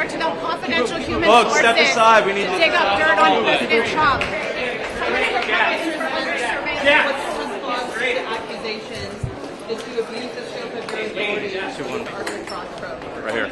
report to them confidential human Look, sources step aside. We need to dig up dirt on President Trump. Accusations is to abuse the scope of your authority right here.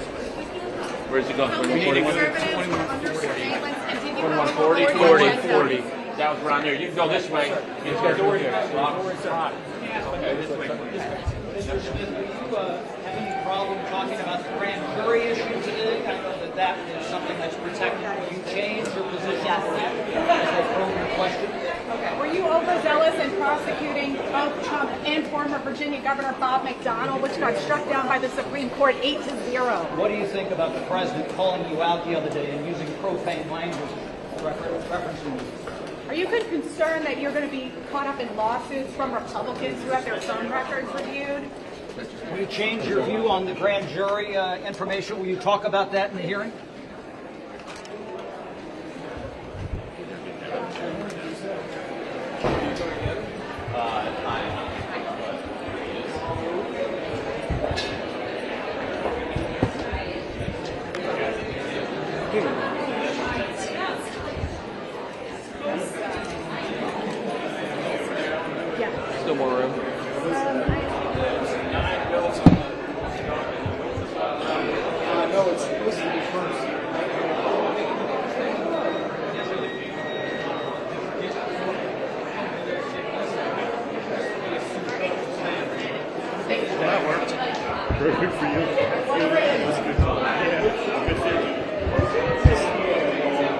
Where's it going? 2140. That was around there. You can go this way. You just got to door here. Okay, this way. Mr. Smith, do you have any problem talking about the grand jury issue today? I know that is something that's protected. Will you change your position? Yes. Question. Okay. Were you overzealous in prosecuting both Trump and former Virginia Governor Bob McDonnell, which got struck down by the Supreme Court 8-0? What do you think about the president calling you out the other day and using profane language referencing you? Are you concerned that you're going to be caught up in lawsuits from Republicans who have their phone records reviewed? Will you change your view on the grand jury information? Will you talk about that in the hearing? Still more room. No, it's supposed to be first. That worked. Very good for you.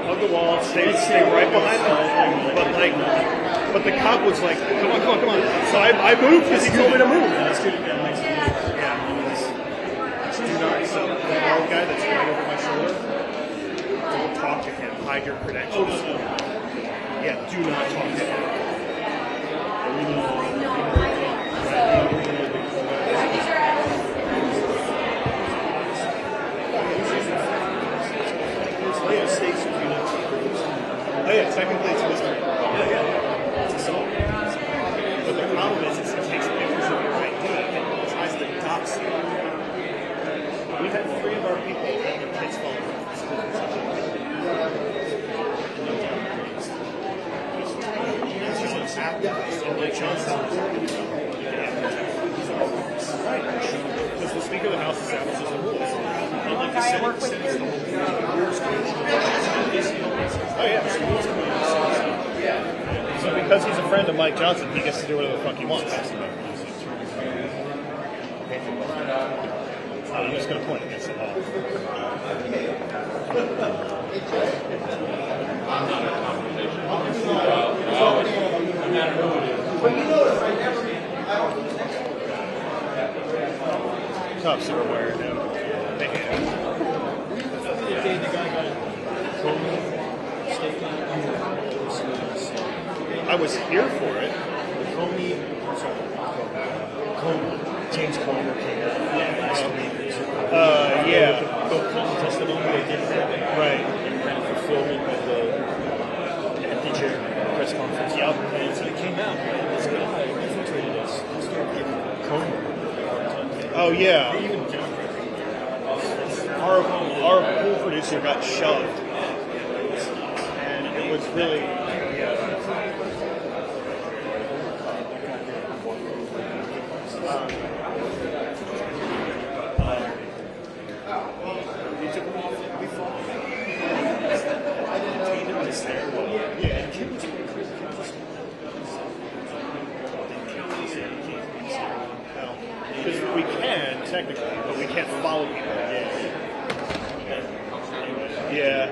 Hug the wall, stay right behind them. But the cop was like, come on. So I moved because he told me to move. Yeah. Do not, so the bald guy that's right over my shoulder, don't talk to him. Hide your credentials. Yeah, do not talk to him. Oh yeah, technically it's a mystery. Yeah. It's a song. But the problem is it takes pictures of your ID and tries to dox you. We've had 3 of our people have their kids fall from school. This is an activist, and Mike Johnson right. Because the Speaker of the House establishes the rules. Unlike the Senate, the Senate's the whole oh yeah, so because he's a friend of Mike Johnson, he gets to do whatever the fuck he wants. I'm just going to point against it all. Cops are aware now. They hate it. I was here for it. James Comey came out last week. Yeah. The testimony they did for it. Right. And kind of fulfillment of the anti-chair press conference. Yep. And so it came out, and this guy infiltrated us and started giving Comey. Oh, yeah. Even Our pool producer got shoved. And it was really... Because we can, technically, but we can't follow people. Yeah.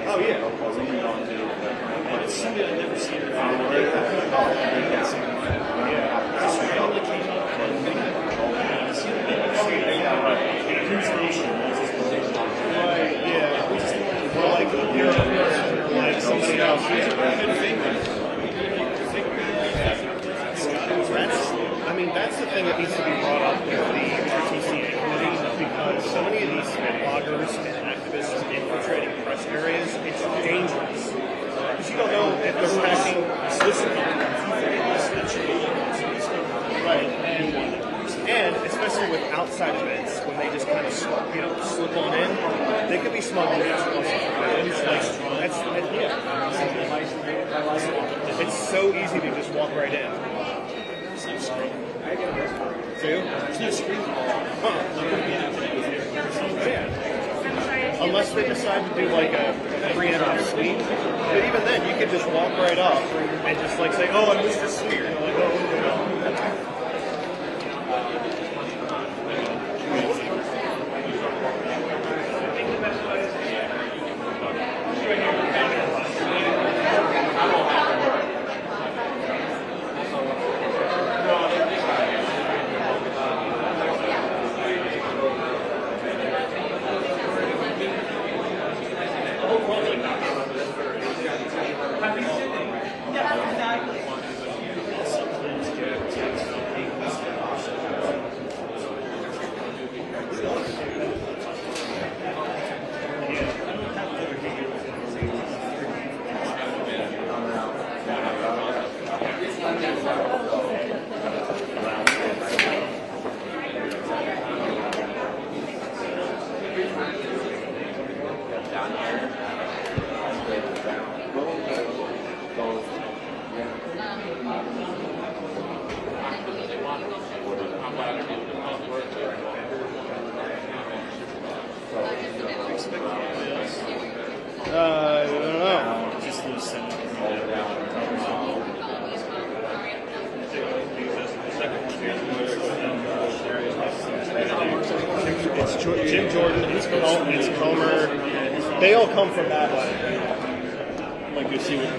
Oh, yeah. it's somebody I've never seen before. I mean, that's the thing that needs to be brought up with the TCA committee, because so many of these bloggers and activists infiltrating press areas, it's dangerous. Because you don't know if they're passing. Right. with outside events when they just kind of slip on in. They could be small groups. It's so easy to just walk right in. There's no screen. Yeah. Unless they decide to do like a preemptive sweep. But even then, you could just walk right up and just like say, "Oh, I missed a sweep." You're like, "Oh, I don't know. Just lose Senate. It's Jim Jordan, it's Comer. They all come from that way. Like you see what.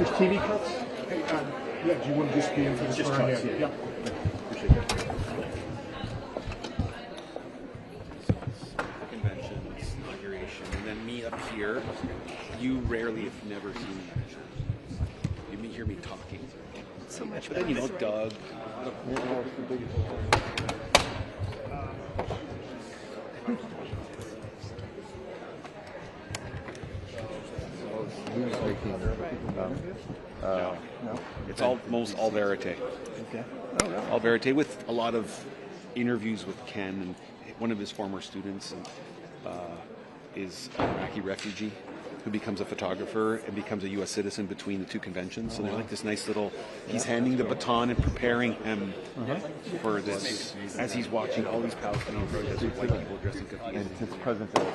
There's TV cuts? Hey, yeah, do you want to just be in for the Just front? cuts, yeah. Appreciate it. Conventions, inauguration, and then me up here. You rarely, if never, see me. You may hear me talking so much, but then Doug. It's almost all verite. Okay. All verite with a lot of interviews with Ken, and one of his former students is an Iraqi refugee who becomes a photographer and becomes a U.S. citizen between the two conventions. So they're like this nice little, he's handing the baton and preparing him for this as he's watching all these Palestinian protests with white people dressed in kafiyas. And since President Dallas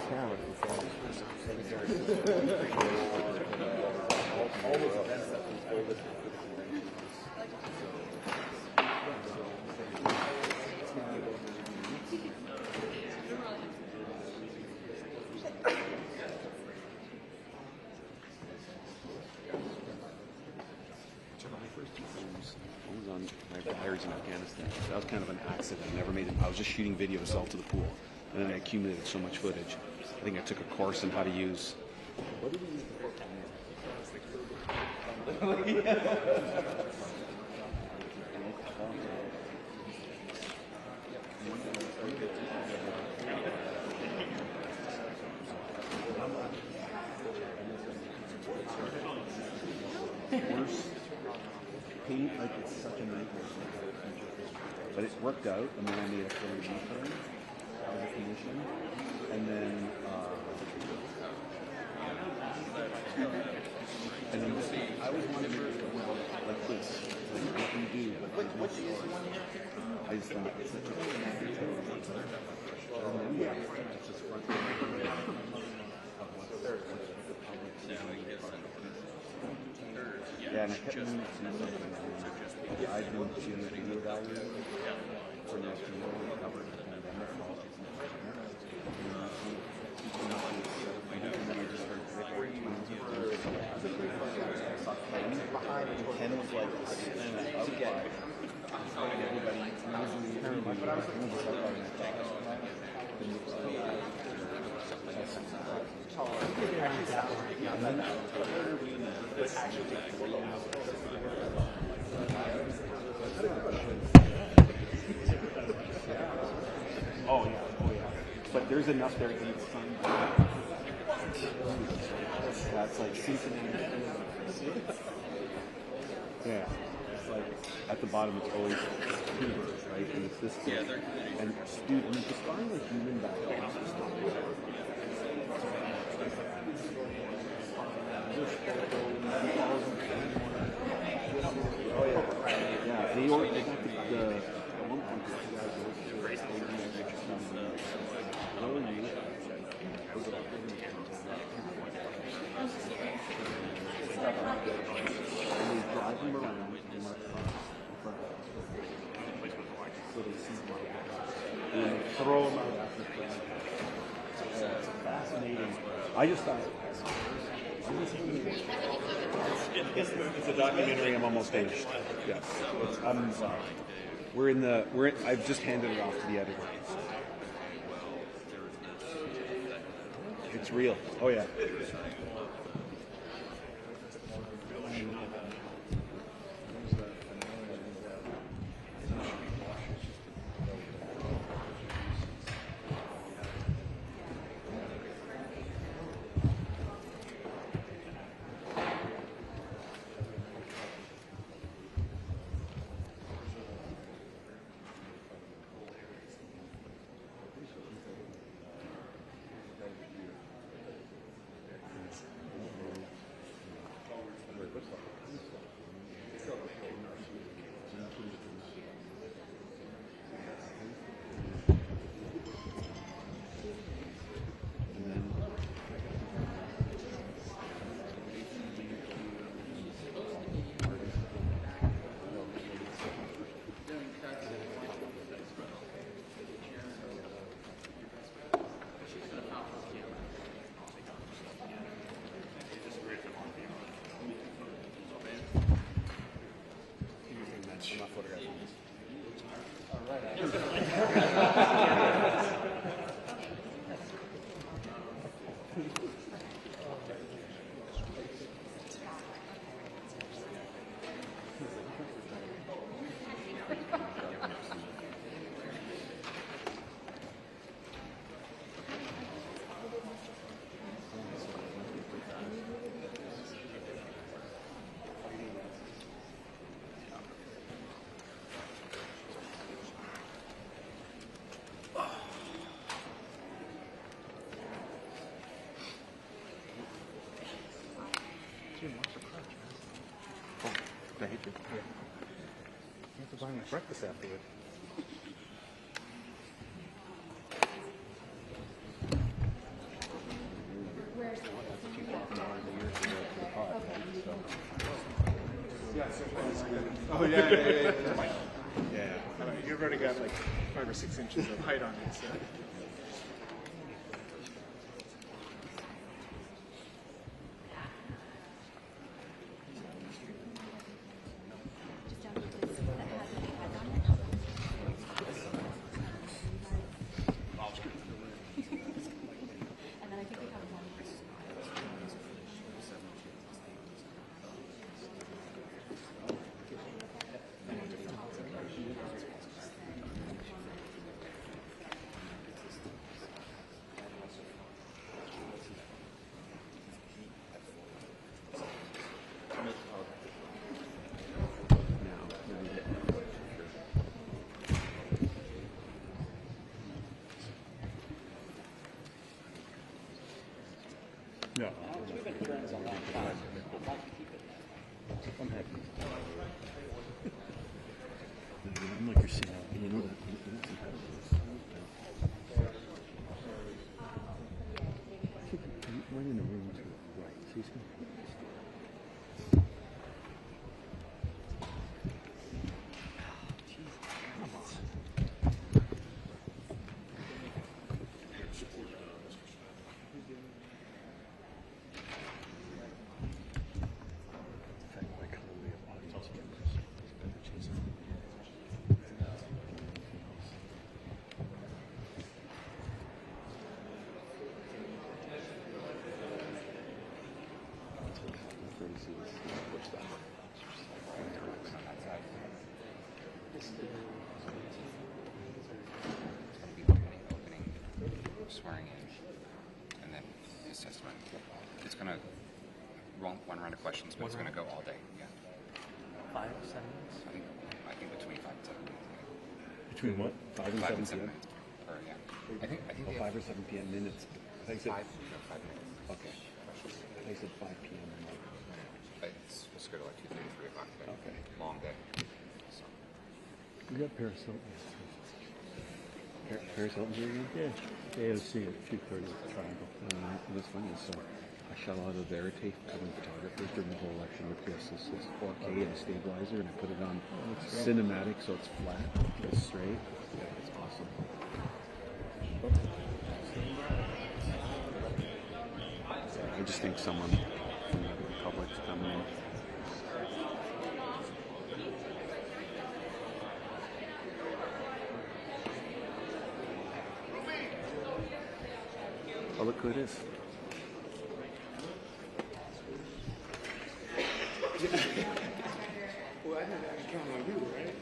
My diaries in Afghanistan. That was kind of an accident. I never made it. I was just shooting video to sell to the pool, and then I accumulated so much footage. I think I took a course on how to use. Paint, like it's such a nightmare. But it worked out, and then I made a fully return as a commission, and then I was one of the like this, like what do you do? But there's no story. I just thought it's such a it's just front of what's the public. Yeah, and I kept meaning to do something. I've been to video evaluated for the SPO and covered pandemic policies and and then I just heard Ken was like, oh yeah. But there's enough there to eat sun. That's like seasoning. Yeah. It's like at the bottom it's always tubers, right? And it's this thing. Yeah, and dude, when you define the human biology, oh yeah. Yeah. They got the one point drive them around in my front. So they see my and they throw them out after playing. It's fascinating. I just thought it's a documentary. I'm almost finished. Yes. I've just handed it off to the editor. It's real. Oh yeah. I hate you. Yeah. You have to buy me breakfast afterward. Where's Oh yeah. Yeah. You've already got like 5 or 6 inches of height on it, so. Yeah. I'm happy. I'm like you're seeing you know that. Right in the room to the right. See, Opening, swearing in, and then his testimony. It's going to run one round of questions, but it's going to go all day. Yeah. 5 or 7 minutes? I think between 5 and 7 minutes. Between what? 5 and 7 p.m.? minutes. Or, yeah. I think Oh, 5 or 7 p.m. minutes. I think 5 minutes. Okay. I said 5 p.m. It's supposed to go to like 2:30, 3 o'clock. Okay. Long day. So. We got Paris Hilton. Paris Hilton's here again? Yeah, AOC at 2:30 at the Triangle. What's funny is, so I shot a lot of Verite covering photographers during the whole election with this 4K and a stabilizer, and I put it on cinematic so it's flat, it's straight. Yeah, it's awesome. I just think someone from the public's coming in. Oh, look who it is. Well, I had to count on you, right?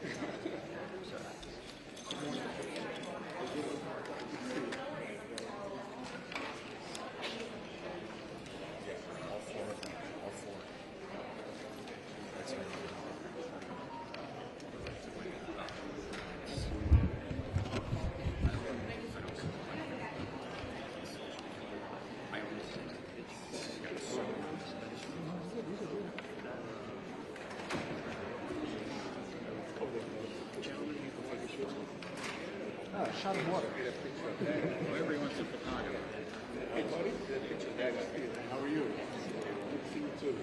Shot of water. Everybody wants to photograph. Hey, buddy. How are you? Good to see you too.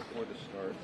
Before the start,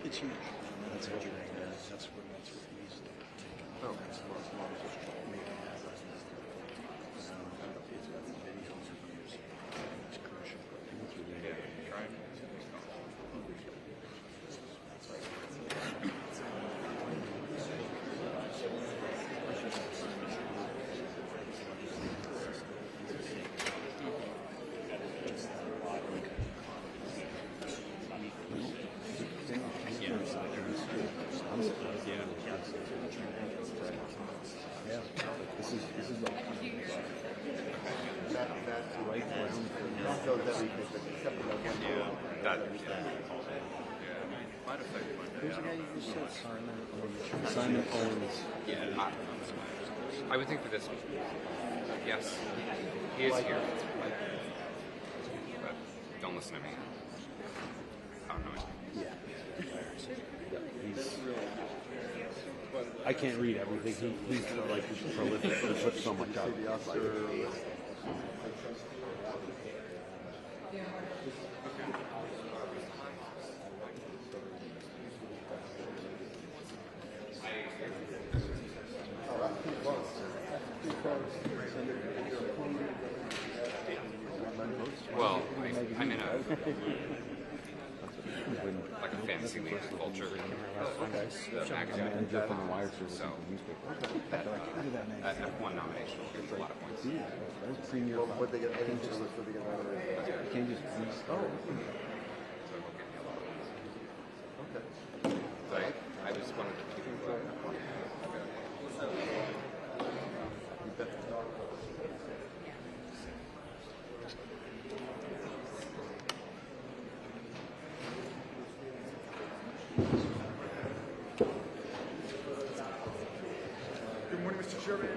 It's huge. That's what you're doing. That's what we used to take. Oh, that's Simon Owens. Yeah. I would think for this, yes, he is here. But don't listen to me. I don't know his name. I can't read everything. He's like prolific. He puts so much out. Well, I'm in a like a fantasy league culture, the magazine. So that F1 nomination will give me a lot of points. What they get? I think just what they get nominated. You can't just But I just wanted to keep it. Good morning, Mr. Chairman.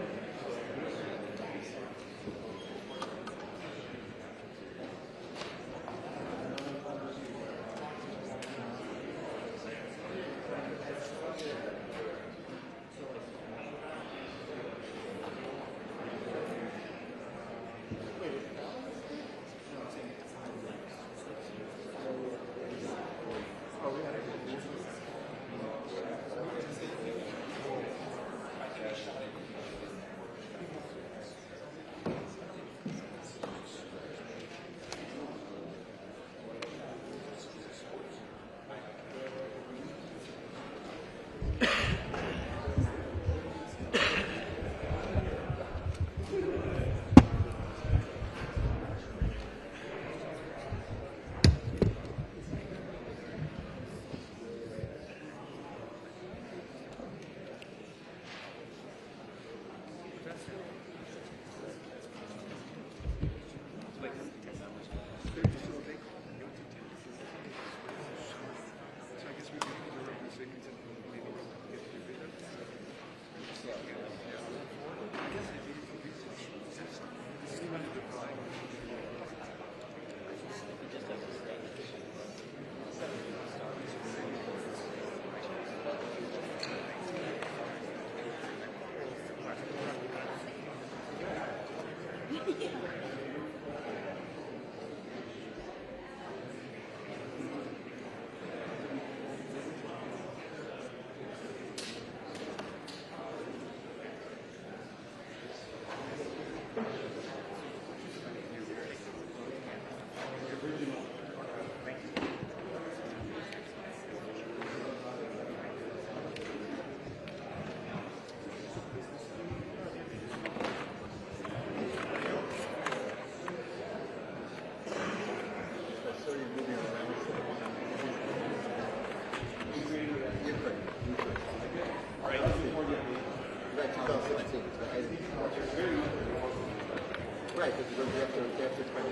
Right, because you have to try to.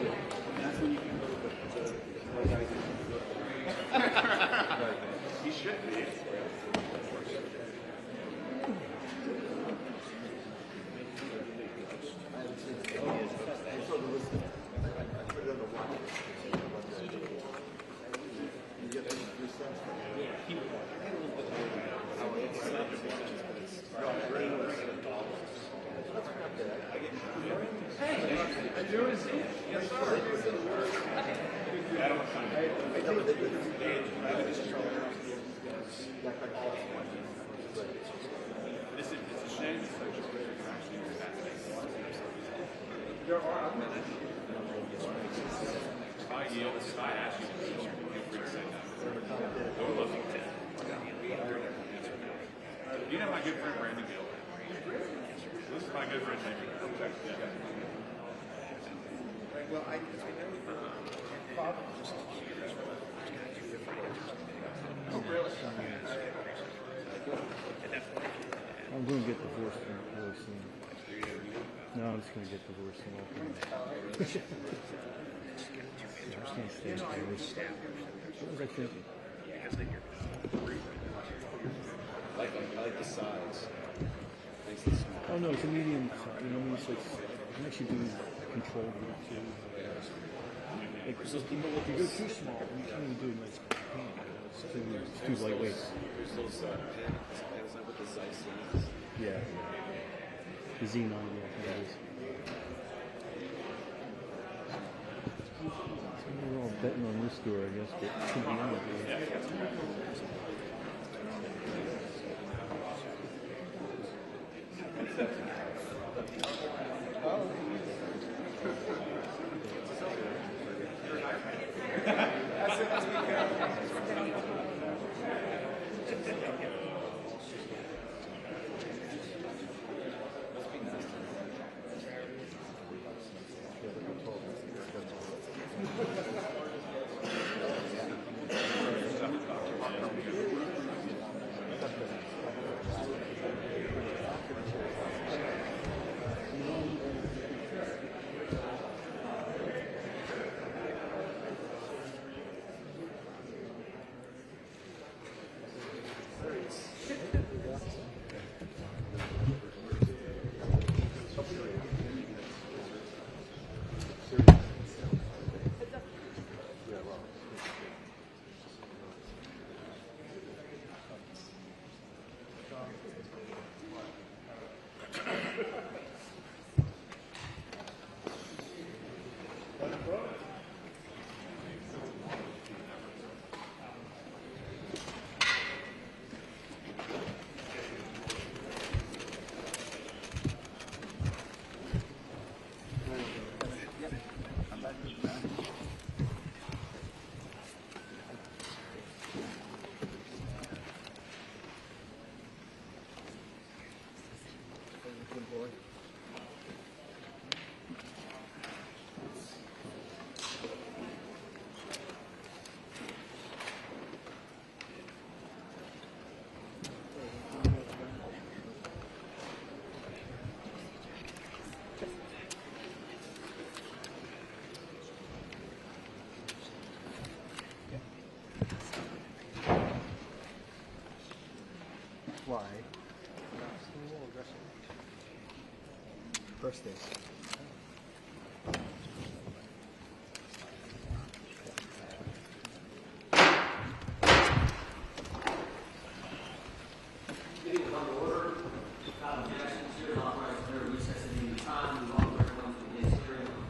That's when you can go to He should be. You know my good friend Brandon Gill. This is my good friend David. Well, I know Bob just Oh, really? I'm going to get divorced really soon. No, I'm just going to get divorced and walk away. I just can't stay divorced. What was I thinking? I like the size. Makes it small. Oh no, it's a medium size. You know, it's like you can actually do controlled work too. Like if you go too small, you can't even do a nice paint. It's too lightweight. There's those pens with the Zeiss. Yeah. The Xenon, yeah, that is. So we're all betting on this door, I guess, but it could be on it. Why? Birthday.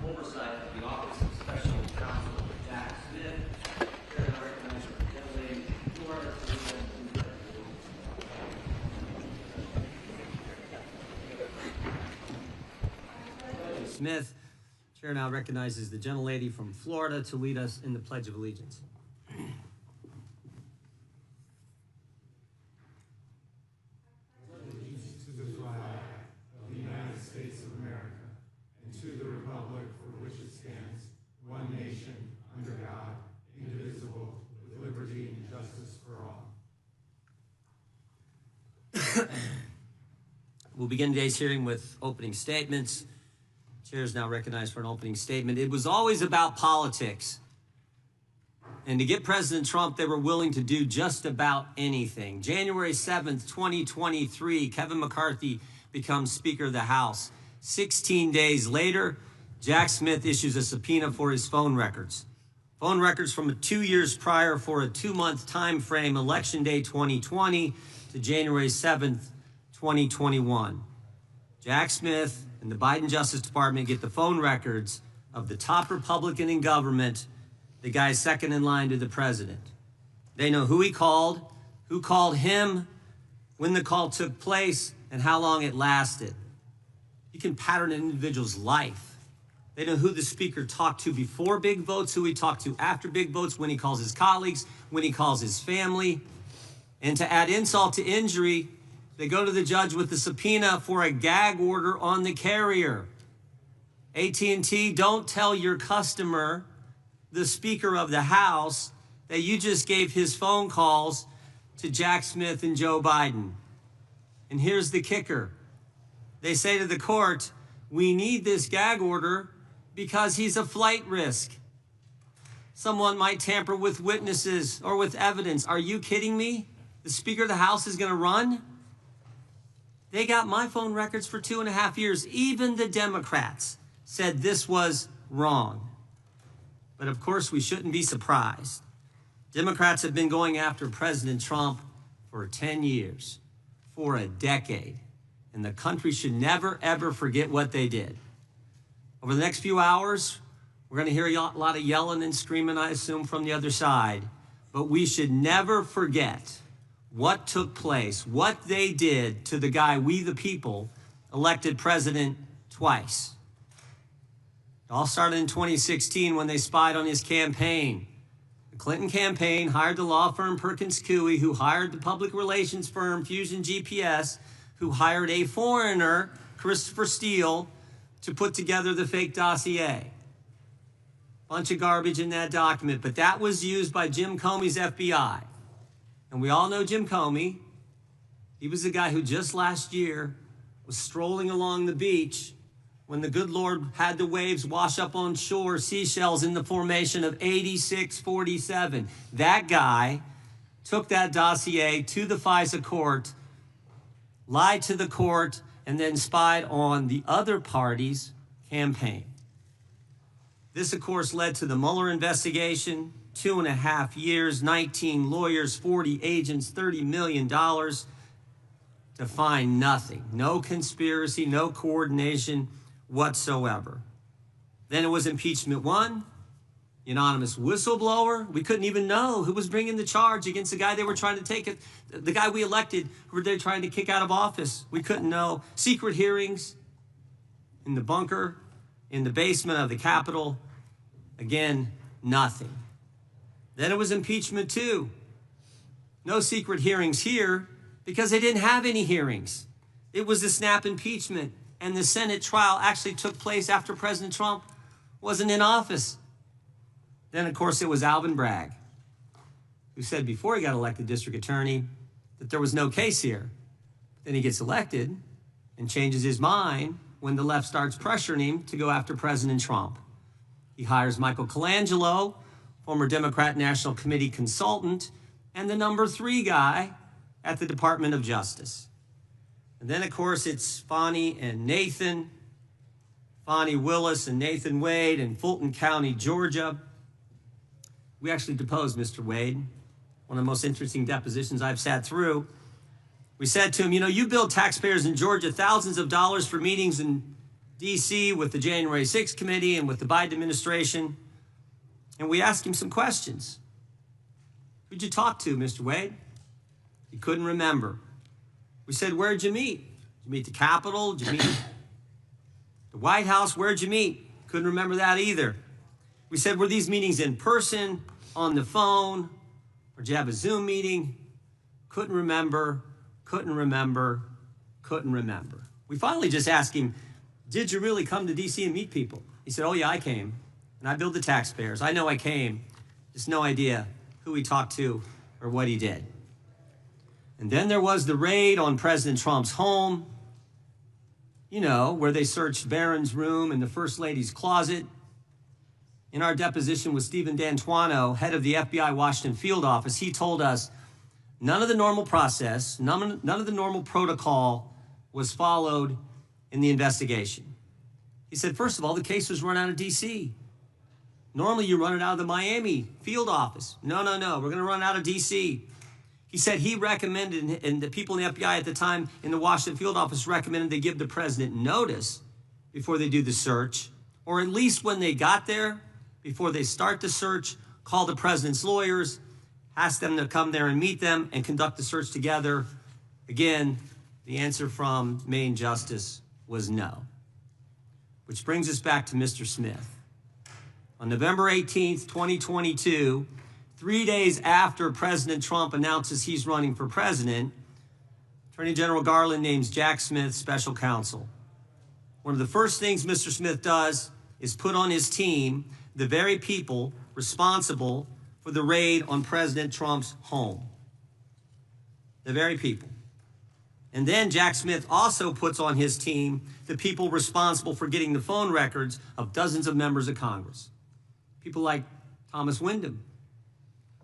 Oversight of the Office of Special Counsel Jack Smith. I recognize the lady Florida. Smith. Chair now recognizes the gentlelady from Florida to lead us in the Pledge of Allegiance. Allegiance to the flag of the United States of America and to the republic for which it stands, one nation, under God, indivisible, with liberty and justice for all. We'll begin today's hearing with opening statements. Chair is now recognized for an opening statement. It was always about politics. And to get President Trump, they were willing to do just about anything. January 7th, 2023, Kevin McCarthy becomes Speaker of the House. 16 days later, Jack Smith issues a subpoena for his phone records. Phone records from 2 years prior for a 2-month time frame, Election Day 2020 to January 7th, 2021. Jack Smith and the Biden Justice Department get the phone records of the top Republican in government, the guy second in line to the president. They know who he called, who called him, when the call took place, and how long it lasted. You can pattern an individual's life. They know who the speaker talked to before big votes, who he talked to after big votes, when he calls his colleagues, when he calls his family. And to add insult to injury, they go to the judge with the subpoena for a gag order on the carrier. AT&T, don't tell your customer, the Speaker of the House, that you just gave his phone calls to Jack Smith and Joe Biden. And here's the kicker. They say to the court, we need this gag order because he's a flight risk. Someone might tamper with witnesses or with evidence. Are you kidding me? The Speaker of the House is going to run? They got my phone records for 2.5 years. Even the Democrats said this was wrong. But of course, we shouldn't be surprised. Democrats have been going after President Trump for 10 years, for a decade. And the country should never, ever forget what they did. Over the next few hours, we're going to hear a lot of yelling and screaming, I assume, from the other side. But we should never forget what took place, what they did to the guy we the people elected president twice. It all started in 2016 when they spied on his campaign. The Clinton campaign hired the law firm Perkins Coie, who hired the public relations firm Fusion GPS, who hired a foreigner, Christopher Steele, to put together the fake dossier. Bunch of garbage in that document, but that was used by Jim Comey's FBI. And we all know Jim Comey. He was the guy who just last year was strolling along the beach when the good Lord had the waves wash up on shore seashells in the formation of 8647. That guy took that dossier to the FISA court, lied to the court, and then spied on the other party's campaign. This, of course, led to the Mueller investigation, 2.5 years, 19 lawyers, 40 agents, $30 million to find nothing. No conspiracy, no coordination whatsoever. Then it was impeachment 1, the anonymous whistleblower. We couldn't even know who was bringing the charge against the guy they were trying to take it, the guy we elected, who they were trying to kick out of office. We couldn't know. Secret hearings in the bunker, in the basement of the Capitol. Again, nothing. Then it was impeachment 2. No secret hearings here because they didn't have any hearings. It was the snap impeachment. And the Senate trial actually took place after President Trump wasn't in office. Then, of course, it was Alvin Bragg, who said before he got elected district attorney that there was no case here. Then he gets elected and changes his mind when the left starts pressuring him to go after President Trump. He hires Michael Colangelo, former Democrat National Committee consultant, and the number 3 guy at the Department of Justice. And then, of course, it's Fani and Nathan, Fani Willis and Nathan Wade in Fulton County, Georgia. We actually deposed Mr. Wade, one of the most interesting depositions I've sat through. We said to him, you know, you billed taxpayers in Georgia thousands of dollars for meetings in D.C. with the January 6th committee and with the Biden administration. And we asked him some questions. Who'd you talk to, Mr. Wade? He couldn't remember. We said, where'd you meet? Did you meet the Capitol? Did you meet the White House? Where'd you meet? Couldn't remember that either. We said, were these meetings in person, on the phone, or did you have a Zoom meeting? Couldn't remember, couldn't remember, couldn't remember. We finally just asked him, did you really come to D.C. and meet people? He said, oh yeah, I came, and I billed the taxpayers. I know I came, just no idea who he talked to or what he did. And then there was the raid on President Trump's home, you know, where they searched Barron's room and the First Lady's closet. In our deposition with Stephen D'Antuono, head of the FBI Washington field office, he told us none of the normal process, none of the normal protocol was followed in the investigation. He said, first of all, the case was run out of D.C. Normally you run it out of the Miami field office. No, we're going to run out of D.C. He said he recommended, and the people in the FBI at the time in the Washington field office recommended they give the president notice before they do the search, or at least when they got there, before they start the search, call the president's lawyers, ask them to come there and meet them and conduct the search together. Again, the answer from Maine Justice was no. Which brings us back to Mr. Smith. On November 18th, 2022, 3 days after President Trump announces he's running for president, Attorney General Garland names Jack Smith special counsel. One of the first things Mr. Smith does is put on his team the very people responsible for the raid on President Trump's home. The very people. And then Jack Smith also puts on his team the people responsible for getting the phone records of dozens of members of Congress. People like Thomas Wyndham,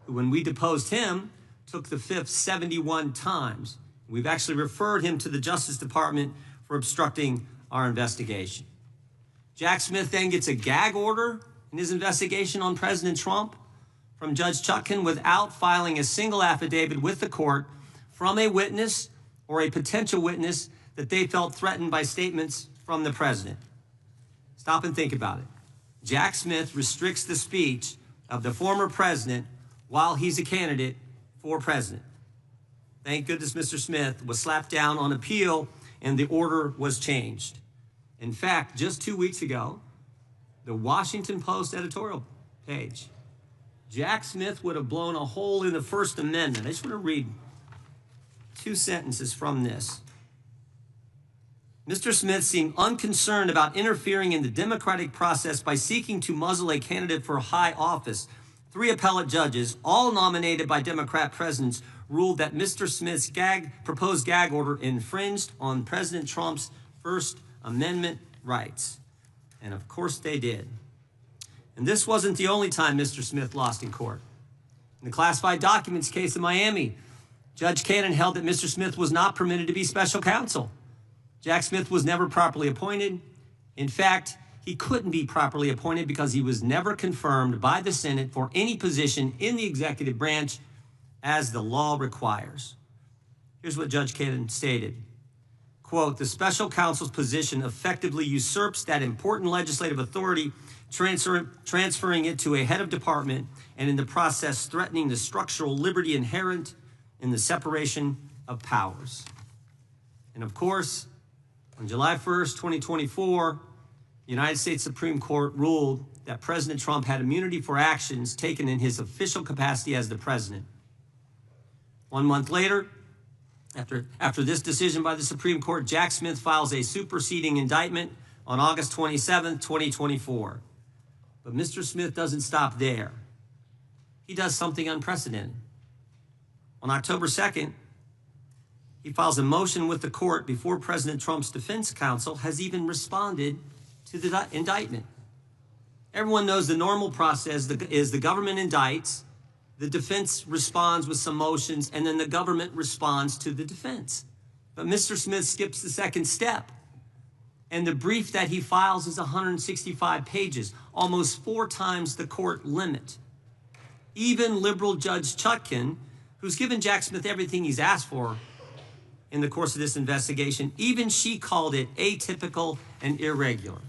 who when we deposed him, took the fifth 71 times We've actually referred him to the Justice Department for obstructing our investigation. Jack Smith then gets a gag order in his investigation on President Trump from Judge Chutkan without filing a single affidavit with the court from a witness or a potential witness that they felt threatened by statements from the president. Stop and think about it. Jack Smith restricts the speech of the former president while he's a candidate for president. Thank goodness Mr. Smith was slapped down on appeal and the order was changed. In fact, just 2 weeks ago, the Washington Post editorial page, Jack Smith would have blown a hole in the First Amendment. I just want to read 2 sentences from this. Mr. Smith seemed unconcerned about interfering in the democratic process by seeking to muzzle a candidate for high office. 3 appellate judges, all nominated by Democrat presidents, ruled that Mr. Smith's proposed gag order infringed on President Trump's First Amendment rights. And of course they did. And this wasn't the only time Mr. Smith lost in court. In the classified documents case in Miami, Judge Cannon held that Mr. Smith was not permitted to be special counsel. Jack Smith was never properly appointed. In fact, he couldn't be properly appointed because he was never confirmed by the Senate for any position in the executive branch as the law requires. Here's what Judge Cannon stated. Quote, the special counsel's position effectively usurps that important legislative authority, transferring it to a head of department and in the process threatening the structural liberty inherent in the separation of powers. And of course, on July 1st, 2024, the United States Supreme Court ruled that President Trump had immunity for actions taken in his official capacity as the president. 1 month later, after this decision by the Supreme Court, Jack Smith files a superseding indictment on August 27th, 2024. But Mr. Smith doesn't stop there. He does something unprecedented. On October 2nd, he files a motion with the court before President Trump's defense counsel has even responded to the indictment. Everyone knows the normal process is the government indicts, the defense responds with some motions, and then the government responds to the defense. But Mr. Smith skips the second step. And the brief that he files is 165 pages, almost 4 times the court limit. Even liberal Judge Chutkan, who's given Jack Smith everything he's asked for in the course of this investigation, even she called it atypical and irregular.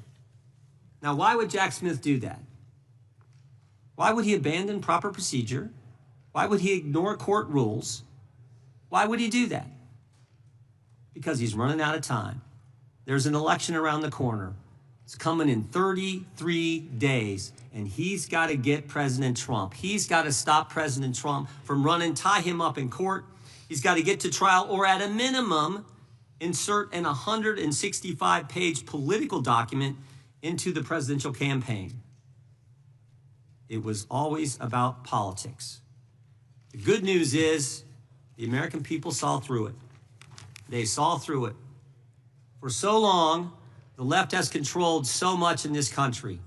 Now, why would Jack Smith do that? Why would he abandon proper procedure? Why would he ignore court rules? Why would he do that? Because he's running out of time. There's an election around the corner. It's coming in 33 days, and he's got to get President Trump. He's got to stop President Trump from running, tie him up in court. He's got to get to trial, or at a minimum, insert an 165-page political document into the presidential campaign. It was always about politics. The good news is the American people saw through it. They saw through it. For so long, the left has controlled so much in this country.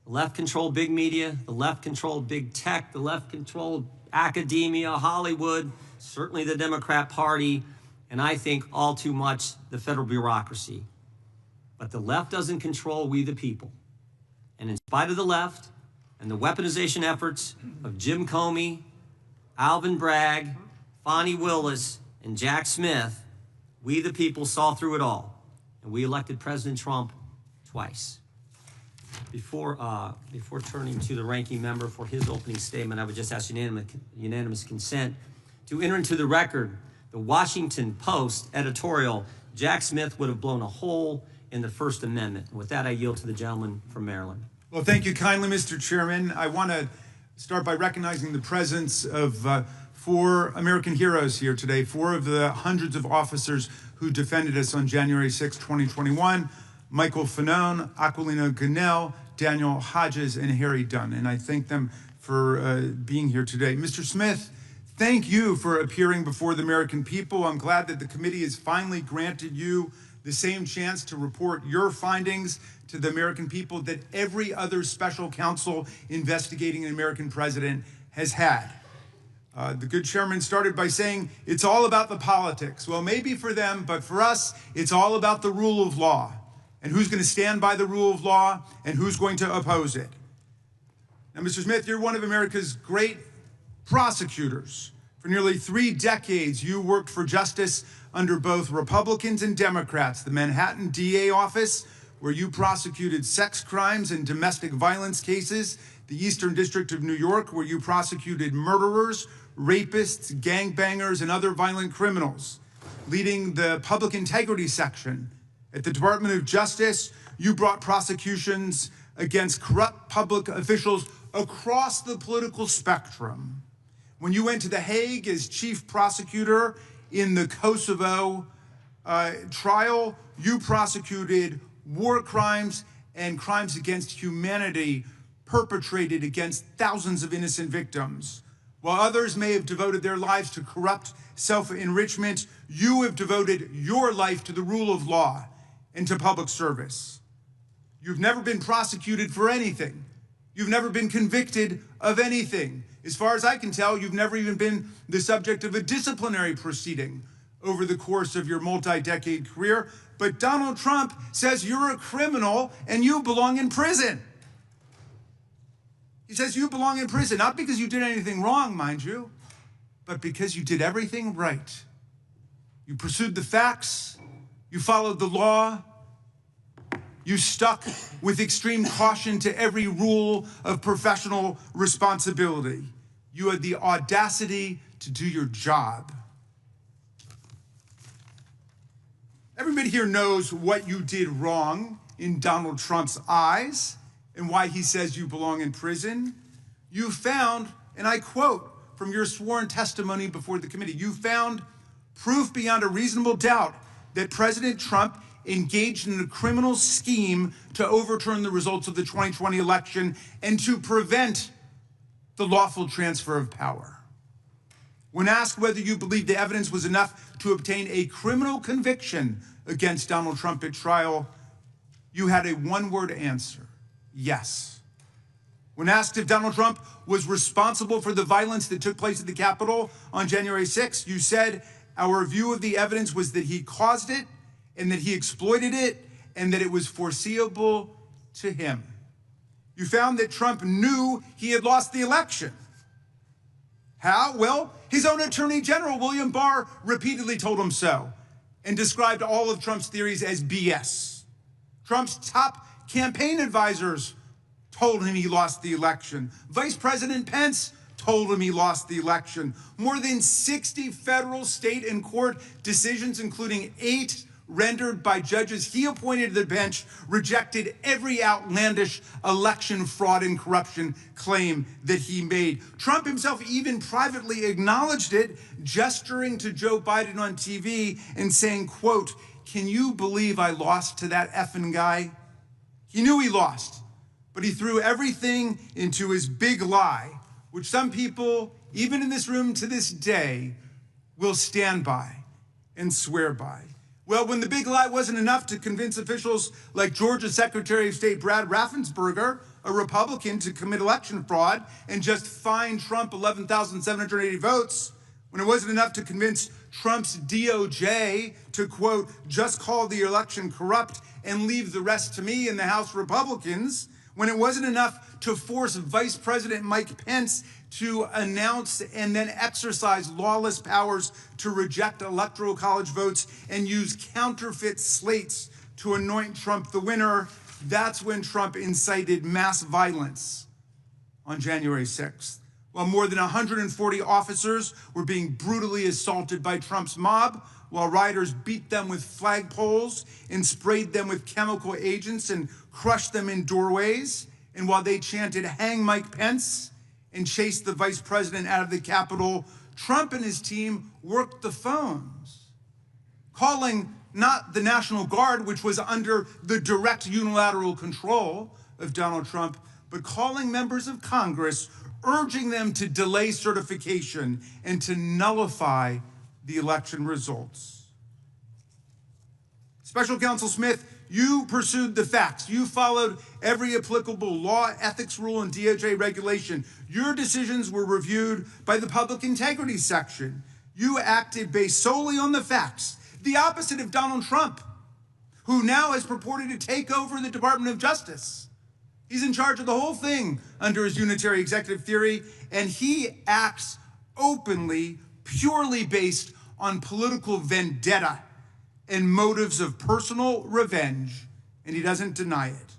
The left controlled big media, the left controlled big tech, the left controlled academia, Hollywood, certainly the Democrat Party, and I think all too much the federal bureaucracy. But the left doesn't control we the people. And in spite of the left and the weaponization efforts of Jim Comey, Alvin Bragg, Fonnie Willis, and Jack Smith, we the people saw through it all. And we elected President Trump twice. Before turning to the ranking member for his opening statement, I would just ask unanimous consent to enter into the record the Washington Post editorial, Jack Smith would have blown a hole in the First Amendment. And with that, I yield to the gentleman from Maryland. Well, thank you kindly, Mr. Chairman. I want to start by recognizing the presence of 4 American heroes here today, 4 of the hundreds of officers who defended us on January 6, 2021, Michael Fanone, Aquilino Gunnell, Daniel Hodges, and Harry Dunn. And I thank them for being here today. Mr. Smith, thank you for appearing before the American people. I'm glad that the committee has finally granted you the same chance to report your findings to the American people that every other special counsel investigating an American president has had. The good chairman started by saying it's all about the politics. Well, maybe for them, but for us, it's all about the rule of law and who's going to stand by the rule of law and who's going to oppose it. Now, Mr. Smith, you're one of America's great prosecutors. For nearly 3 decades, you worked for justice under both Republicans and Democrats. The Manhattan DA office, where you prosecuted sex crimes and domestic violence cases. The Eastern District of New York, where you prosecuted murderers, rapists, gangbangers, and other violent criminals. Leading the public integrity section at the Department of Justice, you brought prosecutions against corrupt public officials across the political spectrum. When you went to The Hague as chief prosecutor in the Kosovo trial, you prosecuted war crimes and crimes against humanity perpetrated against thousands of innocent victims. While others may have devoted their lives to corrupt self-enrichment, you have devoted your life to the rule of law and to public service. You've never been prosecuted for anything. You've never been convicted of anything. As far as I can tell, you've never even been the subject of a disciplinary proceeding over the course of your multi-decade career. But Donald Trump says you're a criminal and you belong in prison. He says you belong in prison, not because you did anything wrong, mind you, but because you did everything right. You pursued the facts, you followed the law, you stuck with extreme caution to every rule of professional responsibility. You had the audacity to do your job. Everybody here knows what you did wrong in Donald Trump's eyes and why he says you belong in prison. You found, and I quote from your sworn testimony before the committee, you found proof beyond a reasonable doubt that President Trump engaged in a criminal scheme to overturn the results of the 2020 election and to prevent the lawful transfer of power. When asked whether you believe the evidence was enough to obtain a criminal conviction against Donald Trump at trial, you had a one-word answer: yes. When asked if Donald Trump was responsible for the violence that took place at the Capitol on January 6th, you said, our view of the evidence was that he caused it and that he exploited it and that it was foreseeable to him. You found that Trump knew he had lost the election. How? Well, his own Attorney General, William Barr, repeatedly told him so and described all of Trump's theories as BS. Trump's top campaign advisors told him he lost the election. Vice President Pence told him he lost the election. More than 60 federal, state, and court decisions, including 8 rendered by judges he appointed to the bench, rejected every outlandish election fraud and corruption claim that he made. Trump himself even privately acknowledged it, gesturing to Joe Biden on TV and saying, quote, "Can you believe I lost to that effing guy?" He knew he lost, but he threw everything into his big lie, which some people, even in this room to this day, will stand by and swear by. Well, when the big lie wasn't enough to convince officials like Georgia Secretary of State Brad Raffensperger, a Republican, to commit election fraud and just fine Trump 11,780 votes, when it wasn't enough to convince Trump's DOJ to, quote, just call the election corrupt and leave the rest to me and the House Republicans, when it wasn't enough to force Vice President Mike Pence to announce and then exercise lawless powers to reject electoral college votes and use counterfeit slates to anoint Trump the winner, that's when Trump incited mass violence on January 6th. While more than 140 officers were being brutally assaulted by Trump's mob, while rioters beat them with flagpoles and sprayed them with chemical agents and crushed them in doorways, and while they chanted, "Hang Mike Pence," and chased the vice president out of the Capitol, Trump and his team worked the phones, calling not the National Guard, which was under the direct unilateral control of Donald Trump, but calling members of Congress, urging them to delay certification and to nullify the election results. Special Counsel Smith, You pursued the facts. You followed every applicable law, ethics rule, and DOJ regulation. Your decisions were reviewed by the Public Integrity Section. You acted based solely on the facts, the opposite of Donald Trump, who now has purported to take over the Department of Justice. He's in charge of the whole thing under his unitary executive theory, and he acts openly, purely based on political vendetta and motives of personal revenge, and he doesn't deny it.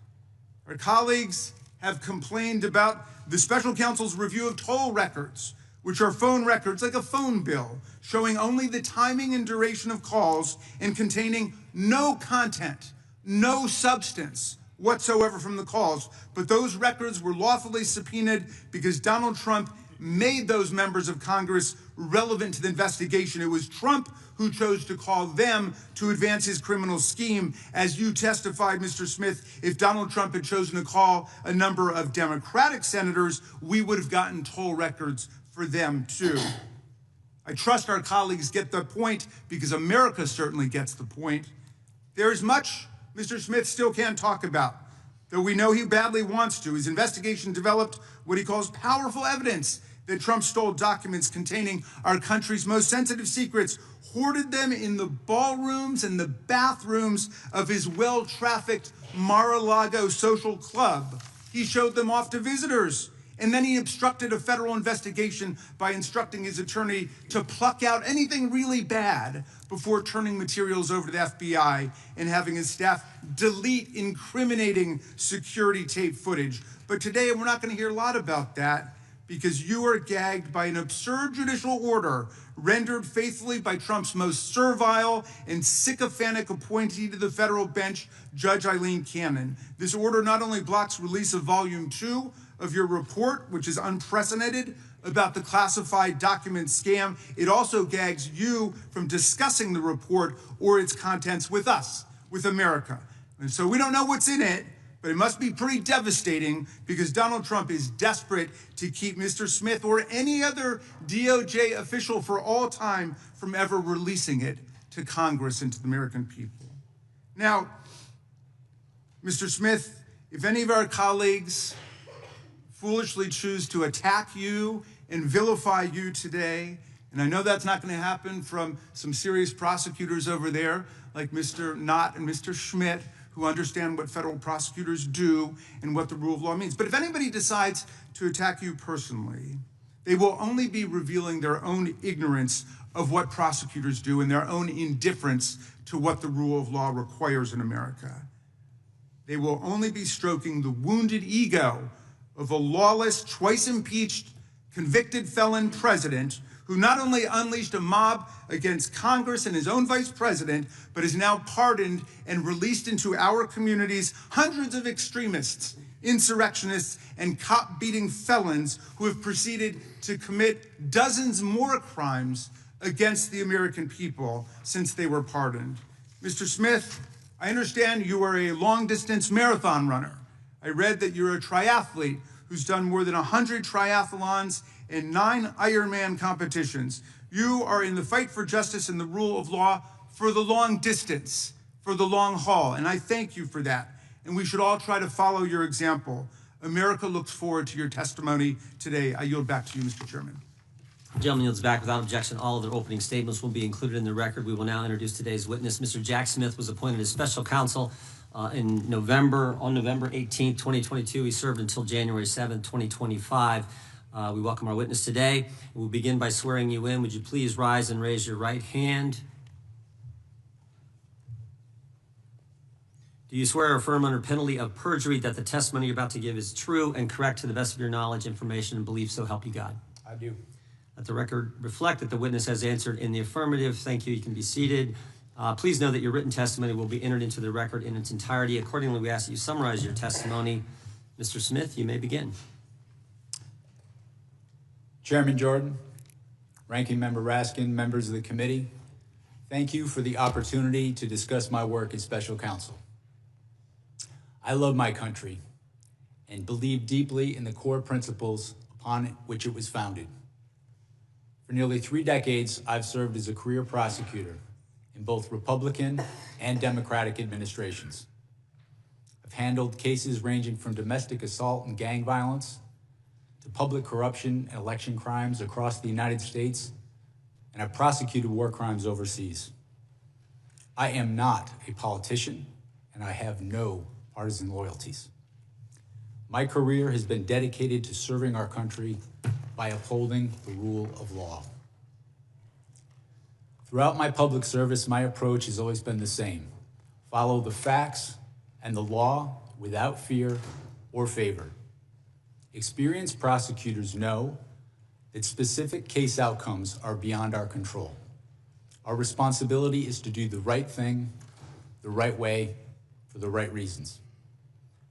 Our colleagues have complained about the special counsel's review of toll records, which are phone records like a phone bill, showing only the timing and duration of calls and containing no content, no substance whatsoever from the calls. But those records were lawfully subpoenaed because Donald Trump made those members of Congress relevant to the investigation. It was Trump who chose to call them to advance his criminal scheme. As you testified, Mr. Smith, if Donald Trump had chosen to call a number of Democratic senators, we would have gotten toll records for them too. I trust our colleagues get the point because America certainly gets the point. There is much Mr. Smith still can't talk about, though we know he badly wants to. His investigation developed what he calls powerful evidence that Trump stole documents containing our country's most sensitive secrets, hoarded them in the ballrooms and the bathrooms of his well-trafficked Mar-a-Lago social club. He showed them off to visitors, and then he obstructed a federal investigation by instructing his attorney to pluck out anything really bad before turning materials over to the FBI and having his staff delete incriminating security tape footage. But today, we're not going to hear a lot about that, because you are gagged by an absurd judicial order rendered faithfully by Trump's most servile and sycophantic appointee to the federal bench, Judge Eileen Cannon. This order not only blocks release of Volume 2 of your report, which is unprecedented, about the classified document scam, it also gags you from discussing the report or its contents with us, with America. And so we don't know what's in it, but it must be pretty devastating because Donald Trump is desperate to keep Mr. Smith or any other DOJ official for all time from ever releasing it to Congress and to the American people. Now, Mr. Smith, if any of our colleagues foolishly choose to attack you and vilify you today, and I know that's not going to happen from some serious prosecutors over there like Mr. Knott and Mr. Schmidt, who understand what federal prosecutors do and what the rule of law means. But if anybody decides to attack you personally, they will only be revealing their own ignorance of what prosecutors do and their own indifference to what the rule of law requires in America. They will only be stroking the wounded ego of a lawless, twice impeached, convicted felon president who not only unleashed a mob against Congress and his own vice president, but is now pardoned and released into our communities hundreds of extremists, insurrectionists, and cop-beating felons who have proceeded to commit dozens more crimes against the American people since they were pardoned. Mr. Smith, I understand you are a long-distance marathon runner. I read that you're a triathlete who's done more than 100 triathlons and 9 Ironman competitions. You are in the fight for justice and the rule of law for the long distance, for the long haul, and I thank you for that. And we should all try to follow your example. America looks forward to your testimony today. I yield back to you, Mr. Chairman. The gentleman yields back without objection. All of their opening statements will be included in the record. We will now introduce today's witness. Mr. Jack Smith was appointed as special counsel on November 18th, 2022. He served until January 7th, 2025. We welcome our witness today. We'll begin by swearing you in. Would you please rise and raise your right hand? Do you swear or affirm under penalty of perjury that the testimony you're about to give is true and correct to the best of your knowledge, information, and belief, so help you God? I do. Let the record reflect that the witness has answered in the affirmative. Thank you. You can be seated. Please know that your written testimony will be entered into the record in its entirety. Accordingly, we ask that you summarize your testimony. Mr. Smith, you may begin. Chairman Jordan, Ranking Member Raskin, members of the committee, thank you for the opportunity to discuss my work as special counsel. I love my country and believe deeply in the core principles upon which it was founded. For nearly 3 decades, I've served as a career prosecutor in both Republican and Democratic administrations. I've handled cases ranging from domestic assault and gang violence to public corruption and election crimes across the United States, and I've prosecuted war crimes overseas. I am not a politician, and I have no partisan loyalties. My career has been dedicated to serving our country by upholding the rule of law. Throughout my public service, my approach has always been the same. Follow the facts and the law without fear or favor. Experienced prosecutors know that specific case outcomes are beyond our control. Our responsibility is to do the right thing, the right way, for the right reasons.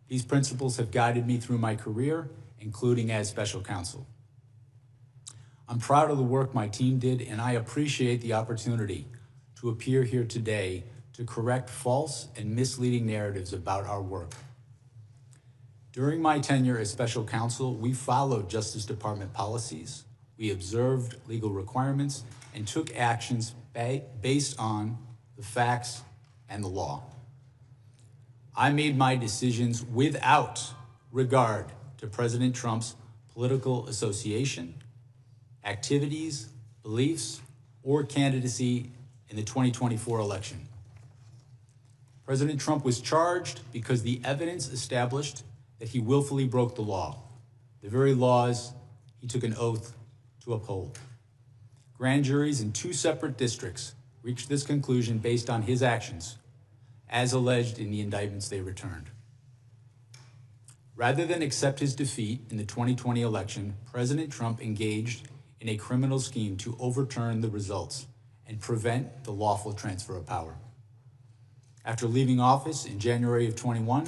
These principles have guided me through my career, including as special counsel. I'm proud of the work my team did, and I appreciate the opportunity to appear here today to correct false and misleading narratives about our work. During my tenure as special counsel, we followed Justice Department policies, we observed legal requirements, and took actions based on the facts and the law. I made my decisions without regard to President Trump's political association, activities, beliefs, or candidacy in the 2024 election. President Trump was charged because the evidence established that he willfully broke the law, the very laws he took an oath to uphold. Grand juries in 2 separate districts reached this conclusion based on his actions, as alleged in the indictments they returned. Rather than accept his defeat in the 2020 election, President Trump engaged in a criminal scheme to overturn the results and prevent the lawful transfer of power. After leaving office in January of 21,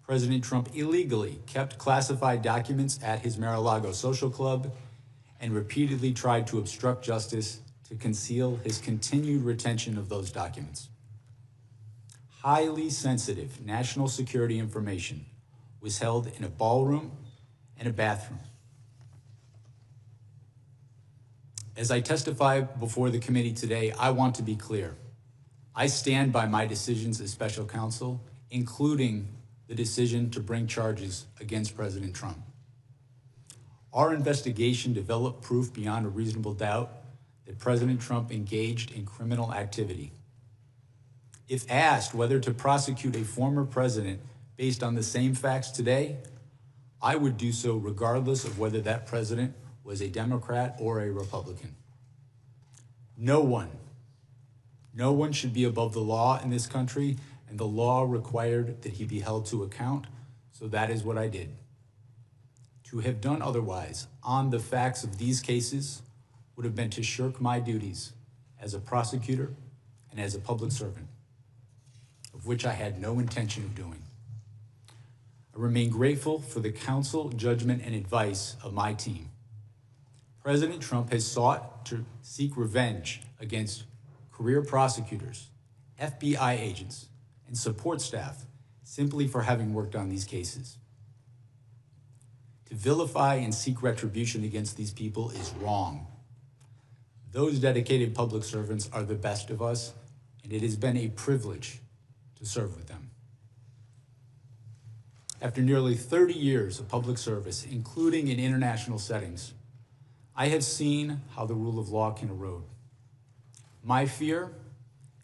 President Trump illegally kept classified documents at his Mar-a-Lago social club and repeatedly tried to obstruct justice to conceal his continued retention of those documents. Highly sensitive national security information was held in a ballroom and a bathroom. As I testify before the committee today, I want to be clear. I stand by my decisions as special counsel, including the decision to bring charges against President Trump. Our investigation developed proof beyond a reasonable doubt that President Trump engaged in criminal activity. If asked whether to prosecute a former president based on the same facts today, I would do so regardless of whether that president was a Democrat or a Republican. No one should be above the law in this country, and the law required that he be held to account, so that is what I did. To have done otherwise on the facts of these cases would have been to shirk my duties as a prosecutor and as a public servant, of which I had no intention of doing. I remain grateful for the counsel, judgment, and advice of my team. President Trump has sought to seek revenge against career prosecutors, FBI agents, and support staff simply for having worked on these cases. To vilify and seek retribution against these people is wrong. Those dedicated public servants are the best of us, and it has been a privilege to serve with them. After nearly 30 years of public service, including in international settings, I have seen how the rule of law can erode. My fear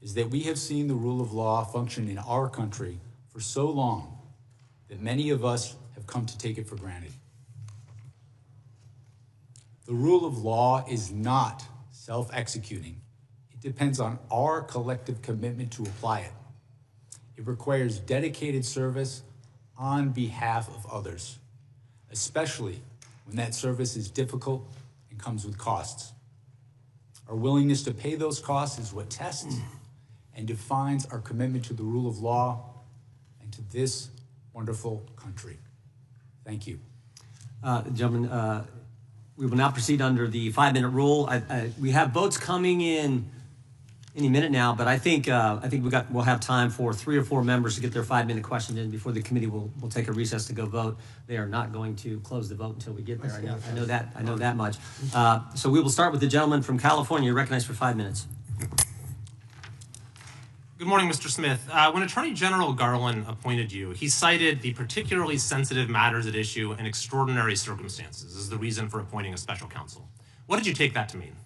is that we have seen the rule of law function in our country for so long that many of us have come to take it for granted. The rule of law is not self-executing. It depends on our collective commitment to apply it. It requires dedicated service on behalf of others, especially when that service is difficult and comes with costs. Our willingness to pay those costs is what tests and defines our commitment to the rule of law and to this wonderful country. Thank you. Gentlemen, we will now proceed under the 5-minute rule. We have votes coming in any minute now, but I think we'll have time for 3 or 4 members to get their 5-minute question in before the committee will take a recess to go vote. They are not going to close the vote until we get there. I know that much. So we will start with the gentleman from California. You're recognized for 5 minutes. Good morning, Mr. Smith. When Attorney General Garland appointed you, he cited the particularly sensitive matters at issue and extraordinary circumstances as the reason for appointing a special counsel. What did you take that to mean?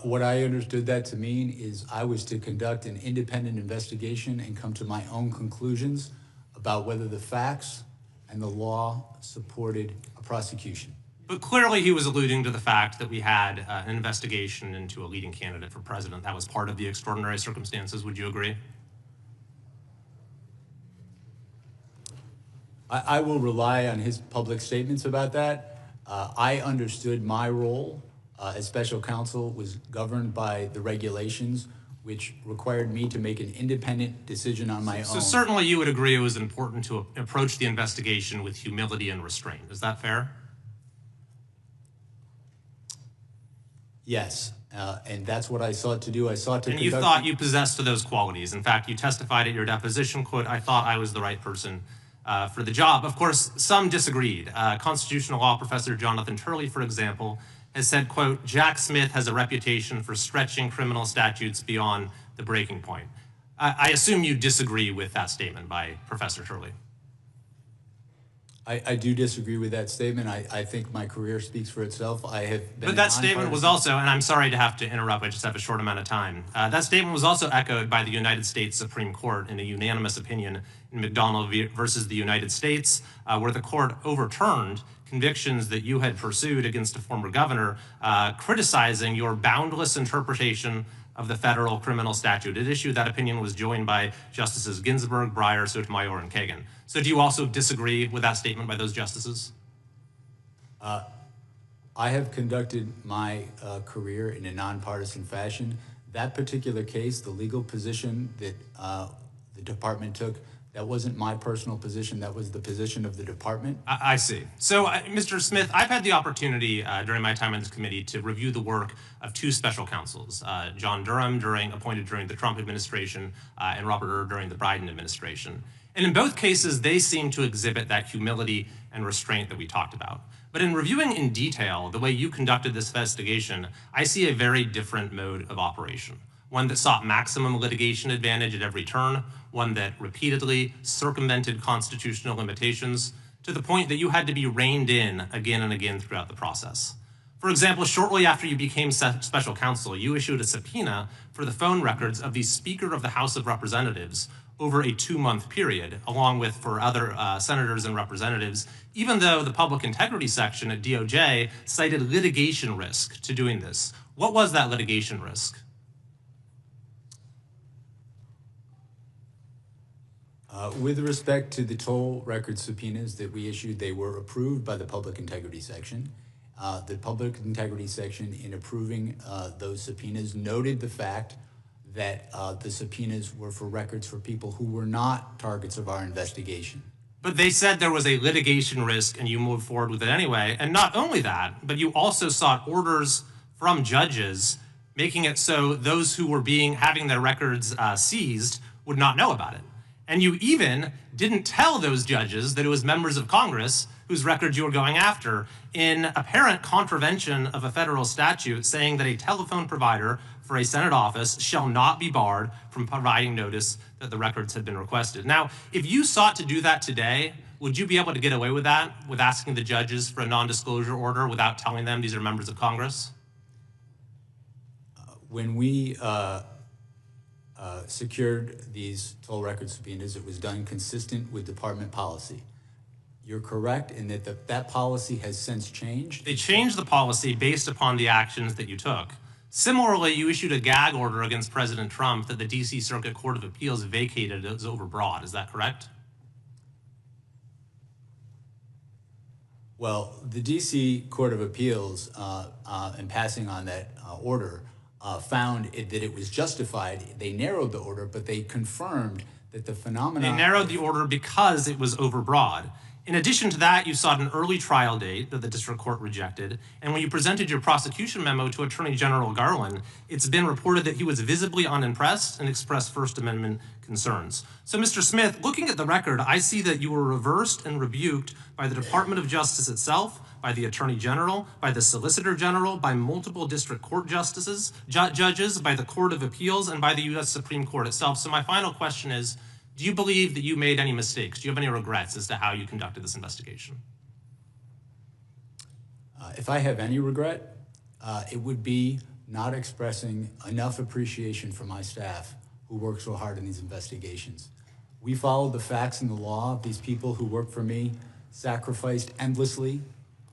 What I understood that to mean is I was to conduct an independent investigation and come to my own conclusions about whether the facts and the law supported a prosecution. But clearly he was alluding to the fact that we had an investigation into a leading candidate for president. That was part of the extraordinary circumstances. Would you agree? I will rely on his public statements about that. I understood my role as special counsel was governed by the regulations, which required me to make an independent decision on my own. So certainly you would agree it was important to approach the investigation with humility and restraint. Is that fair? Yes, and that's what I sought to do. I sought to And you thought you possessed those qualities. In fact, you testified at your deposition, quote, "I thought I was the right person for the job." Of course, some disagreed. Constitutional law professor Jonathan Turley, for example, has said, quote, "Jack Smith has a reputation for stretching criminal statutes beyond the breaking point." I assume you disagree with that statement by Professor Turley. I do disagree with that statement. I think my career speaks for itself. I have been. But that statement was also, and I'm sorry to have to interrupt, I just have a short amount of time. That statement was also echoed by the United States Supreme Court in a unanimous opinion in McDonald versus the United States, where the court overturned convictions that you had pursued against a former governor, criticizing your boundless interpretation of the federal criminal statute. At issue, that opinion was joined by Justices Ginsburg, Breyer, Sotomayor, and Kagan. So do you also disagree with that statement by those justices? I have conducted my career in a nonpartisan fashion. That particular case, the legal position that the department took, that wasn't my personal position. That was the position of the department. I see. So, Mr. Smith, I've had the opportunity during my time on this committee to review the work of two special counsels, John Durham, appointed during the Trump administration, and Robert Hur during the Biden administration. And in both cases, they seem to exhibit that humility and restraint that we talked about. But in reviewing in detail the way you conducted this investigation, I see a very different mode of operation. One that sought maximum litigation advantage at every turn, one that repeatedly circumvented constitutional limitations to the point that you had to be reined in again and again throughout the process. For example, shortly after you became special counsel, you issued a subpoena for the phone records of the Speaker of the House of Representatives over a 2-month period, along with for other senators and representatives, even though the public integrity section at DOJ cited litigation risk to doing this. What was that litigation risk? With respect to the toll record subpoenas that we issued, they were approved by the public integrity section. The public integrity section, in approving those subpoenas, noted the fact that the subpoenas were for records for people who were not targets of our investigation. But they said there was a litigation risk and you moved forward with it anyway. And not only that, but you also sought orders from judges, making it so those who were having their records seized would not know about it. And you even didn't tell those judges that it was members of Congress whose records you were going after, in apparent contravention of a federal statute saying that a telephone provider for a Senate office shall not be barred from providing notice that the records had been requested. Now, if you sought to do that today, would you be able to get away with that, with asking the judges for a non-disclosure order without telling them these are members of Congress? When we secured these toll record subpoenas, it was done consistent with department policy. You're correct in that that policy has since changed. They changed the policy based upon the actions that you took. Similarly, you issued a gag order against President Trump that the D.C. Circuit Court of Appeals vacated as overbroad. Is that correct? Well, the D.C. Court of Appeals, in passing on that order, found that it was justified. They narrowed the order, but they confirmed that the phenomenon... They narrowed the order because it was overbroad. In addition to that, you sought an early trial date that the district court rejected, and when you presented your prosecution memo to Attorney General Garland, it's been reported that he was visibly unimpressed and expressed First Amendment concerns. So, Mr. Smith, looking at the record, I see that you were reversed and rebuked by the Department of Justice itself, by the Attorney General, by the Solicitor General, by multiple district court justices, judges, by the Court of Appeals, and by the U.S. Supreme Court itself. So my final question is, do you believe that you made any mistakes? Do you have any regrets as to how you conducted this investigation? If I have any regret, it would be not expressing enough appreciation for my staff who work so hard in these investigations. We followed the facts and the law. These people who work for me sacrificed endlessly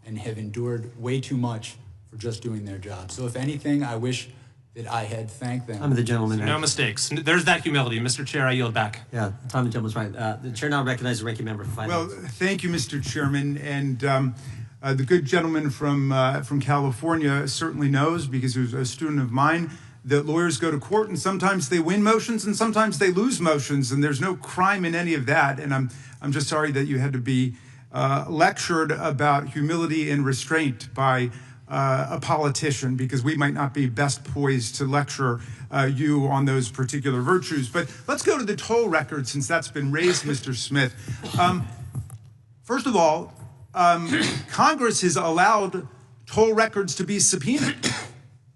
and have endured way too much for just doing their job. So if anything, I wish that I had thanked them. I'm the gentleman. No mistakes. There's that humility. Mr. Chair, I yield back. Yeah, Tom the gentleman's right. The chair now recognizes the ranking member for 5 minutes. Well, thank you, Mr. Chairman. And the good gentleman from California certainly knows, because he was a student of mine, that lawyers go to court and sometimes they win motions and sometimes they lose motions, and there's no crime in any of that. And I'm just sorry that you had to be lectured about humility and restraint by a politician, because we might not be best poised to lecture you on those particular virtues. But let's go to the toll record, since that's been raised, Mr. Smith. First of all, Congress has allowed toll records to be subpoenaed.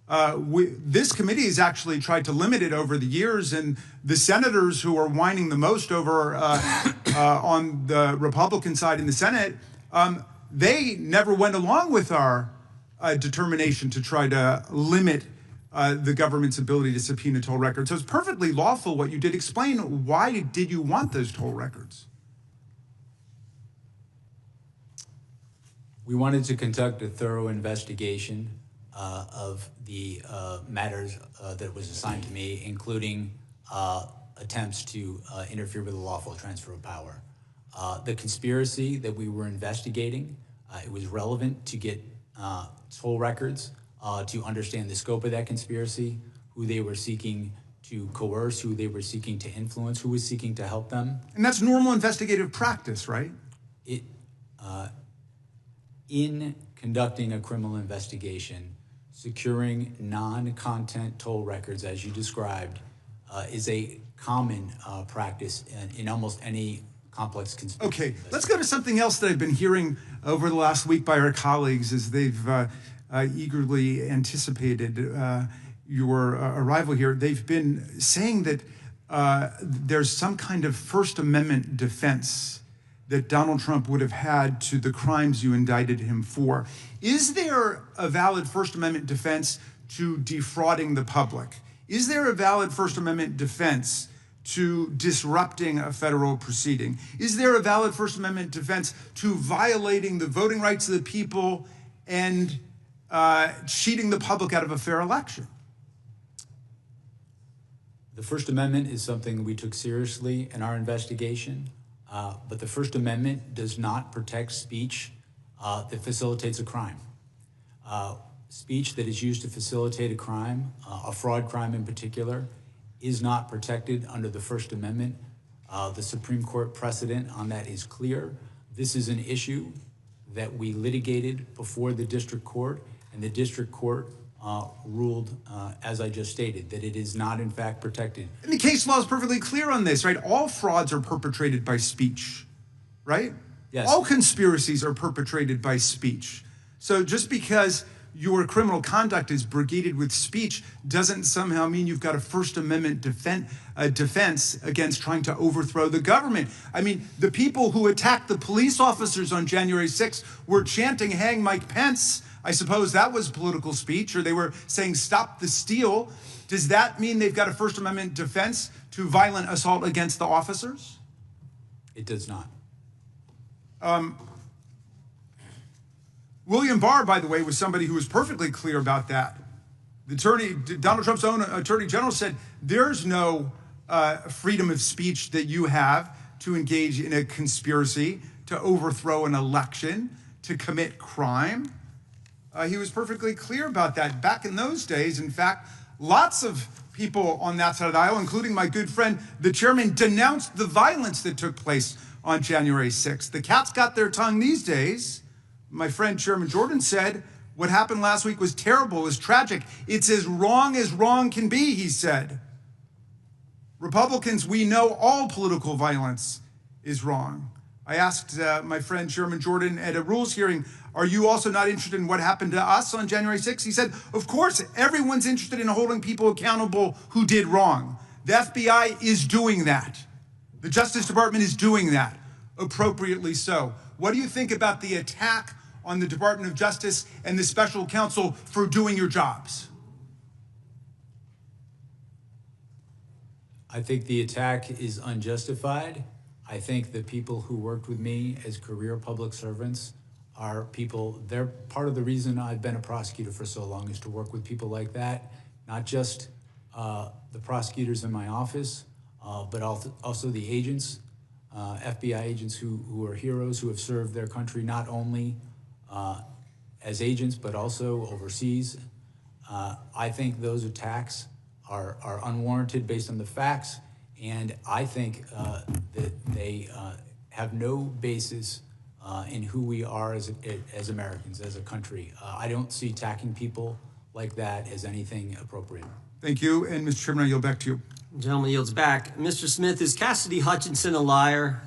This committee has actually tried to limit it over the years, and the senators who are whining the most over on the Republican side in the Senate, they never went along with our determination to try to limit the government's ability to subpoena toll records. So it's perfectly lawful what you did. Explain, why did you want those toll records? We wanted to conduct a thorough investigation of the matters that was assigned to me, including attempts to interfere with the lawful transfer of power. The conspiracy that we were investigating, it was relevant to get toll records to understand the scope of that conspiracy, who they were seeking to coerce, who they were seeking to influence, who was seeking to help them. And that's normal investigative practice, right? In conducting a criminal investigation, securing non-content toll records, as you described, is a common practice in almost any complex conspiracy. Okay, let's go to something else that I've been hearing over the last week by our colleagues as they've eagerly anticipated your arrival here. They've been saying that there's some kind of First Amendment defense that Donald Trump would have had to the crimes you indicted him for. Is there a valid First Amendment defense to defrauding the public? Is there a valid First Amendment defense to disrupting a federal proceeding? Is there a valid First Amendment defense to violating the voting rights of the people and cheating the public out of a fair election? The First Amendment is something we took seriously in our investigation, but the First Amendment does not protect speech that facilitates a crime. Speech that is used to facilitate a crime, a fraud crime in particular, is not protected under the First Amendment. The Supreme Court precedent on that is clear. This is an issue that we litigated before the district court, and the district court ruled, as I just stated, that it is not in fact protected. And the case law is perfectly clear on this, right? All frauds are perpetrated by speech, right? Yes. All conspiracies are perpetrated by speech. So just because your criminal conduct is brigaded with speech doesn't somehow mean you've got a First Amendment defense against trying to overthrow the government. I mean, the people who attacked the police officers on January 6th were chanting, "Hang Mike Pence." I suppose that was political speech, or they were saying, "Stop the steal." Does that mean they've got a First Amendment defense to violent assault against the officers? It does not. William Barr, by the way, was somebody who was perfectly clear about that. Donald Trump's own attorney general said there's no freedom of speech that you have to engage in a conspiracy, to overthrow an election, to commit crime. He was perfectly clear about that. Back in those days, in fact, lots of people on that side of the aisle, including my good friend, the chairman, denounced the violence that took place on January 6th. The cat's got their tongue these days. My friend Chairman Jordan said, what happened last week was terrible, was tragic. It's as wrong can be, he said. Republicans, we know all political violence is wrong. I asked my friend Chairman Jordan at a rules hearing, are you also not interested in what happened to us on January 6th? He said, of course, everyone's interested in holding people accountable who did wrong. The FBI is doing that. The Justice Department is doing that, appropriately so. What do you think about the attack on the Department of Justice and the Special Counsel for doing your jobs? I think the attack is unjustified. I think the people who worked with me as career public servants are people, they're part of the reason I've been a prosecutor for so long, is to work with people like that, not just the prosecutors in my office, but also the agents, FBI agents who are heroes, who have served their country not only as agents, but also overseas. I think those attacks are unwarranted based on the facts, and I think that they have no basis in who we are as Americans, as a country. I don't see attacking people like that as anything appropriate. Thank you. And Mr. Chairman, I yield back to you. The gentleman yields back. Mr. Smith, is Cassidy Hutchinson a liar?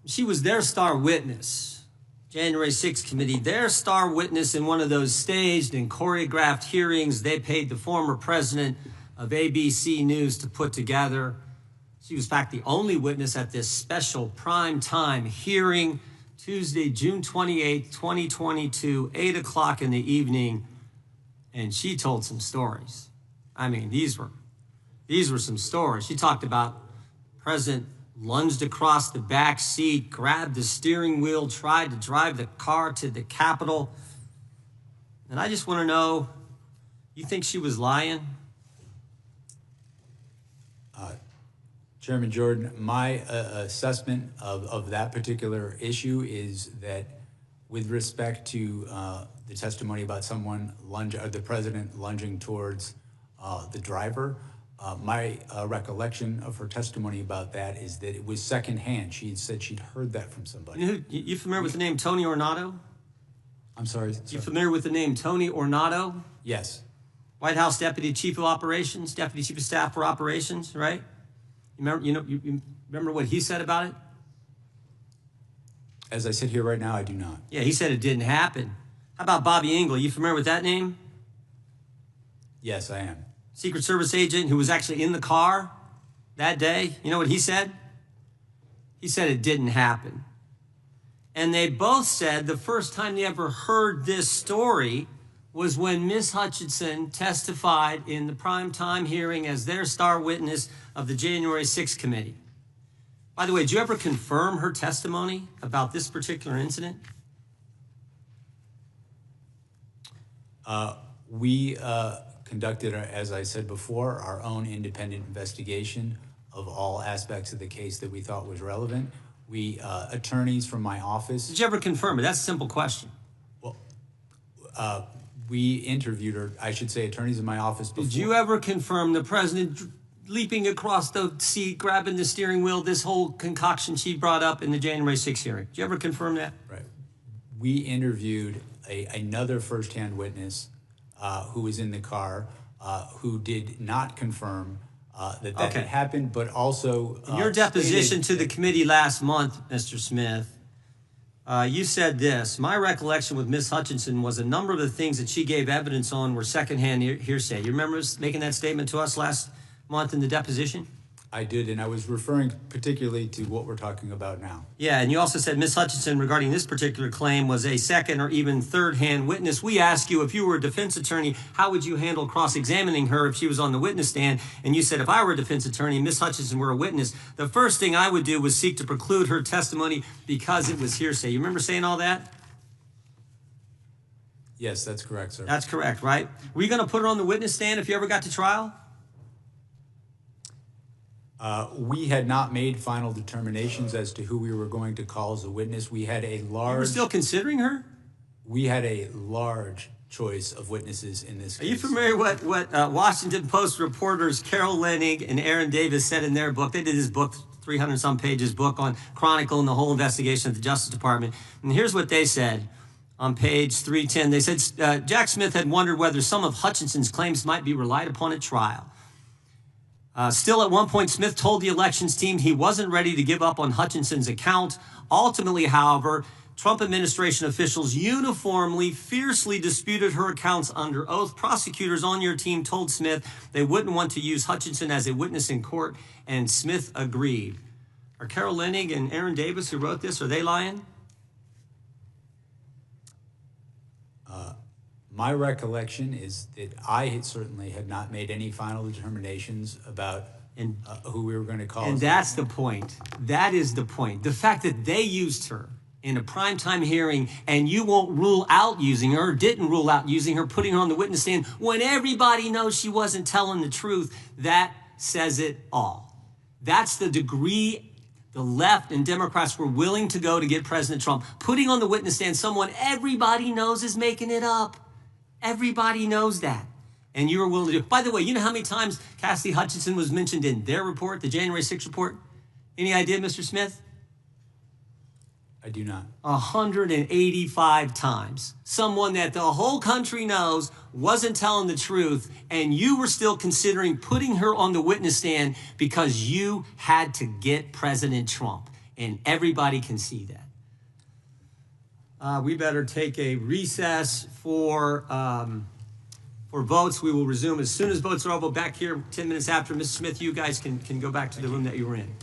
She was their star witness, January 6th committee, their star witness in one of those staged and choreographed hearings they paid the former president of ABC News to put together. She was, in fact, the only witness at this special prime time hearing, Tuesday, June 28th, 2022, 8 o'clock in the evening, and she told some stories. I mean, these were some stories. She talked about President lunged across the back seat, grabbed the steering wheel, tried to drive the car to the Capitol. And I just want to know, you think she was lying? Chairman Jordan, my assessment of that particular issue is that with respect to the testimony about someone the president lunging towards the driver, my recollection of her testimony about that is that it was secondhand. She had said she'd heard that from somebody. You familiar with the name Tony Ornato? I'm sorry? You familiar with the name Tony Ornato? Yes. White House Deputy Chief of Operations, Deputy Chief of Staff for Operations, right? You remember what he said about it? As I sit here right now, I do not. Yeah, he said it didn't happen. How about Bobby Engel? You familiar with that name? Yes, I am. Secret Service agent who was actually in the car that day. You know what he said? He said it didn't happen. And they both said the first time they ever heard this story was when Ms. Hutchinson testified in the primetime hearing as their star witness of the January 6th committee. By the way, did you ever confirm her testimony about this particular incident? We conducted, as I said before, our own independent investigation of all aspects of the case that we thought was relevant. We, attorneys from my office. Did you ever confirm it? That's a simple question. Well, we interviewed her, I should say, attorneys in my office before. Did you ever confirm the president leaping across the seat, grabbing the steering wheel, this whole concoction she brought up in the January 6th hearing? Did you ever confirm that? Right. We interviewed another firsthand witness who was in the car, who did not confirm that had happened, but also in your deposition to the committee last month, Mr. Smith, you said this: my recollection with Ms. Hutchinson was a number of the things that she gave evidence on were secondhand hearsay. You remember making that statement to us last month in the deposition? I did, and I was referring particularly to what we're talking about now. Yeah, and you also said Ms. Hutchinson, regarding this particular claim, was a second or even third-hand witness. We asked you, if you were a defense attorney, how would you handle cross-examining her if she was on the witness stand? And you said, if I were a defense attorney and Ms. Hutchinson were a witness, the first thing I would do was seek to preclude her testimony because it was hearsay. You remember saying all that? Yes, that's correct, sir. That's correct, right? Were you going to put her on the witness stand if you ever got to trial? We had not made final determinations as to who we were going to call as a witness. We had a large... You were still considering her? We had a large choice of witnesses in this case. Are you familiar with what Washington Post reporters Carol Leonnig and Aaron Davis said in their book? They did this book 300-some pages book on chronicling the whole investigation of the Justice Department. And here's what they said on page 310. They said Jack Smith had wondered whether some of Hutchinson's claims might be relied upon at trial. Still, at one point, Smith told the elections team he wasn't ready to give up on Hutchinson's account. Ultimately, however, Trump administration officials uniformly, fiercely disputed her accounts under oath. Prosecutors on your team told Smith they wouldn't want to use Hutchinson as a witness in court, and Smith agreed. Are Carol Leonnig and Aaron Davis, who wrote this, are they lying? My recollection is that I certainly had not made any final determinations about who we were going to call. And that's the point. That is the point. The fact that they used her in a primetime hearing and you won't rule out using her, didn't rule out using her, putting her on the witness stand when everybody knows she wasn't telling the truth, that says it all. That's the degree the left and Democrats were willing to go to get President Trump, putting on the witness stand someone everybody knows is making it up. Everybody knows that. And you were willing to do it. By the way, you know how many times Cassidy Hutchinson was mentioned in their report, the January 6th report? Any idea, Mr. Smith? I do not. 185 times. Someone that the whole country knows wasn't telling the truth, and you were still considering putting her on the witness stand because you had to get President Trump. And everybody can see that. We better take a recess for votes. We will resume as soon as votes are over. Back here 10 minutes after. Mr. Smith, you guys can go back to the room that you were in.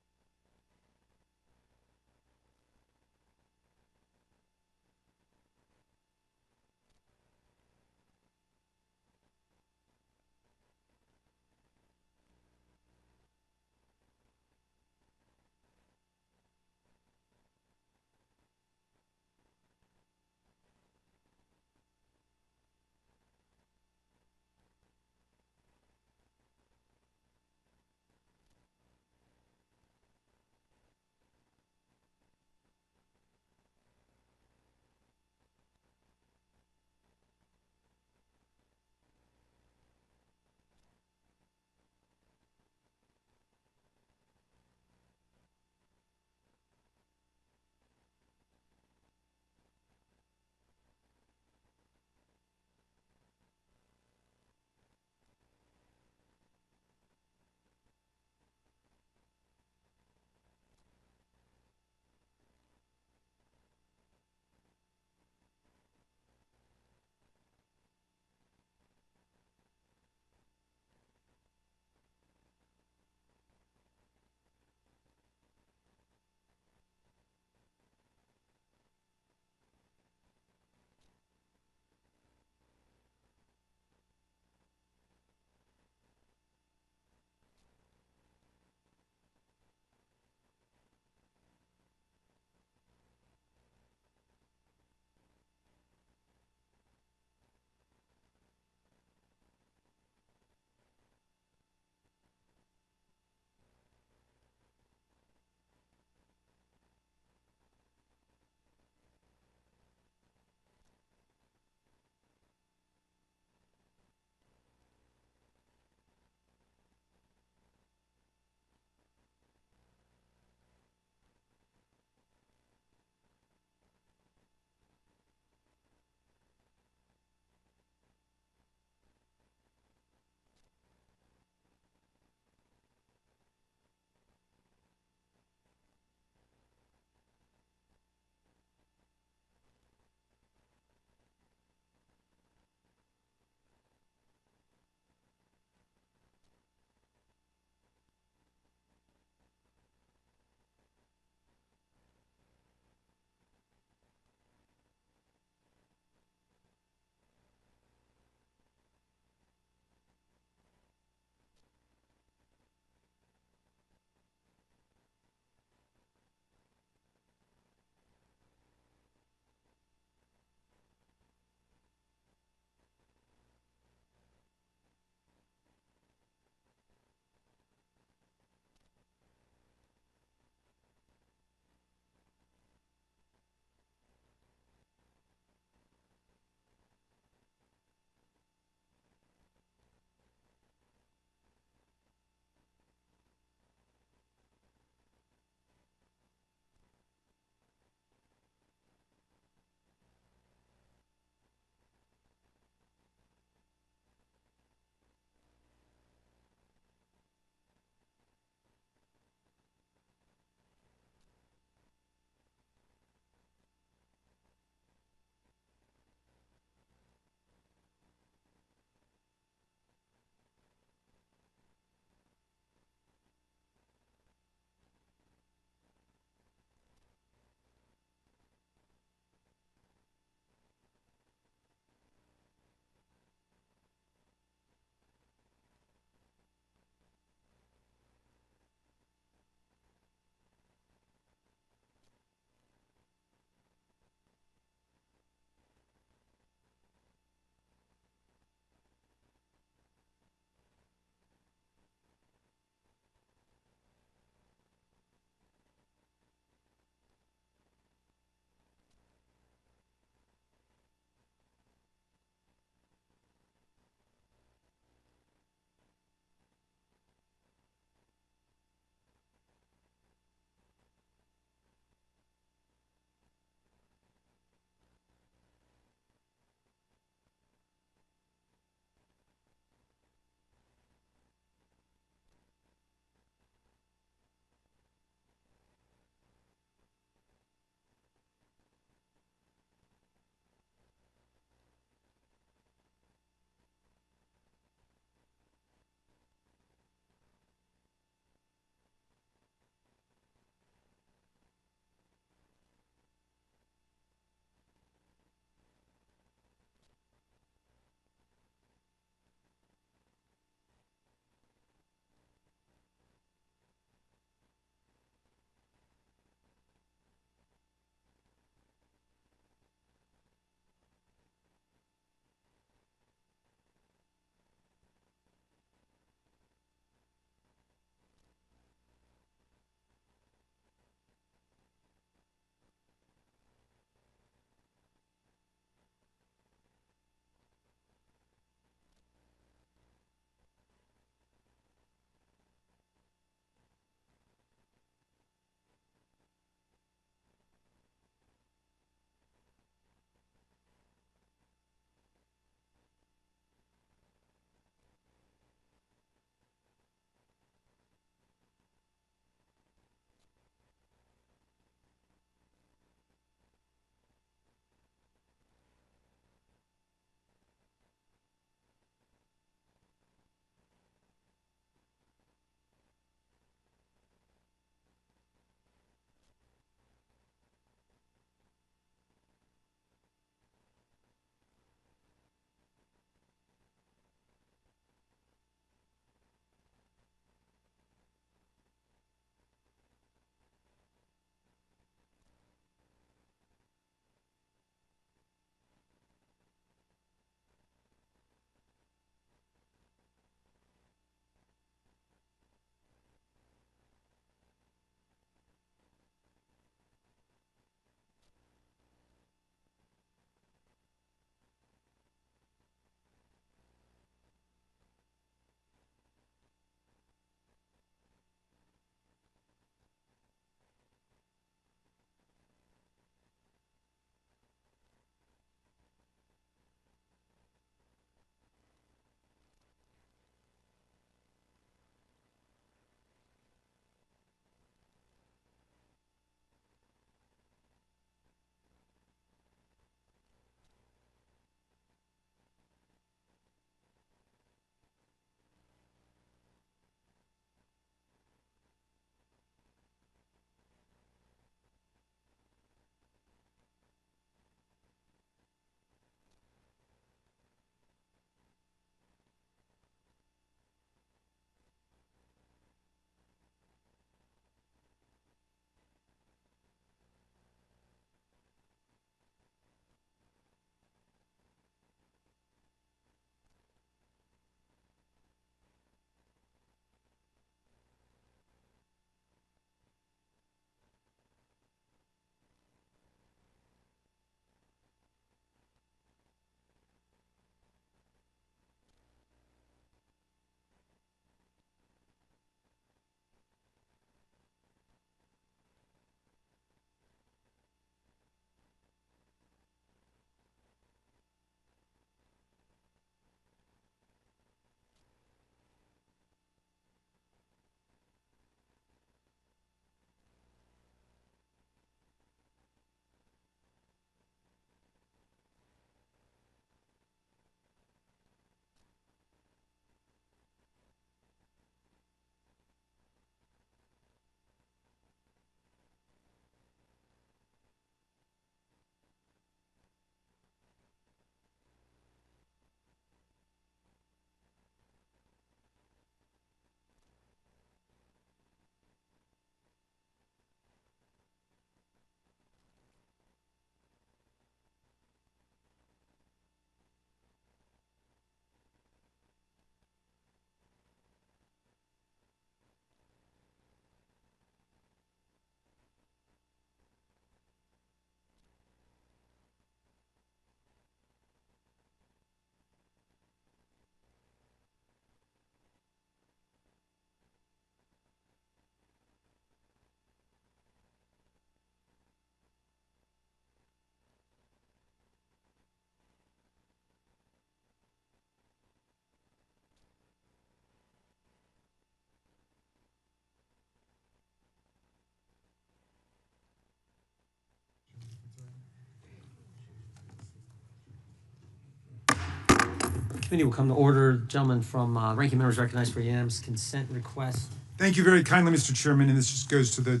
Committee will come to order. Gentlemen from ranking members recognized for unanimous consent request. Thank you very kindly, Mr. Chairman. And this just goes to the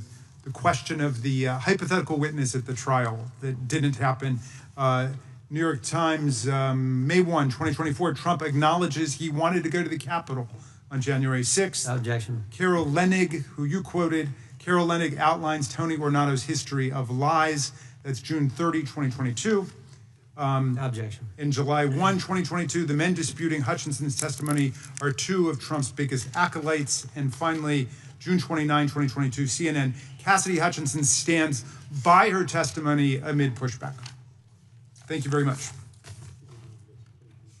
question of the hypothetical witness at the trial that didn't happen. New York Times, May 1, 2024, Trump acknowledges he wanted to go to the Capitol on January 6th. Objection. Carol Lenig, who you quoted, Carol Lenig outlines Tony Ornato's history of lies. That's June 30, 2022. Objection. In July 1, 2022, the men disputing Hutchinson's testimony are two of Trump's biggest acolytes. And finally, June 29, 2022, CNN, Cassidy Hutchinson stands by her testimony amid pushback. Thank you very much.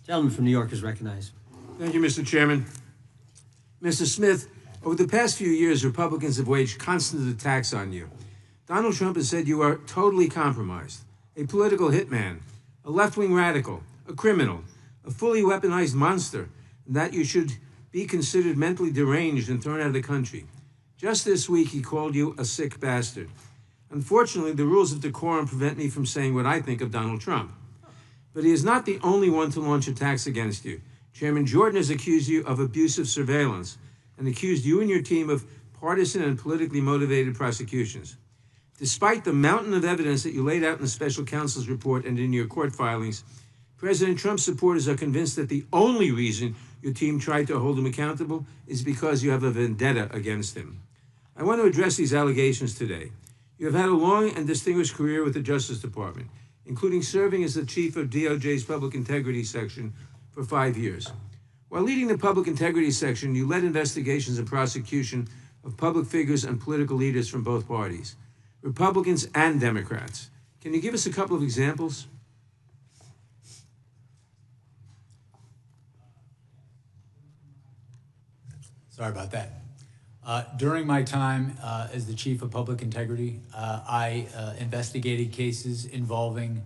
Gentleman from New York is recognized. Thank you, Mr. Chairman. Mr. Smith, over the past few years, Republicans have waged constant attacks on you. Donald Trump has said you are totally compromised, a political hitman, a left-wing radical, a criminal, a fully weaponized monster, and that you should be considered mentally deranged and thrown out of the country. Just this week, he called you a sick bastard. Unfortunately, the rules of decorum prevent me from saying what I think of Donald Trump. But he is not the only one to launch attacks against you. Chairman Jordan has accused you of abusive surveillance and accused you and your team of partisan and politically motivated prosecutions. Despite the mountain of evidence that you laid out in the special counsel's report and in your court filings, President Trump's supporters are convinced that the only reason your team tried to hold him accountable is because you have a vendetta against him. I want to address these allegations today. You have had a long and distinguished career with the Justice Department, including serving as the chief of DOJ's Public Integrity Section for 5 years. While leading the Public Integrity Section, you led investigations and prosecution of public figures and political leaders from both parties, Republicans and Democrats. Can you give us a couple of examples? Sorry about that. During my time as the Chief of Public Integrity, I investigated cases involving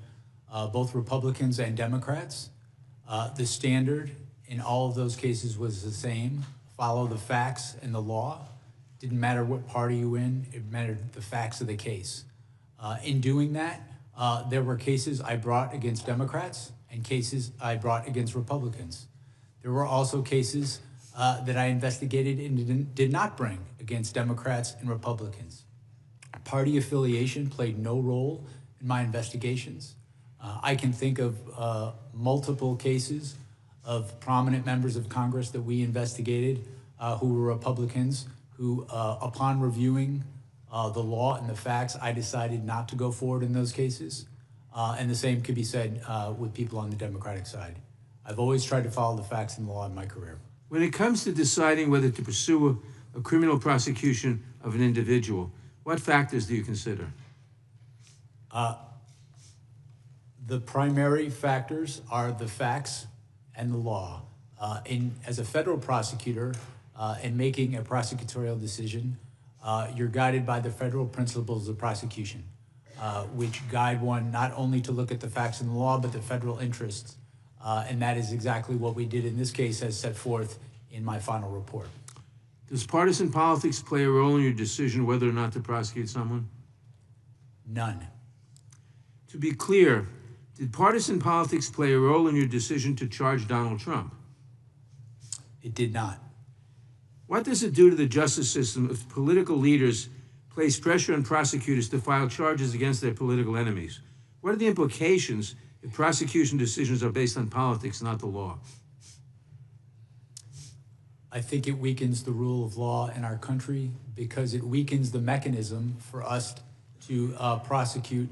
both Republicans and Democrats. The standard in all of those cases was the same: follow the facts and the law. Didn't matter what party you were in, it mattered the facts of the case. In doing that, there were cases I brought against Democrats and cases I brought against Republicans. There were also cases that I investigated and did not bring against Democrats and Republicans. Party affiliation played no role in my investigations. I can think of multiple cases of prominent members of Congress that we investigated who were Republicans who, upon reviewing the law and the facts, I decided not to go forward in those cases. And the same could be said with people on the Democratic side. I've always tried to follow the facts and the law in my career. When it comes to deciding whether to pursue a criminal prosecution of an individual, what factors do you consider? The primary factors are the facts and the law. As a federal prosecutor, in making a prosecutorial decision, you're guided by the federal principles of prosecution, which guide one not only to look at the facts and the law, but the federal interests. And that is exactly what we did in this case, as set forth in my final report. Does partisan politics play a role in your decision whether or not to prosecute someone? None. To be clear, did partisan politics play a role in your decision to charge Donald Trump? It did not. What does it do to the justice system if political leaders place pressure on prosecutors to file charges against their political enemies? What are the implications if prosecution decisions are based on politics, not the law? I think it weakens the rule of law in our country because it weakens the mechanism for us to prosecute,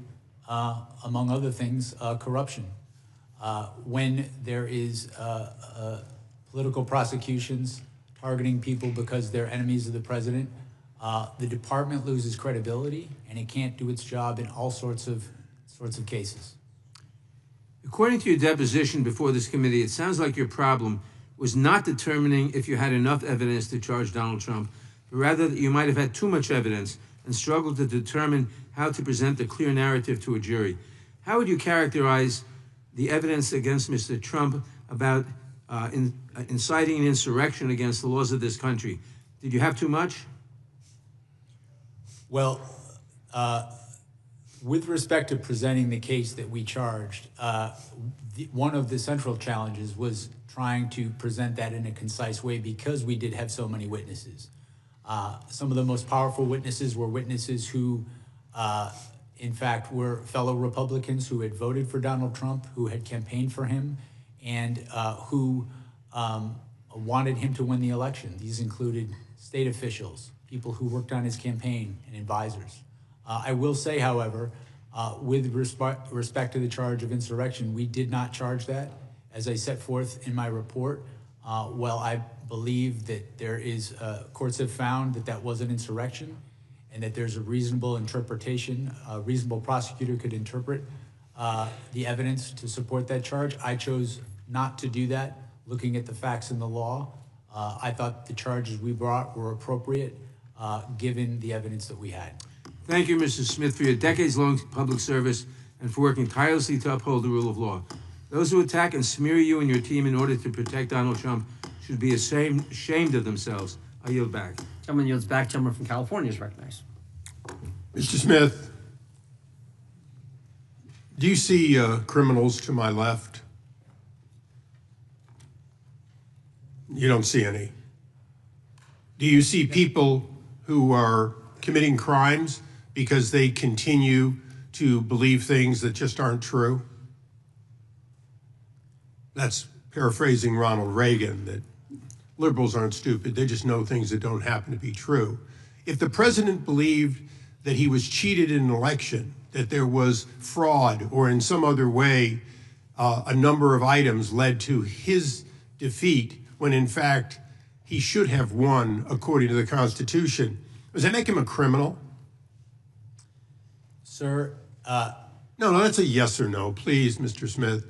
among other things, corruption. When there is political prosecutions targeting people because they're enemies of the president, the department loses credibility and it can't do its job in all sorts of cases. According to your deposition before this committee, it sounds like your problem was not determining if you had enough evidence to charge Donald Trump, but rather that you might have had too much evidence and struggled to determine how to present a clear narrative to a jury. How would you characterize the evidence against Mr. Trump about inciting an insurrection against the laws of this country? Did you have too much? Well, With respect to presenting the case that we charged, one of the central challenges was trying to present that in a concise way because we did have so many witnesses. Some of the most powerful witnesses were witnesses who, in fact, were fellow Republicans who had voted for Donald Trump, who had campaigned for him, and who wanted him to win the election. These included state officials, people who worked on his campaign, and advisors. I will say, however, with respect to the charge of insurrection, we did not charge that. As I set forth in my report, well, I believe that there is, courts have found that that was an insurrection and that there's a reasonable interpretation, a reasonable prosecutor could interpret the evidence to support that charge. I chose not to do that, looking at the facts and the law. I thought the charges we brought were appropriate given the evidence that we had. Thank you, Mr. Smith, for your decades-long public service and for working tirelessly to uphold the rule of law. Those who attack and smear you and your team in order to protect Donald Trump should be ashamed of themselves. I yield back. Gentleman yields back. Gentleman from California is recognized. Mr. Smith, do you see criminals to my left? You don't see any. Do you see people who are committing crimes because they continue to believe things that just aren't true? That's paraphrasing Ronald Reagan, that liberals aren't stupid, they just know things that don't happen to be true. If the president believed that he was cheated in an election, that there was fraud, or in some other way a number of items led to his defeat, when in fact he should have won according to the Constitution, does that make him a criminal? Sir, No, that's a yes or no, please, Mr. Smith.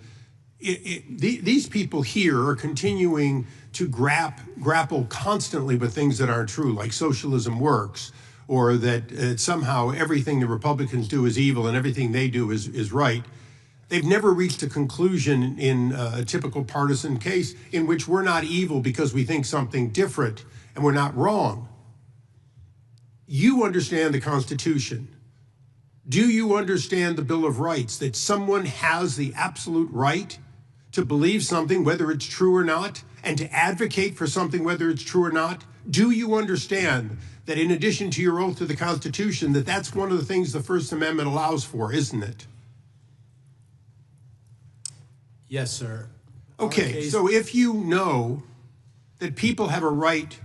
These people here are continuing to grapple constantly with things that aren't true, like socialism works, or that somehow everything the Republicans do is evil and everything they do is right. They've never reached a conclusion in a typical partisan case in which we're not evil because we think something different and we're not wrong. You understand the Constitution. Do you understand the Bill of Rights, that someone has the absolute right to believe something, whether it's true or not, and to advocate for something, whether it's true or not? Do you understand that in addition to your oath to the Constitution, that that's one of the things the First Amendment allows for, isn't it? Yes, sir. Okay, so if you know that people have a right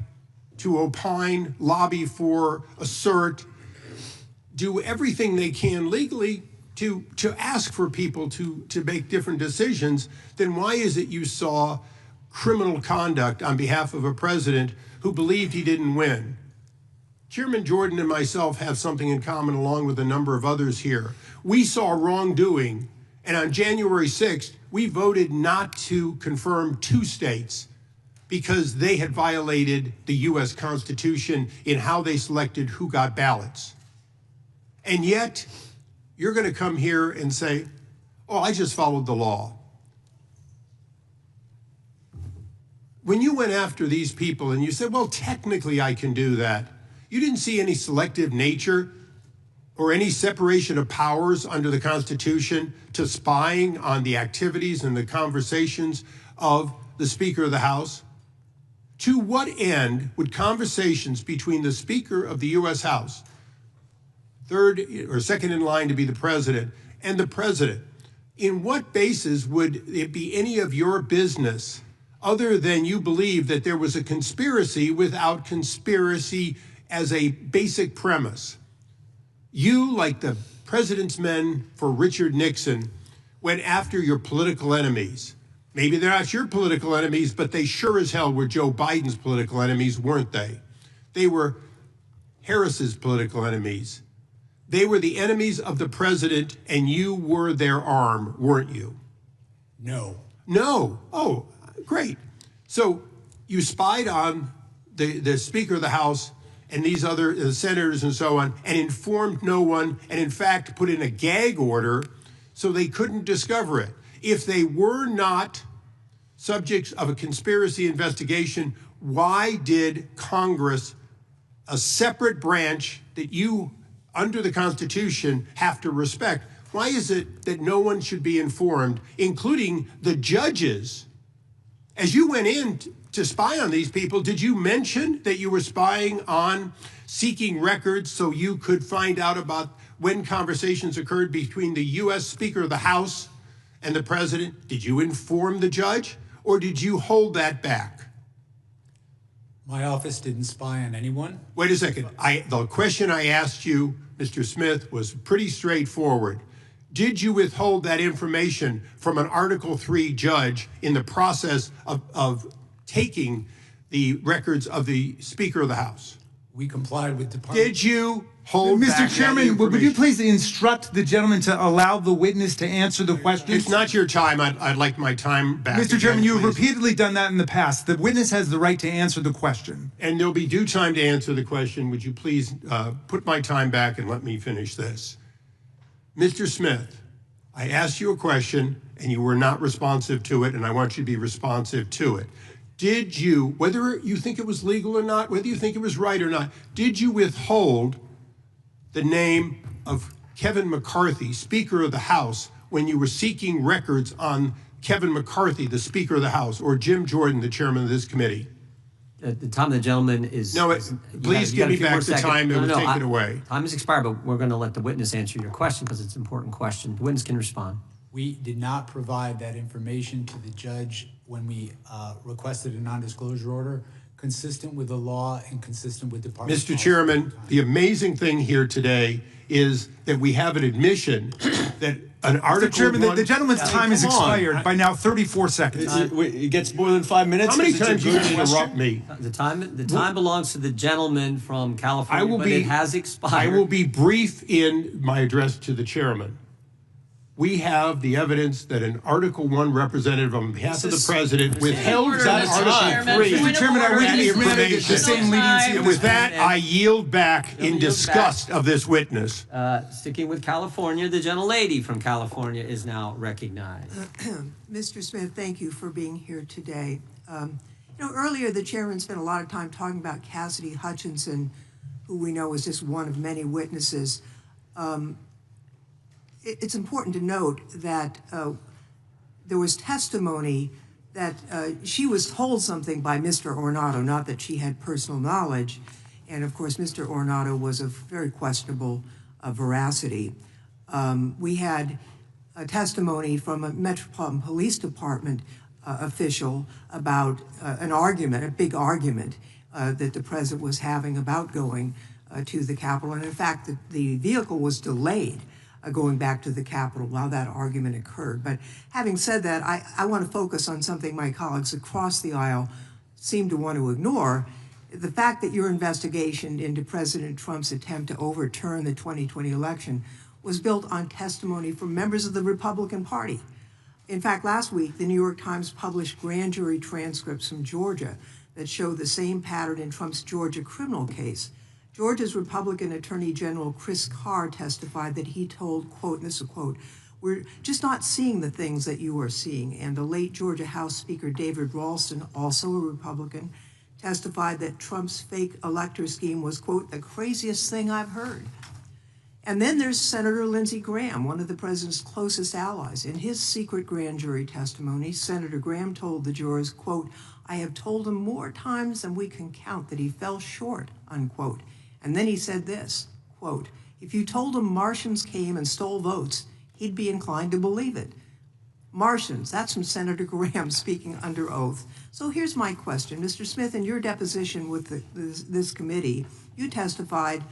to opine, lobby for, assert, do everything they can legally to ask for people to make different decisions, then why is it you saw criminal conduct on behalf of a president who believed he didn't win? Chairman Jordan and myself have something in common along with a number of others here. We saw wrongdoing, and on January 6th, we voted not to confirm 2 states because they had violated the U.S. Constitution in how they selected who got ballots. And yet, you're going to come here and say, oh, I just followed the law. When you went after these people and you said, well, technically I can do that, you didn't see any selective nature or any separation of powers under the Constitution to spying on the activities and the conversations of the Speaker of the House? To what end would conversations between the Speaker of the U.S. House, third or second in line to be the president, and the president, in what basis would it be any of your business other than you believe that there was a conspiracy without conspiracy as a basic premise? You, like the president's men for Richard Nixon, went after your political enemies. Maybe they're not your political enemies, but they sure as hell were Joe Biden's political enemies, weren't they? They were Harris's political enemies. They were the enemies of the president, and you were their arm, weren't you? No. No. Oh, great. So you spied on the Speaker of the House and these other senators and so on, and informed no one, and in fact put in a gag order so they couldn't discover it. If they were not subjects of a conspiracy investigation, why did Congress, a separate branch that you under the Constitution, have to respect. Why is it that no one should be informed, including the judges? As you went in to spy on these people, did you mention that you were spying on seeking records so you could find out about when conversations occurred between the U.S. Speaker of the House and the President? Did you inform the judge, or did you hold that back? My office didn't spy on anyone. Wait a second. The question I asked you, Mr. Smith, was pretty straightforward. Did you withhold that information from an Article III judge in the process of taking the records of the Speaker of the House? We complied with department. Did you hold back Mr. Chairman, would you information? please instruct the gentleman to allow the witness to answer the question? It's not your time. I'd like my time back. Mr. Chairman, again, you have please. repeatedly done that in the past. The witness has the right to answer the question. And there'll be due time to answer the question. Would you please put my time back and let me finish this? Mr. Smith, I asked you a question and you were not responsive to it, and I want you to be responsive to it. Did you, whether you think it was legal or not, whether you think it was right or not, did you withhold the name of Kevin McCarthy, Speaker of the House, when you were seeking records on Kevin McCarthy, the Speaker of the House, or Jim Jordan, the chairman of this committee? The time of the gentleman is... No, please give me back the time that was taken away. Time has expired, but we're going to let the witness answer your question because it's an important question. The witness can respond. We did not provide that information to the judge when we requested a non-disclosure order, consistent with the law and consistent with department Mr. policy. Chairman, the amazing thing here today is that we have an admission that an Article Mr. Chairman, one, the gentleman's time has expired by now 34 seconds. It gets more than 5 minutes. How many Is it times a you good interrupt question? me? The time belongs to the gentleman from California, but it has expired. I will be brief in my address to the chairman. We have the evidence that an Article I representative on behalf of the president withheld that Article III Mr. Chairman, I would information. the same leniency. And with that, I yield back in disgust of this witness. Sticking with California, the gentlelady from California is now recognized. Mr. Smith, thank you for being here today. Earlier the chairman spent a lot of time talking about Cassidy Hutchinson, who we know is just one of many witnesses. It's important to note that there was testimony that she was told something by Mr. Ornato, not that she had personal knowledge. And of course, Mr. Ornato was of very questionable veracity. We had a testimony from a Metropolitan Police Department official about an argument, a big argument that the president was having about going to the Capitol. And in fact, the vehicle was delayed going back to the Capitol while that argument occurred. But having said that, I want to focus on something my colleagues across the aisle seem to want to ignore. The fact that your investigation into President Trump's attempt to overturn the 2020 election was built on testimony from members of the Republican Party. In fact, last week, the New York Times published grand jury transcripts from Georgia that show the same pattern in Trump's Georgia criminal case. Georgia's Republican Attorney General Chris Carr testified that he told, quote, and this is a quote, "We're just not seeing the things that you are seeing." And the late Georgia House Speaker David Ralston, also a Republican, testified that Trump's fake elector scheme was, quote, "the craziest thing I've heard." And then there's Senator Lindsey Graham, one of the president's closest allies. In his secret grand jury testimony, Senator Graham told the jurors, quote, "I have told him more times than we can count that he fell short," unquote. And then he said this, quote, "If you told him Martians came and stole votes, he'd be inclined to believe it." Martians, that's from Senator Graham speaking under oath. So here's my question. Mr. Smith, in your deposition with this committee, you testified,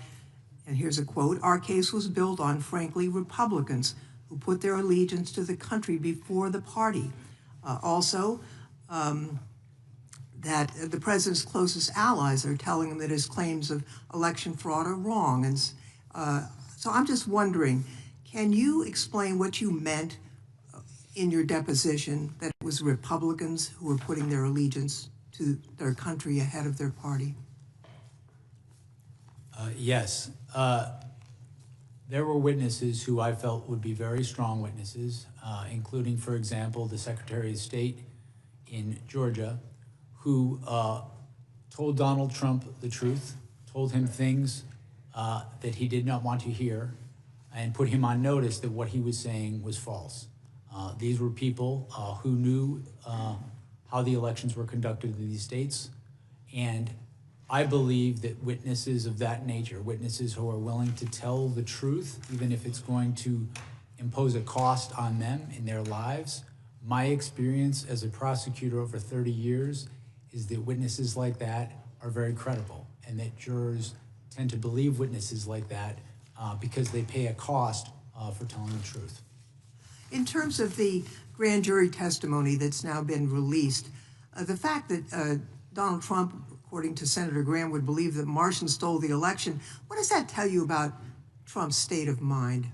and here's a quote, "Our case was built on, frankly, Republicans who put their allegiance to the country before the party." That the president's closest allies are telling him that his claims of election fraud are wrong. And so I'm just wondering, can you explain what you meant in your deposition, that it was Republicans who were putting their allegiance to their country ahead of their party? Yes. There were witnesses who I felt would be very strong witnesses, including, for example, the Secretary of State in Georgia, who told Donald Trump the truth, told him things that he did not want to hear and put him on notice that what he was saying was false. These were people who knew how the elections were conducted in these states, and I believe that witnesses of that nature, witnesses who are willing to tell the truth, even if it's going to impose a cost on them in their lives, my experience as a prosecutor over 30 years is that witnesses like that are very credible, and that jurors tend to believe witnesses like that because they pay a cost for telling the truth. In terms of the grand jury testimony that's now been released, the fact that Donald Trump, according to Senator Graham, would believe that Martians stole the election, what does that tell you about Trump's state of mind?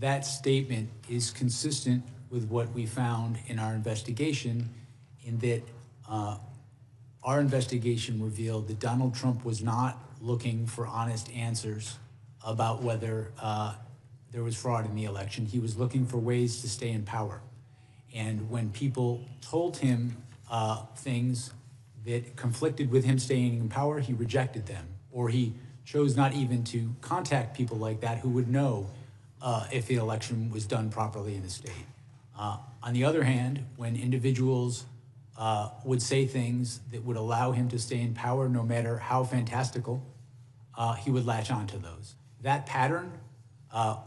That statement is consistent with what we found in our investigation, in that our investigation revealed that Donald Trump was not looking for honest answers about whether there was fraud in the election. He was looking for ways to stay in power. And when people told him things that conflicted with him staying in power, he rejected them, or he chose not even to contact people like that who would know if the election was done properly in the state. On the other hand, when individuals would say things that would allow him to stay in power, no matter how fantastical, he would latch onto those. That pattern,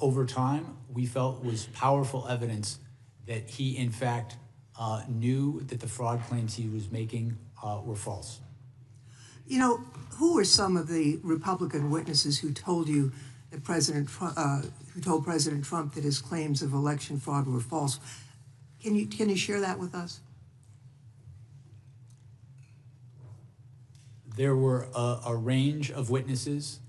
over time, we felt was powerful evidence that he, in fact, knew that the fraud claims he was making were false. You know, who were some of the Republican witnesses who told you that who told President Trump that his claims of election fraud were false? Can you share that with us? There were a range of witnesses.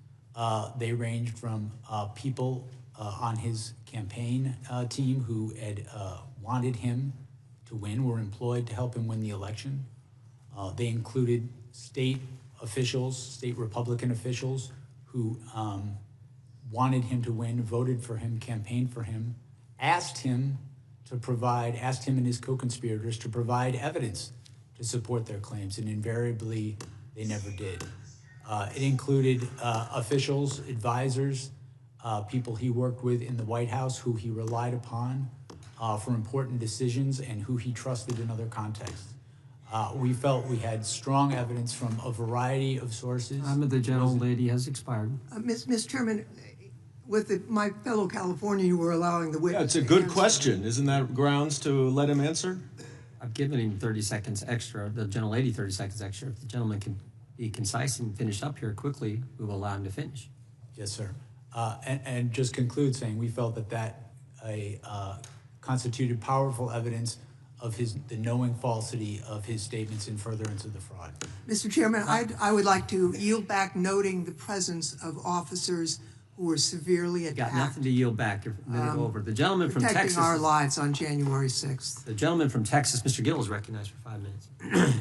They ranged from people on his campaign team who had wanted him to win, were employed to help him win the election. They included state officials, state Republican officials who wanted him to win, voted for him, campaigned for him, asked him and his co-conspirators to provide evidence to support their claims, and invariably they never did. It included officials, advisors, people he worked with in the White House who he relied upon for important decisions and who he trusted in other contexts. We felt we had strong evidence from a variety of sources. Time of the gentlelady has expired. Ms. Chairman, with my fellow Californian, you were allowing the witness. Yeah, it's a good question. Isn't that grounds to let him answer? I've given him 30 seconds extra, the gentlelady 30 seconds extra. If the gentleman can be concise and finish up here quickly, we will allow him to finish. Yes, sir. And just conclude saying we felt that constituted powerful evidence of the knowing falsity of his statements in furtherance of the fraud. Mr. Chairman, I would like to yield back, noting the presence of officers who were severely attacked. Got nothing to yield back. You're a minute over. The gentleman from Texas. Protecting our lives on January 6th. The gentleman from Texas, Mr. Gill, is recognized for 5 minutes.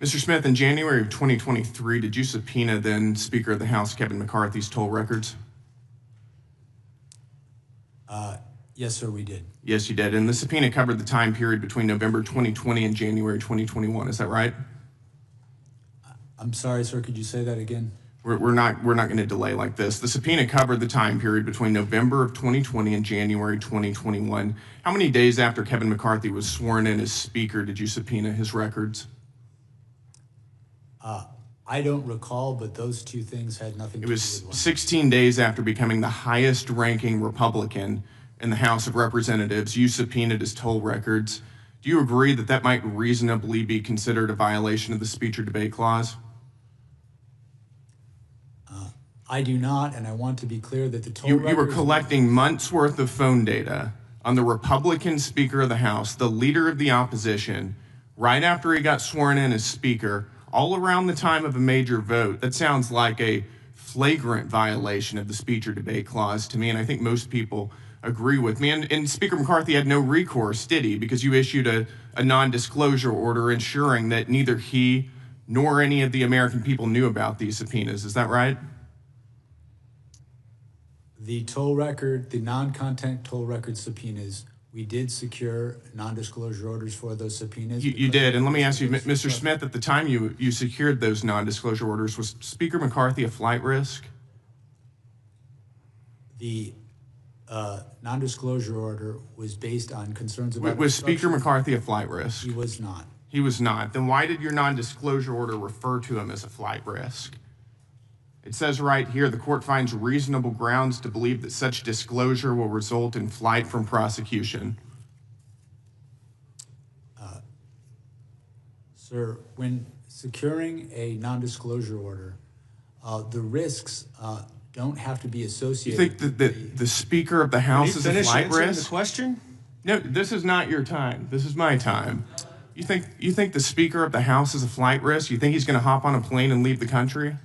Mr. Smith, in January of 2023, did you subpoena then Speaker of the House Kevin McCarthy's toll records? Yes, sir, we did. Yes, you did. And the subpoena covered the time period between November 2020 and January 2021. Is that right? I'm sorry, sir. Could you say that again? We're not going to delay like this. The subpoena covered the time period between November of 2020 and January 2021. How many days after Kevin McCarthy was sworn in as Speaker did you subpoena his records? I don't recall, but those two things had nothing to do with It one. was 16 days after becoming the highest-ranking Republican in the House of Representatives. You subpoenaed his toll records. Do you agree that that might reasonably be considered a violation of the speech or debate clause? I do not, and I want to be clear that the toll You records... were collecting months' worth of phone data on the Republican Speaker of the House, the leader of the opposition, right after he got sworn in as Speaker, all around the time of a major vote. That sounds like a flagrant violation of the speech or debate clause to me, and I think most people agree with me. And Speaker McCarthy had no recourse, did he? Because you issued a non-disclosure order ensuring that neither he nor any of the American people knew about these subpoenas. Is that right? The toll record, the non-content toll record subpoenas We did secure non-disclosure orders for those subpoenas. You did, and let me ask you, Mr. Smith, at the time you secured those non-disclosure orders, was Speaker McCarthy a flight risk? The non-disclosure order was based on concerns about... Was Speaker McCarthy a flight risk? He was not. He was not. Then why did your non-disclosure order refer to him as a flight risk? It says right here, the court finds reasonable grounds to believe that such disclosure will result in flight from prosecution. Sir, when securing a non-disclosure order, the risks don't have to be associated. You think that the Speaker of the House is a flight risk? The question? No, this is not your time. This is my time. You think the Speaker of the House is a flight risk? You think he's going to hop on a plane and leave the country?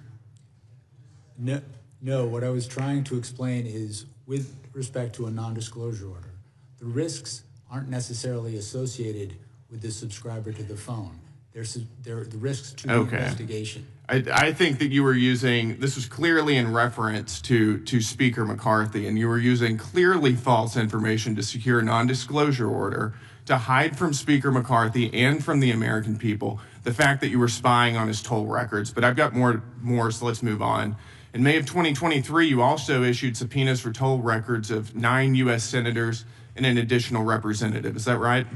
No, what I was trying to explain is with respect to a non-disclosure order, the risks aren't necessarily associated with the subscriber to the phone. They're the risks to the investigation. I think that you were using, this was clearly in reference to Speaker McCarthy, and you were using clearly false information to secure a non-disclosure order to hide from Speaker McCarthy and from the American people the fact that you were spying on his toll records. But I've got more, so let's move on. In May of 2023, you also issued subpoenas for toll records of 9 U.S. senators and an additional representative. Is that right?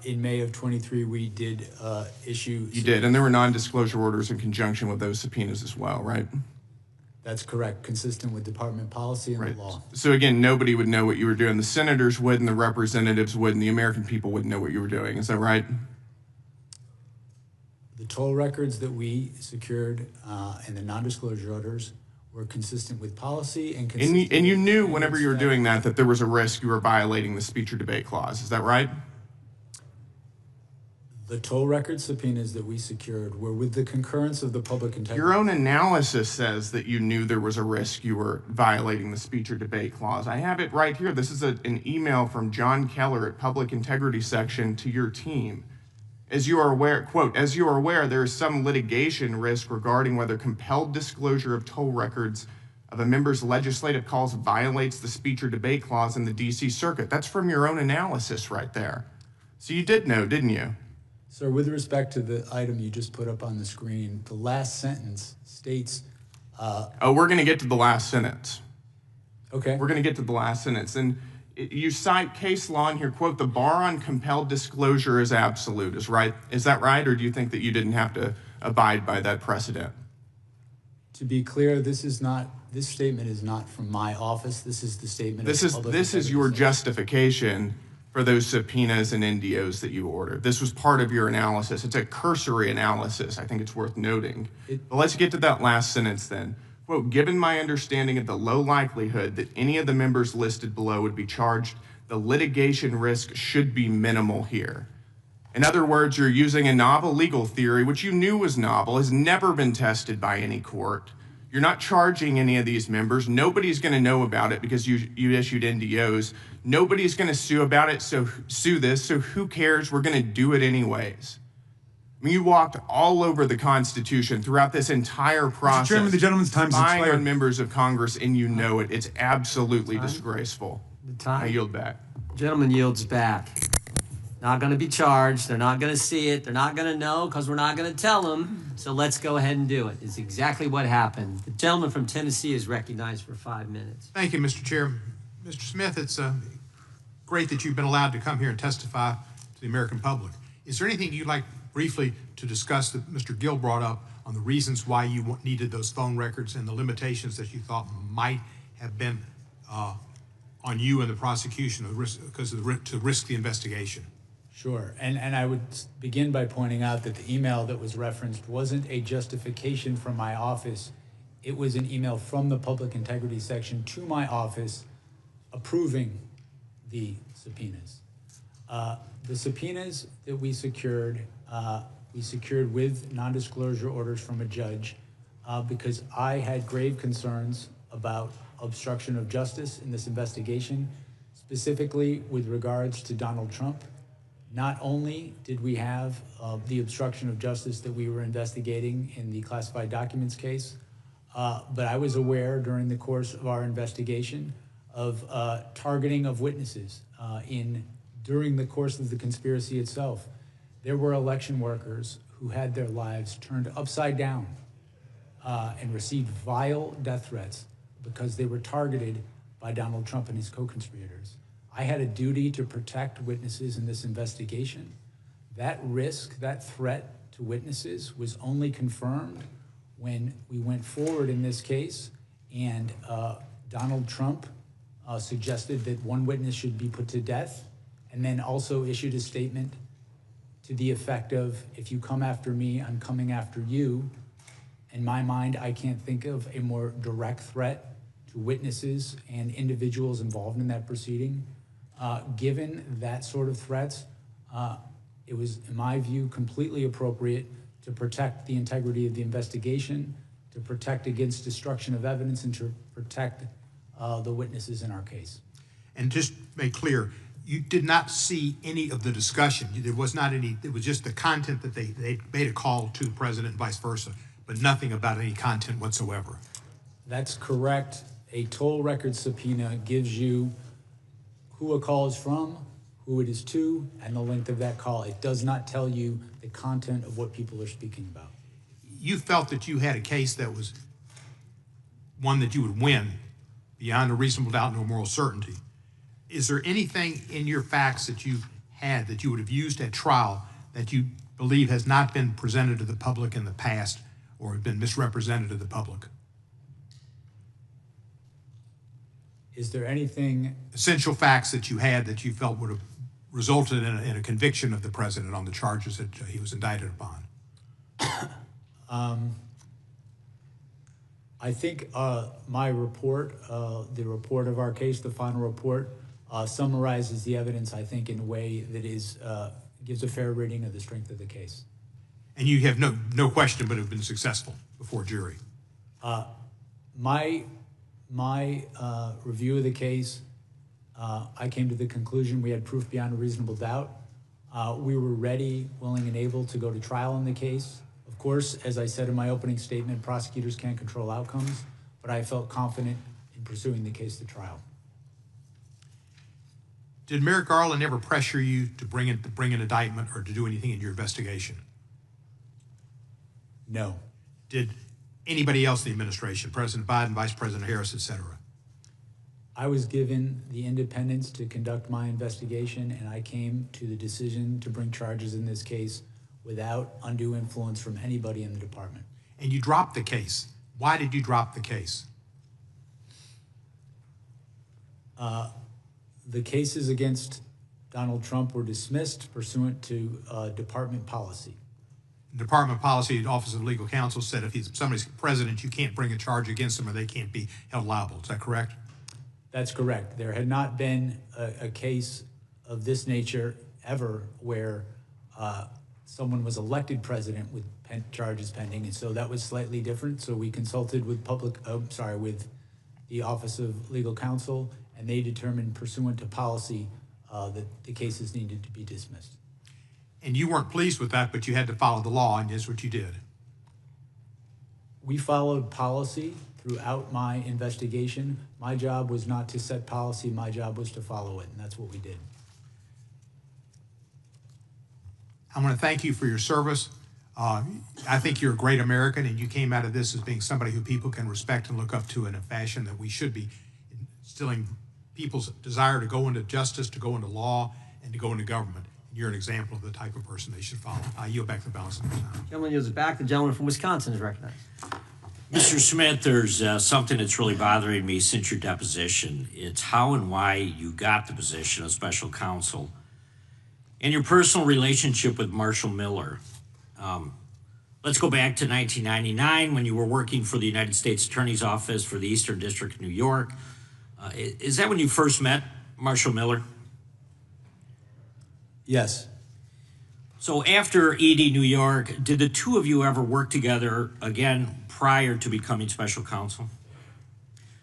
In May of 23, we did issue... You did, and there were non-disclosure orders in conjunction with those subpoenas as well, right? That's correct, consistent with department policy and the law. So again, nobody would know what you were doing. The senators would, and the representatives would, and the American people wouldn't know what you were doing. Is that right? The toll records that we secured and the non-disclosure orders were consistent with policy and consistent... And you knew whenever you were doing that there was a risk you were violating the speech or debate clause. Is that right? The toll record subpoenas that we secured were with the concurrence of the public integrity. Your own analysis says that you knew there was a risk you were violating the speech or debate clause. I have it right here. This is an email from John Keller at Public Integrity Section to your team. As you are aware, quote, as you are aware, there is some litigation risk regarding whether compelled disclosure of toll records of a member's legislative calls violates the speech or debate clause in the D.C. Circuit. That's from your own analysis right there. So you did know, didn't you? Sir, with respect to the item you just put up on the screen, the last sentence states... oh, we're going to get to the last sentence. Okay. We're going to get to the last sentence. And you cite case law in here, quote, the bar on compelled disclosure is absolute. Is that right? Or do you think that you didn't have to abide by that precedent? To be clear, this statement is not from my office. This is the statement this of public This is your justification for those subpoenas and NDOs that you ordered. This was part of your analysis. It's a cursory analysis. I think it's worth noting. But let's get to that last sentence then. Quote, given my understanding of the low likelihood that any of the members listed below would be charged, the litigation risk should be minimal here. In other words, you're using a novel legal theory, which you knew was novel, has never been tested by any court. You're not charging any of these members. Nobody's going to know about it because you issued NDOs. Nobody's going to sue about it, so who cares? We're going to do it anyways. I mean, you walked all over the Constitution throughout this entire process. Mr. Chairman, the gentleman's time has expired. On members of Congress, and you know it. It's absolutely disgraceful. I yield back. Gentleman yields back. Not going to be charged. They're not going to see it. They're not going to know because we're not going to tell them. So let's go ahead and do it. It's exactly what happened. The gentleman from Tennessee is recognized for 5 minutes. Thank you, Mr. Chair. Mr. Smith, it's great that you've been allowed to come here and testify to the American public. Is there anything you'd like briefly to discuss that Mr. Gill brought up on the reasons why you needed those phone records and the limitations that you thought might have been on you and the prosecution to risk the investigation? Sure, and I would begin by pointing out that the email that was referenced wasn't a justification from my office. It was an email from the Public Integrity Section to my office approving the subpoenas. The subpoenas that we secured with non-disclosure orders from a judge because I had grave concerns about obstruction of justice in this investigation, specifically with regards to Donald Trump. Not only did we have the obstruction of justice that we were investigating in the classified documents case, but I was aware during the course of our investigation of targeting of witnesses during the course of the conspiracy itself. There were election workers who had their lives turned upside down and received vile death threats because they were targeted by Donald Trump and his co-conspirators. I had a duty to protect witnesses in this investigation. That risk, that threat to witnesses was only confirmed when we went forward in this case and Donald Trump suggested that one witness should be put to death, and then also issued a statement to the effect of, if you come after me, I'm coming after you. In my mind, I can't think of a more direct threat to witnesses and individuals involved in that proceeding. Given that sort of threats, it was, in my view, completely appropriate to protect the integrity of the investigation, to protect against destruction of evidence, and to protect the witnesses in our case. And just make clear, you did not see any of the discussion. There was not any, it was just the content that they made a call to the president and vice versa, but nothing about any content whatsoever. That's correct. A toll record subpoena gives you who a call is from, who it is to, and the length of that call. It does not tell you the content of what people are speaking about. You felt that you had a case that was one that you would win beyond a reasonable doubt, no moral certainty. Is there anything in your facts that you had that you would have used at trial that you believe has not been presented to the public in the past or have been misrepresented to the public? Is there anything... Essential facts that you had that you felt would have resulted in a conviction of the president on the charges that he was indicted upon? I think my report, the report of our case, the final report, summarizes the evidence, I think, in a way that is gives a fair reading of the strength of the case. And you have no question but have been successful before jury? My review of the case, I came to the conclusion we had proof beyond a reasonable doubt. We were ready, willing, and able to go to trial in the case. Of course, as I said in my opening statement, prosecutors can't control outcomes, but I felt confident in pursuing the case to trial. Did Merrick Garland ever pressure you to bring an indictment or to do anything in your investigation? No. Did anybody else in the administration, President Biden, Vice President Harris, et cetera? I was given the independence to conduct my investigation, and I came to the decision to bring charges in this case without undue influence from anybody in the department. And you dropped the case. Why did you drop the case? The cases against Donald Trump were dismissed pursuant to department policy. Department policy, the Office of Legal Counsel said if somebody's president, you can't bring a charge against them or they can't be held liable. Is that correct? That's correct. There had not been a case of this nature ever where someone was elected president with charges pending, and so that was slightly different. So we consulted with with the Office of Legal Counsel, and they determined pursuant to policy that the cases needed to be dismissed. And you weren't pleased with that, but you had to follow the law, and here's what you did. We followed policy throughout my investigation. My job was not to set policy, my job was to follow it, and that's what we did. I want to thank you for your service. I think you're a great American, and you came out of this as being somebody who people can respect and look up to in a fashion that we should be instilling people's desire to go into justice, to go into law, and to go into government. You're an example of the type of person they should follow. I yield back the balance of the time. Gentleman yields it back. The gentleman from Wisconsin is recognized. Mr. Smith, there's something that's really bothering me since your deposition. It's how and why you got the position of special counsel and your personal relationship with Marshall Miller. Let's go back to 1999 when you were working for the United States Attorney's Office for the Eastern District of New York. Is that when you first met Marshall Miller? Yes. So after ED New York, did the two of you ever work together again prior to becoming special counsel?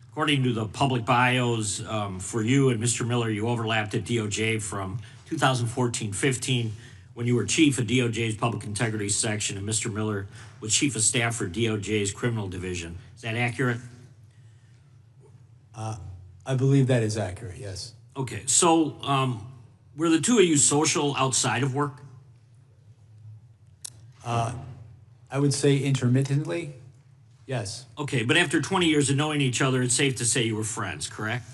According to the public bios for you and Mr. Miller, you overlapped at DOJ from 2014-15 when you were chief of DOJ's Public Integrity Section and Mr. Miller was chief of staff for DOJ's Criminal Division. Is that accurate? I believe that is accurate, yes. Okay, so were the two of you social outside of work? I would say intermittently, yes. Okay, but after 20 years of knowing each other, it's safe to say you were friends, correct?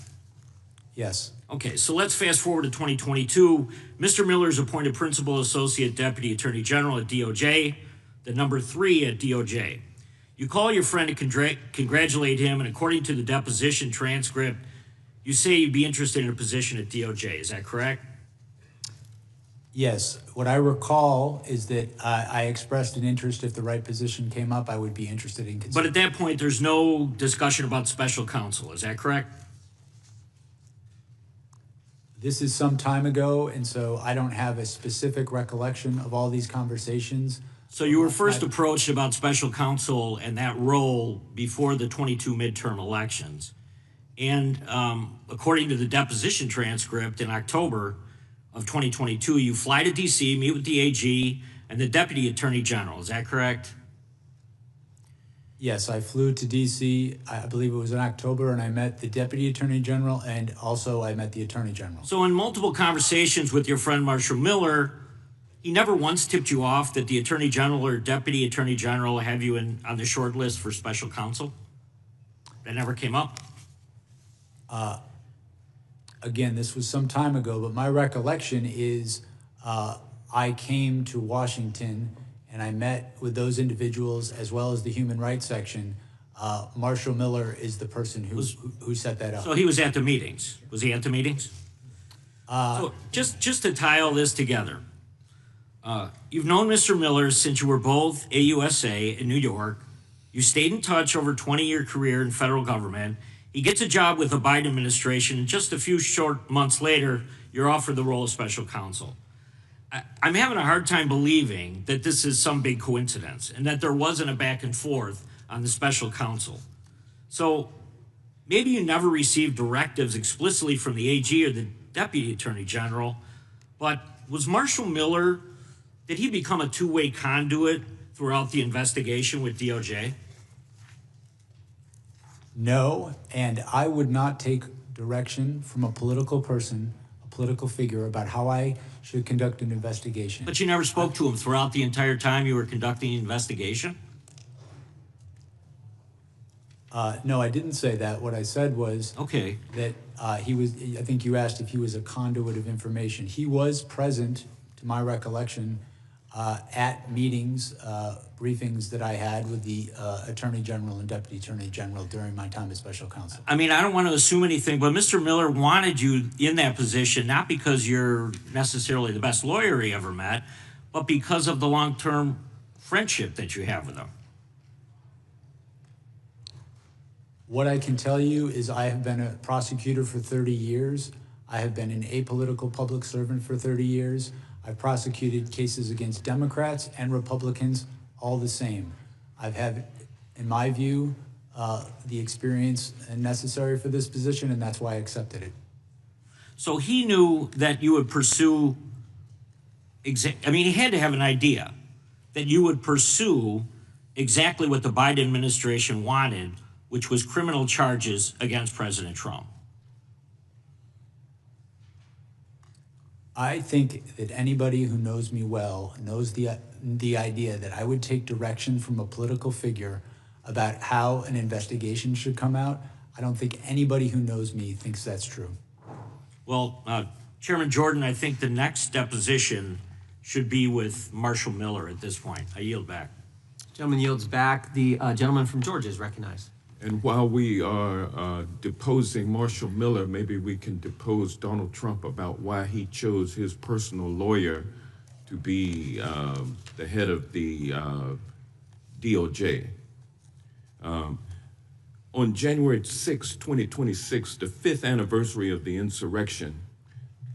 Yes. Okay, so let's fast forward to 2022. Mr. Miller is appointed Principal Associate Deputy Attorney General at DOJ, the number 3 at DOJ. You call your friend to congratulate him, and according to the deposition transcript, you say you'd be interested in a position at DOJ. Is that correct? Yes. What I recall is that I expressed an interest if the right position came up, I would be interested in considering. But at that point, there's no discussion about special counsel. Is that correct? This is some time ago, and so I don't have a specific recollection of all these conversations. So you were first approached about special counsel and that role before the 22 midterm elections. And according to the deposition transcript in October of 2022, you fly to DC, meet with the AG and the Deputy Attorney General. Is that correct? Yes, I flew to DC, I believe it was in October, and I met the Deputy Attorney General, and also I met the Attorney General. So in multiple conversations with your friend Marshall Miller, he never once tipped you off that the Attorney General or Deputy Attorney General have you on the short list for special counsel? That never came up? Again, this was some time ago, but my recollection is I came to Washington and I met with those individuals as well as the Human Rights Section. Marshall Miller is the person who set that up. So he was at the meetings. Was he at the meetings? So just to tie all this together, you've known Mr. Miller since you were both AUSA in New York. You stayed in touch over a 20-year career in federal government. He gets a job with the Biden administration, and just a few short months later, you're offered the role of special counsel. I'm having a hard time believing that this is some big coincidence and that there wasn't a back and forth on the special counsel. So maybe you never received directives explicitly from the AG or the Deputy Attorney General, but was Marshall Miller, did he become a two-way conduit throughout the investigation with DOJ? No, and I would not take direction from a political person, a political figure, about how I should conduct an investigation. But you never spoke to him throughout the entire time you were conducting the investigation? No, I didn't say that. What I said was that he was, I think you asked if he was a conduit of information. He was present, to my recollection, at meetings, briefings that I had with the Attorney General and Deputy Attorney General during my time as special counsel. I mean, I don't want to assume anything, but Mr. Miller wanted you in that position, not because you're necessarily the best lawyer he ever met, but because of the long-term friendship that you have with him. What I can tell you is I have been a prosecutor for 30 years. I have been an apolitical public servant for 30 years. I've prosecuted cases against Democrats and Republicans, all the same. I've had, in my view, the experience necessary for this position, and that's why I accepted it. So he knew that you would pursue, I mean, he had to have an idea that you would pursue exactly what the Biden administration wanted, which was criminal charges against President Trump. I think that anybody who knows me well knows the idea that I would take direction from a political figure about how an investigation should come out. I don't think anybody who knows me thinks that's true. Well, Chairman Jordan, I think the next deposition should be with Marshall Miller at this point. I yield back. Gentleman yields back. The gentleman from Georgia is recognized. And while we are deposing Marshall Miller, maybe we can depose Donald Trump about why he chose his personal lawyer to be the head of the DOJ. On January 6, 2026, the 5th anniversary of the insurrection,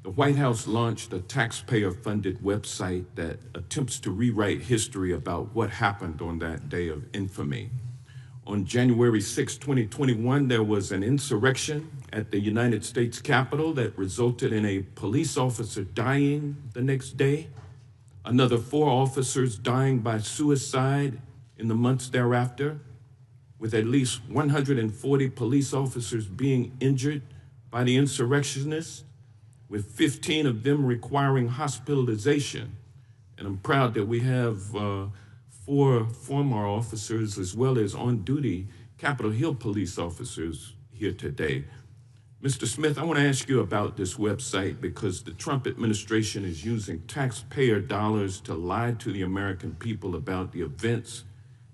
the White House launched a taxpayer-funded website that attempts to rewrite history about what happened on that day of infamy. On January 6, 2021, there was an insurrection at the United States Capitol that resulted in a police officer dying the next day, another 4 officers dying by suicide in the months thereafter, with at least 140 police officers being injured by the insurrectionists, with 15 of them requiring hospitalization. And I'm proud that we have 4 former officers as well as on-duty Capitol Hill police officers here today. Mr. Smith, I want to ask you about this website because the Trump administration is using taxpayer dollars to lie to the American people about the events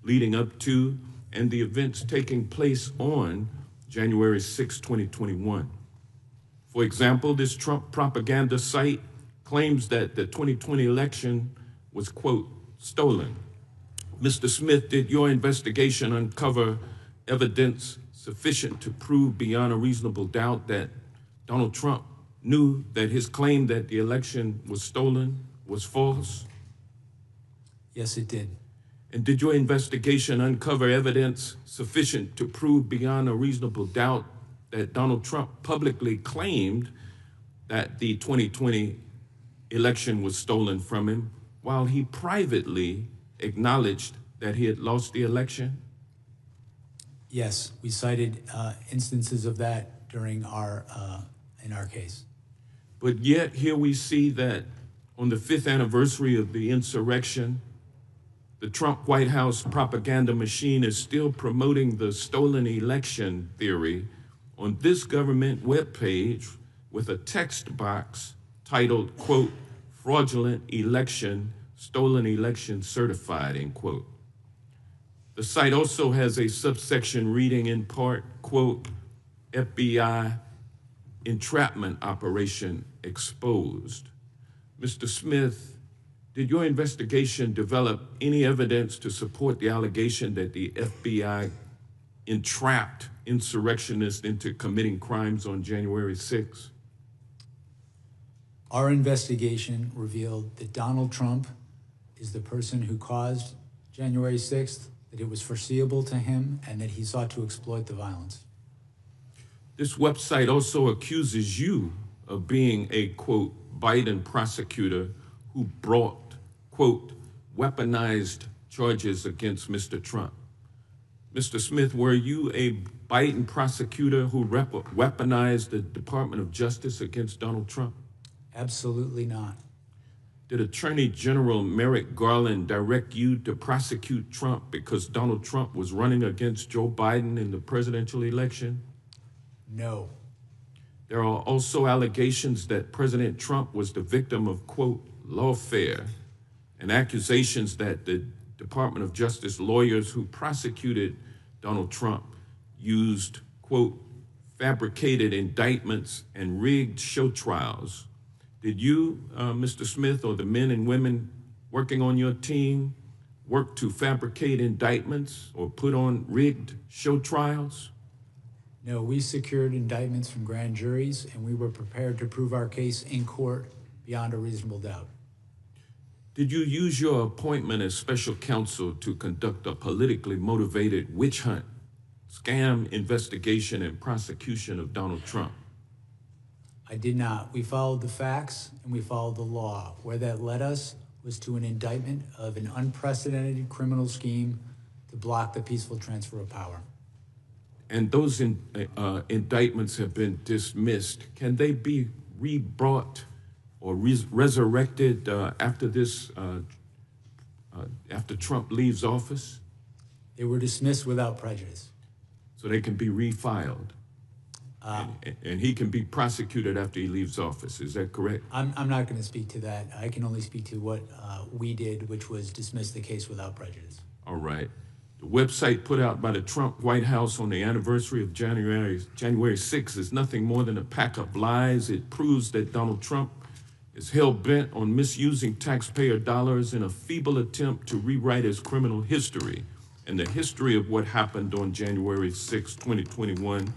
leading up to and the events taking place on January 6, 2021. For example, this Trump propaganda site claims that the 2020 election was, quote, stolen. Mr. Smith, did your investigation uncover evidence sufficient to prove beyond a reasonable doubt that Donald Trump knew that his claim that the election was stolen was false? Yes, it did. And did your investigation uncover evidence sufficient to prove beyond a reasonable doubt that Donald Trump publicly claimed that the 2020 election was stolen from him while he privately acknowledged that he had lost the election? Yes, we cited instances of that during our in our case. But yet here we see that on the 5th anniversary of the insurrection, the Trump White House propaganda machine is still promoting the stolen election theory on this government webpage with a text box titled, quote, fraudulent election, stolen election certified, end quote. The site also has a subsection reading in part, quote, FBI entrapment operation exposed. Mr. Smith, did your investigation develop any evidence to support the allegation that the FBI entrapped insurrectionists into committing crimes on January 6th? Our investigation revealed that Donald Trump is the person who caused January 6th, that it was foreseeable to him, and that he sought to exploit the violence. This website also accuses you of being a, quote, Biden prosecutor who brought, quote, weaponized charges against Mr. Trump. Mr. Smith, were you a Biden prosecutor who weaponized the Department of Justice against Donald Trump? Absolutely not. Did Attorney General Merrick Garland direct you to prosecute Trump because Donald Trump was running against Joe Biden in the presidential election? No. There are also allegations that President Trump was the victim of, quote, lawfare, and accusations that the Department of Justice lawyers who prosecuted Donald Trump used, quote, fabricated indictments and rigged show trials. Did you, Mr. Smith, or the men and women working on your team work to fabricate indictments or put on rigged show trials? No, we secured indictments from grand juries, and we were prepared to prove our case in court beyond a reasonable doubt. Did you use your appointment as special counsel to conduct a politically motivated witch hunt, scam investigation, and prosecution of Donald Trump? I did not. We followed the facts and we followed the law. Where that led us was to an indictment of an unprecedented criminal scheme to block the peaceful transfer of power. And those indictments have been dismissed. Can they be re-brought or resurrected after this, after Trump leaves office? They were dismissed without prejudice. So they can be refiled? And he can be prosecuted after he leaves office, is that correct? I'm not going to speak to that. I can only speak to what we did, which was dismiss the case without prejudice. All right. The website put out by the Trump White House on the anniversary of January 6th is nothing more than a pack of lies. It proves that Donald Trump is hell-bent on misusing taxpayer dollars in a feeble attempt to rewrite his criminal history and the history of what happened on January 6, 2021.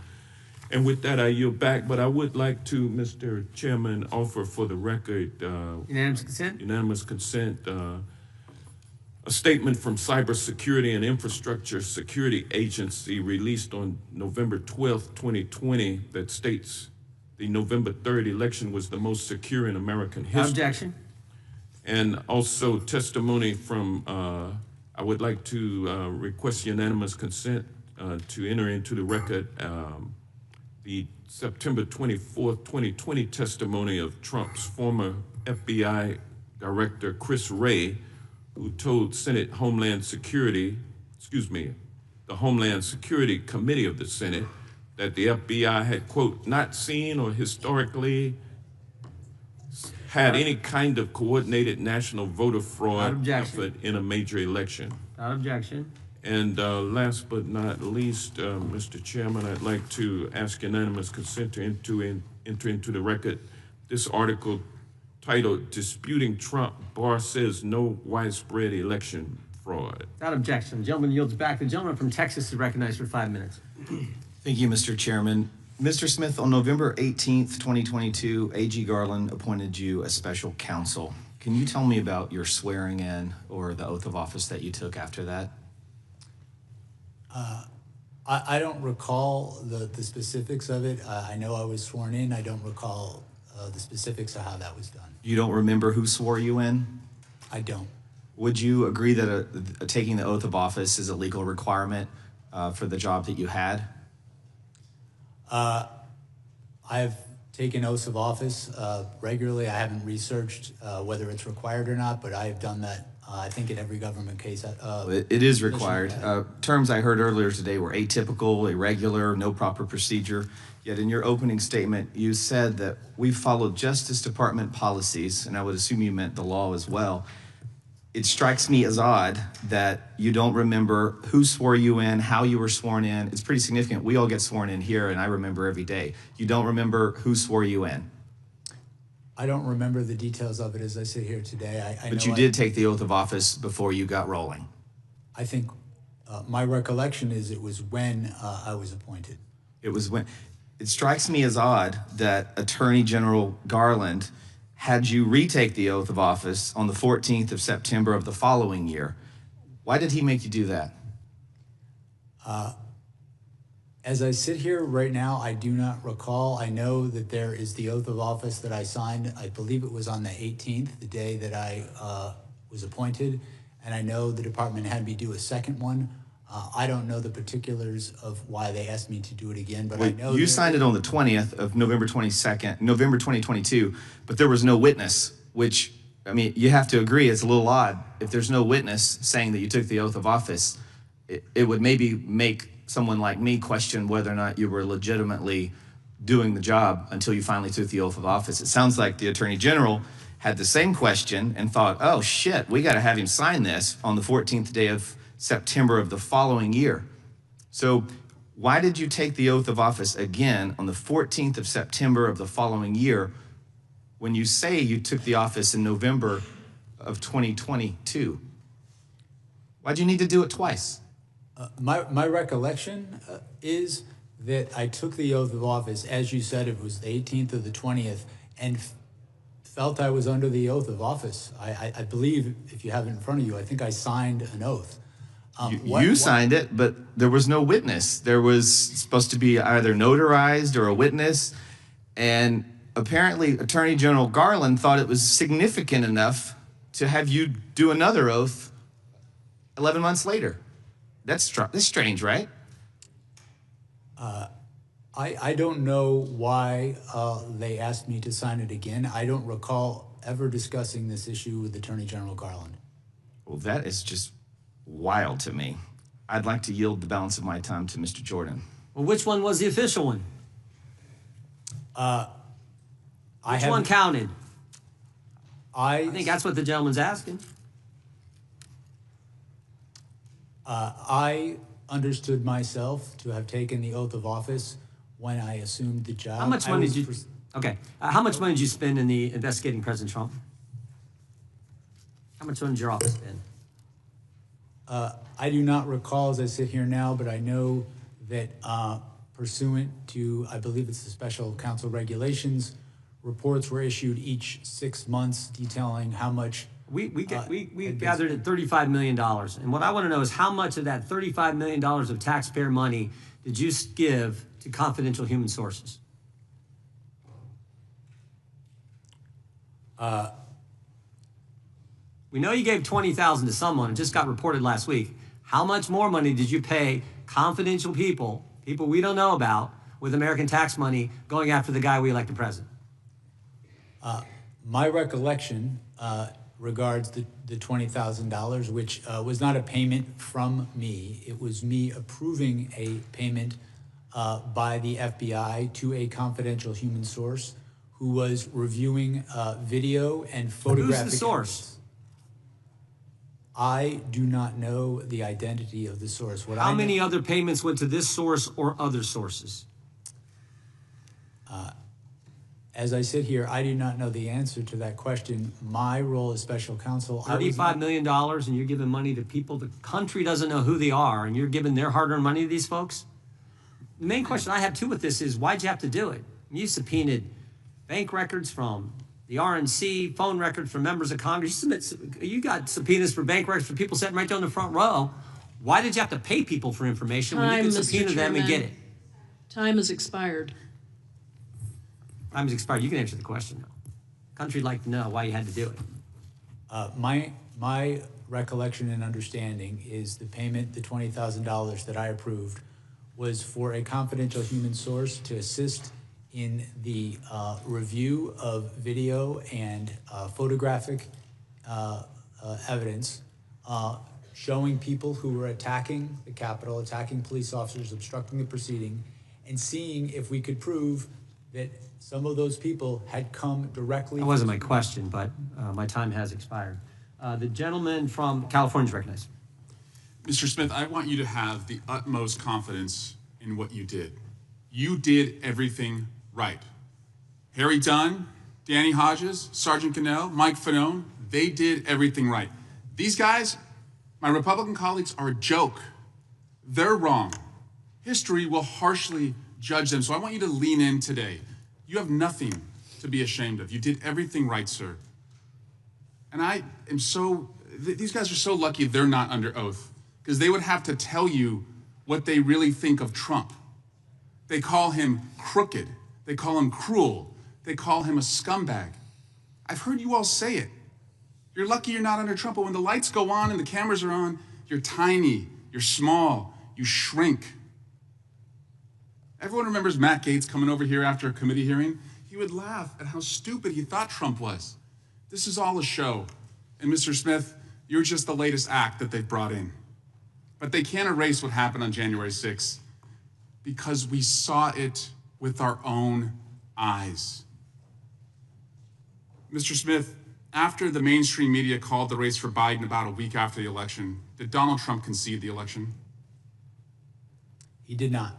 And with that, I yield back, but I would like to, Mr. Chairman, offer for the record unanimous consent. Unanimous consent. A statement from Cybersecurity and Infrastructure Security Agency released on November 12th, 2020 that states the November 3rd election was the most secure in American history. Objection. And also testimony from, I would like to request unanimous consent to enter into the record the September 24th, 2020 testimony of Trump's former FBI Director Chris Wray, who told Senate Homeland Security, the Homeland Security Committee of the Senate, that the FBI had, quote, not seen or historically had any kind of coordinated national voter fraud effort in a major election. Without objection. And last but not least, Mr. Chairman, I'd like to ask unanimous consent to enter into the record this article titled "Disputing Trump, Barr Says No Widespread Election Fraud." Without objection. The gentleman yields back. The gentleman from Texas is recognized for 5 minutes. Thank you, Mr. Chairman. Mr. Smith, on November 18th, 2022, A.G. Garland appointed you as special counsel. Can you tell me about your swearing in or the oath of office that you took after that? I don't recall the specifics of it. I know I was sworn in. I don't recall the specifics of how that was done. You don't remember who swore you in? I don't. Would you agree that taking the oath of office is a legal requirement for the job that you had? I've taken oaths of office regularly. I haven't researched whether it's required or not, but I have done that, I think, in every government case. It is required. Terms I heard earlier today were atypical, irregular, no proper procedure. Yet in your opening statement, you said that we followed Justice Department policies, and I would assume you meant the law as well. It strikes me as odd that you don't remember who swore you in, how you were sworn in. It's pretty significant. We all get sworn in here, and I remember every day. You don't remember who swore you in. I don't remember the details of it as I sit here today. But you did take the oath of office before you got rolling. I think my recollection is it was when I was appointed. It was when. It strikes me as odd that Attorney General Garland had you retake the oath of office on the 14th of September of the following year. Why did he make you do that? As I sit here right now, I do not recall. I know that there is the oath of office that I signed. I believe it was on the 18th, the day that I was appointed. And I know the department had me do a second one. I don't know the particulars of why they asked me to do it again, but I know you signed it on the 20th of November 2022, but there was no witness, which, I mean, you have to agree it's a little odd. If there's no witness saying that you took the oath of office, it would maybe make someone like me question whether or not you were legitimately doing the job until you finally took the oath of office. It sounds like the Attorney General had the same question and thought, oh shit, we got to have him sign this on the 14th day of September of the following year. So why did you take the oath of office again on the 14th of September of the following year when you say you took the office in November of 2022? Why'd you need to do it twice? My recollection is that I took the oath of office, as you said, it was the 18th or the 20th, and felt I was under the oath of office. I believe, if you have it in front of you, I think I signed an oath. You signed it, but there was no witness. There was supposed to be either notarized or a witness, and apparently Attorney General Garland thought it was significant enough to have you do another oath 11 months later. That's strange, right? I don't know why they asked me to sign it again. I don't recall ever discussing this issue with Attorney General Garland. Well, that is just wild to me. I'd like to yield the balance of my time to Mr. Jordan. Well, which one was the official one? Which one counted? I think that's what the gentleman's asking. I understood myself to have taken the oath of office when I assumed the job. How much money did you? Okay. How much money did you spend in the investigating President Trump? How much money did your office spend? I do not recall as I sit here now, but I know that pursuant to, I believe it's the Special Counsel regulations, reports were issued each 6 months detailing how much. We gathered at $35 million. And what I want to know is how much of that $35 million of taxpayer money did you give to confidential human sources? We know you gave $20,000 to someone. It just got reported last week. How much more money did you pay confidential people we don't know about, with American tax money going after the guy we elected president? My recollection regards the $20,000, which was not a payment from me. It was me approving a payment by the FBI to a confidential human source who was reviewing video and photographic Who's the source? evidence. I do not know the identity of the source. How many other payments went to this source or other sources? As I sit here, I do not know the answer to that question. My role as special counsel, $35 million, and you're giving money to people the country doesn't know who they are, and you're giving their hard-earned money to these folks? The main question I have, too, with this is, why'd you have to do it? You subpoenaed bank records from the RNC, phone records from members of Congress. You got subpoenas for bank records for people sitting right down the front row. Why did you have to pay people for information when you could subpoena them and get it? Time has expired. Time has expired. You can answer the question, though. Country'd like to know why you had to do it. My recollection and understanding is the payment, the $20,000 that I approved, was for a confidential human source to assist in the review of video and photographic evidence showing people who were attacking the Capitol, attacking police officers, obstructing the proceeding, and seeing if we could prove that some of those people had come directly. That wasn't my question, but my time has expired. The gentleman from California is recognized. Mr. Smith, I want you to have the utmost confidence in what you did. You did everything right. Harry Dunn, Danny Hodges, Sergeant Cannell, Mike Fanone, they did everything right. These guys, my Republican colleagues, are a joke. They're wrong. History will harshly judge them, so I want you to lean in today. You have nothing to be ashamed of. You did everything right, sir. And I am these guys are so lucky they're not under oath, because they would have to tell you what they really think of Trump. They call him crooked. They call him cruel. They call him a scumbag. I've heard you all say it. You're lucky you're not under Trump, but when the lights go on and the cameras are on, you're tiny, you're small, you shrink. Everyone remembers Matt Gaetz coming over here after a committee hearing. He would laugh at how stupid he thought Trump was. This is all a show. And Mr. Smith, you're just the latest act that they've brought in. But they can't erase what happened on January 6th because we saw it with our own eyes. Mr. Smith, after the mainstream media called the race for Biden about a week after the election, did Donald Trump concede the election? He did not.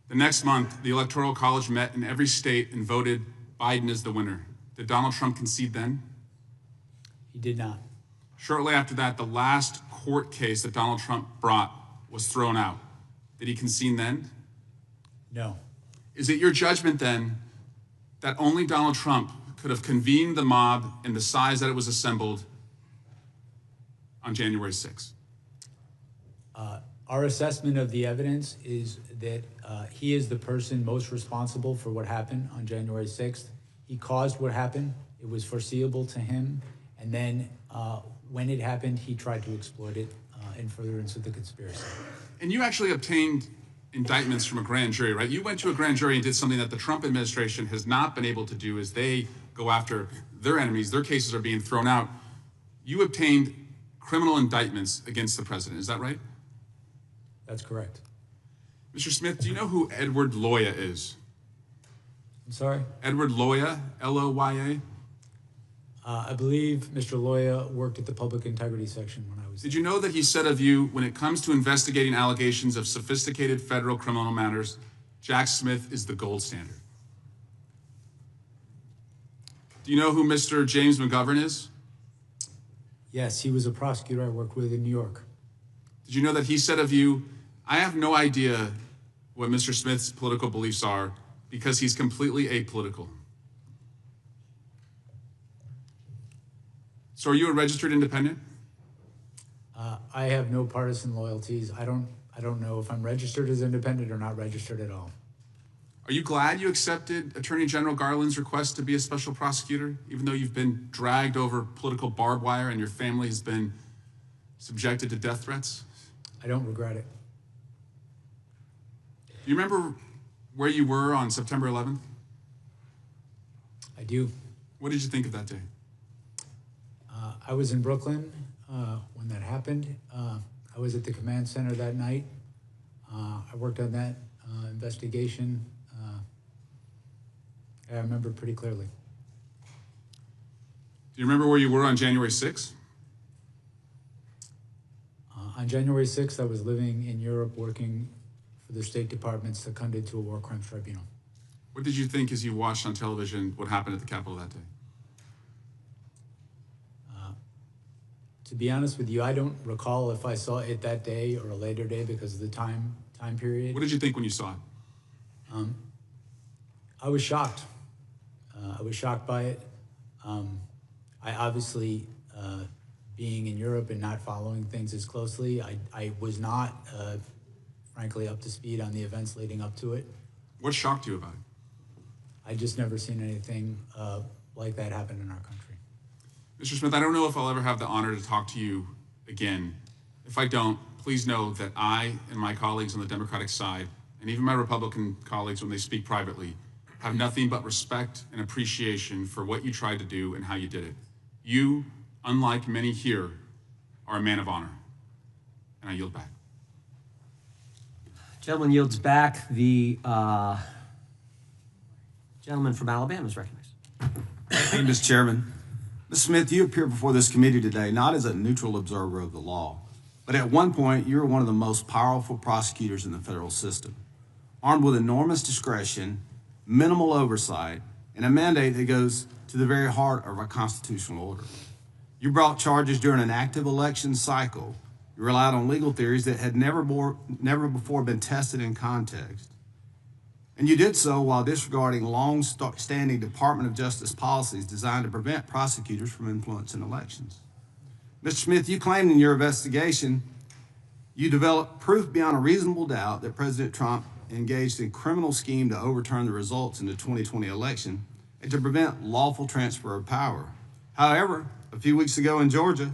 The next month, the Electoral College met in every state and voted Biden as the winner. Did Donald Trump concede then? He did not. Shortly after that, the last court case that Donald Trump brought was thrown out. Did he concede then? No. Is it your judgment then that only Donald Trump could have convened the mob in the size that it was assembled on January 6th? Our assessment of the evidence is that he is the person most responsible for what happened on January 6th. He caused what happened. It was foreseeable to him. And then when it happened, he tried to exploit it in furtherance of the conspiracy. And you actually obtained indictments from a grand jury, right? You went to a grand jury and did something that the Trump administration has not been able to do, is they go after their enemies. Their cases are being thrown out. You obtained criminal indictments against the president. Is that right? That's correct. Mr. Smith, do you know who Edward Loya is? I'm sorry? Edward Loya, L-O-Y-A? I believe Mr. Loya worked at the Public Integrity Section when I was. Did you know that he said of you, when it comes to investigating allegations of sophisticated federal criminal matters, Jack Smith is the gold standard? Do you know who Mr. James McGovern is? Yes, he was a prosecutor I worked with in New York. Did you know that he said of you, I have no idea what Mr. Smith's political beliefs are because he's completely apolitical? So are you a registered independent? I have no partisan loyalties. I don't know if I'm registered as independent or not registered at all. Are you glad you accepted Attorney General Garland's request to be a special prosecutor, even though you've been dragged over political barbed wire and your family has been subjected to death threats? I don't regret it. Do you remember where you were on September 11th? I do. What did you think of that day? I was in Brooklyn when that happened. I was at the command center that night. I worked on that investigation. I remember pretty clearly. Do you remember where you were on January 6th? On January 6th, I was living in Europe working for the State Department seconded to a war crimes tribunal. What did you think as you watched on television what happened at the Capitol that day? To be honest with you, I don't recall if I saw it that day or a later day because of the time period. What did you think when you saw it? I was shocked. I was shocked by it. I obviously, being in Europe and not following things as closely, I was not, frankly, up to speed on the events leading up to it. What shocked you about it? I just never seen anything like that happen in our country. Mr. Smith, I don't know if I'll ever have the honor to talk to you again. If I don't, please know that I and my colleagues on the Democratic side, and even my Republican colleagues when they speak privately, have nothing but respect and appreciation for what you tried to do and how you did it. You, unlike many here, are a man of honor. And I yield back. Gentleman yields back. The gentleman from Alabama is recognized. Thank you, Mr. Chairman. Mr. Smith, you appear before this committee today not as a neutral observer of the law, but at one point you were one of the most powerful prosecutors in the federal system, armed with enormous discretion, minimal oversight, and a mandate that goes to the very heart of our constitutional order. You brought charges during an active election cycle. You relied on legal theories that had never before been tested in context. And you did so while disregarding long-standing Department of Justice policies designed to prevent prosecutors from influencing elections. Mr. Smith, you claimed in your investigation you developed proof beyond a reasonable doubt that President Trump engaged in criminal scheme to overturn the results in the 2020 election and to prevent lawful transfer of power. However, a few weeks ago in Georgia,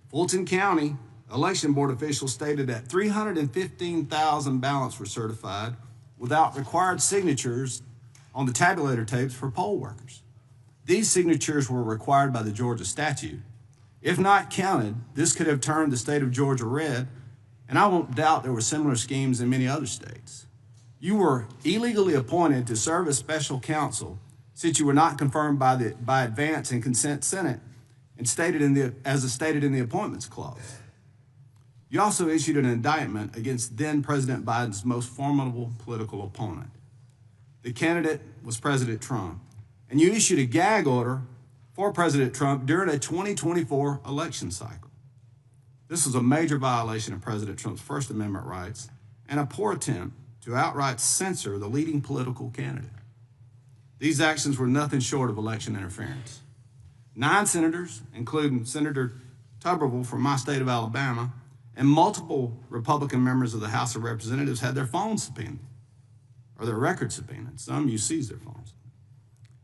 Fulton County election board officials stated that 315,000 ballots were certified without required signatures on the tabulator tapes for poll workers. These signatures were required by the Georgia statute. If not counted, this could have turned the state of Georgia red, and I won't doubt there were similar schemes in many other states. You were illegally appointed to serve as special counsel since you were not confirmed by advance and consent Senate and stated in the appointments clause. You also issued an indictment against then President Biden's most formidable political opponent. The candidate was President Trump, and you issued a gag order for President Trump during a 2024 election cycle. This was a major violation of President Trump's First Amendment rights and a poor attempt to outright censor the leading political candidate. These actions were nothing short of election interference. 9 senators, including Senator Tuberville from my state of Alabama, and multiple Republican members of the House of Representatives had their phones subpoenaed, or their records subpoenaed. Some you seized their phones.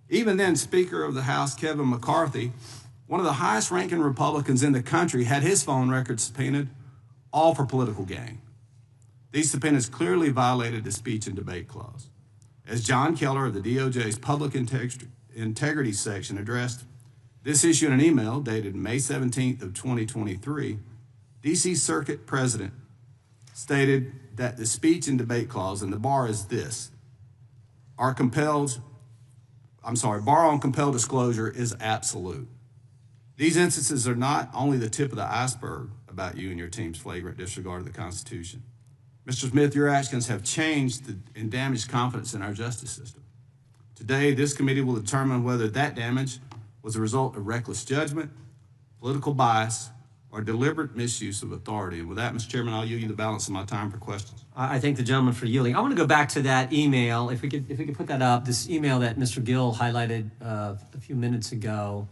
Even then, Speaker of the House Kevin McCarthy, one of the highest ranking Republicans in the country, had his phone records subpoenaed, all for political gain. These subpoenas clearly violated the speech and debate clause. As John Keller of the DOJ's Public Integrity section addressed this issue in an email dated May 17th of 2023, D.C. Circuit President stated that the speech and debate clause, and the bar is this, bar on compelled disclosure is absolute. These instances are not only the tip of the iceberg about you and your team's flagrant disregard of the Constitution. Mr. Smith, your actions have changed and damaged confidence in our justice system. Today, this committee will determine whether that damage was a result of reckless judgment, political bias, or deliberate misuse of authority. And with that, Mr. Chairman, I'll yield you the balance of my time for questions. I thank the gentleman for yielding. I want to go back to that email, if we could put that up, this email that Mr. Gill highlighted a few minutes ago.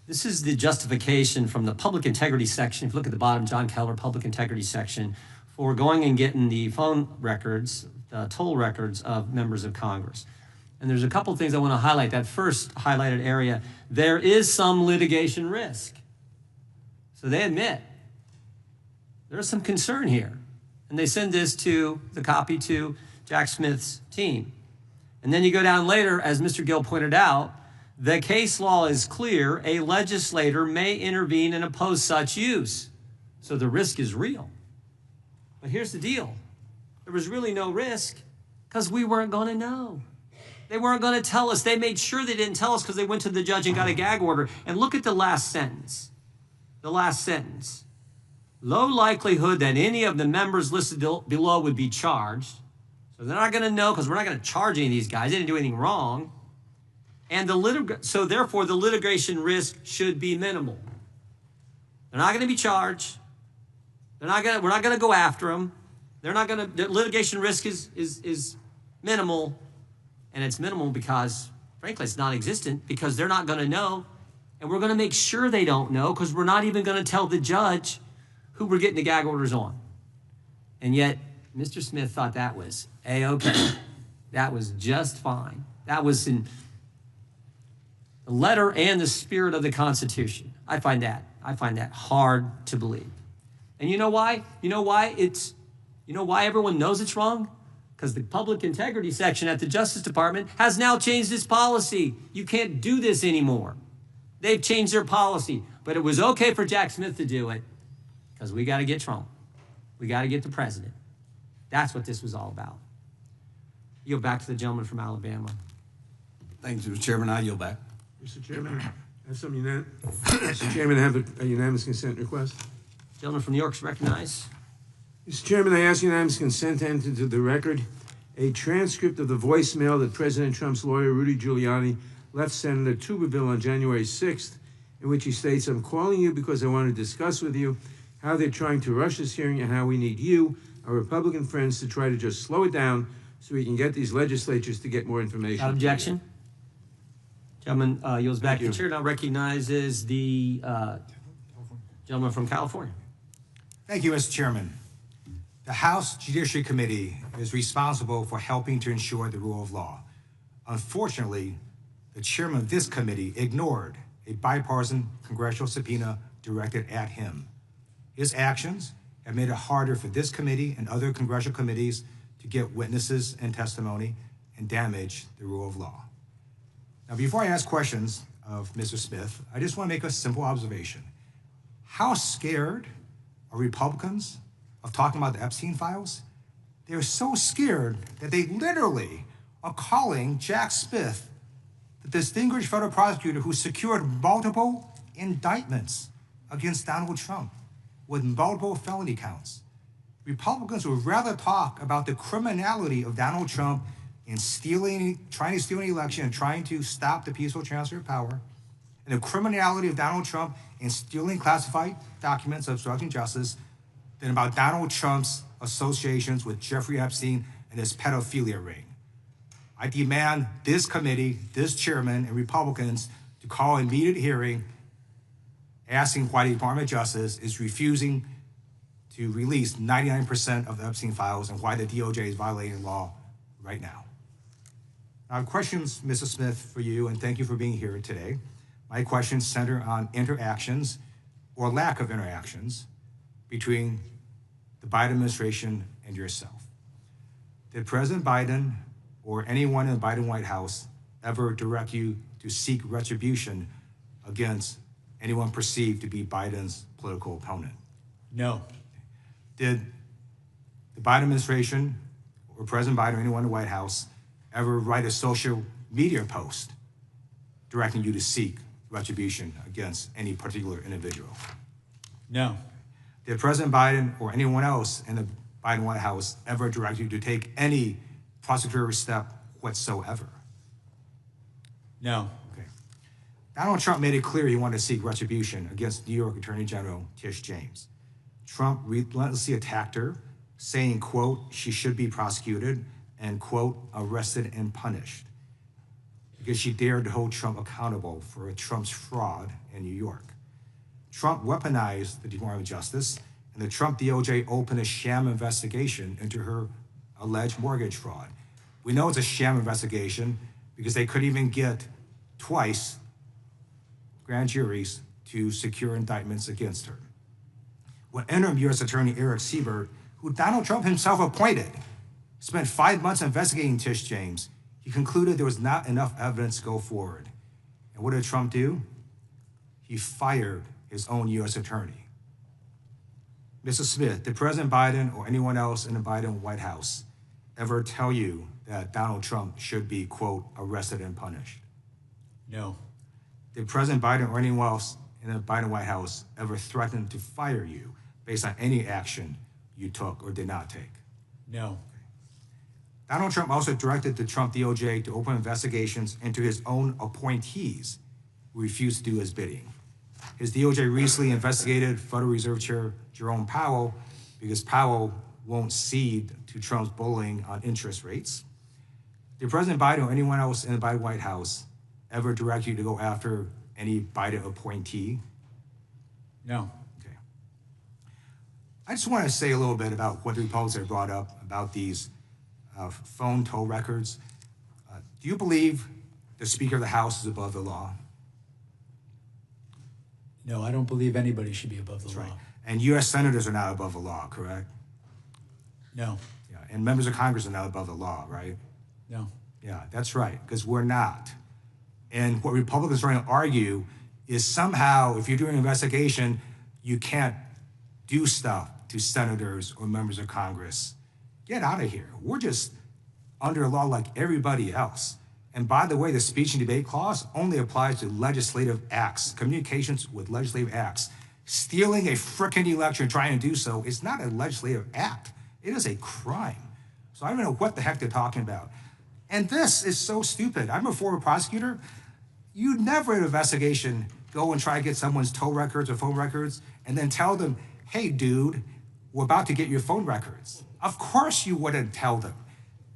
This is the justification from the Public Integrity section. If you look at the bottom, John Keller, Public Integrity section, for going and getting the phone records, toll records of members of Congress. And there's a couple things I want to highlight. That first highlighted area, there is some litigation risk. So they admit there's some concern here. And they send this to the copy to Jack Smith's team. And then you go down later, as Mr. Gill pointed out, the case law is clear. A legislator may intervene and oppose such use. So the risk is real. But here's the deal. There was really no risk because we weren't going to know. They weren't going to tell us. They made sure they didn't tell us because they went to the judge and got a gag order. And look at the last sentence. The last sentence. Low likelihood that any of the members listed below would be charged. So they're not going to know because we're not going to charge any of these guys. They didn't do anything wrong. And so therefore, the litigation risk should be minimal. They're not going to be charged. We're not going to go after them. The litigation risk is minimal. And it's minimal because, frankly, it's non-existent because they're not going to know. And we're going to make sure they don't know because we're not even going to tell the judge who we're getting the gag orders on. And yet, Mr. Smith thought that was A-okay. That was just fine. That was in the letter and the spirit of the Constitution. I find that hard to believe. And you know why? You know why everyone knows it's wrong? Because the public integrity section at the Justice Department has now changed its policy. You can't do this anymore. They've changed their policy. But it was okay for Jack Smith to do it because we got to get Trump. We got to get the president. That's what this was all about. Yield back to the gentleman from Alabama. Thank you, Mr. Chairman. I yield back. Mr. Chairman, I have Mr. Chairman, I have a unanimous consent request. Gentleman from New York is recognized. Mr. Chairman, I ask unanimous consent to enter into the record a transcript of the voicemail that President Trump's lawyer, Rudy Giuliani, left Senator Tuberville on January 6th, in which he states, "I'm calling you because I want to discuss with you how they're trying to rush this hearing and how we need you, our Republican friends, to try to just slow it down so we can get these legislatures to get more information." Without objection. Gentleman yields back. The chair now recognizes the gentleman from California. Thank you, Mr. Chairman. The House Judiciary Committee is responsible for helping to ensure the rule of law. Unfortunately, the chairman of this committee ignored a bipartisan congressional subpoena directed at him. His actions have made it harder for this committee and other congressional committees to get witnesses and testimony and damage the rule of law. Now, before I ask questions of Mr. Smith, I just want to make a simple observation. How scared are Republicans of talking about the Epstein files? They're so scared that they literally are calling Jack Smith the distinguished federal prosecutor who secured multiple indictments against Donald Trump with multiple felony counts. Republicans would rather talk about the criminality of Donald Trump in trying to steal an election and trying to stop the peaceful transfer of power, and the criminality of Donald Trump in stealing classified documents, obstructing justice, than about Donald Trump's associations with Jeffrey Epstein and his pedophilia ring. I demand this committee, this chairman, and Republicans to call an immediate hearing asking why the Department of Justice is refusing to release 99% of the Epstein files and why the DOJ is violating law right now. I have questions, Mr. Smith, for you, and thank you for being here today. My questions center on interactions or lack of interactions between the Biden administration and yourself. Did President Biden or anyone in the Biden White House ever direct you to seek retribution against anyone perceived to be Biden's political opponent? No. Did the Biden administration or President Biden or anyone in the White House ever write a social media post directing you to seek retribution against any particular individual? No. Did President Biden or anyone else in the Biden White House ever direct you to take any prosecutorial step whatsoever? No. Okay. Donald Trump made it clear he wanted to seek retribution against New York Attorney General Tish James. Trump relentlessly attacked her, saying, quote, she should be prosecuted and, quote, arrested and punished because she dared to hold Trump accountable for Trump's fraud in New York. Trump weaponized the Department of Justice, and the Trump DOJ opened a sham investigation into her alleged mortgage fraud. We know it's a sham investigation because they couldn't even get twice grand juries to secure indictments against her. When interim U.S. Attorney Eric Siebert, who Donald Trump himself appointed, spent 5 months investigating Tish James, He concluded there was not enough evidence to go forward. And what did Trump do? He fired his own U.S. attorney. Mr. Smith, did President Biden or anyone else in the Biden White House ever tell you that Donald Trump should be, quote, arrested and punished? No. Did President Biden or anyone else in the Biden White House ever threaten to fire you based on any action you took or did not take? No. Donald Trump also directed the Trump DOJ to open investigations into his own appointees who refused to do his bidding. His DOJ recently investigated Federal Reserve Chair Jerome Powell because Powell won't cede to Trump's bullying on interest rates. Did President Biden or anyone else in the Biden White House ever direct you to go after any Biden appointee? No. Okay. I just want to say a little bit about what the Republicans have brought up about these phone toll records. Do you believe the Speaker of the House is above the law? No, I don't believe anybody should be above the law. Right. And U.S. senators are not above the law, correct? No. Yeah. And members of Congress are not above the law, right? No. Yeah, that's right, because we're not. And what Republicans are trying to argue is somehow, if you're doing an investigation, you can't do stuff to senators or members of Congress. Get out of here. We're just under a law like everybody else. And by the way, the speech and debate clause only applies to legislative acts, communications with legislative acts. Stealing a frickin' election and trying to do so is not a legislative act. It is a crime. So I don't know what the heck they're talking about. And this is so stupid. I'm a former prosecutor. You'd never in an investigation go and try to get someone's toll records or phone records and then tell them, hey, dude, we're about to get your phone records. Of course you wouldn't tell them.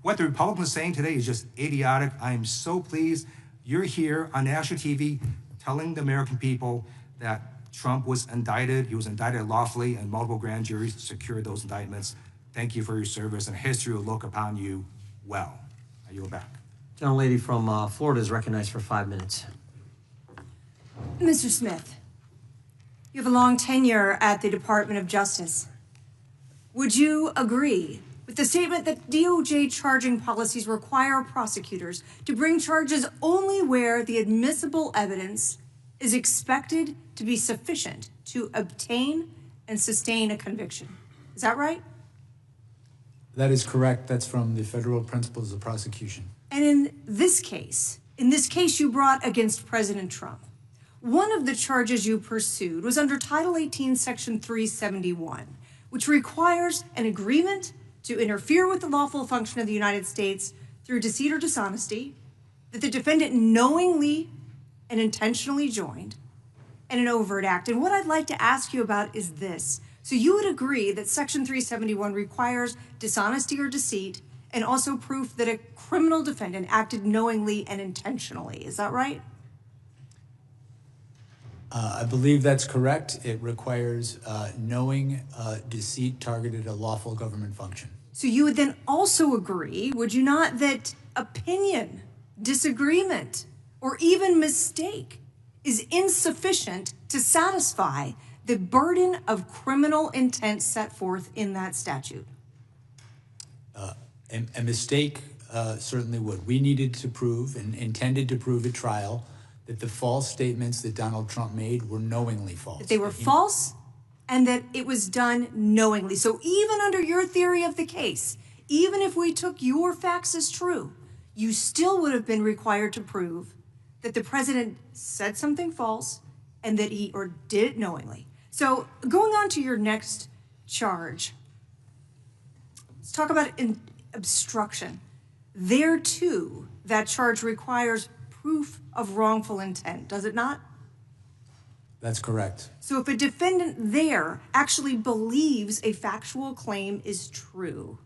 What the Republicans are saying today is just idiotic. I am so pleased you're here on national TV telling the American people that Trump was indicted. He was indicted lawfully, and multiple grand juries secured those indictments. Thank you for your service, and history will look upon you well. I yield back. Gentlelady from Florida is recognized for 5 minutes. Mr. Smith, you have a long tenure at the Department of Justice. Would you agree with the statement that DOJ charging policies require prosecutors to bring charges only where the admissible evidence is expected to be sufficient to obtain and sustain a conviction? Is that right? That is correct. That's from the federal principles of prosecution. And in this case you brought against President Trump, one of the charges you pursued was under Title 18, Section 371, which requires an agreement to interfere with the lawful function of the United States through deceit or dishonesty that the defendant knowingly and intentionally joined, and an overt act. And what I'd like to ask you about is this. So you would agree that Section 371 requires dishonesty or deceit and also proof that a criminal defendant acted knowingly and intentionally. Is that right? I believe that's correct. It requires knowing deceit targeted a lawful government function. So you would then also agree, would you not, that opinion, disagreement, or even mistake is insufficient to satisfy the burden of criminal intent set forth in that statute? A mistake certainly would. We needed to prove and intended to prove at trial that the false statements that Donald Trump made were knowingly false. That they were false and that it was done knowingly. So even under your theory of the case, even if we took your facts as true, you still would have been required to prove that the president said something false and that he or did it knowingly. So going on to your next charge, let's talk about obstruction. There too, that charge requires proof of wrongful intent, does it not? That's correct. So if a defendant there actually believes a factual claim is true,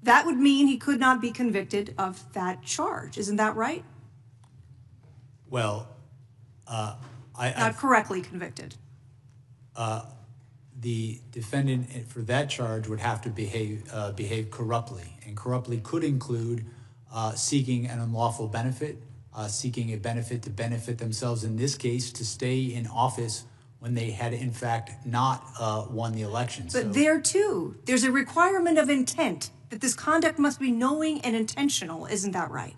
that would mean he could not be convicted of that charge. Isn't that right? Well, Not correctly convicted. The defendant for that charge would have to behave corruptly, and corruptly could include seeking an unlawful benefit, seeking a benefit to benefit themselves, in this case, to stay in office when they had in fact not won the election. But there too, there's a requirement of intent that this conduct must be knowing and intentional. Isn't that right?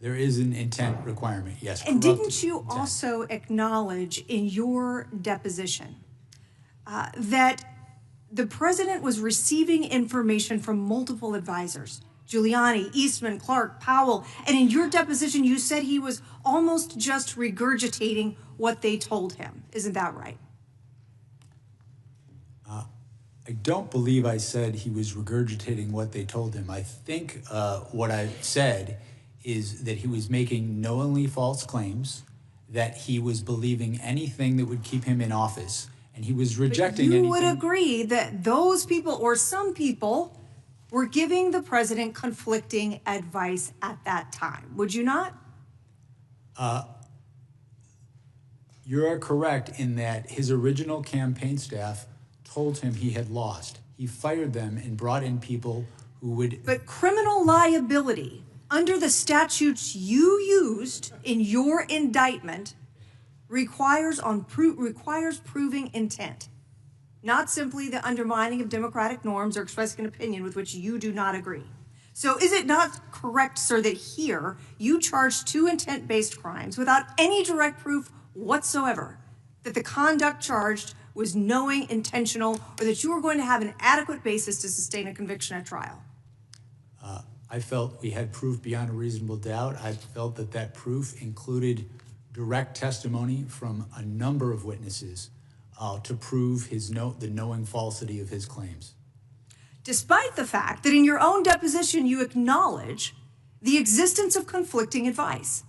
There is an intent requirement, yes. And corrupt didn't you intent. also acknowledge in your deposition that the president was receiving information from multiple advisors? Giuliani, Eastman, Clark, Powell, and in your deposition you said he was almost just regurgitating what they told him. Isn't that right? I don't believe I said he was regurgitating what they told him. I think what I said is that he was making knowingly false claims, that he was believing anything that would keep him in office, and he was rejecting But you anything. would agree that those people, or some people, were giving the president conflicting advice at that time. Would you not? You're correct in that his original campaign staff told him he had lost. He fired them and brought in people who would... But criminal liability, under the statutes you used in your indictment, requires proving intent, not simply the undermining of democratic norms or expressing an opinion with which you do not agree. So is it not correct, sir, that here you charged 2 intent-based crimes without any direct proof whatsoever that the conduct charged was knowing, intentional, or that you were going to have an adequate basis to sustain a conviction at trial? I felt we had proof beyond a reasonable doubt. I felt that that proof included direct testimony from a number of witnesses to prove the knowing falsity of his claims. Despite the fact that in your own deposition you acknowledge the existence of conflicting advice.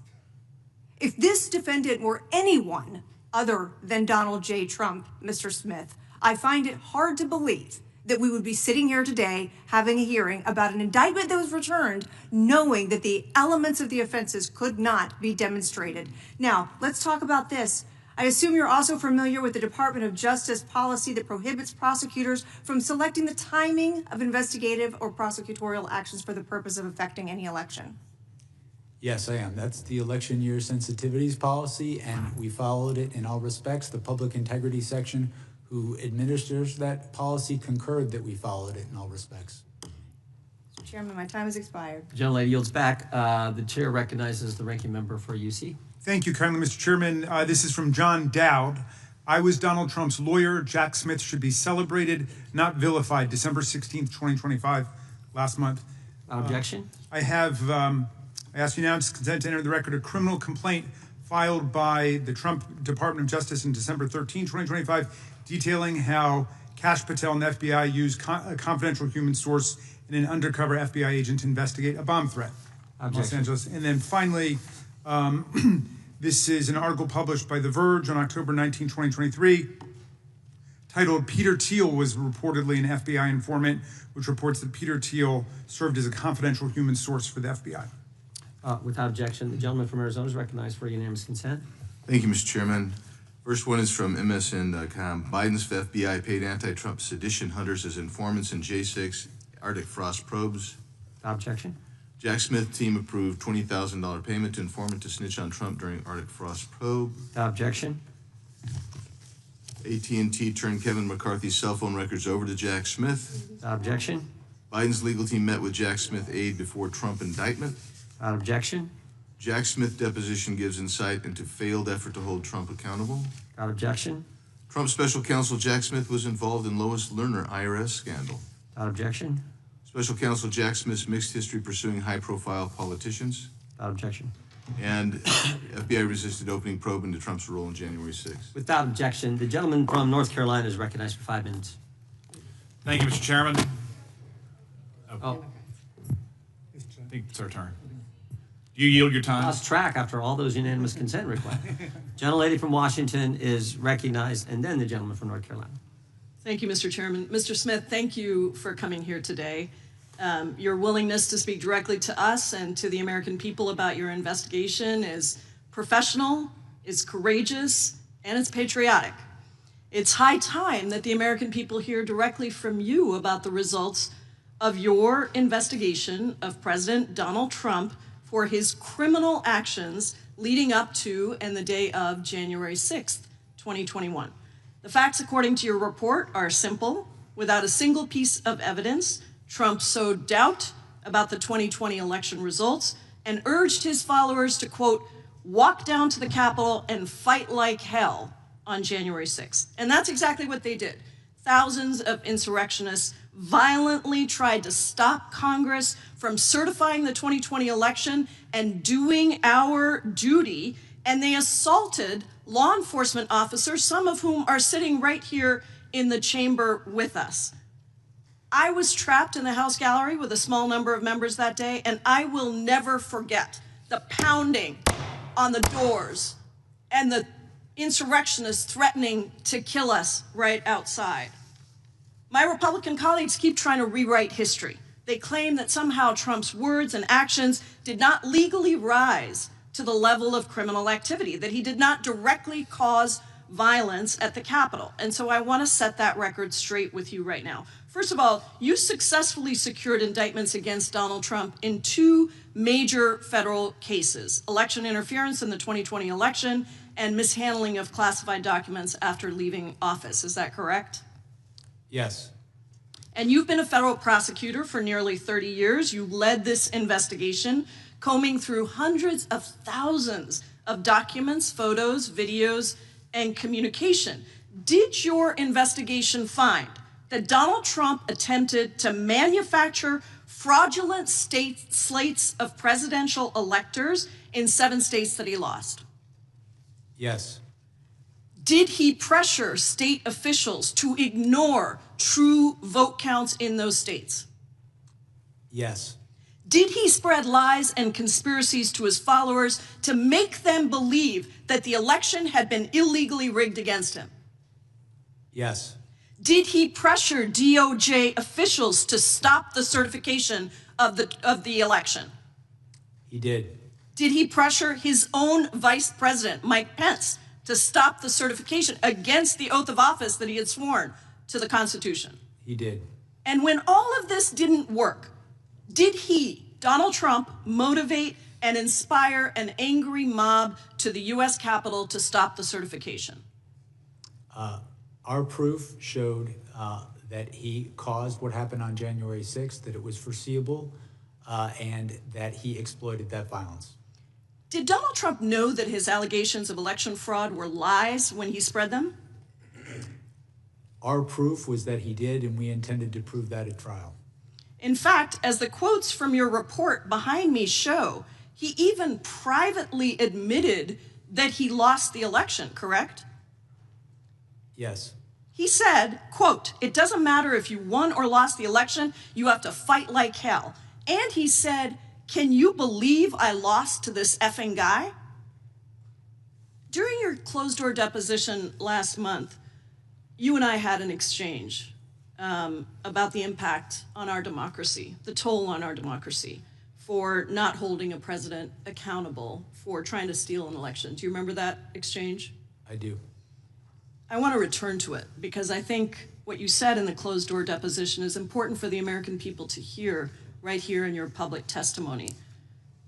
If this defendant were anyone other than Donald J. Trump, Mr. Smith, I find it hard to believe that we would be sitting here today having a hearing about an indictment that was returned knowing that the elements of the offenses could not be demonstrated. Now, let's talk about this. I assume you're also familiar with the Department of Justice policy that prohibits prosecutors from selecting the timing of investigative or prosecutorial actions for the purpose of affecting any election. Yes, I am. That's the election year sensitivities policy, and we followed it in all respects. The public integrity section who administers that policy concurred that we followed it in all respects. Mr. Chairman, my time has expired. The gentlelady yields back. The chair recognizes the ranking member for UC. Thank you kindly, Mr. Chairman. This is from John Dowd. I was Donald Trump's lawyer. Jack Smith should be celebrated, not vilified. December 16th, 2025, last month. Objection? I ask unanimous consent to enter the record a criminal complaint filed by the Trump Department of Justice in December 13, 2025, detailing how Kash Patel and the FBI used a confidential human source and an undercover FBI agent to investigate a bomb threat in Los Angeles. And then finally, this is an article published by The Verge on October 19, 2023, titled Peter Thiel was reportedly an FBI informant, which reports that Peter Thiel served as a confidential human source for the FBI. Without objection, the gentleman from Arizona is recognized for unanimous consent. Thank you, Mr. Chairman. First one is from MSN.com. Biden's FBI paid anti-Trump sedition hunters as informants in J6 Arctic frost probes. Objection. Jack Smith team approved $20,000 payment to informant to snitch on Trump during Arctic frost probe. Objection. AT&T turned Kevin McCarthy's cell phone records over to Jack Smith. Objection. Biden's legal team met with Jack Smith aide before Trump indictment. Objection. Jack Smith deposition gives insight into failed effort to hold Trump accountable. Objection. Trump Special Counsel Jack Smith was involved in Lois Lerner IRS scandal. Objection. Special Counsel Jack Smith's mixed history pursuing high-profile politicians. Objection. And FBI resisted opening probe into Trump's role on January 6th. Without objection, the gentleman from North Carolina is recognized for 5 minutes. Thank you, Mr. Chairman. Oh. I think it's our turn. Do you yield your time? Lost track after all those unanimous consent requests. Gentlelady from Washington is recognized, and then the gentleman from North Carolina. Thank you, Mr. Chairman. Mr. Smith, thank you for coming here today. Your willingness to speak directly to us and to the American people about your investigation is professional, it's courageous, and it's patriotic. It's high time that the American people hear directly from you about the results of your investigation of President Donald Trump for his criminal actions leading up to and the day of January 6th, 2021. The facts, according to your report, are simple. Without a single piece of evidence, Trump sowed doubt about the 2020 election results and urged his followers to, quote, walk down to the Capitol and fight like hell on January 6th. And that's exactly what they did. Thousands of insurrectionists violently tried to stop Congress from certifying the 2020 election and doing our duty, and they assaulted law enforcement officers, some of whom are sitting right here in the chamber with us. I was trapped in the House gallery with a small number of members that day, and I will never forget the pounding on the doors and the insurrectionists threatening to kill us right outside. My Republican colleagues keep trying to rewrite history. They claim that somehow Trump's words and actions did not legally rise to the level of criminal activity, that he did not directly cause violence at the Capitol. And so I want to set that record straight with you right now. First of all, you successfully secured indictments against Donald Trump in two major federal cases: election interference in the 2020 election and mishandling of classified documents after leaving office. Is that correct? Yes. And you've been a federal prosecutor for nearly 30 years. You led this investigation, combing through hundreds of thousands of documents, photos, videos, and communication. Did your investigation find that Donald Trump attempted to manufacture fraudulent state slates of presidential electors in 7 states that he lost? Yes. Did he pressure state officials to ignore true vote counts in those states? Yes. Did he spread lies and conspiracies to his followers to make them believe that the election had been illegally rigged against him? Yes. Did he pressure DOJ officials to stop the certification of the election? He did. Did he pressure his own vice president, Mike Pence, to stop the certification against the oath of office that he had sworn to the Constitution? He did. And when all of this didn't work, did he, Donald Trump, motivate and inspire an angry mob to the U.S. Capitol to stop the certification? Our proof showed that he caused what happened on January 6th, that it was foreseeable, and that he exploited that violence. Did Donald Trump know that his allegations of election fraud were lies when he spread them? Our proof was that he did, and we intended to prove that at trial. In fact, as the quotes from your report behind me show, he even privately admitted that he lost the election, correct? Yes. He said, quote, "It doesn't matter if you won or lost the election, you have to fight like hell." And he said, "Can you believe I lost to this effing guy?" During your closed-door deposition last month, you and I had an exchange about the impact on our democracy, the toll on our democracy, for not holding a president accountable for trying to steal an election. Do you remember that exchange? I do. I want to return to it because I think what you said in the closed-door deposition is important for the American people to hear right here in your public testimony.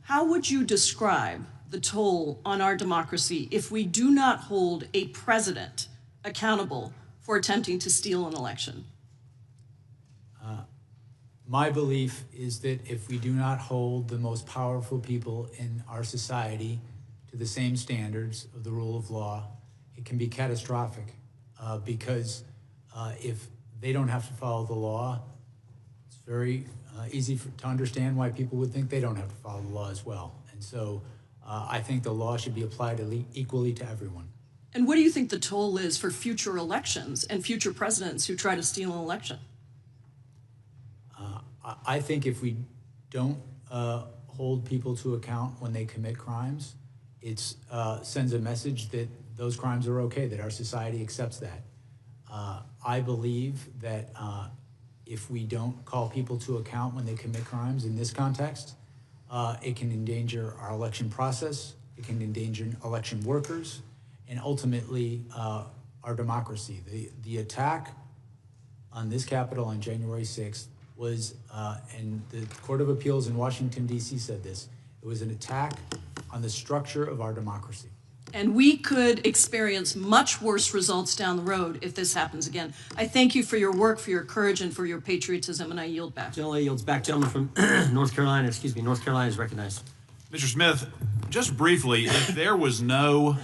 How would you describe the toll on our democracy if we do not hold a president accountable for attempting to steal an election? My belief is that if we do not hold the most powerful people in our society to the same standards of the rule of law, it can be catastrophic because if they don't have to follow the law, it's very easy to understand why people would think they don't have to follow the law as well. And so I think the law should be applied equally to everyone. And what do you think the toll is for future elections and future presidents who try to steal an election? I think if we don't hold people to account when they commit crimes, it sends a message that those crimes are okay, that our society accepts that. I believe that if we don't call people to account when they commit crimes in this context, it can endanger our election process, it can endanger election workers, and ultimately our democracy. The attack on this Capitol on January 6th was, and the Court of Appeals in Washington, D.C. said this, it was an attack on the structure of our democracy. And we could experience much worse results down the road if this happens again. I thank you for your work, for your courage, and for your patriotism, and I yield back. Gentleman yields back. Gentleman from North Carolina, North Carolina is recognized. Mr. Smith, just briefly, if there was no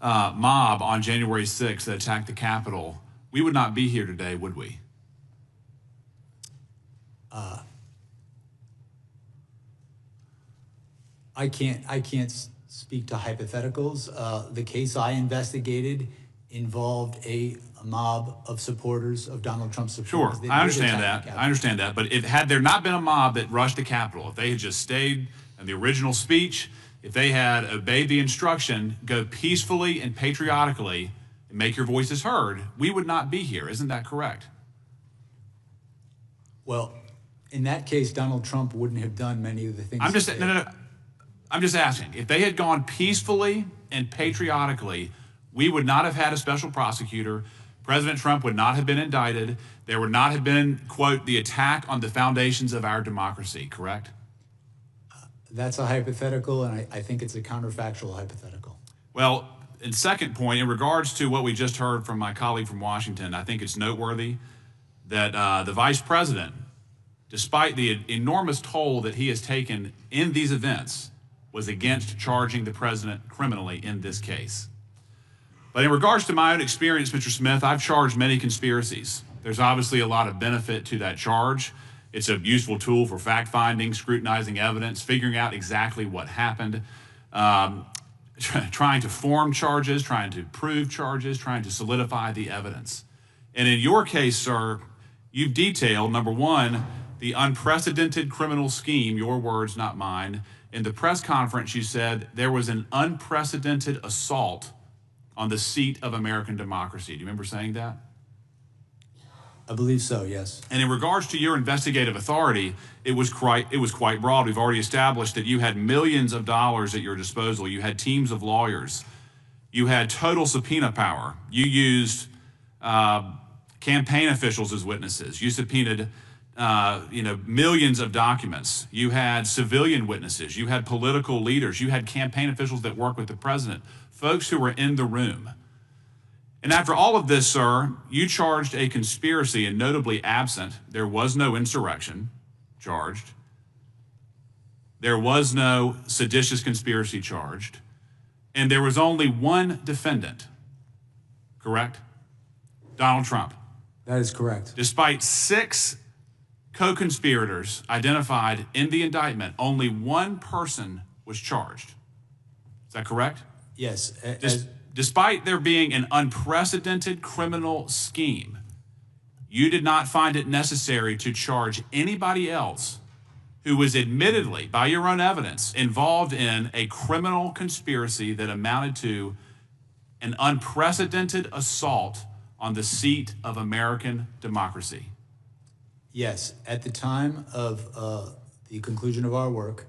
mob on January 6th that attacked the Capitol, we would not be here today, would we? I can't speak to hypotheticals. The case I investigated involved a mob of supporters of Donald Trump's Sure, supporters. I understand that. I understand that. But had there not been a mob that rushed the Capitol, if they had just stayed in the original speech, if they had obeyed the instruction, go peacefully and patriotically and make your voices heard, we would not be here. Isn't that correct? Well, in that case, Donald Trump wouldn't have done many of the things. I'm just asking. If they had gone peacefully and patriotically, we would not have had a special prosecutor. President Trump would not have been indicted. There would not have been, quote, the attack on the foundations of our democracy, correct? That's a hypothetical, and I think it's a counterfactual hypothetical. Well, and second point, in regards to what we just heard from my colleague from Washington, I think it's noteworthy that the vice president, despite the enormous toll that he has taken in these events, was against charging the president criminally in this case. But in regards to my own experience, Mr. Smith, I've charged many conspiracies. There's obviously a lot of benefit to that charge. It's a useful tool for fact-finding, scrutinizing evidence, figuring out exactly what happened, trying to form charges, trying to prove charges, trying to solidify the evidence. And in your case, sir, you've detailed, number one, the unprecedented criminal scheme, your words, not mine. In the press conference, you said there was an unprecedented assault on the seat of American democracy. Do you remember saying that? I believe so, yes. And in regards to your investigative authority, it was quite broad. We've already established that you had millions of dollars at your disposal. You had teams of lawyers. You had total subpoena power. You used campaign officials as witnesses. You subpoenaed millions of documents. You had civilian witnesses. You had political leaders. You had campaign officials that work with the president, folks who were in the room. And after all of this, sir, you charged a conspiracy, and notably absent, there was no insurrection charged. There was no seditious conspiracy charged. And there was only one defendant, correct? Donald Trump. That is correct. Despite 6 co-conspirators identified in the indictment, only one person was charged. Is that correct? Yes. Despite there being an unprecedented criminal scheme, you did not find it necessary to charge anybody else who was admittedly, by your own evidence, involved in a criminal conspiracy that amounted to an unprecedented assault on the seat of American democracy. Yes. At the time of the conclusion of our work,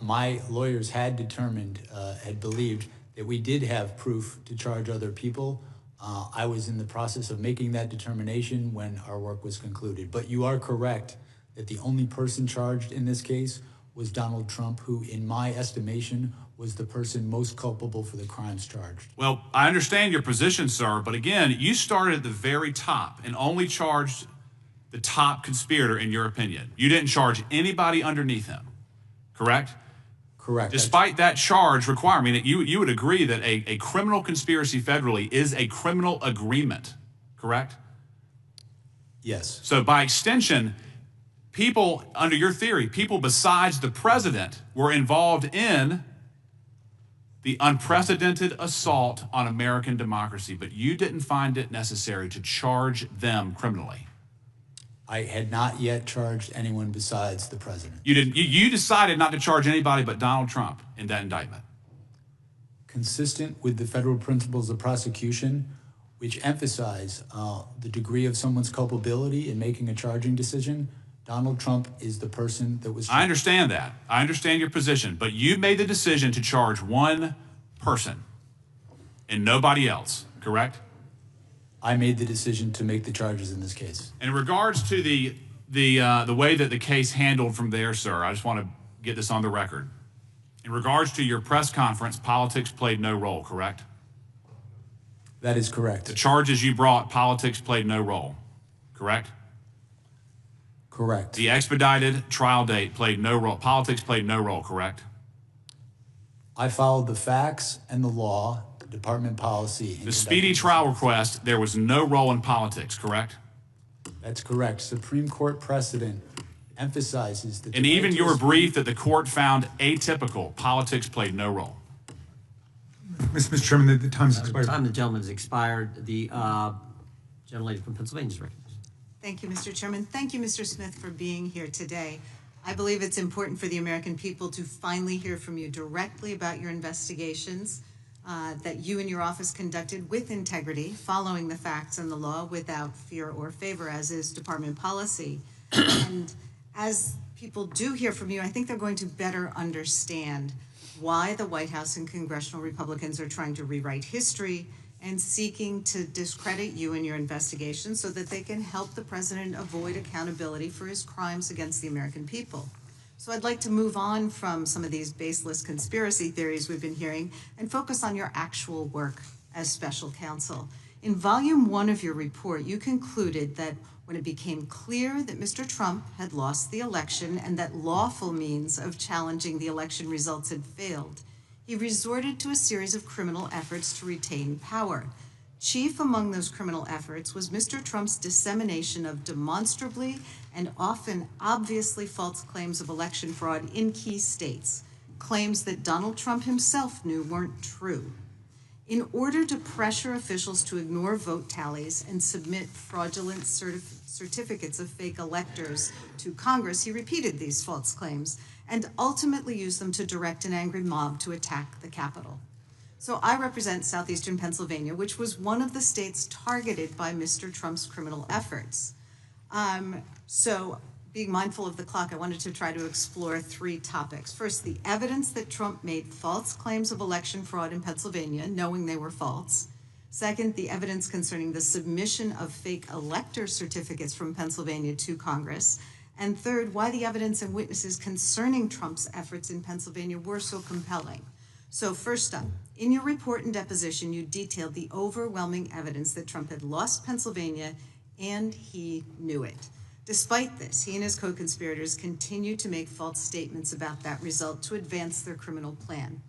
my lawyers had determined, had believed that we did have proof to charge other people. I was in the process of making that determination when our work was concluded. But you are correct that the only person charged in this case was Donald Trump, who, in my estimation, was the person most culpable for the crimes charged. Well, I understand your position, sir, but again, you started at the very top and only charged the top conspirator, in your opinion. You didn't charge anybody underneath him, correct? Correct. Despite that charge requirement, you would agree that a criminal conspiracy federally is a criminal agreement, correct? Yes. So by extension, people, under your theory, people besides the president were involved in the unprecedented assault on American democracy, but you didn't find it necessary to charge them criminally. I had not yet charged anyone besides the president. You didn't. You decided not to charge anybody but Donald Trump in that indictment. Consistent with the federal principles of prosecution, which emphasize the degree of someone's culpability in making a charging decision, Donald Trump is the person that was charged. I understand that. I understand your position, but you made the decision to charge one person and nobody else, correct? I made the decision to make the charges in this case. In regards to the way that the case handled from there, sir, I just want to get this on the record. In regards to your press conference, politics played no role, correct? That is correct. The charges you brought, politics played no role, correct? Correct. The expedited trial date played no role. Politics played no role, correct? I followed the facts and the law, the department policy. The speedy trial request, there was no role in politics, correct? That's correct. Supreme Court precedent emphasizes that. And even your brief that the court found atypical, politics played no role. Mr. Chairman, the time's expired. The time of the gentleman has expired. The gentlelady from Pennsylvania is recognized. Thank you, Mr. Chairman. Thank you, Mr. Smith, for being here today. I believe it's important for the American people to finally hear from you directly about your investigations that you and your office conducted with integrity, following the facts and the law without fear or favor, as is department policy. And as people do hear from you, I think they're going to better understand why the White House and congressional Republicans are trying to rewrite history and seeking to discredit you and your investigation so that they can help the president avoid accountability for his crimes against the American people. So I'd like to move on from some of these baseless conspiracy theories we've been hearing and focus on your actual work as special counsel. In volume 1 of your report, you concluded that when it became clear that Mr. Trump had lost the election and that lawful means of challenging the election results had failed, he resorted to a series of criminal efforts to retain power. Chief among those criminal efforts was Mr. Trump's dissemination of demonstrably and often obviously false claims of election fraud in key states, claims that Donald Trump himself knew weren't true. In order to pressure officials to ignore vote tallies and submit fraudulent certificates of fake electors to Congress, he repeated these false claims and ultimately used them to direct an angry mob to attack the Capitol. So I represent southeastern Pennsylvania, which was one of the states targeted by Mr. Trump's criminal efforts. So being mindful of the clock, I wanted to try to explore 3 topics. First, the evidence that Trump made false claims of election fraud in Pennsylvania, knowing they were false. Second, the evidence concerning the submission of fake elector certificates from Pennsylvania to Congress. And third, why the evidence and witnesses concerning Trump's efforts in Pennsylvania were so compelling. So first up, in your report and deposition, you detailed the overwhelming evidence that Trump had lost Pennsylvania and he knew it. Despite this, he and his co-conspirators continued to make false statements about that result to advance their criminal plan.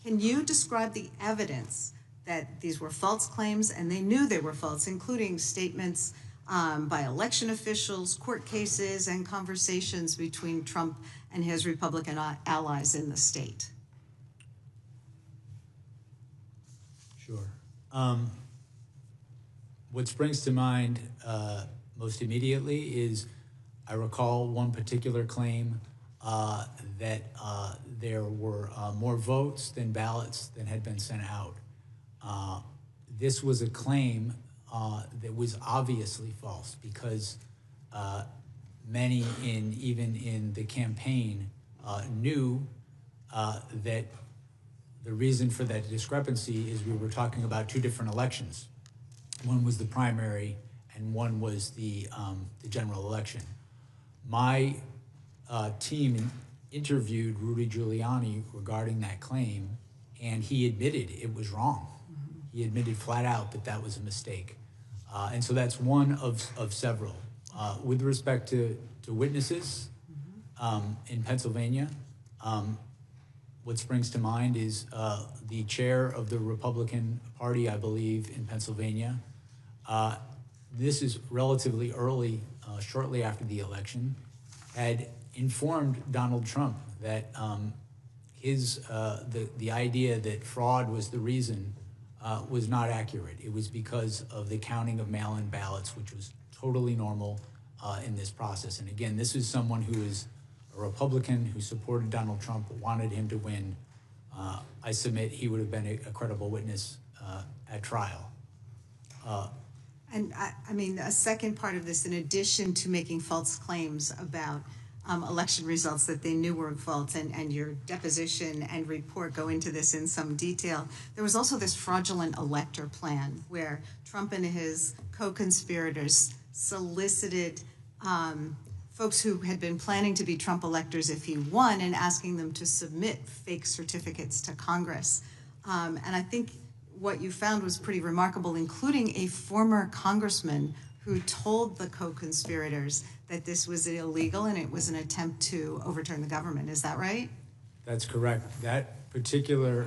Can you describe the evidence that these were false claims and they knew they were false, including statements by election officials, court cases, and conversations between Trump and his Republican allies in the state? Sure. What springs to mind most immediately is I recall one particular claim that there were more votes than ballots that had been sent out. This was a claim that was obviously false because many even in the campaign knew that the reason for that discrepancy is we were talking about 2 different elections. One was the primary and one was the general election. My team interviewed Rudy Giuliani regarding that claim, and he admitted it was wrong. He admitted flat out that that was a mistake. And so that's one of several. With respect to witnesses in Pennsylvania, what springs to mind is the chair of the Republican Party, I believe, in Pennsylvania. This is relatively early, shortly after the election, had informed Donald Trump that the idea that fraud was the reason was not accurate. It was because of the counting of mail-in ballots, which was totally normal in this process. And again, this is someone who is a Republican who supported Donald Trump, wanted him to win. I submit he would have been a credible witness at trial. And I mean, a second part of this, in addition to making false claims about election results that they knew were false, and your deposition and report go into this in some detail, there was also this fraudulent elector plan where Trump and his co-conspirators solicited folks who had been planning to be Trump electors if he won and asking them to submit fake certificates to Congress. And I think what you found was pretty remarkable, including a former congressman who told the co-conspirators that this was illegal and it was an attempt to overturn the government. Is that right? That's correct. That particular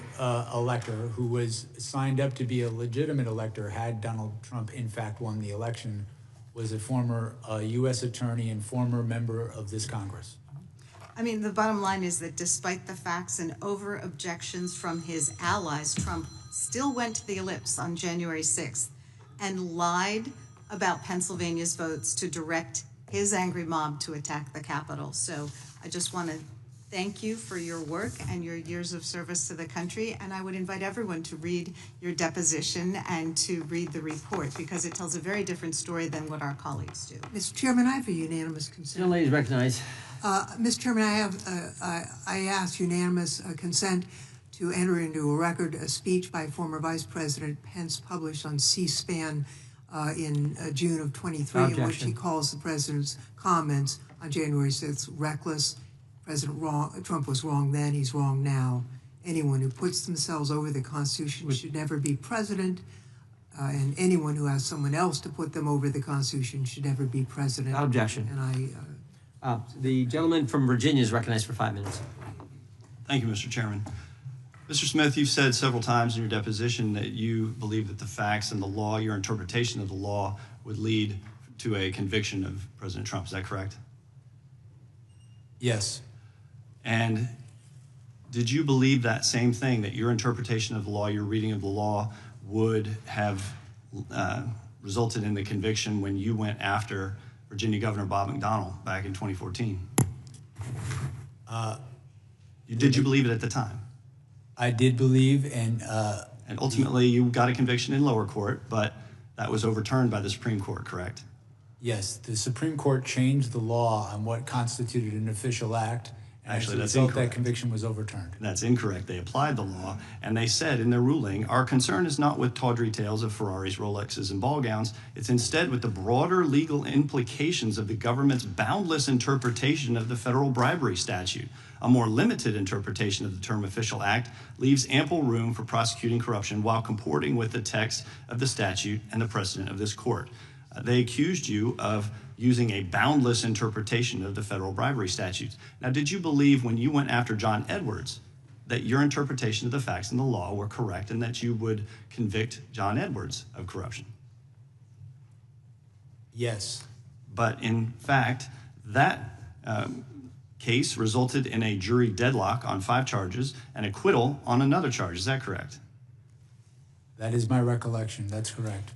elector who was signed up to be a legitimate elector had Donald Trump in fact won the election was a former U.S. attorney and former member of this Congress. I mean, the bottom line is that despite the facts and over objections from his allies, Trump still went to the ellipse on January 6th and lied about Pennsylvania's votes to direct his angry mob to attack the Capitol. So I just want to thank you for your work and your years of service to the country. And I would invite everyone to read your deposition and to read the report because it tells a very different story than what our colleagues do. Mr. Chairman, I have a unanimous consent. Ladies recognized. Mr. Chairman, I ask unanimous consent to enter into a record a speech by former Vice President Pence published on C-SPAN in June of 23, in which he calls the president's comments on January 6th reckless. Trump was wrong then, he's wrong now. Anyone who puts themselves over the Constitution should never be president, and anyone who asks someone else to put them over the Constitution should never be president. Without objection. And the gentleman from Virginia is recognized for 5 minutes. Thank you, Mr. Chairman. Mr. Smith, you've said several times in your deposition that you believe that the facts and the law, your interpretation of the law, would lead to a conviction of President Trump. Is that correct? Yes. And did you believe that same thing, that your interpretation of the law, your reading of the law, would have resulted in the conviction when you went after Virginia Governor Bob McDonnell back in 2014? Did you believe it at the time? I did believe, and ultimately you got a conviction in lower court, but that was overturned by the Supreme Court, correct? yes, the Supreme Court changed the law on what constituted an official act. And Actually, that's as a result, incorrect. that conviction was overturned. That's incorrect. They applied the law, and they said in their ruling, our concern is not with tawdry tales of Ferraris, Rolexes, and ball gowns. It's instead with the broader legal implications of the government's boundless interpretation of the federal bribery statute. A more limited interpretation of the term official act leaves ample room for prosecuting corruption while comporting with the text of the statute and the precedent of this court. They accused you of using a boundless interpretation of the federal bribery statutes. Now, did you believe when you went after John Edwards that your interpretation of the facts and the law were correct and that you would convict John Edwards of corruption? Yes. But in fact, that case resulted in a jury deadlock on 5 charges and acquittal on another charge. Is that correct? That is my recollection. That's correct.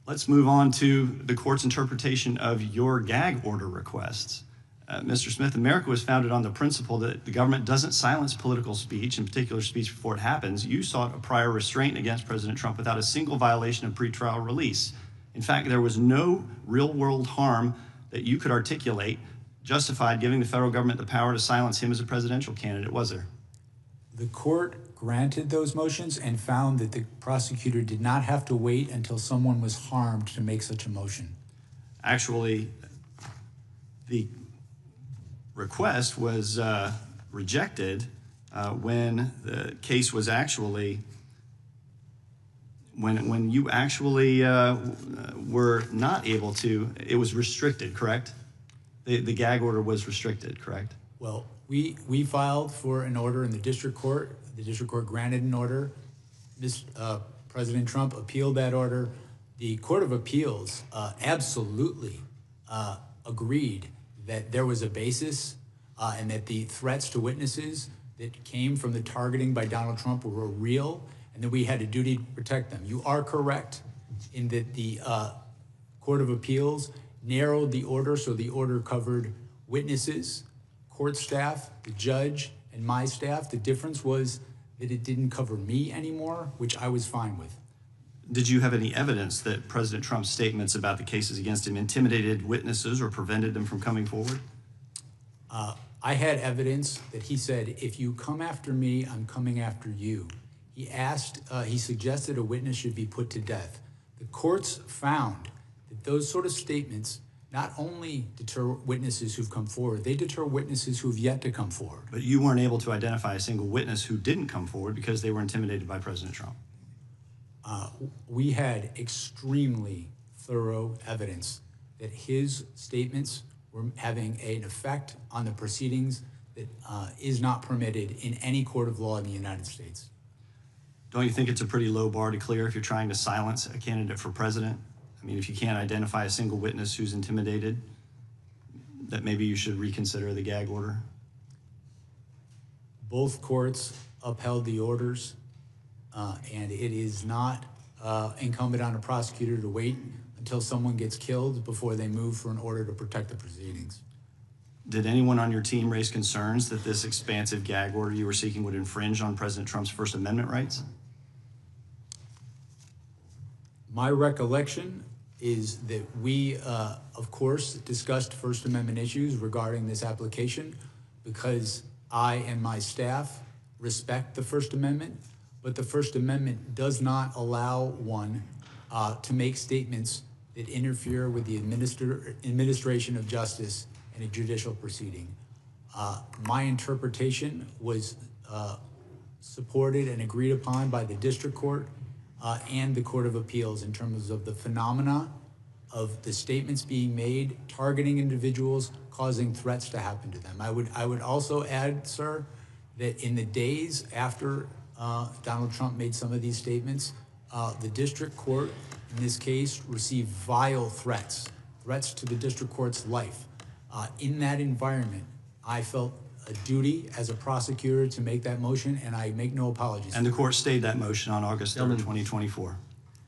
Let's move on to the court's interpretation of your gag order requests. Mr. Smith, America was founded on the principle that the government doesn't silence political speech, in particular speech before it happens. You sought a prior restraint against President Trump without a single violation of pretrial release. In fact, there was no real-world harm that you could articulate justified giving the federal government the power to silence him as a presidential candidate, was there? The court granted those motions and found that the prosecutor did not have to wait until someone was harmed to make such a motion. Actually, the request was rejected when the case was actually, when you actually were not able to, it was restricted, correct? The gag order was restricted, correct? Well, we filed for an order in the district court. The district court granted an order. President Trump appealed that order. The Court of Appeals absolutely agreed that there was a basis and that the threats to witnesses that came from the targeting by Donald Trump were real and that we had a duty to protect them. You are correct in that the Court of Appeals narrowed the order so the order covered witnesses, court staff, the judge, and my staff. The difference was that it didn't cover me anymore, which I was fine with. Did you have any evidence that President Trump's statements about the cases against him intimidated witnesses or prevented them from coming forward? I had evidence that he said, if you come after me, I'm coming after you. He suggested a witness should be put to death. The courts found that those sort of statements not only deter witnesses who've come forward, they deter witnesses who've yet to come forward. But you weren't able to identify a single witness who didn't come forward because they were intimidated by President Trump. We had extremely thorough evidence that his statements were having an effect on the proceedings that is not permitted in any court of law in the United States. Don't you think it's a pretty low bar to clear if you're trying to silence a candidate for president? I mean, if you can't identify a single witness who's intimidated, that maybe you should reconsider the gag order? Both courts upheld the orders, and it is not incumbent on a prosecutor to wait until someone gets killed before they move for an order to protect the proceedings. Did anyone on your team raise concerns that this expansive gag order you were seeking would infringe on President Trump's First Amendment rights? My recollection is that we, of course, discussed First Amendment issues regarding this application because I and my staff respect the First Amendment, but the First Amendment does not allow one to make statements that interfere with the administration of justice in a judicial proceeding. My interpretation was supported and agreed upon by the district court and the Court of Appeals in terms of the phenomena of the statements being made, targeting individuals, causing threats to happen to them. I would also add, sir, that in the days after Donald Trump made some of these statements, the district court, in this case, received vile threats to the district court's life. In that environment, I felt a duty as a prosecutor to make that motion, and I make no apologies. And the court stayed that motion on August 3rd, 2024.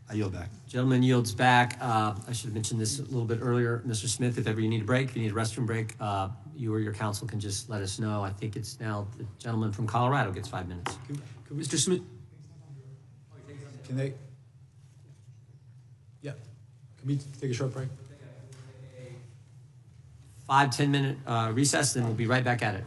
I yield back. Gentleman yields back. I should have mentioned this a little bit earlier. Mr. Smith, if ever you need a break, if you need a restroom break, you or your counsel can just let us know. I think it's now the gentleman from Colorado gets 5 minutes. Mr. Smith. Can they? Yeah. Can we take a short break? 5-10 minute recess, then we'll be right back at it.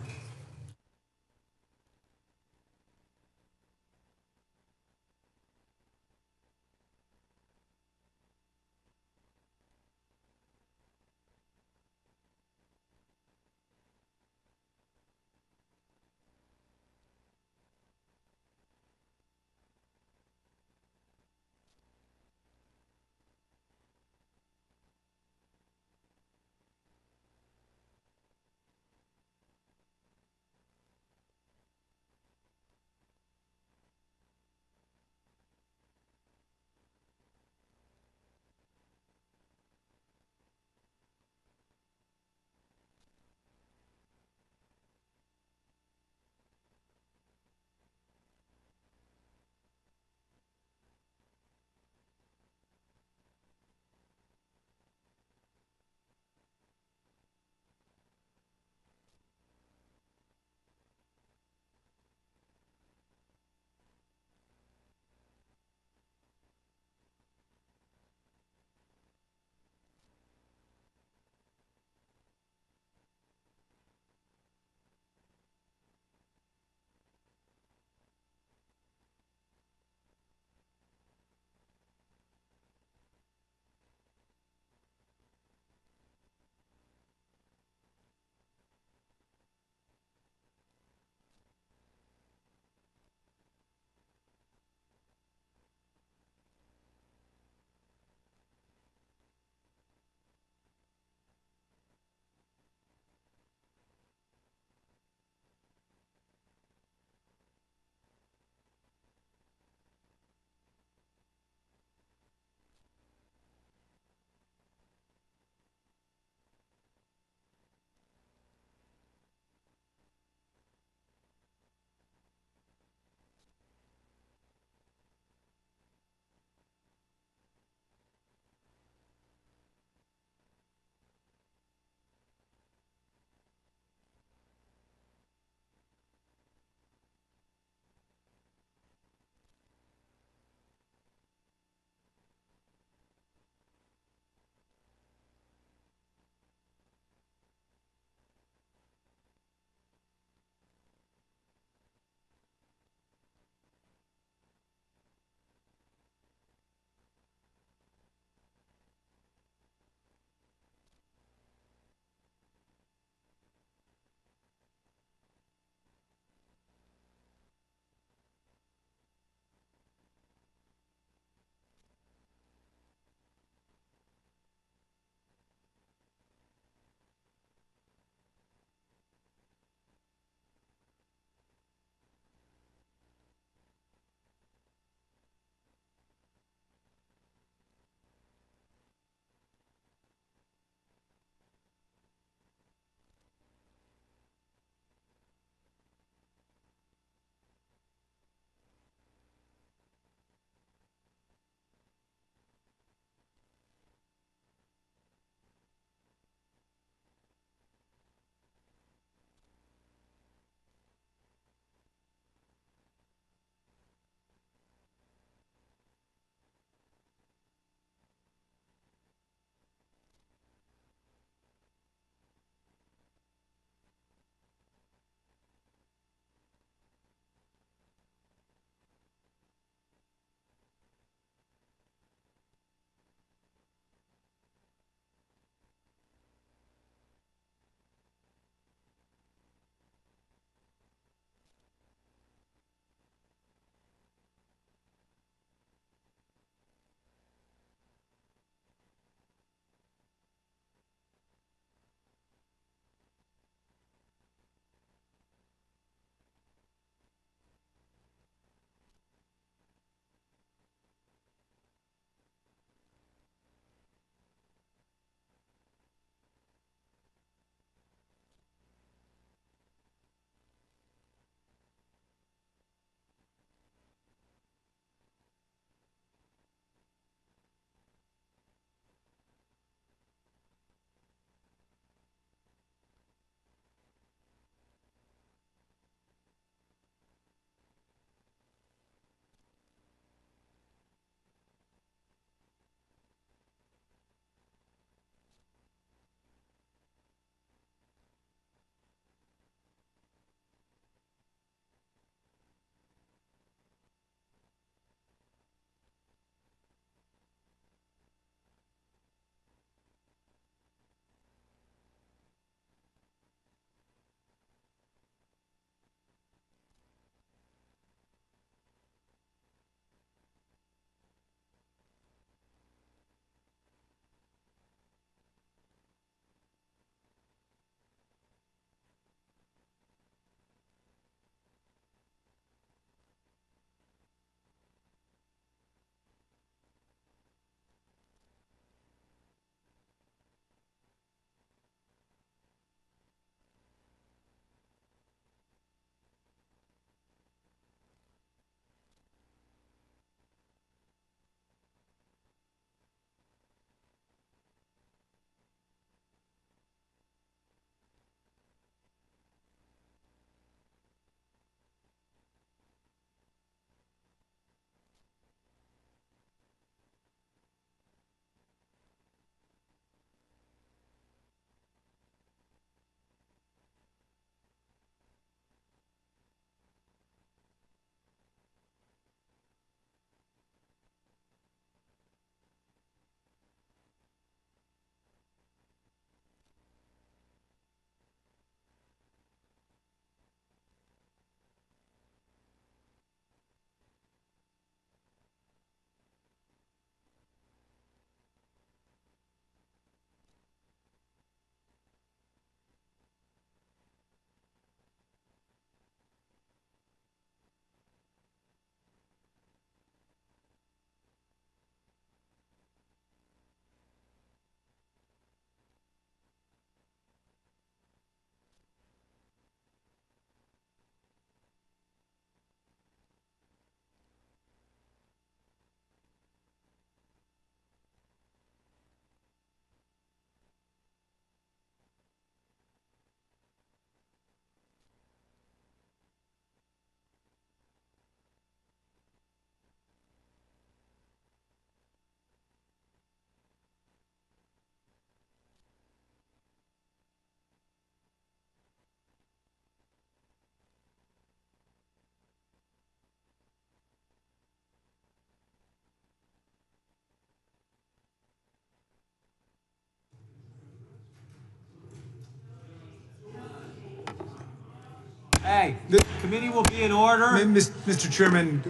Hey, the committee will be in order. Mr. Chairman,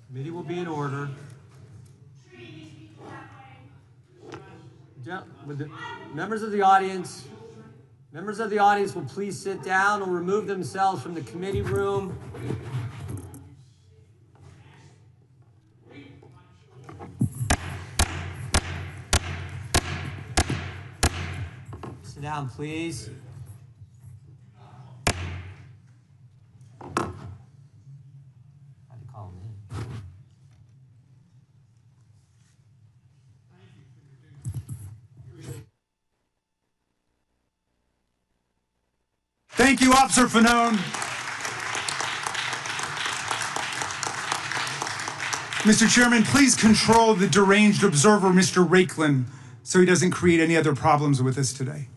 Committee will be in order. With the members of the audience will please sit down or remove themselves from the committee room. Sit down, please. Had to call him in. Thank you, Officer Fanone. Mr. Chairman, please control the deranged observer, Mr. Rakeland, so he doesn't create any other problems with us today.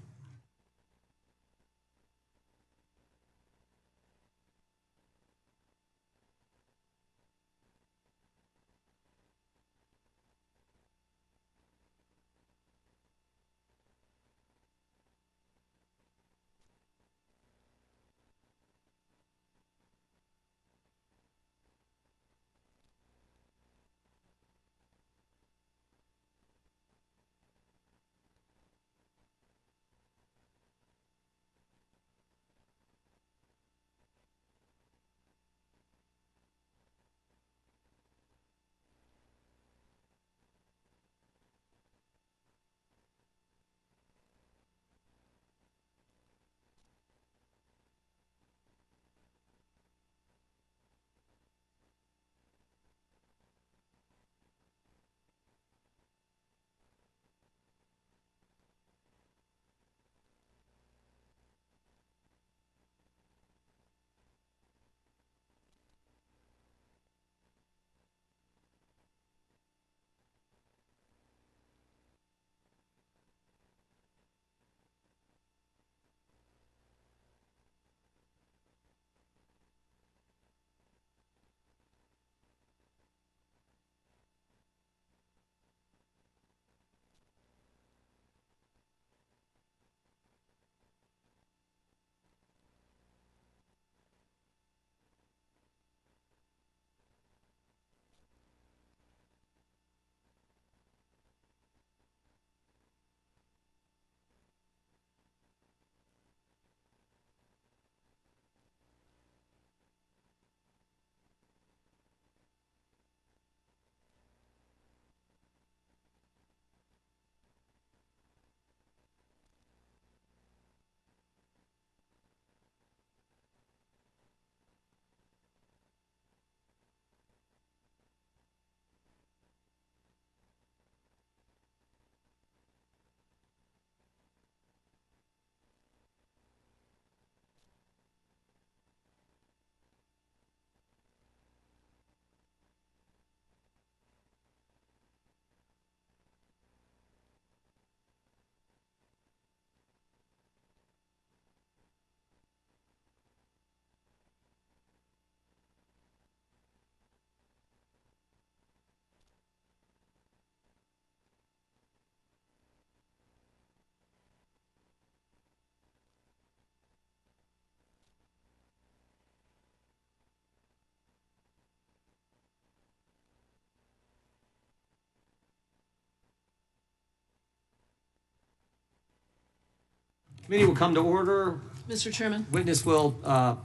Committee will come to order. Mr. Chairman. Witness will go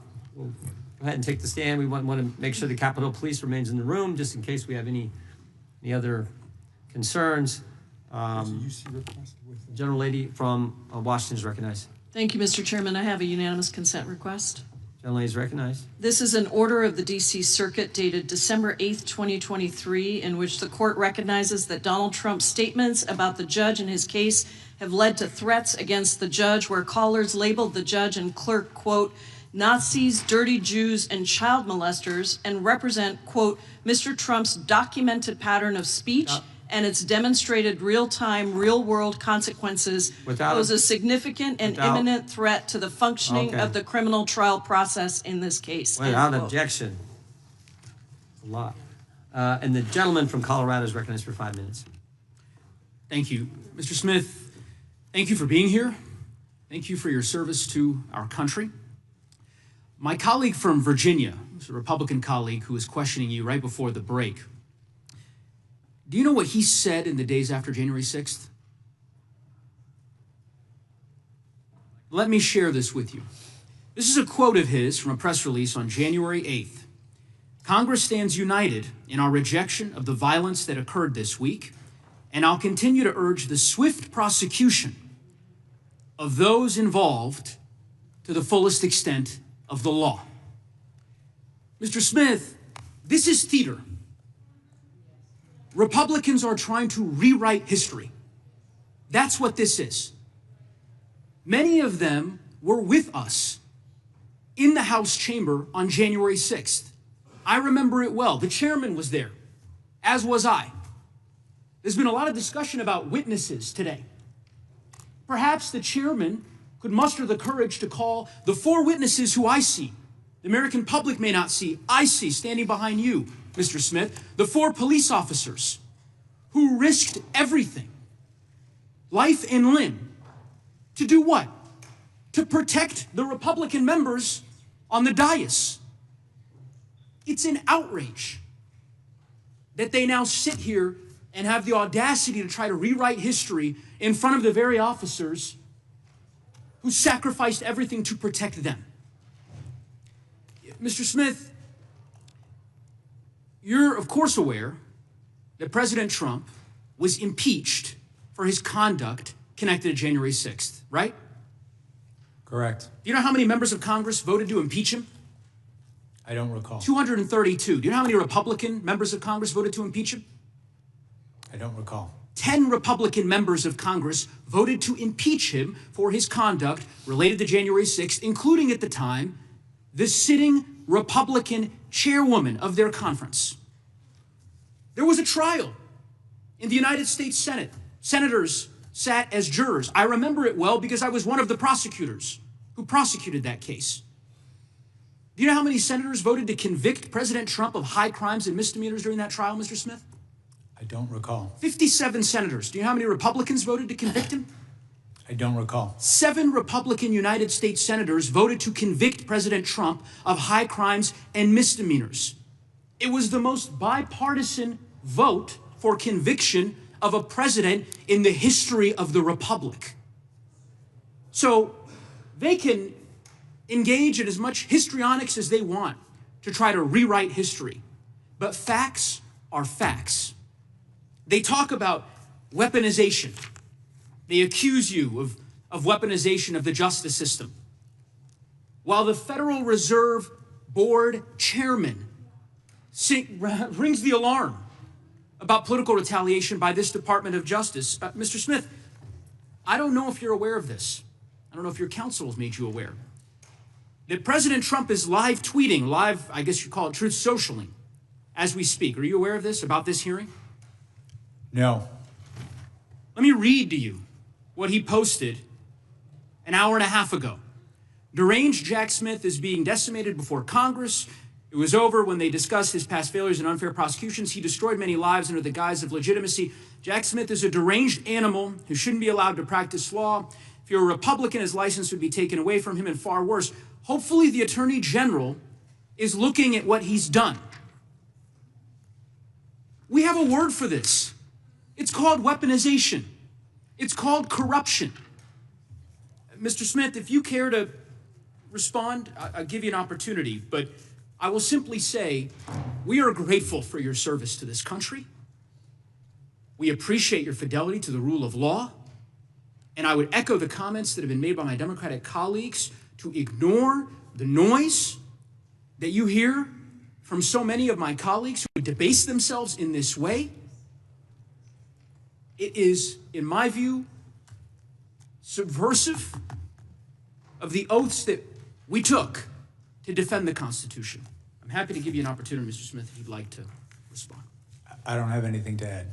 ahead and take the stand. We want to make sure the Capitol Police remains in the room just in case we have any other concerns. General Lady from Washington is recognized. Thank you, Mr. Chairman. I have a unanimous consent request. General Lady is recognized. This is an order of the D.C. Circuit dated December 8th, 2023, in which the court recognizes that Donald Trump's statements about the judge and his case have led to threats against the judge, where callers labeled the judge and clerk, quote, Nazis, dirty Jews, and child molesters, and represent, quote, Mr. Trump's documented pattern of speech and its demonstrated real-time, real-world consequences pose a significant and imminent threat to the functioning of the criminal trial process in this case. Without objection. A lot. And the gentleman from Colorado is recognized for 5 minutes. Thank you. Mr. Smith, thank you for being here. Thank you for your service to our country. My colleague from Virginia, a Republican colleague who was questioning you right before the break, do you know what he said in the days after January 6th? Let me share this with you. This is a quote of his from a press release on January 8th. Congress stands united in our rejection of the violence that occurred this week, and I'll continue to urge the swift prosecution of those involved to the fullest extent of the law. Mr. Smith, this is theater. Republicans are trying to rewrite history. That's what this is. Many of them were with us in the House chamber on January 6th. I remember it well. The chairman was there, as was I. There's been a lot of discussion about witnesses today. Perhaps the chairman could muster the courage to call the 4 witnesses who I see, the American public may not see, I see standing behind you, Mr. Smith, the 4 police officers who risked everything, life and limb, to do what? To protect the Republican members on the dais. It's an outrage that they now sit here and have the audacity to try to rewrite history in front of the very officers who sacrificed everything to protect them. Mr. Smith, you're of course aware that President Trump was impeached for his conduct connected to January 6th, right? Correct. Do you know how many members of Congress voted to impeach him? I don't recall. 232. Do you know how many Republican members of Congress voted to impeach him? I don't recall. 10 Republican members of Congress voted to impeach him for his conduct related to January 6th, including at the time, the sitting Republican chairwoman of their conference. There was a trial in the United States Senate. Senators sat as jurors. I remember it well because I was one of the prosecutors who prosecuted that case. Do you know how many senators voted to convict President Trump of high crimes and misdemeanors during that trial, Mr. Smith? I don't recall. 57 senators. Do you know how many Republicans voted to convict him? I don't recall. 7 Republican United States senators voted to convict President Trump of high crimes and misdemeanors. It was the most bipartisan vote for conviction of a president in the history of the Republic. So they can engage in as much histrionics as they want to try to rewrite history. But facts are facts. They talk about weaponization. They accuse you of weaponization of the justice system. While the Federal Reserve Board chairman rings the alarm about political retaliation by this Department of Justice. Mr. Smith, I don't know if you're aware of this. I don't know if your counsel has made you aware that President Trump is live tweeting, I guess you call it truth socialing, as we speak. Are you aware of this, about this hearing? No. Let me read to you what he posted an hour and a half ago. Deranged Jack Smith is being decimated before Congress. It was over when they discussed his past failures and unfair prosecutions. He destroyed many lives under the guise of legitimacy. Jack Smith is a deranged animal who shouldn't be allowed to practice law. If you're a Republican, his license would be taken away from him, and far worse. Hopefully the Attorney General is looking at what he's done. We have a word for this. It's called weaponization. It's called corruption. Mr. Smith, if you care to respond, I'll give you an opportunity, but I will simply say we are grateful for your service to this country. We appreciate your fidelity to the rule of law. And I would echo the comments that have been made by my Democratic colleagues to ignore the noise that you hear from so many of my colleagues who debase themselves in this way. It is, in my view, subversive of the oaths that we took to defend the Constitution. I'm happy to give you an opportunity, Mr. Smith, if you'd like to respond. I don't have anything to add.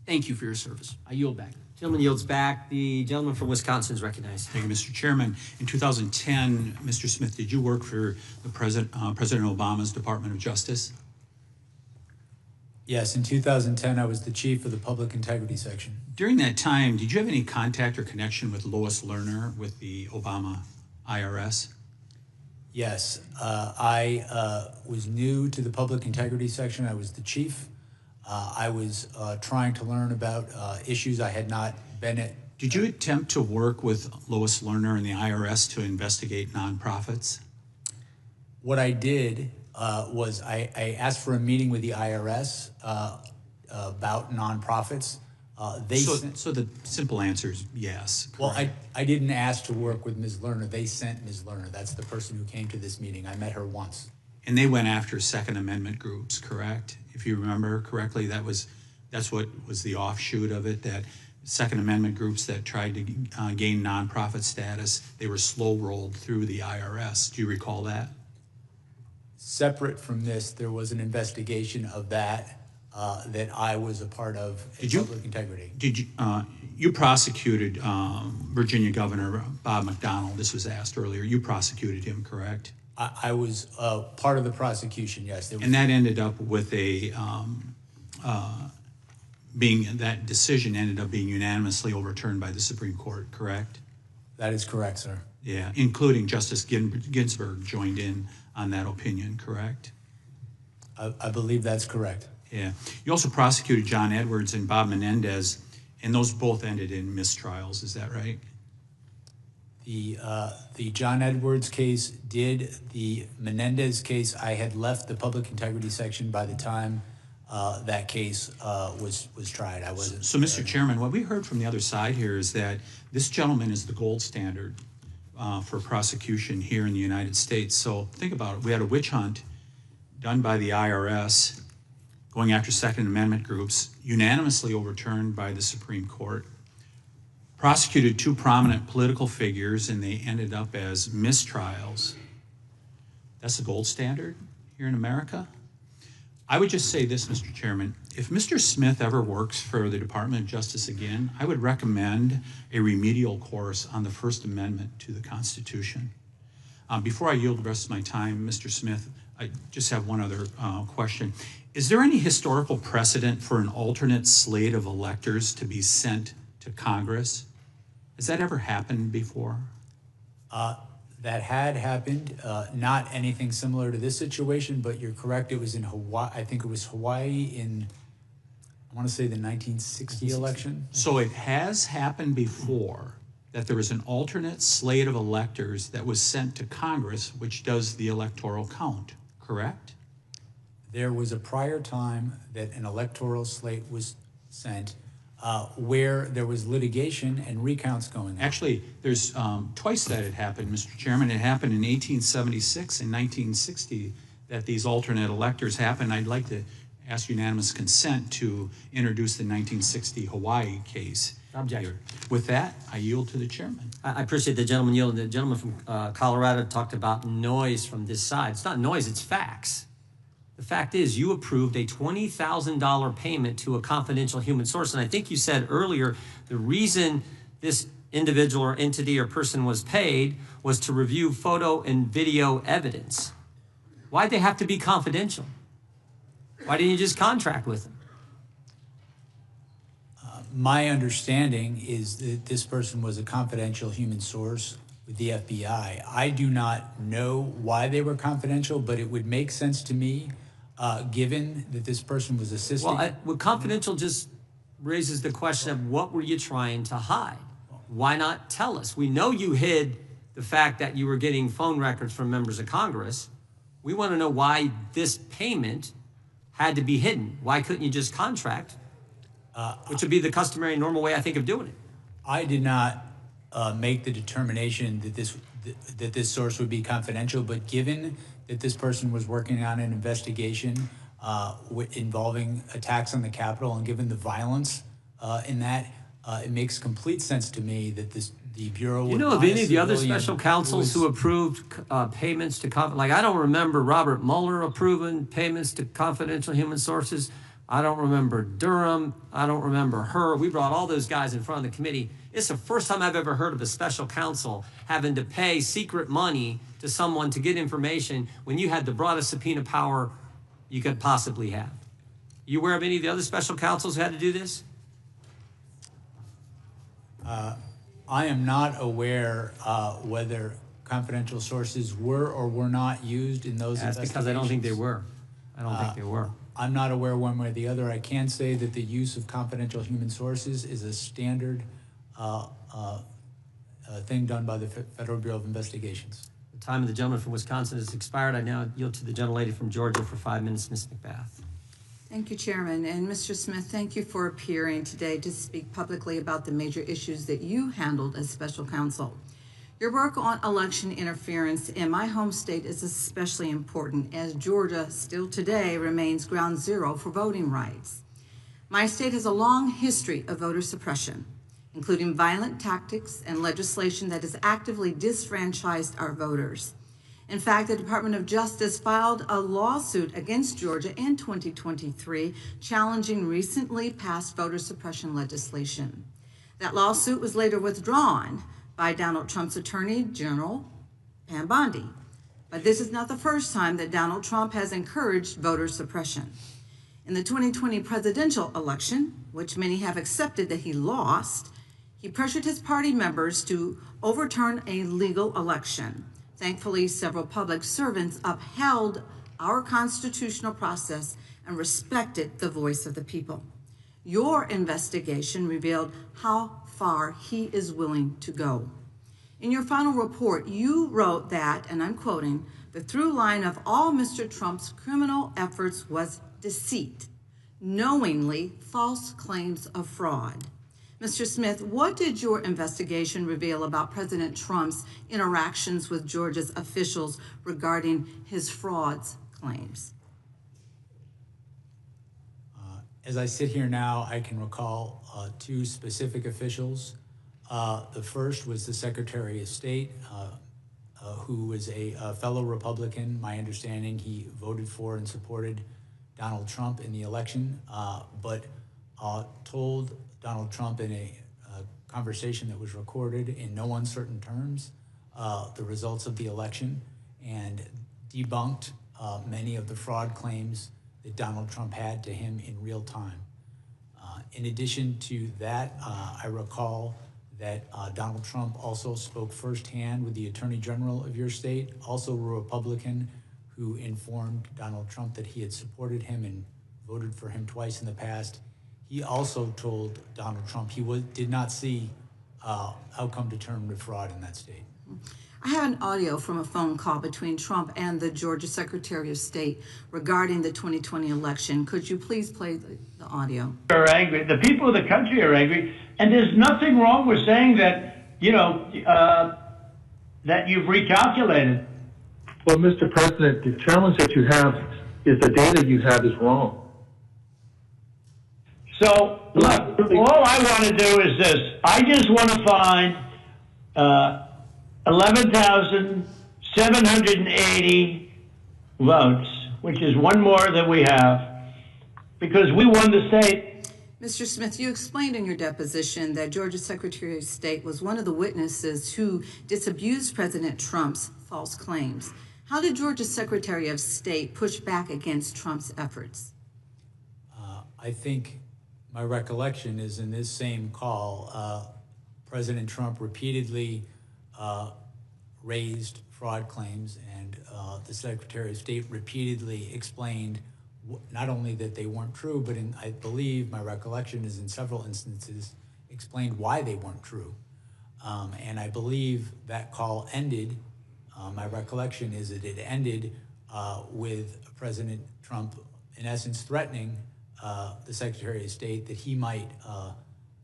Thank you for your service. I yield back. Gentleman yields back. The gentleman from Wisconsin is recognized. Thank you, Mr. Chairman. In 2010, Mr. Smith, did you work for the President Obama's Department of Justice? Yes, in 2010, I was the chief of the public integrity section. During that time, did you have any contact or connection with Lois Lerner with the Obama IRS? Yes, I was new to the public integrity section. I was the chief. I was trying to learn about issues I had not been at. Did you attempt to work with Lois Lerner and the IRS to investigate nonprofits? What I did was I asked for a meeting with the IRS about nonprofits. So the simple answer is yes. Well, I didn't ask to work with Ms. Lerner. They sent Ms. Lerner. That's the person who came to this meeting. I met her once. And they went after Second Amendment groups, correct? If you remember correctly, that's what was the offshoot of it, that Second Amendment groups that tried to gain nonprofit status, they were slow rolled through the IRS. Do you recall that? Separate from this, there was an investigation of that that I was a part of in public integrity. Did you? You prosecuted Virginia Governor Bob McDonnell. This was asked earlier. You prosecuted him, correct? I was part of the prosecution, yes. And that ended up with a that decision ended up being unanimously overturned by the Supreme Court, correct? That is correct, sir. Yeah, including Justice Ginsburg joined in on that opinion, correct? I believe that's correct. Yeah. You also prosecuted John Edwards and Bob Menendez, and those both ended in mistrials, is that right? The John Edwards case did. The Menendez case, I had left the public integrity section by the time that case was tried. I wasn't. So, Mr. Chairman, what we heard from the other side here is that this gentleman is the gold standard for prosecution here in the United States. So think about it. We had a witch hunt done by the IRS going after Second Amendment groups, unanimously overturned by the Supreme Court, prosecuted two prominent political figures, and they ended up as mistrials. That's the gold standard here in America. I would just say this, Mr. Chairman. If Mr. Smith ever works for the Department of Justice again, I would recommend a remedial course on the First Amendment to the Constitution. Before I yield the rest of my time, Mr. Smith, I just have one other question. Is there any historical precedent for an alternate slate of electors to be sent to Congress? Has that ever happened before? That had happened, not anything similar to this situation, but you're correct. It was in Hawaii. I think it was Hawaii in, I want to say the 1960 election. So it has happened before that there was an alternate slate of electors that was sent to Congress, which does the electoral count, correct? There was a prior time that an electoral slate was sent where there was litigation and recounts going on. Actually, there's twice that it happened, Mr. Chairman. It happened in 1876 and 1960 that these alternate electors happened. I'd like to ask unanimous consent to introduce the 1960 Hawaii case. Objection. With that, I yield to the chairman. I appreciate the gentleman yielding. The gentleman from Colorado talked about noise from this side. It's not noise, it's facts. The fact is, you approved a $20,000 payment to a confidential human source. And I think you said earlier, the reason this individual or entity or person was paid was to review photo and video evidence. Why'd they have to be confidential? Why didn't you just contract with them? My understanding is that this person was a confidential human source with the FBI. I do not know why they were confidential, but it would make sense to me, given that this person was assisting. Well, confidential just raises the question of what were you trying to hide? Why not tell us? We know you hid the fact that you were getting phone records from members of Congress. We want to know why this payment had to be hidden. Why couldn't you just contract? Which would be the customary normal way, I think, of doing it. I did not make the determination that this source would be confidential, but given that this person was working on an investigation involving attacks on the Capitol, and given the violence in that, it makes complete sense to me that the Bureau would. You know of any of the other special counsels who approved payments to like I don't remember Robert Mueller approving payments to confidential human sources. I don't remember Durham. I don't remember her. We brought all those guys in front of the committee. It's the first time I've ever heard of a special counsel having to pay secret money to someone to get information when you had the broadest subpoena power you could possibly have. You aware of any of the other special counsels who had to do this? I am not aware whether confidential sources were or were not used in those That's investigations. because I don't think they were. I don't think they were. I'm not aware one way or the other. I can say that the use of confidential human sources is a standard thing done by the Federal Bureau of Investigations. The time of the gentleman from Wisconsin has expired. I now yield to the gentlelady from Georgia for 5 minutes, Ms. McBath. Thank you, Chairman. And Mr. Smith, thank you for appearing today to speak publicly about the major issues that you handled as special counsel. Your work on election interference in my home state is especially important, as Georgia still today remains ground zero for voting rights. My state has a long history of voter suppression, including violent tactics and legislation that has actively disfranchised our voters. In fact, the Department of Justice filed a lawsuit against Georgia in 2023 challenging recently passed voter suppression legislation. That lawsuit was later withdrawn by Donald Trump's Attorney General, Pam Bondi. But this is not the first time that Donald Trump has encouraged voter suppression. In the 2020 presidential election, which many have accepted that he lost, he pressured his party members to overturn a legal election. Thankfully, several public servants upheld our constitutional process and respected the voice of the people. Your investigation revealed how far he is willing to go. In your final report, you wrote that, and I'm quoting, "The through line of all Mr. Trump's criminal efforts was deceit, knowingly false claims of fraud." Mr. Smith, what did your investigation reveal about President Trump's interactions with Georgia's officials regarding his frauds claims? As I sit here now, I can recall two specific officials. The first was the Secretary of State, who was a fellow Republican. My understanding, he voted for and supported Donald Trump in the election, but told Donald Trump in a conversation that was recorded in no uncertain terms the results of the election and debunked many of the fraud claims that Donald Trump had to him in real time. In addition to that, I recall that Donald Trump also spoke firsthand with the Attorney General of your state, also a Republican, who informed Donald Trump that he had supported him and voted for him twice in the past. He also told Donald Trump he did not see outcome determined fraud in that state. I have an audio from a phone call between Trump and the Georgia Secretary of State regarding the 2020 election. Could you please play the audio? Are angry. The people of the country are angry, and there's nothing wrong with saying that, that you've recalculated. Well, Mr. President, the challenge that you have is the data you have is wrong. So, look, all I want to do is this. I just want to find 11,780 votes, which is one more than we have, because we won the state. Mr. Smith, you explained in your deposition that Georgia Secretary of State was one of the witnesses who disabused President Trump's false claims. How did Georgia Secretary of State push back against Trump's efforts? I think my recollection is in this same call, President Trump repeatedly raised fraud claims, and the Secretary of State repeatedly explained not only that they weren't true, but I believe my recollection is in several instances explained why they weren't true. And I believe that call ended, my recollection is that it ended with President Trump in essence threatening the Secretary of State that he might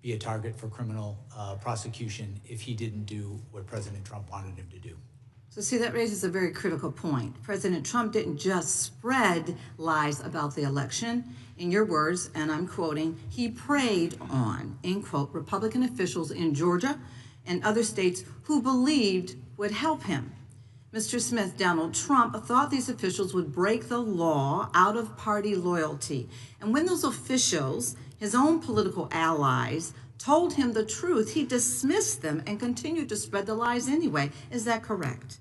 be a target for criminal prosecution if he didn't do what President Trump wanted him to do. So see, that raises a very critical point. President Trump didn't just spread lies about the election. In your words, and I'm quoting, he preyed on, end quote, Republican officials in Georgia and other states who believed would help him. Mr. Smith, Donald Trump thought these officials would break the law out of party loyalty. And when those officials, his own political allies, told him the truth, he dismissed them and continued to spread the lies anyway. Is that correct?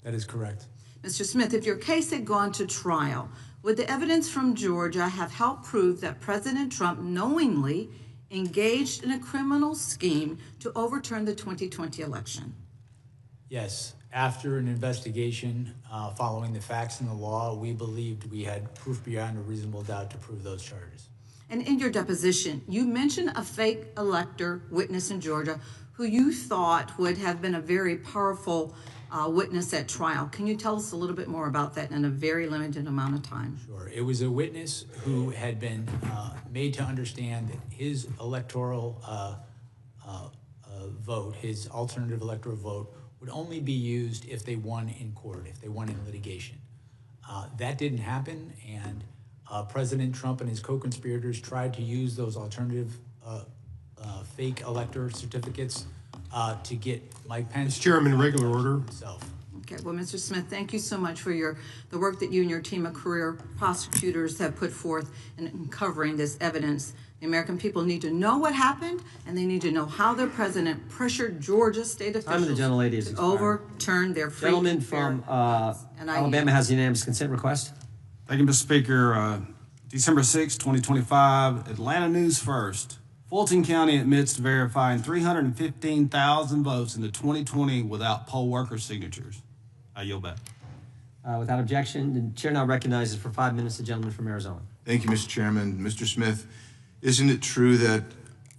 That is correct. Mr. Smith, if your case had gone to trial, Would the evidence from Georgia have helped prove that President Trump knowingly engaged in a criminal scheme to overturn the 2020 election? Yes. After an investigation following the facts and the law, we believed we had proof beyond a reasonable doubt to prove those charges. And in your deposition, you mentioned a fake elector witness in Georgia who you thought would have been a very powerful witness at trial. Can you tell us a little bit more about that in a very limited amount of time? Sure. It was a witness who had been made to understand that his electoral vote, his alternative electoral vote, would only be used if they won in court, if they won in litigation. That didn't happen, and President Trump and his co-conspirators tried to use those alternative fake elector certificates to get Mike Pence. Mr. Chairman, regular order. Himself. Okay, well, Mr. Smith, thank you so much for the work that you and your team of career prosecutors have put forth in uncovering this evidence. The American people need to know what happened, and they need to know how their president pressured Georgia state officials to overturn their free Gentleman and fair from and I Alabama has a unanimous consent request. Thank you, Mr. Speaker. December 6, 2025, Atlanta News First. Fulton County admits to verifying 315,000 votes in the 2020 without poll worker signatures. I yield back. Without objection, the chair now recognizes for 5 minutes the gentleman from Arizona. Thank you, Mr. Chairman. Mr. Smith, isn't it true that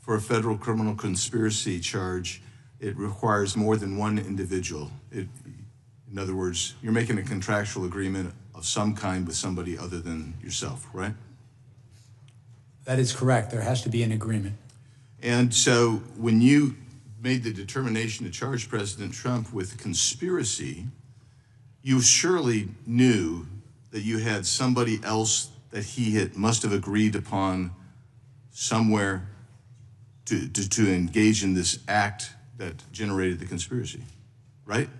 for a federal criminal conspiracy charge, it requires more than one individual? In other words, you're making a contractual agreement of some kind with somebody other than yourself, right? That is correct. There has to be an agreement. And so when you made the determination to charge President Trump with conspiracy, you surely knew that you had somebody else that he must have agreed upon somewhere to engage in this act that generated the conspiracy, right?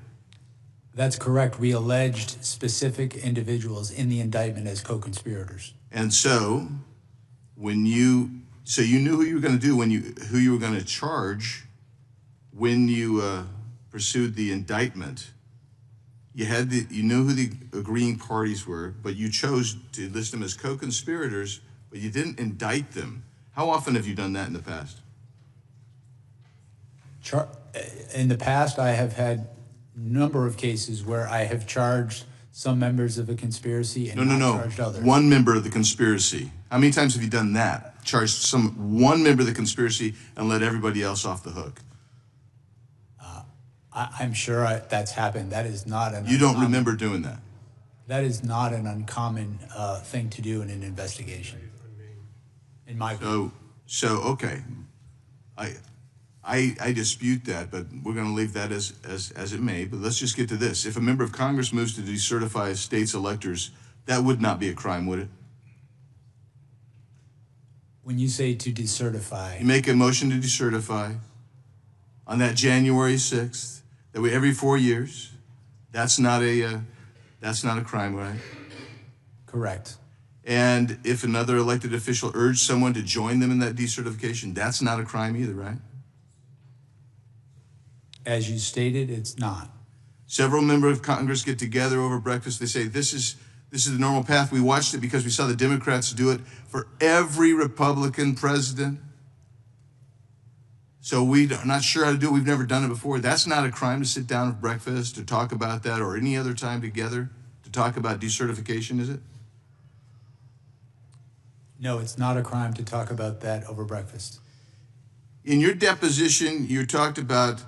That's correct. We alleged specific individuals in the indictment as co-conspirators. And so you knew who you were going to do who you were going to charge when you pursued the indictment. You knew who the agreeing parties were, but you chose to list them as co-conspirators, but you didn't indict them. How often have you done that in the past? In the past, I have had a number of cases where I have charged some members of a conspiracy and not charged others. One member of the conspiracy. How many times have you done that? Charged one member of the conspiracy and let everybody else off the hook? I'm sure that's happened. That is not an. You don't remember doing that? That is not an uncommon thing to do in an investigation. In my view. So okay, I dispute that, but we're going to leave that as it may. But let's just get to this: if a member of Congress moves to decertify a state's electors, that would not be a crime, would it? When you say to decertify, you make a motion to decertify on that January 6th. That way, every 4 years. That's not a crime, right? Correct. And if another elected official urged someone to join them in that decertification, that's not a crime either, right? As you stated, it's not. Several members of Congress get together over breakfast. They say, this is the normal path. We watched it because we saw the Democrats do it for every Republican president. So we're not sure how to do it. We've never done it before. That's not a crime to sit down at breakfast to talk about that or any other time together to talk about decertification, is it? No, it's not a crime to talk about that over breakfast. In your deposition, you talked about,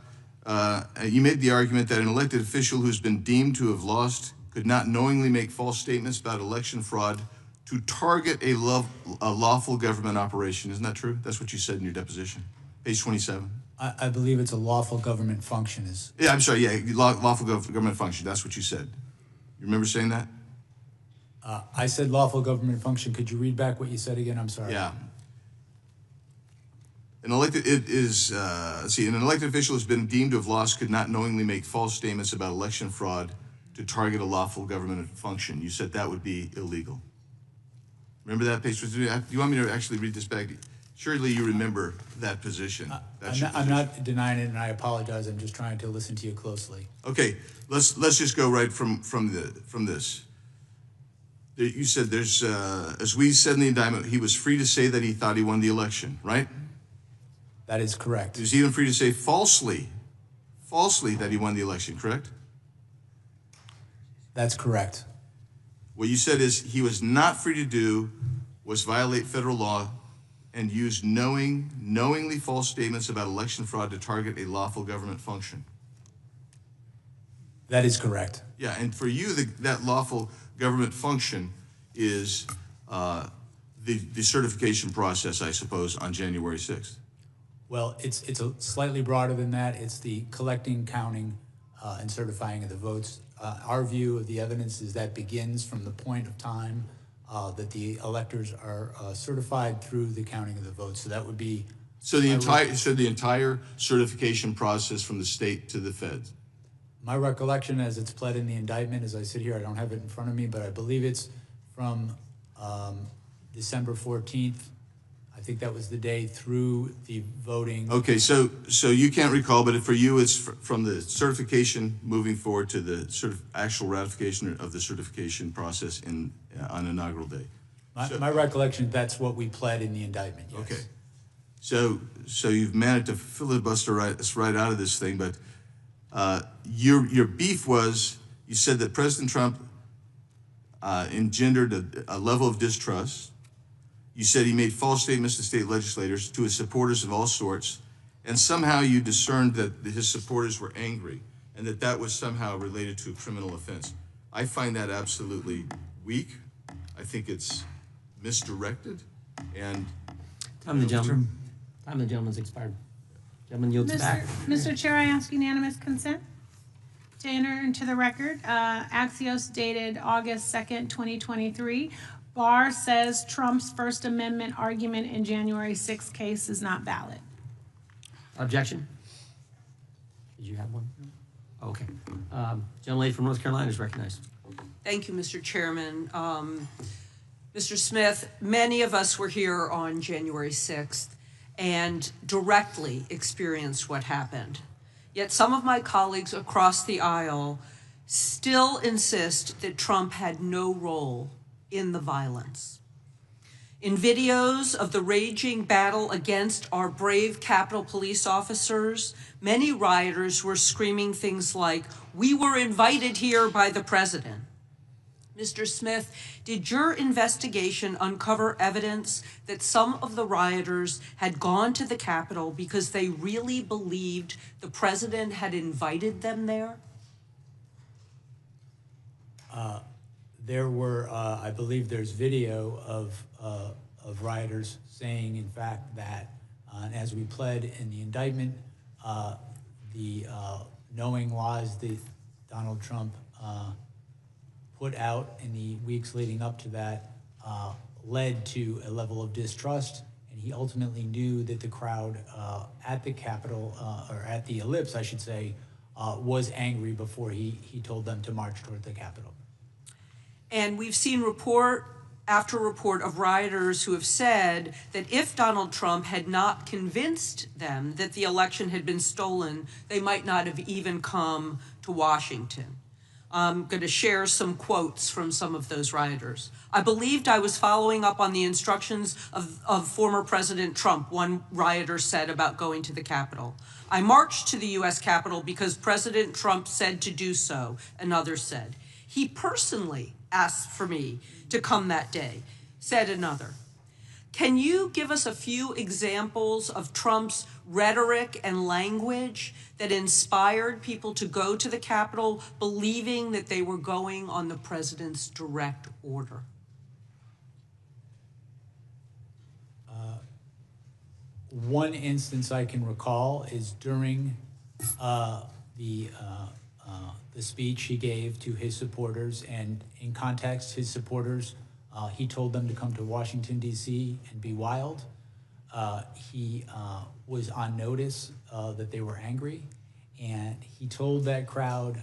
you made the argument that an elected official who's been deemed to have lost could not knowingly make false statements about election fraud to target a lawful government operation. Isn't that true? That's what you said in your deposition. Page 27. I believe it's a lawful government function. Yeah, I'm sorry. Yeah, lawful government function. That's what you said. You remember saying that? I said lawful government function. Could you read back what you said again? I'm sorry. Yeah. An elected official has been deemed to have lost could not knowingly make false statements about election fraud to target a lawful government function. You said that would be illegal. Remember that page? Do you want me to actually read this back? Surely you remember that position. I'm not denying it, and I apologize. I'm just trying to listen to you closely. Okay, let's just go right from this. You said there's, as we said in the indictment, he was free to say that he thought he won the election, right? That is correct. He was even free to say falsely that he won the election, correct? That's correct. What you said is he was not free to do was violate federal law and use knowingly false statements about election fraud to target a lawful government function. That is correct. Yeah, and for you, that lawful government function is the certification process, I suppose, on January 6th. Well, it's a slightly broader than that. It's the collecting, counting, and certifying of the votes. Our view of the evidence is that begins from the point of time that the electors are certified through the counting of the votes. So that would be the entire certification process from the state to the feds. My recollection, as it's pled in the indictment, as I sit here, I don't have it in front of me, but I believe it's from December 14th. I think that was the day through the voting. Okay, so you can't recall, but for you, it's from the certification moving forward to the actual ratification of the certification process on inaugural day. My recollection, that's what we pled in the indictment, yes. Okay, so you've managed to filibuster us right out of this thing, but your beef was, you said that President Trump engendered a level of distrust. You said he made false statements to state legislators, to his supporters of all sorts, and somehow you discerned that his supporters were angry and that was somehow related to a criminal offense. I find that absolutely weak. I think it's misdirected, and Time the gentleman's expired. Gentleman yields back. Mr. Chair, I ask unanimous consent to enter into the record. Axios dated August 2nd, 2023. Barr says Trump's First Amendment argument in January 6th case is not valid. Objection? Did you have one? Okay. Gentlelady from North Carolina is recognized. Thank you, Mr. Chairman. Mr. Smith, many of us were here on January 6th and directly experienced what happened. Yet some of my colleagues across the aisle still insist that Trump had no role in the violence. In videos of the raging battle against our brave Capitol Police officers, many rioters were screaming things like, "We were invited here by the president." Mr. Smith, did your investigation uncover evidence that some of the rioters had gone to the Capitol because they really believed the president had invited them there? There were, I believe there's video of rioters saying, in fact, that, as we pled in the indictment, the knowing lies that Donald Trump put out in the weeks leading up to that led to a level of distrust, and he ultimately knew that the crowd at the Capitol, or at the ellipse, I should say, was angry before he told them to march toward the Capitol. And we've seen report after report of rioters who have said that if Donald Trump had not convinced them that the election had been stolen, they might not have even come to Washington. I'm going to share some quotes from some of those rioters. "I believed I was following up on the instructions of former President Trump," one rioter said about going to the Capitol. "I marched to the U.S. Capitol because President Trump said to do so," another said. "He personally asked for me to come that day," said another. Can you give us a few examples of Trump's rhetoric and language that inspired people to go to the Capitol believing that they were going on the president's direct order? One instance I can recall is during the speech he gave to his supporters, and in context, his supporters, he told them to come to Washington, D.C. and be wild. He was on notice that they were angry, and he told that crowd,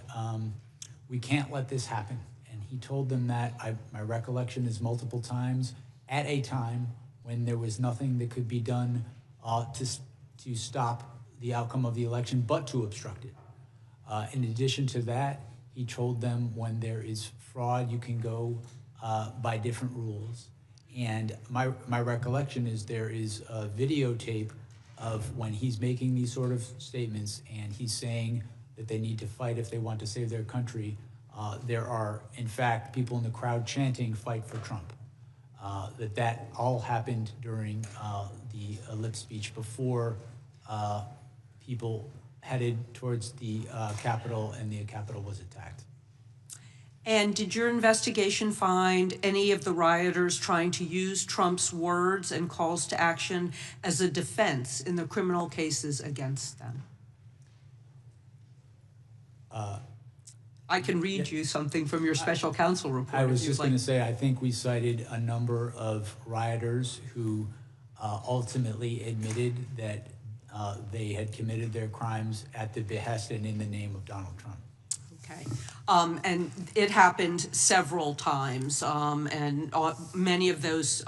"We can't let this happen." And he told them that, my recollection is multiple times, at a time when there was nothing that could be done to stop the outcome of the election, but to obstruct it. In addition to that, he told them when there is fraud, you can go by different rules. And my recollection is there is a videotape of when he's making these sort of statements and he's saying that they need to fight if they want to save their country. There are, in fact, people in the crowd chanting, "Fight for Trump." That all happened during the lip speech before people headed towards the Capitol and the Capitol was attacked. And did your investigation find any of the rioters trying to use Trump's words and calls to action as a defense in the criminal cases against them? I can read you something from your special counsel report. I was just going to say, I think we cited a number of rioters who ultimately admitted that they had committed their crimes at the behest and in the name of Donald Trump. Okay. And it happened several times, and many of those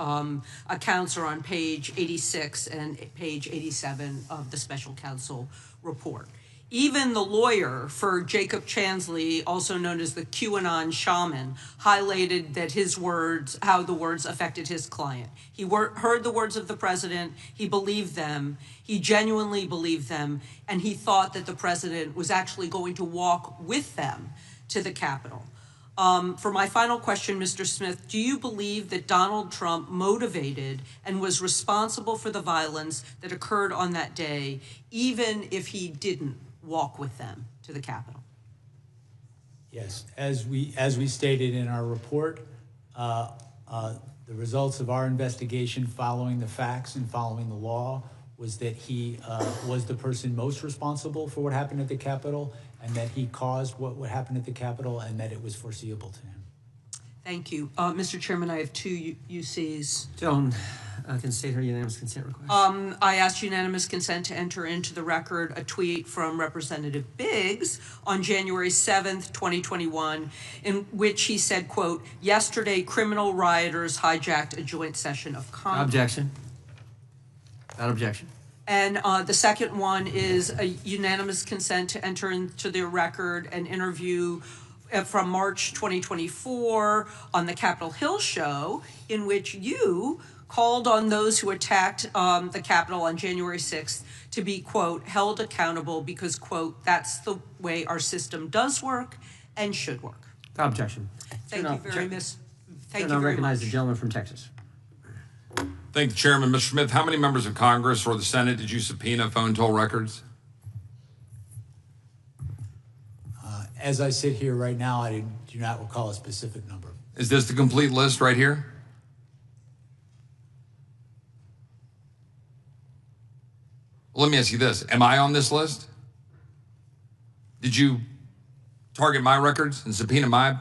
accounts are on page 86 and page 87 of the special counsel report. Even the lawyer for Jacob Chansley, also known as the QAnon shaman, highlighted that his words, how the words affected his client. He heard the words of the president, he believed them, he genuinely believed them, and he thought that the president was actually going to walk with them to the Capitol. For my final question, Mr. Smith, do you believe that Donald Trump motivated and was responsible for the violence that occurred on that day, even if he didn't walk with them to the Capitol? Yes, as we stated in our report, the results of our investigation following the facts and following the law was that he was the person most responsible for what happened at the Capitol, and that he caused what happened at the Capitol, and that it was foreseeable to him. Thank you. Mr. Chairman, I have two UCs. Joan, can state her unanimous consent request. I asked unanimous consent to enter into the record a tweet from Representative Biggs on January 7th, 2021, in which he said, quote, "Yesterday, criminal rioters hijacked a joint session of Congress." Objection. Without objection. And the second one is a unanimous consent to enter into the record an interview from March 2024 on the Capitol Hill show, in which you called on those who attacked the Capitol on January 6th to be, quote, held accountable because, quote, that's the way our system does work and should work. Without objection. Thank you very much. Thank you I very recognize much. the gentleman from Texas. Thank the chairman. Mr. Smith, how many members of Congress or the Senate did you subpoena phone toll records? As I sit here right now, I do not recall a specific number. Is this the complete list right here? Well, let me ask you this. Am I on this list? Did you target my records and subpoena my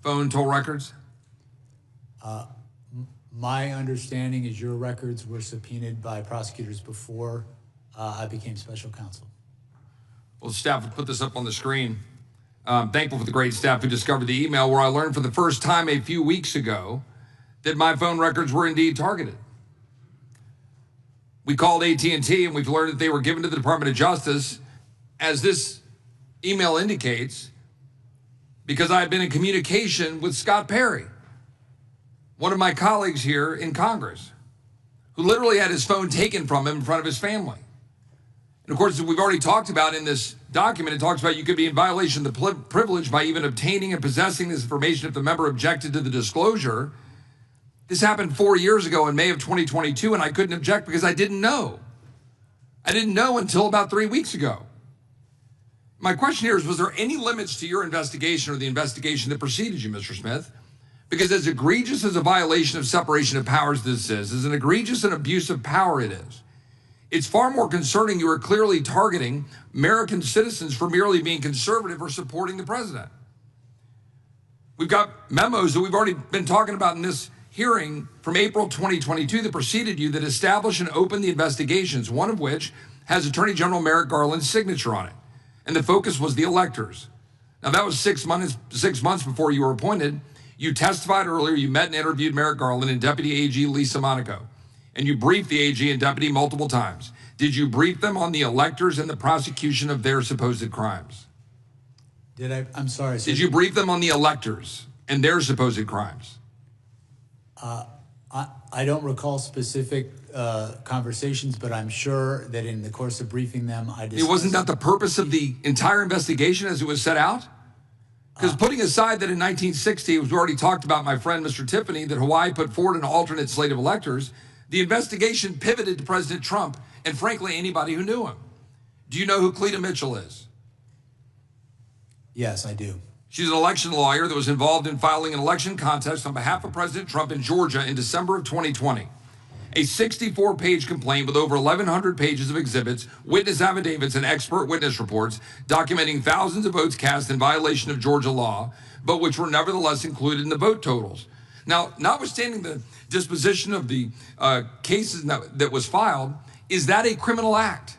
phone toll records? My understanding is your records were subpoenaed by prosecutors before I became special counsel. Well, staff would put this up on the screen. I'm thankful for the great staff who discovered the email where I learned for the first time a few weeks ago that my phone records were indeed targeted. We called AT&T and we've learned that they were given to the Department of Justice, as this email indicates, because I had been in communication with Scott Perry, one of my colleagues here in Congress, who literally had his phone taken from him in front of his family. And of course, as we've already talked about in this document, it talks about you could be in violation of the privilege by even obtaining and possessing this information if the member objected to the disclosure. This happened 4 years ago in May of 2022, and I couldn't object because I didn't know. I didn't know until about 3 weeks ago. My question here is, was there any limits to your investigation or the investigation that preceded you, Mr. Smith? Because as egregious as a violation of separation of powers this is, as an egregious and abuse of power it is, it's far more concerning you are clearly targeting American citizens for merely being conservative or supporting the president. We've got memos that we've already been talking about in this hearing from April 2022 that preceded you that establish and open the investigations, one of which has Attorney General Merrick Garland's signature on it. And the focus was the electors. Now that was 6 months before you were appointed. You testified earlier, you met and interviewed Merrick Garland and Deputy AG Lisa Monaco. And you briefed the AG and Deputy multiple times. Did you brief them on the electors and the prosecution of their supposed crimes? I'm sorry. Did you brief them on the electors and their supposed crimes? I don't recall specific conversations, but I'm sure that in the course of briefing them, I discussed... Wasn't that the purpose of the entire investigation as it was set out? Because putting aside that in 1960, it was already talked about, my friend Mr. Tiffany, that Hawaii put forward an alternate slate of electors, the investigation pivoted to President Trump and, frankly, anybody who knew him. Do you know who Cleta Mitchell is? Yes, I do. She's an election lawyer that was involved in filing an election contest on behalf of President Trump in Georgia in December of 2020. A 64-page complaint with over 1,100 pages of exhibits, witness affidavits, and expert witness reports documenting thousands of votes cast in violation of Georgia law, but which were nevertheless included in the vote totals. Now, notwithstanding the disposition of the cases that was filed, is that a criminal act?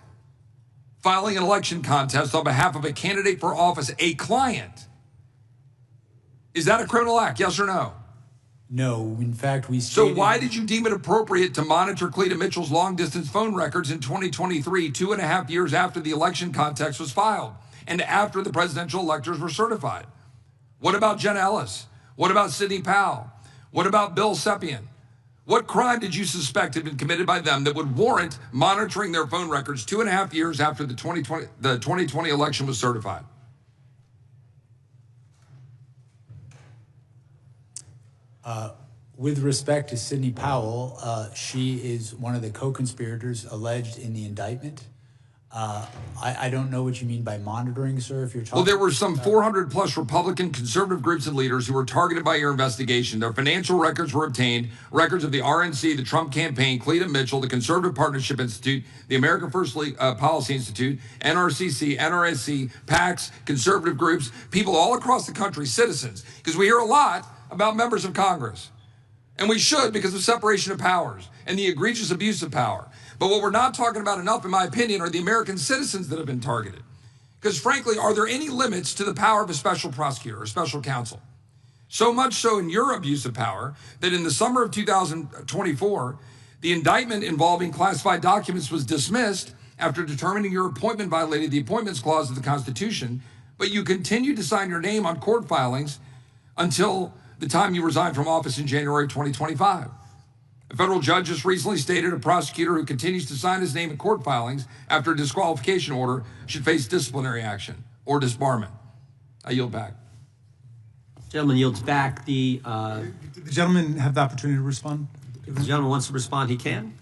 Filing an election contest on behalf of a candidate for office, a client. Is that a criminal act, yes or no? No, in fact, we stated... So why did you deem it appropriate to monitor Cleta Mitchell's long-distance phone records in 2023, 2.5 years after the election contest was filed and after the presidential electors were certified? What about Jenna Ellis? What about Sidney Powell? What about Bill Sepien? What crime did you suspect had been committed by them that would warrant monitoring their phone records 2.5 years after the 2020 election was certified? With respect to Sidney Powell, she is one of the co-conspirators alleged in the indictment. I don't know what you mean by monitoring, sir, if you're talking... Well, there were some 400-plus Republican conservative groups and leaders who were targeted by your investigation. Their financial records were obtained, records of the RNC, the Trump campaign, Cleta Mitchell, the Conservative Partnership Institute, the American First Policy Institute, NRCC, NRSC, PACs, conservative groups, people all across the country, citizens, because we hear a lot about members of Congress. And we should, because of separation of powers and the egregious abuse of power. But what we're not talking about enough, in my opinion, are the American citizens that have been targeted. Because frankly, are there any limits to the power of a special prosecutor or special counsel? So much so in your abuse of power that in the summer of 2024, the indictment involving classified documents was dismissed after determining your appointment violated the Appointments Clause of the Constitution, but you continued to sign your name on court filings until the time you resigned from office in January 2025. A federal judge just recently stated a prosecutor who continues to sign his name in court filings after a disqualification order should face disciplinary action or disbarment. I yield back. Gentleman yields back. The gentleman have the opportunity to respond? If the gentleman wants to respond, he can.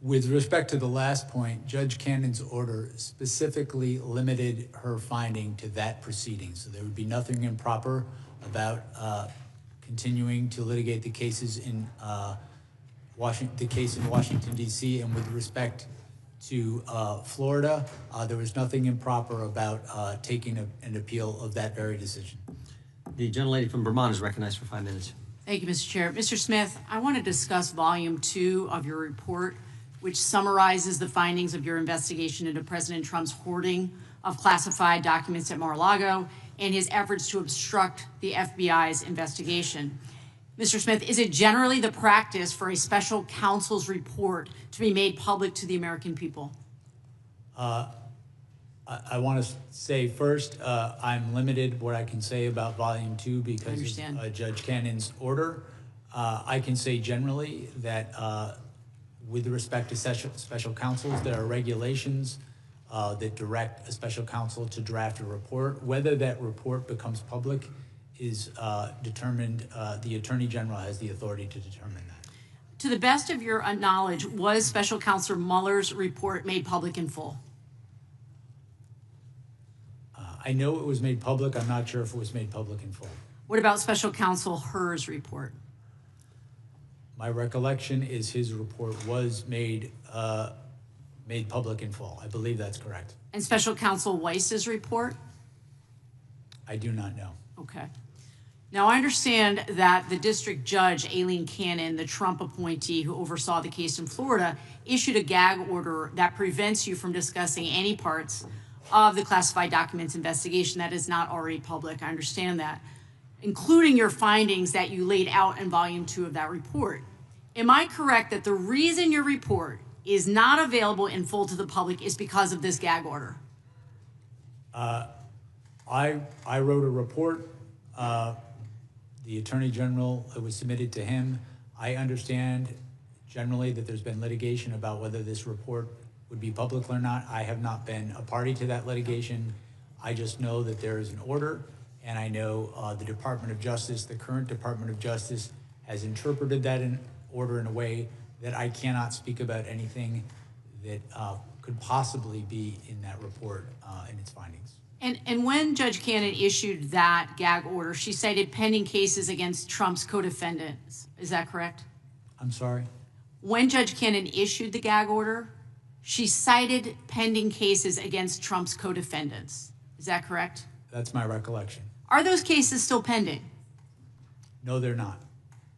With respect to the last point, Judge Cannon's order specifically limited her finding to that proceeding. So there would be nothing improper about continuing to litigate the cases in Washington, D.C. And with respect to Florida, there was nothing improper about taking an appeal of that very decision. The gentlelady from Vermont is recognized for 5 minutes. Thank you, Mr. Chair. Mr. Smith, I want to discuss Volume 2 of your report, which summarizes the findings of your investigation into President Trump's hoarding of classified documents at Mar-a-Lago and his efforts to obstruct the FBI's investigation. Mr. Smith, is it generally the practice for a special counsel's report to be made public to the American people? I want to say first, I'm limited what I can say about Volume 2 because of Judge Cannon's order. I can say generally that with respect to special counsels, there are regulations that direct a special counsel to draft a report. Whether that report becomes public is determined, the Attorney General has the authority to determine that. To the best of your knowledge, was Special Counsel Mueller's report made public in full? I know it was made public. I'm not sure if it was made public in full. What about Special Counsel Hur's report? My recollection is his report was made public in full. I believe that's correct. And Special Counsel Weiss's report? I do not know. Okay. Now, I understand that the district judge, Aileen Cannon, the Trump appointee who oversaw the case in Florida, issued a gag order that prevents you from discussing any parts of the classified documents investigation that is not already public. I understand that, including your findings that you laid out in Volume 2 of that report. Am I correct that the reason your report is not available in full to the public is because of this gag order? I wrote a report. The Attorney General, it was submitted to him. I understand generally that there's been litigation about whether this report would be public or not. I have not been a party to that litigation. I just know that there is an order, and I know the Department of Justice, the current Department of Justice, has interpreted that order in a way that I cannot speak about anything that could possibly be in that report and its findings. And when Judge Cannon issued that gag order, she cited pending cases against Trump's co-defendants. Is that correct? I'm sorry? When Judge Cannon issued the gag order, she cited pending cases against Trump's co-defendants. Is that correct? That's my recollection. Are those cases still pending? No, they're not.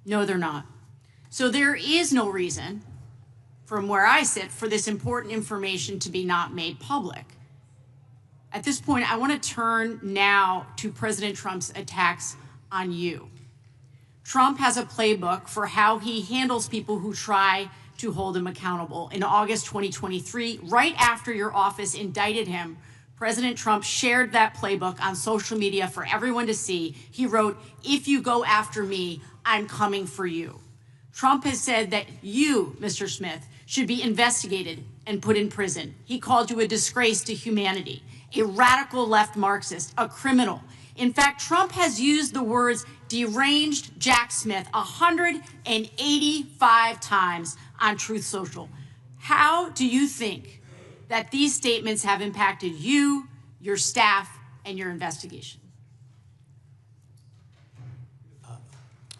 No, they're not. So there is no reason, from where I sit, for this important information to be not made public. At this point, I want to turn now to President Trump's attacks on you. Trump has a playbook for how he handles people who try to hold him accountable. In August 2023, right after your office indicted him, President Trump shared that playbook on social media for everyone to see. He wrote, "If you go after me, I'm coming for you." Trump has said that you, Mr. Smith, should be investigated and put in prison. He called you a disgrace to humanity, a radical left Marxist, a criminal. In fact, Trump has used the words deranged Jack Smith 185 times on Truth Social. How do you think that these statements have impacted you, your staff, and your investigation?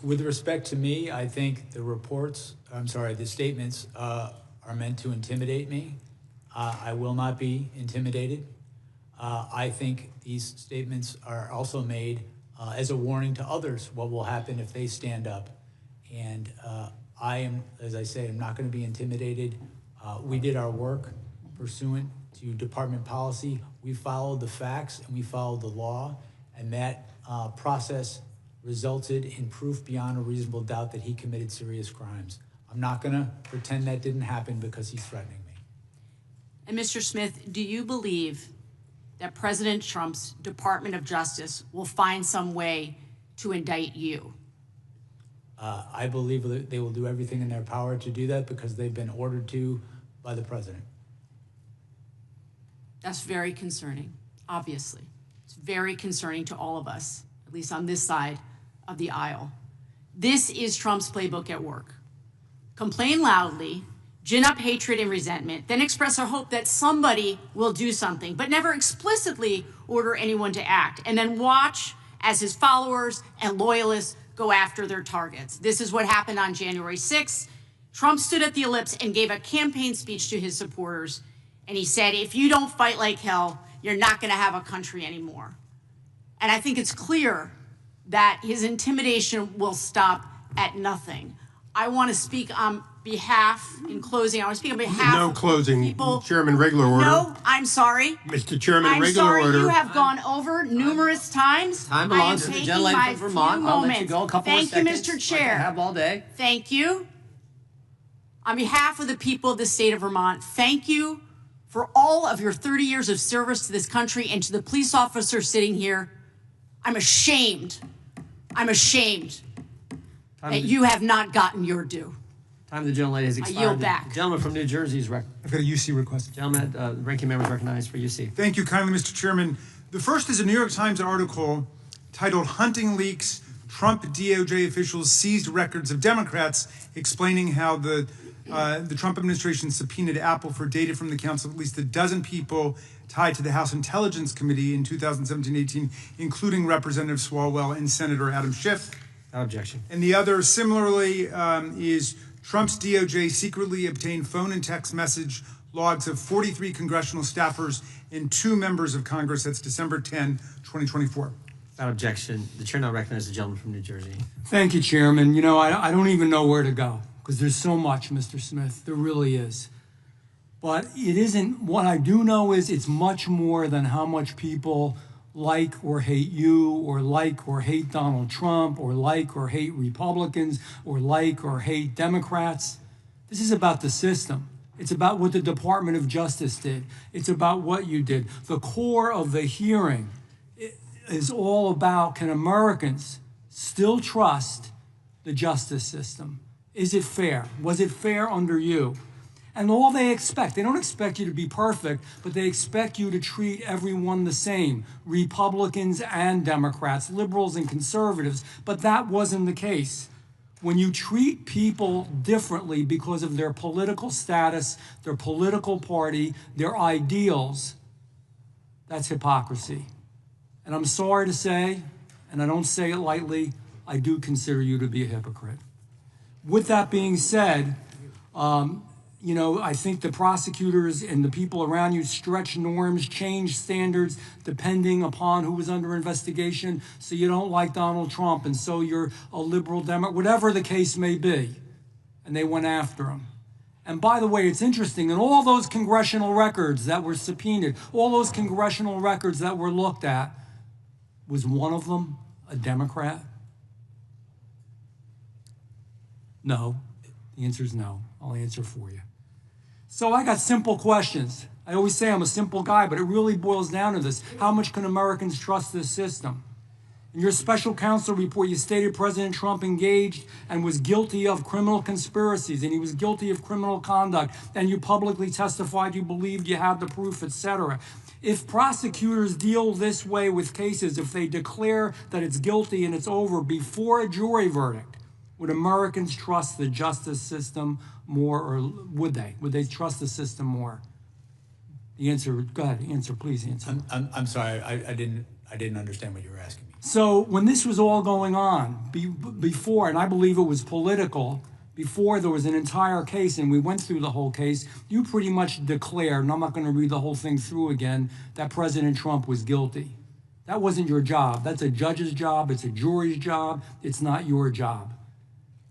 With respect to me, I think the statements are meant to intimidate me. I will not be intimidated. I think these statements are also made as a warning to others what will happen if they stand up. And I am, as I say, I'm not going to be intimidated. We did our work pursuant to department policy. We followed the facts and we followed the law, and that process resulted in proof beyond a reasonable doubt that he committed serious crimes. I'm not going to pretend that didn't happen because he's threatening me. And Mr. Smith, do you believe that President Trump's Department of Justice will find some way to indict you? I believe that they will do everything in their power to do that because they've been ordered to by the president. That's very concerning, obviously. It's very concerning to all of us, at least on this side of the aisle. This is Trump's playbook at work. Complain loudly, gin up hatred and resentment, then express a hope that somebody will do something, but never explicitly order anyone to act, and then watch as his followers and loyalists go after their targets. This is what happened on January 6th. Trump stood at the Ellipse and gave a campaign speech to his supporters, and he said, "If you don't fight like hell, you're not going to have a country anymore." And I think it's clear that his intimidation will stop at nothing. I want to speak on behalf, in closing, I want to speak on behalf No closing, people. Chairman, regular order. No, I'm sorry. Mr. Chairman, I'm regular sorry, order. you have gone over numerous times. Time belongs to the gentlelady from Vermont. I'll let you go a couple more seconds. Thank you, Mr. Chair. I can have all day. Thank you. On behalf of the people of the state of Vermont, thank you for all of your 30 years of service to this country, and to the police officers sitting here. I'm ashamed that you have not gotten your due. Time the gentlelady has expired. yield back. The gentleman from New Jersey is recognized. I've got a UC request. Gentleman, ranking member is recognized for UC. Thank you kindly, Mr. Chairman. The first is a New York Times article titled "Hunting Leaks, Trump DOJ Officials Seized Records of Democrats," explaining how the Trump administration subpoenaed Apple for data from the accounts of at least a dozen people tied to the House Intelligence Committee in 2017-18, including Representative Swalwell and Senator Adam Schiff. No objection. And the other, similarly, is Trump's DOJ secretly obtained phone and text message logs of 43 congressional staffers and 2 members of Congress. That's December 10, 2024. Without objection, the chair now recognizes the gentleman from New Jersey. Thank you, Chairman. You know, I don't even know where to go because there's so much, Mr. Smith. There really is. But it isn't, what I do know is it's much more than how much people like or hate you, or like or hate Donald Trump, or like or hate Republicans, or like or hate Democrats. This is about the system. It's about what the Department of Justice did. It's about what you did. The core of the hearing is all about, can Americans still trust the justice system? Is it fair? Was it fair under you? And all they don't expect you to be perfect, but they expect you to treat everyone the same, Republicans and Democrats, liberals and conservatives, but that wasn't the case. When you treat people differently because of their political status, their political party, their ideals, that's hypocrisy. And I'm sorry to say, and I don't say it lightly, I do consider you to be a hypocrite. With that being said, I think the prosecutors and the people around you stretch norms, change standards depending upon who was under investigation. So you don't like Donald Trump, and so you're a liberal Democrat, whatever the case may be. And they went after him. And by the way, it's interesting, in all those congressional records that were subpoenaed, all those congressional records that were looked at, was one of them a Democrat? No. The answer is no. I'll answer for you. So I got simple questions. I always say I'm a simple guy, but it really boils down to this. How much can Americans trust this system? In your special counsel report, you stated President Trump engaged and was guilty of criminal conspiracies, and he was guilty of criminal conduct, and you publicly testified you believed you had the proof, etc. If prosecutors deal this way with cases, if they declare that it's guilty and it's over before a jury verdict, would Americans trust the justice system more, or would they? Would they trust the system more? The answer, go ahead, answer, please answer. I'm sorry, I didn't understand what you were asking me. So when this was all going on, before, and I believe it was political, before there was an entire case and we went through the whole case, you pretty much declared, and I'm not going to read the whole thing through again, that President Trump was guilty. That wasn't your job. That's a judge's job. It's a jury's job. It's not your job.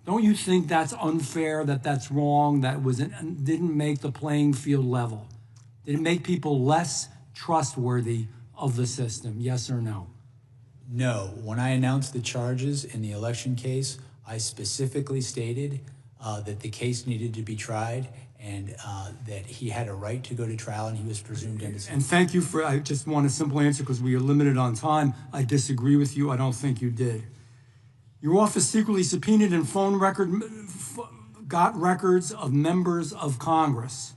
Don't you think that's unfair, that that's wrong, that didn't make the playing field level? Did it make people less trustworthy of the system, yes or no? No. When I announced the charges in the election case, I specifically stated that the case needed to be tried and that he had a right to go to trial and he was presumed innocent. And thank you for, I just want a simple answer because we are limited on time. I disagree with you. I don't think you did. Your office secretly subpoenaed and got records of members of Congress.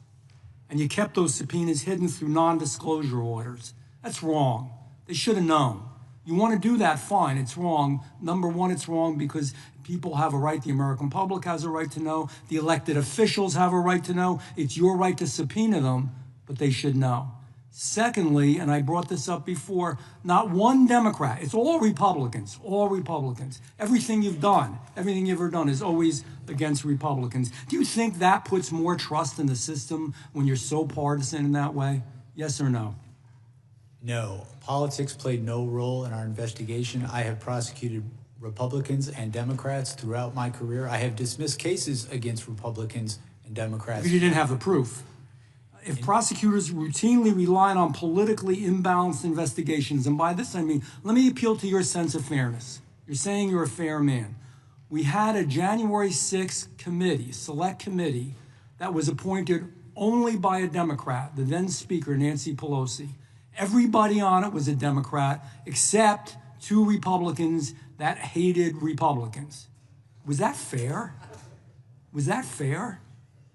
And you kept those subpoenas hidden through non-disclosure orders. That's wrong. They should have known. You want to do that, fine, it's wrong. Number one, it's wrong because people have a right, the American public has a right to know, the elected officials have a right to know. It's your right to subpoena them, but they should know. Secondly, and I brought this up before, not one Democrat, it's all Republicans, all Republicans. Everything you've ever done is always against Republicans. Do you think that puts more trust in the system when you're so partisan in that way? Yes or no? No. Politics played no role in our investigation. I have prosecuted Republicans and Democrats throughout my career. I have dismissed cases against Republicans and Democrats. You didn't have the proof. If prosecutors routinely rely on politically imbalanced investigations, and by this I mean, let me appeal to your sense of fairness. You're saying you're a fair man. We had a January 6th committee, select committee, that was appointed only by a Democrat, the then Speaker, Nancy Pelosi. Everybody on it was a Democrat, except 2 Republicans that hated Republicans. Was that fair? Was that fair?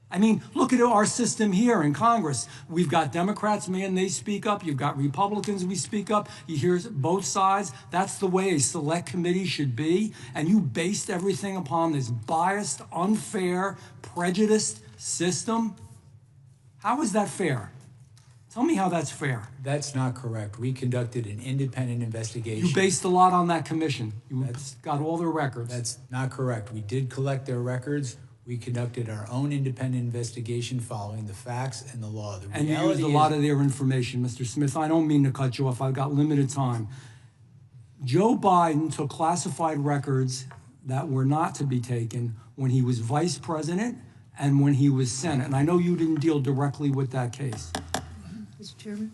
I mean, look at our system here in Congress. We've got Democrats, man, they speak up. You've got Republicans, we speak up. You hear both sides. That's the way a select committee should be. And you based everything upon this biased, unfair, prejudiced system. How is that fair? Tell me how that's fair. That's not correct. We conducted an independent investigation. You based a lot on that commission. You got all their records. That's not correct. We did collect their records. We conducted our own independent investigation following the facts and the law. And you used a lot of their information, Mr. Smith. I don't mean to cut you off. I've got limited time. Joe Biden took classified records that were not to be taken when he was vice president and when he was Senate. And I know you didn't deal directly with that case. Mr. Chairman?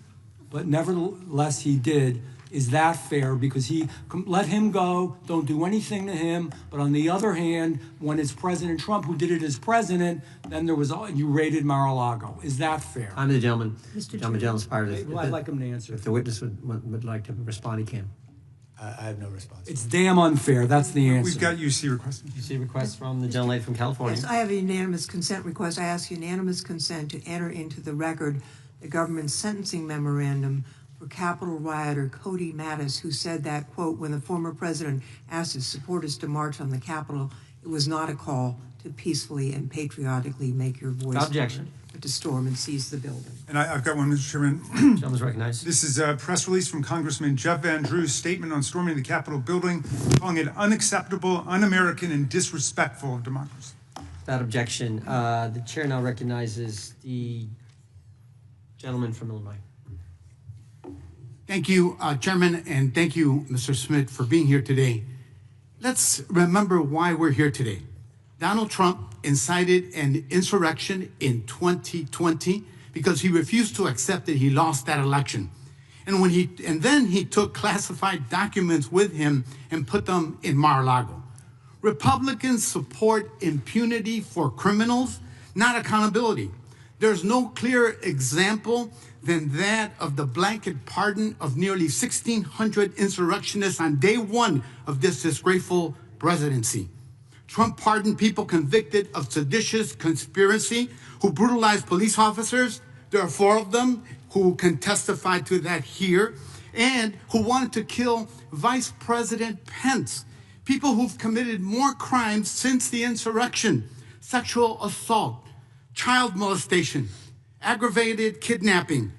But nevertheless, he did. Is that fair? Because he let him go, don't do anything to him. But on the other hand, when it's President Trump who did it as president, then there was, you raided Mar-a-Lago. Is that fair? I'm the gentleman. Mr. Gentleman's part of it. Well, I'd like him to answer. If the witness would like to respond, he can. I have no response. It's damn unfair. That's the answer. We've got UC requests. UC request from the gentlelady from California. Yes, I have a unanimous consent request. I ask unanimous consent to enter into the record the government's sentencing memorandum for Capitol rioter Cody Mattis, who said that, quote, when the former president asked his supporters to march on the Capitol, it was not a call to peacefully and patriotically make your voice Objection. heard, but to storm and seize the building. And I've got one, Mr. Chairman. Gentleman's recognized. This is a press release from Congressman Jeff Van Drew's statement on storming the Capitol building, calling it unacceptable, un-American, and disrespectful of democracy. Without objection, the chair now recognizes the gentleman from Illinois. Thank you, Chairman, and thank you, Mr. Smith, for being here today. Let's remember why we're here today. Donald Trump incited an insurrection in 2020 because he refused to accept that he lost that election. And then he took classified documents with him and put them in Mar-a-Lago. Republicans support impunity for criminals, not accountability. There's no clearer example than that of the blanket pardon of nearly 1,600 insurrectionists on day one of this disgraceful presidency. Trump pardoned people convicted of seditious conspiracy who brutalized police officers. There are 4 of them who can testify to that here, and who wanted to kill Vice President Pence. People who've committed more crimes since the insurrection: sexual assault, child molestation, aggravated kidnapping.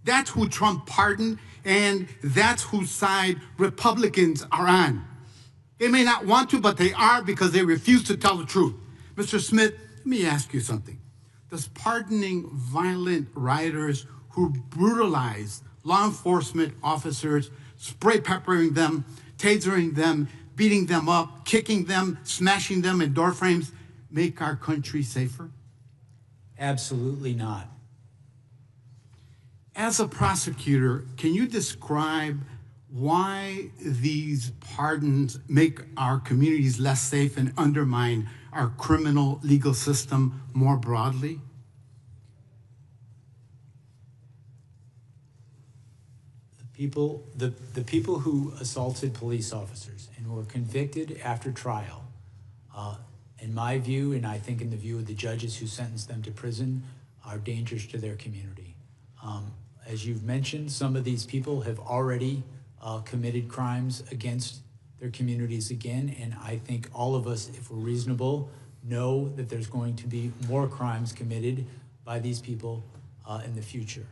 That's who Trump pardoned, and that's whose side Republicans are on. They may not want to, but they are, because they refuse to tell the truth. Mr. Smith, let me ask you something. Does pardoning violent rioters who brutalize law enforcement officers, spray peppering them, tasering them, beating them up, kicking them, smashing them in door frames, make our country safer? Absolutely not. As a prosecutor, can you describe why these pardons make our communities less safe and undermine our criminal legal system more broadly? The people who assaulted police officers and who were convicted after trial, in my view, and I think in the view of the judges who sentenced them to prison, are dangerous to their community. As you've mentioned, some of these people have already committed crimes against their communities again, and I think all of us, if we're reasonable, know that there's going to be more crimes committed by these people in the future.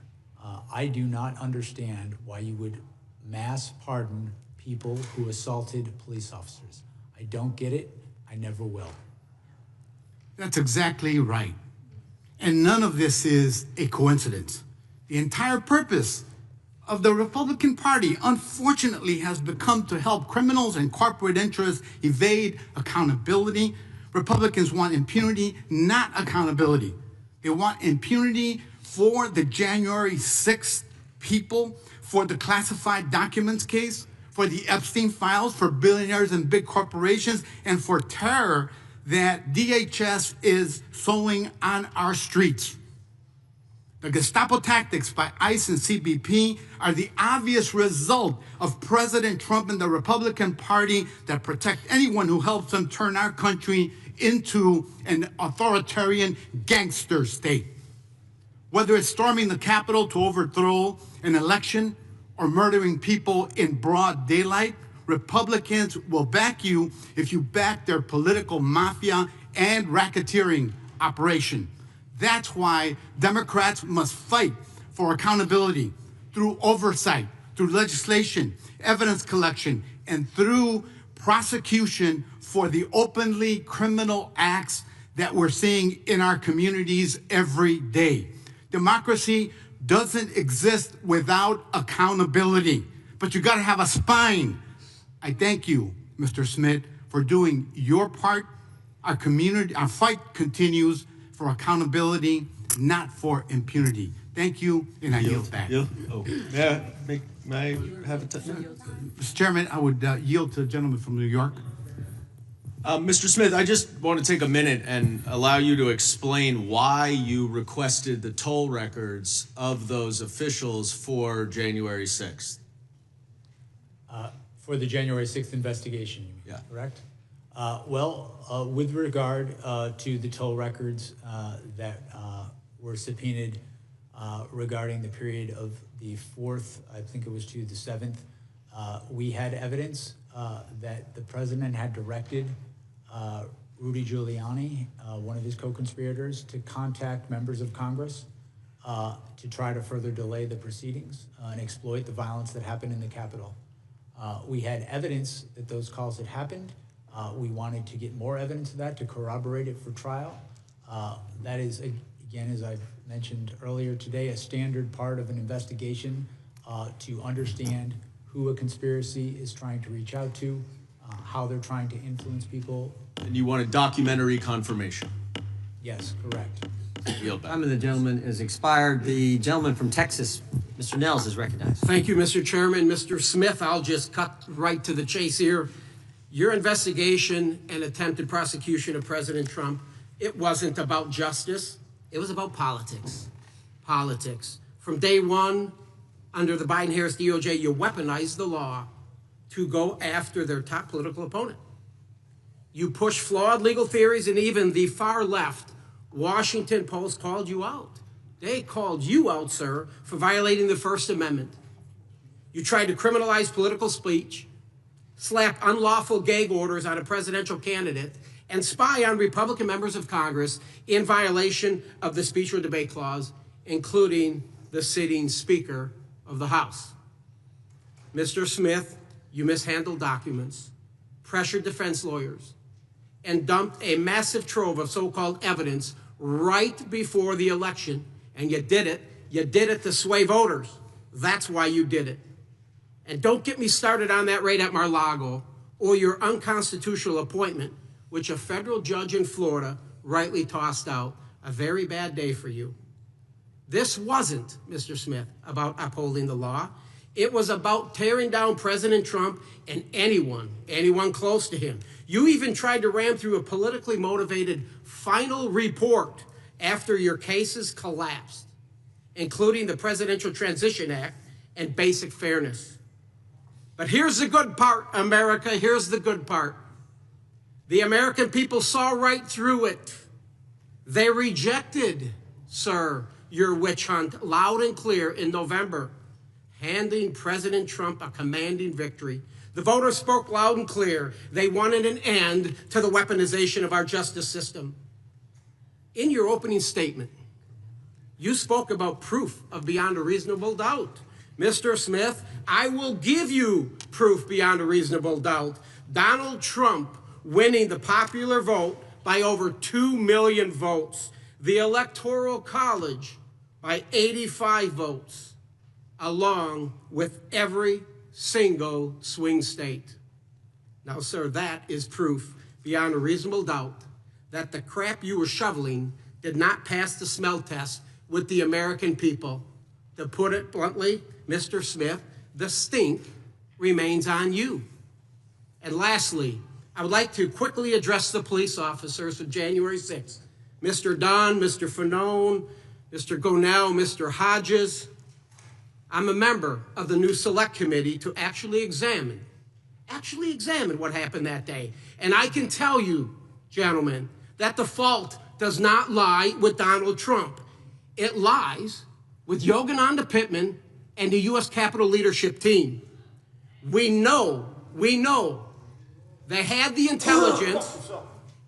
I do not understand why you would mass pardon people who assaulted police officers. I don't get it. I never will. That's exactly right. And none of this is a coincidence. The entire purpose of the Republican Party, unfortunately, has become to help criminals and corporate interests evade accountability. Republicans want impunity, not accountability. They want impunity for the January 6th people, for the classified documents case, for the Epstein files, for billionaires and big corporations, and for terror that DHS is sowing on our streets. The Gestapo tactics by ICE and CBP are the obvious result of President Trump and the Republican Party that protect anyone who helps them turn our country into an authoritarian gangster state. Whether it's storming the Capitol to overthrow an election or murdering people in broad daylight, Republicans will back you if you back their political mafia and racketeering operation. That's why Democrats must fight for accountability through oversight, through legislation, evidence collection, and through prosecution for the openly criminal acts that we're seeing in our communities every day. Democracy doesn't exist without accountability, but you gotta have a spine. I thank you, Mr. Smith, for doing your part. Our fight continues for accountability, not for impunity. Thank you, and I yield back. May I have a Mr. Chairman, I would yield to the gentleman from New York. Mr. Smith, I just want to take a minute and allow you to explain why you requested the toll records of those officials for January 6th. For the January 6th investigation, you mean, Yeah. correct? With regard to the toll records that were subpoenaed regarding the period of the 4th, I think it was to the 7th, we had evidence that the president had directed Rudy Giuliani, one of his co-conspirators, to contact members of Congress to try to further delay the proceedings and exploit the violence that happened in the Capitol. We had evidence that those calls had happened. We wanted to get more evidence of that to corroborate it for trial. That is, again, as I've mentioned earlier today, a standard part of an investigation to understand who a conspiracy is trying to reach out to, how they're trying to influence people. And you want a documentary confirmation? Yes, correct. Time of the gentleman is expired. The gentleman from Texas, Mr. Nels, is recognized. Thank you, Mr. Chairman. Mr. Smith, I'll just cut right to the chase here. Your investigation and attempted prosecution of President Trump, it wasn't about justice. It was about politics. Politics. From day one, under the Biden-Harris DOJ, you weaponized the law to go after their top political opponent. You pushed flawed legal theories, and even the far left Washington Post called you out. They called you out, sir, for violating the First Amendment. You tried to criminalize political speech, slap unlawful gag orders on a presidential candidate, and spy on Republican members of Congress in violation of the speech or debate clause, including the sitting Speaker of the House. Mr. Smith, you mishandled documents, pressured defense lawyers, and dumped a massive trove of so-called evidence right before the election. And you did it to sway voters. That's why you did it. And don't get me started on that raid at Mar-a-Lago or your unconstitutional appointment, which a federal judge in Florida rightly tossed out. A very bad day for you. This wasn't, Mr. Smith, about upholding the law. It was about tearing down President Trump and anyone close to him. You even tried to ram through a politically motivated final report after your cases collapsed, including the Presidential Transition Act and basic fairness. But here's the good part, America, here's the good part. The American people saw right through it. They rejected, sir, your witch hunt loud and clear in November, handing President Trump a commanding victory. The voters spoke loud and clear. They wanted an end to the weaponization of our justice system. In your opening statement, you spoke about proof of beyond a reasonable doubt. Mr. Smith, I will give you proof beyond a reasonable doubt. Donald Trump winning the popular vote by over 2 million votes. The Electoral College by 85 votes, along with every single swing state. Now, sir, that is proof beyond a reasonable doubt that the crap you were shoveling did not pass the smell test with the American people. To put it bluntly, Mr. Smith, the stink remains on you. And lastly, I would like to quickly address the police officers of January 6th. Mr. Dunn, Mr. Fanone, Mr. Gonell, Mr. Hodges. I'm a member of the new select committee to actually examine what happened that day. And I can tell you, gentlemen, that the fault does not lie with Donald Trump. It lies with Yogananda Pittman and the U.S. Capitol leadership team. We know they had the intelligence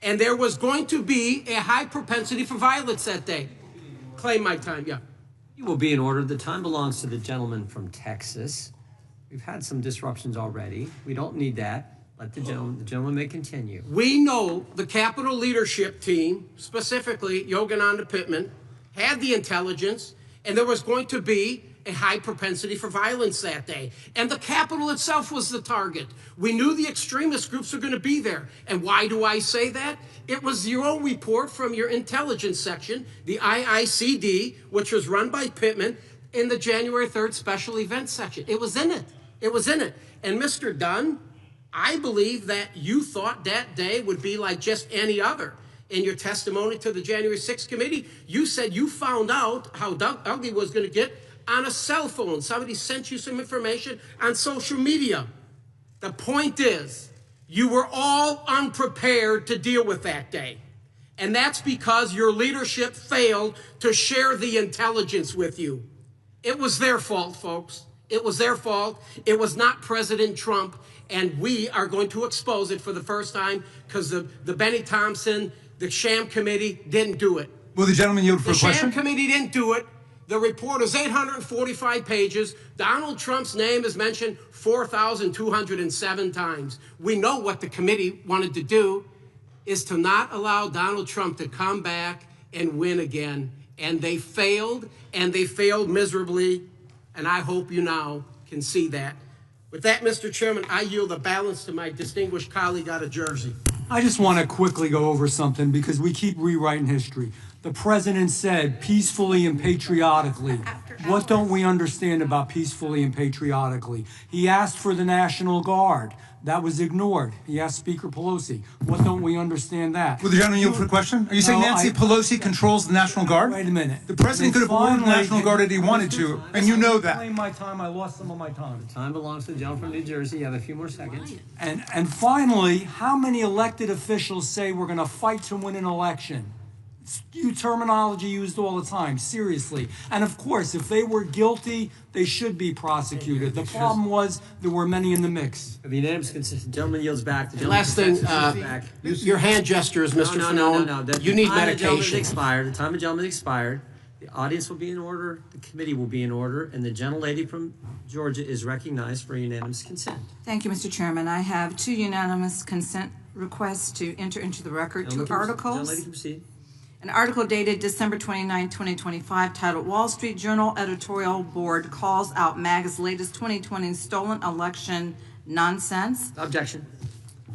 and there was going to be a high propensity for violence that day. Claim my time, yeah. You will be in order. The time belongs to the gentleman from Texas. We've had some disruptions already. We don't need that. Let the gentleman may continue. We know the Capitol leadership team, specifically Yogananda Pittman, had the intelligence, and there was going to be a high propensity for violence that day. And the Capitol itself was the target. We knew the extremist groups were going to be there. And why do I say that? It was your own report from your intelligence section, the IICD, which was run by Pittman, in the January 3rd special events section. It was in it. It was in it. And Mr. Dunn, I believe that you thought that day would be like just any other. In your testimony to the January 6th committee, you said you found out how ugly was going to get on a cell phone. Somebody sent you some information on social media. The point is, you were all unprepared to deal with that day. And that's because your leadership failed to share the intelligence with you. It was their fault, folks. It was their fault. It was not President Trump. And we are going to expose it for the first time because the Benny Thompson, the sham committee didn't do it. Will the gentleman yield for a The question? sham committee didn't do it. The report is 845 pages. Donald Trump's name is mentioned 4,207 times. We know what the committee wanted to do is to not allow Donald Trump to come back and win again. And they failed miserably. And I hope you now can see that. With that, Mr. Chairman, I yield the balance to my distinguished colleague out of Jersey. I just want to quickly go over something because we keep rewriting history. The president said peacefully and patriotically. What don't we understand about peacefully and patriotically? He asked for the National Guard. That was ignored. He asked Speaker Pelosi. What don't we understand that? Will the gentleman yield for a question? Are you saying Nancy Pelosi controls the National Guard? Wait a minute. The president could have ordered the National Guard if he wanted to, and you know that. Claim my time. I lost some of my time. Time belongs to the gentleman from New Jersey. You have a few more seconds. And finally, how many elected officials say we're going to fight to win an election? It's new terminology used all the time, seriously. And of course, if they were guilty, they should be prosecuted. The problem was there were many in the mix. The unanimous consent. The gentleman yields back. The Last thing, your hand gestures, Mr. Fanone. No. You need The time of the gentleman medication. expired. The time of the gentleman expired. The audience will be in order. The committee will be in order. And the gentlelady from Georgia is recognized for unanimous consent. Thank you, Mr. Chairman. I have two unanimous consent requests to enter into the record, two articles. Gentlelady, proceed. An article dated December 29, 2025, titled Wall Street Journal Editorial Board Calls Out MAGA's Latest 2020 Stolen Election Nonsense. Objection.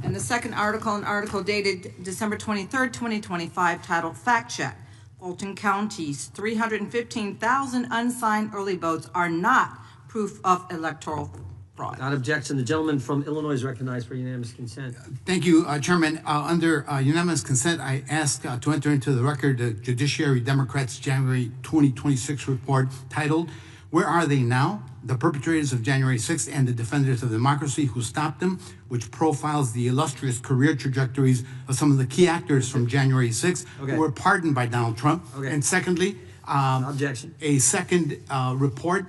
And the second article, an article dated December 23, 2025, titled Fact Check. Fulton County's 315,000 unsigned early votes are not proof of electoral fraud. Without objection, the gentleman from Illinois is recognized for unanimous consent. Thank you, Chairman. Under unanimous consent, I ask to enter into the record the Judiciary Democrats' January 2026 report titled, Where Are They Now? The Perpetrators of January 6th and the Defenders of Democracy Who Stopped Them, which profiles the illustrious career trajectories of some of the key actors from January 6th who were pardoned by Donald Trump. And secondly, objection. A second report,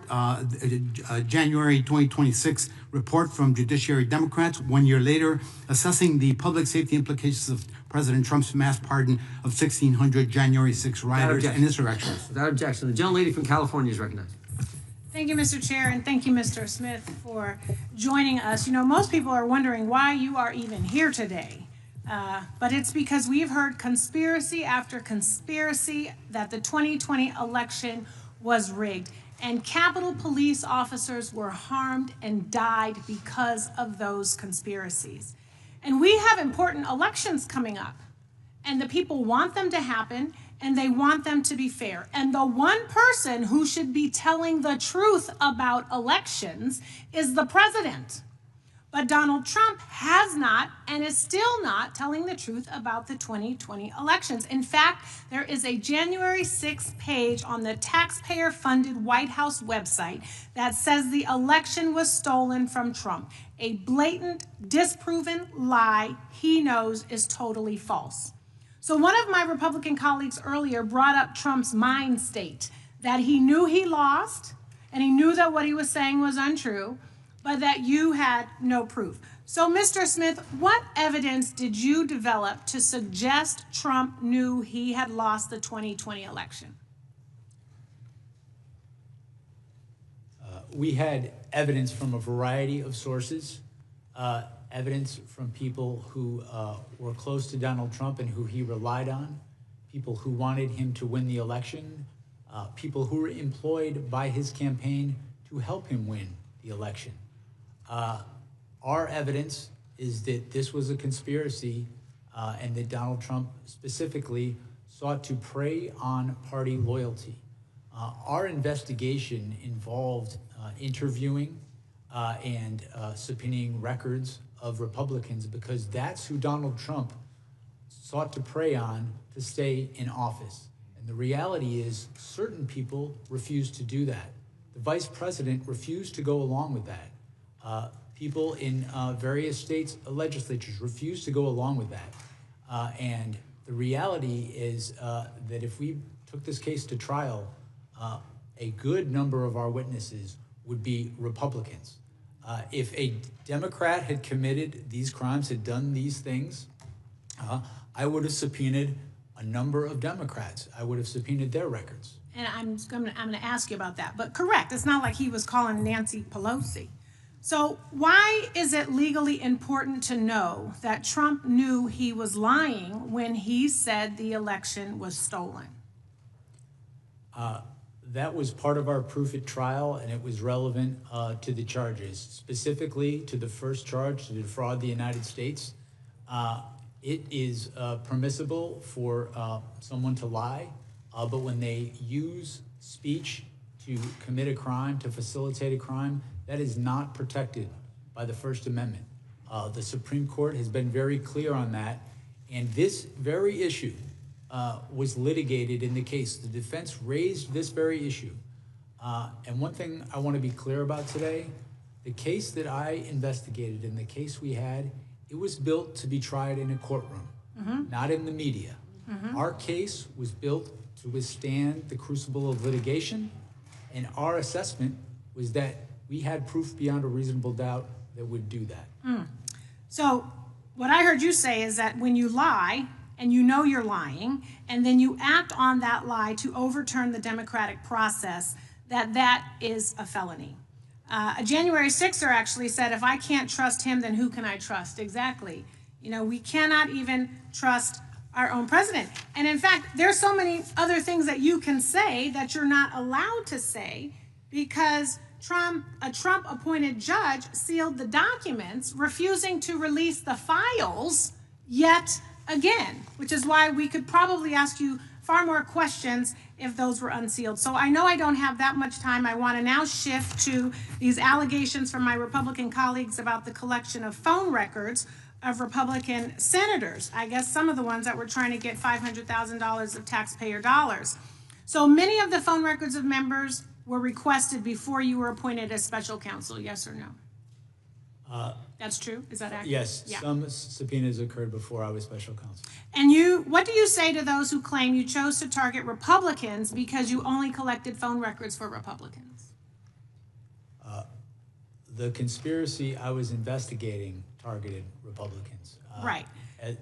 January 2026 report from Judiciary Democrats, 1 year later, assessing the public safety implications of President Trump's mass pardon of 1,600 January 6 rioters and insurrectionists. Without objection, the gentlelady from California is recognized. Thank you, Mr. Chair, and thank you, Mr. Smith, for joining us. You know, most people are wondering why you are even here today. But it's because we've heard conspiracy after conspiracy that the 2020 election was rigged, and Capitol Police officers were harmed and died because of those conspiracies. And we have important elections coming up, and the people want them to happen, and they want them to be fair. And the one person who should be telling the truth about elections is the president. But Donald Trump has not and is still not telling the truth about the 2020 elections. In fact, there is a January 6th page on the taxpayer-funded White House website that says the election was stolen from Trump. A blatant, disproven lie he knows is totally false. So one of my Republican colleagues earlier brought up Trump's mind state, that he knew he lost and he knew that what he was saying was untrue, but that you had no proof. So, Mr. Smith, what evidence did you develop to suggest Trump knew he had lost the 2020 election? We had evidence from a variety of sources, evidence from people who were close to Donald Trump and who he relied on, people who wanted him to win the election, people who were employed by his campaign to help him win the election. Our evidence is that this was a conspiracy and that Donald Trump specifically sought to prey on party loyalty. Our investigation involved interviewing and subpoenaing records of Republicans because that's who Donald Trump sought to prey on to stay in office. And the reality is certain people refused to do that. The vice president refused to go along with that. people in various states' legislatures refused to go along with that. And the reality is that if we took this case to trial, a good number of our witnesses would be Republicans. If a Democrat had committed these crimes, had done these things, I would have subpoenaed a number of Democrats. I would have subpoenaed their records. And I'm going to ask you about that. But correct, it's not like he was calling Nancy Pelosi. So why is it legally important to know that Trump knew he was lying when he said the election was stolen? That was part of our proof at trial, and it was relevant to the charges, specifically to the first charge, to defraud the United States. It is permissible for someone to lie, but when they use speech to commit a crime, to facilitate a crime, that is not protected by the First Amendment. The Supreme Court has been very clear on that, and this very issue was litigated in the case. The defense raised this very issue. And one thing I want to be clear about today, the case that I investigated and the case we had, it was built to be tried in a courtroom, not in the media. Our case was built to withstand the crucible of litigation, and our assessment was that we had proof beyond a reasonable doubt that would do that. So what I heard you say is that when you lie, and you know you're lying, and then you act on that lie to overturn the democratic process, that is a felony. A January 6er actually said, if I can't trust him, then who can I trust? Exactly. You know, we cannot even trust our own president. And in fact, there's so many other things that you can say that you're not allowed to say because a Trump-appointed judge sealed the documents, refusing to release the files yet again, which is why we could probably ask you far more questions if those were unsealed. So I know I don't have that much time. I want to now shift to these allegations from my Republican colleagues about the collection of phone records of Republican senators. I guess some of the ones that were trying to get $500,000 of taxpayer dollars. So many of the phone records of members were requested before you were appointed as special counsel, yes or no? That's true? Is that accurate? Yes, Yeah. some subpoenas occurred before I was special counsel. And what do you say to those who claim you chose to target Republicans because you only collected phone records for Republicans? The conspiracy I was investigating targeted Republicans. Right.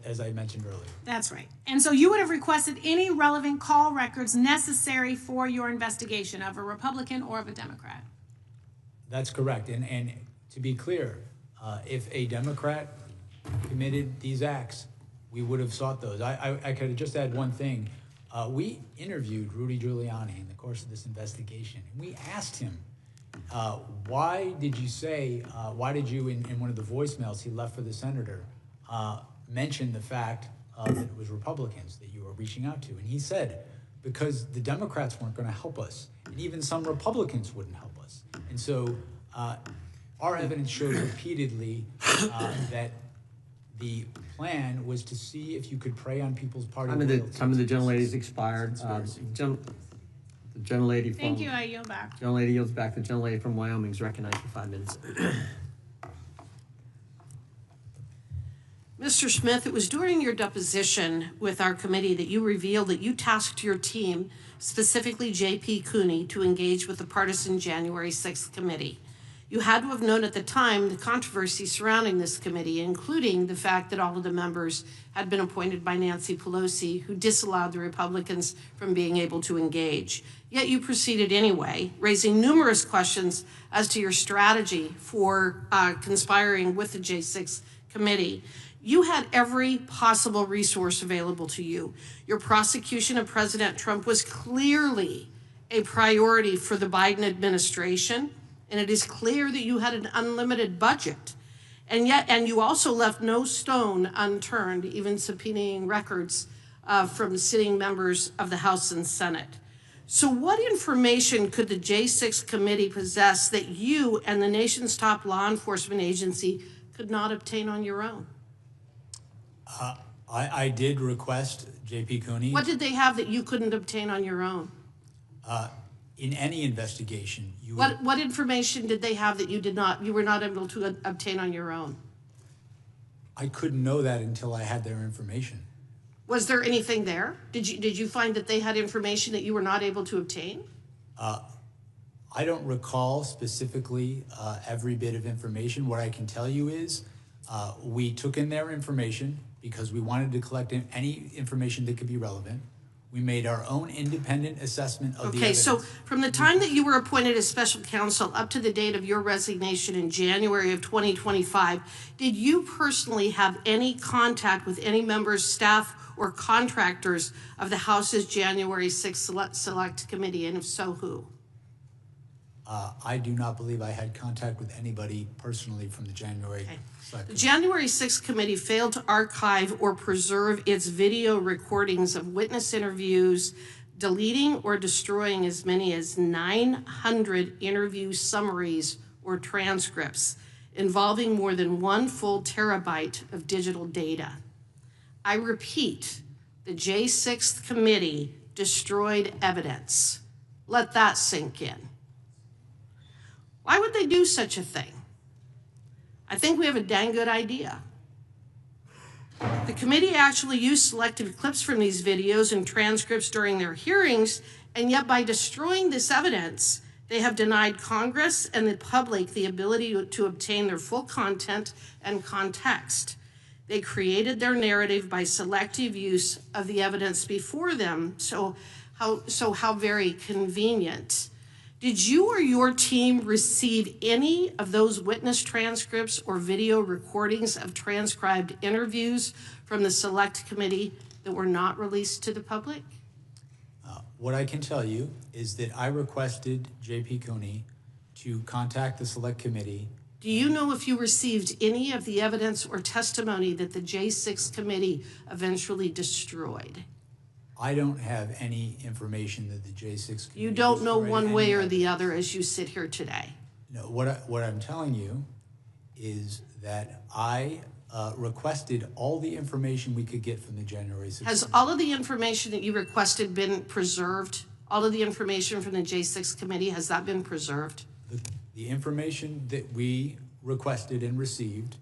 As I mentioned earlier. That's right. And so you would have requested any relevant call records necessary for your investigation of a Republican or of a Democrat? That's correct. And to be clear, if a Democrat committed these acts, we would have sought those. I could just add one thing. We interviewed Rudy Giuliani in the course of this investigation, and we asked him, why did you, in one of the voicemails he left for the senator, mention the fact that it was Republicans that you were reaching out to? And he said, because the Democrats weren't going to help us, and even some Republicans wouldn't help us. And so our evidence shows repeatedly that the plan was to see if you could prey on people's party loyalty. Time of the gentlelady's expired. The gentlelady from... Thank you, I yield back. Gentlelady yields back. The gentlelady from Wyoming is recognized for 5 minutes. Mr. Smith, it was during your deposition with our committee that you revealed that you tasked your team, specifically J.P. Cooney, to engage with the partisan January 6th committee. You had to have known at the time the controversy surrounding this committee, including the fact that all of the members had been appointed by Nancy Pelosi, who disallowed the Republicans from being able to engage. Yet you proceeded anyway, raising numerous questions as to your strategy for conspiring with the J6 committee. You had every possible resource available to you. Your prosecution of President Trump was clearly a priority for the Biden administration, and it is clear that you had an unlimited budget. And you also left no stone unturned, even subpoenaing records from sitting members of the House and Senate. So what information could the J6 committee possess that you and the nation's top law enforcement agency could not obtain on your own? I did request J.P. Cooney. What did they have that you couldn't obtain on your own? in any investigation, What information did they have that you were not able to obtain on your own? I couldn't know that until I had their information. Was there anything there? Did you find that they had information that you were not able to obtain? I don't recall specifically every bit of information. What I can tell you is we took in their information because we wanted to collect any information that could be relevant. We made our own independent assessment of the evidence. Okay, so from the time that you were appointed as special counsel up to the date of your resignation in January of 2025, did you personally have any contact with any members, staff, or contractors of the House's January 6th Select Committee, and if so, who? I do not believe I had contact with anybody personally from the January. The January 6th Committee failed to archive or preserve its video recordings of witness interviews, deleting or destroying as many as 900 interview summaries or transcripts involving more than 1 full terabyte of digital data. I repeat, the J6th Committee destroyed evidence. Let that sink in. Why would they do such a thing? I think we have a dang good idea. The committee actually used selected clips from these videos and transcripts during their hearings, and yet by destroying this evidence, they have denied Congress and the public the ability to obtain their full content and context. They created their narrative by selective use of the evidence before them, so how very convenient. Did you or your team receive any of those witness transcripts or video recordings of transcribed interviews from the Select Committee that were not released to the public? What I can tell you is that I requested J.P. Cooney to contact the Select Committee. Do you know if you received any of the evidence or testimony that the J6 Committee eventually destroyed? I don't have any information that the J6 Committee You don't know destroyed one any way or evidence. the other as you sit here today. No, what I'm telling you is that I requested all the information we could get from the January 6th. Has all of the information that you requested been preserved? All of the information from the J6 Committee, has that been preserved? The information that we requested and received,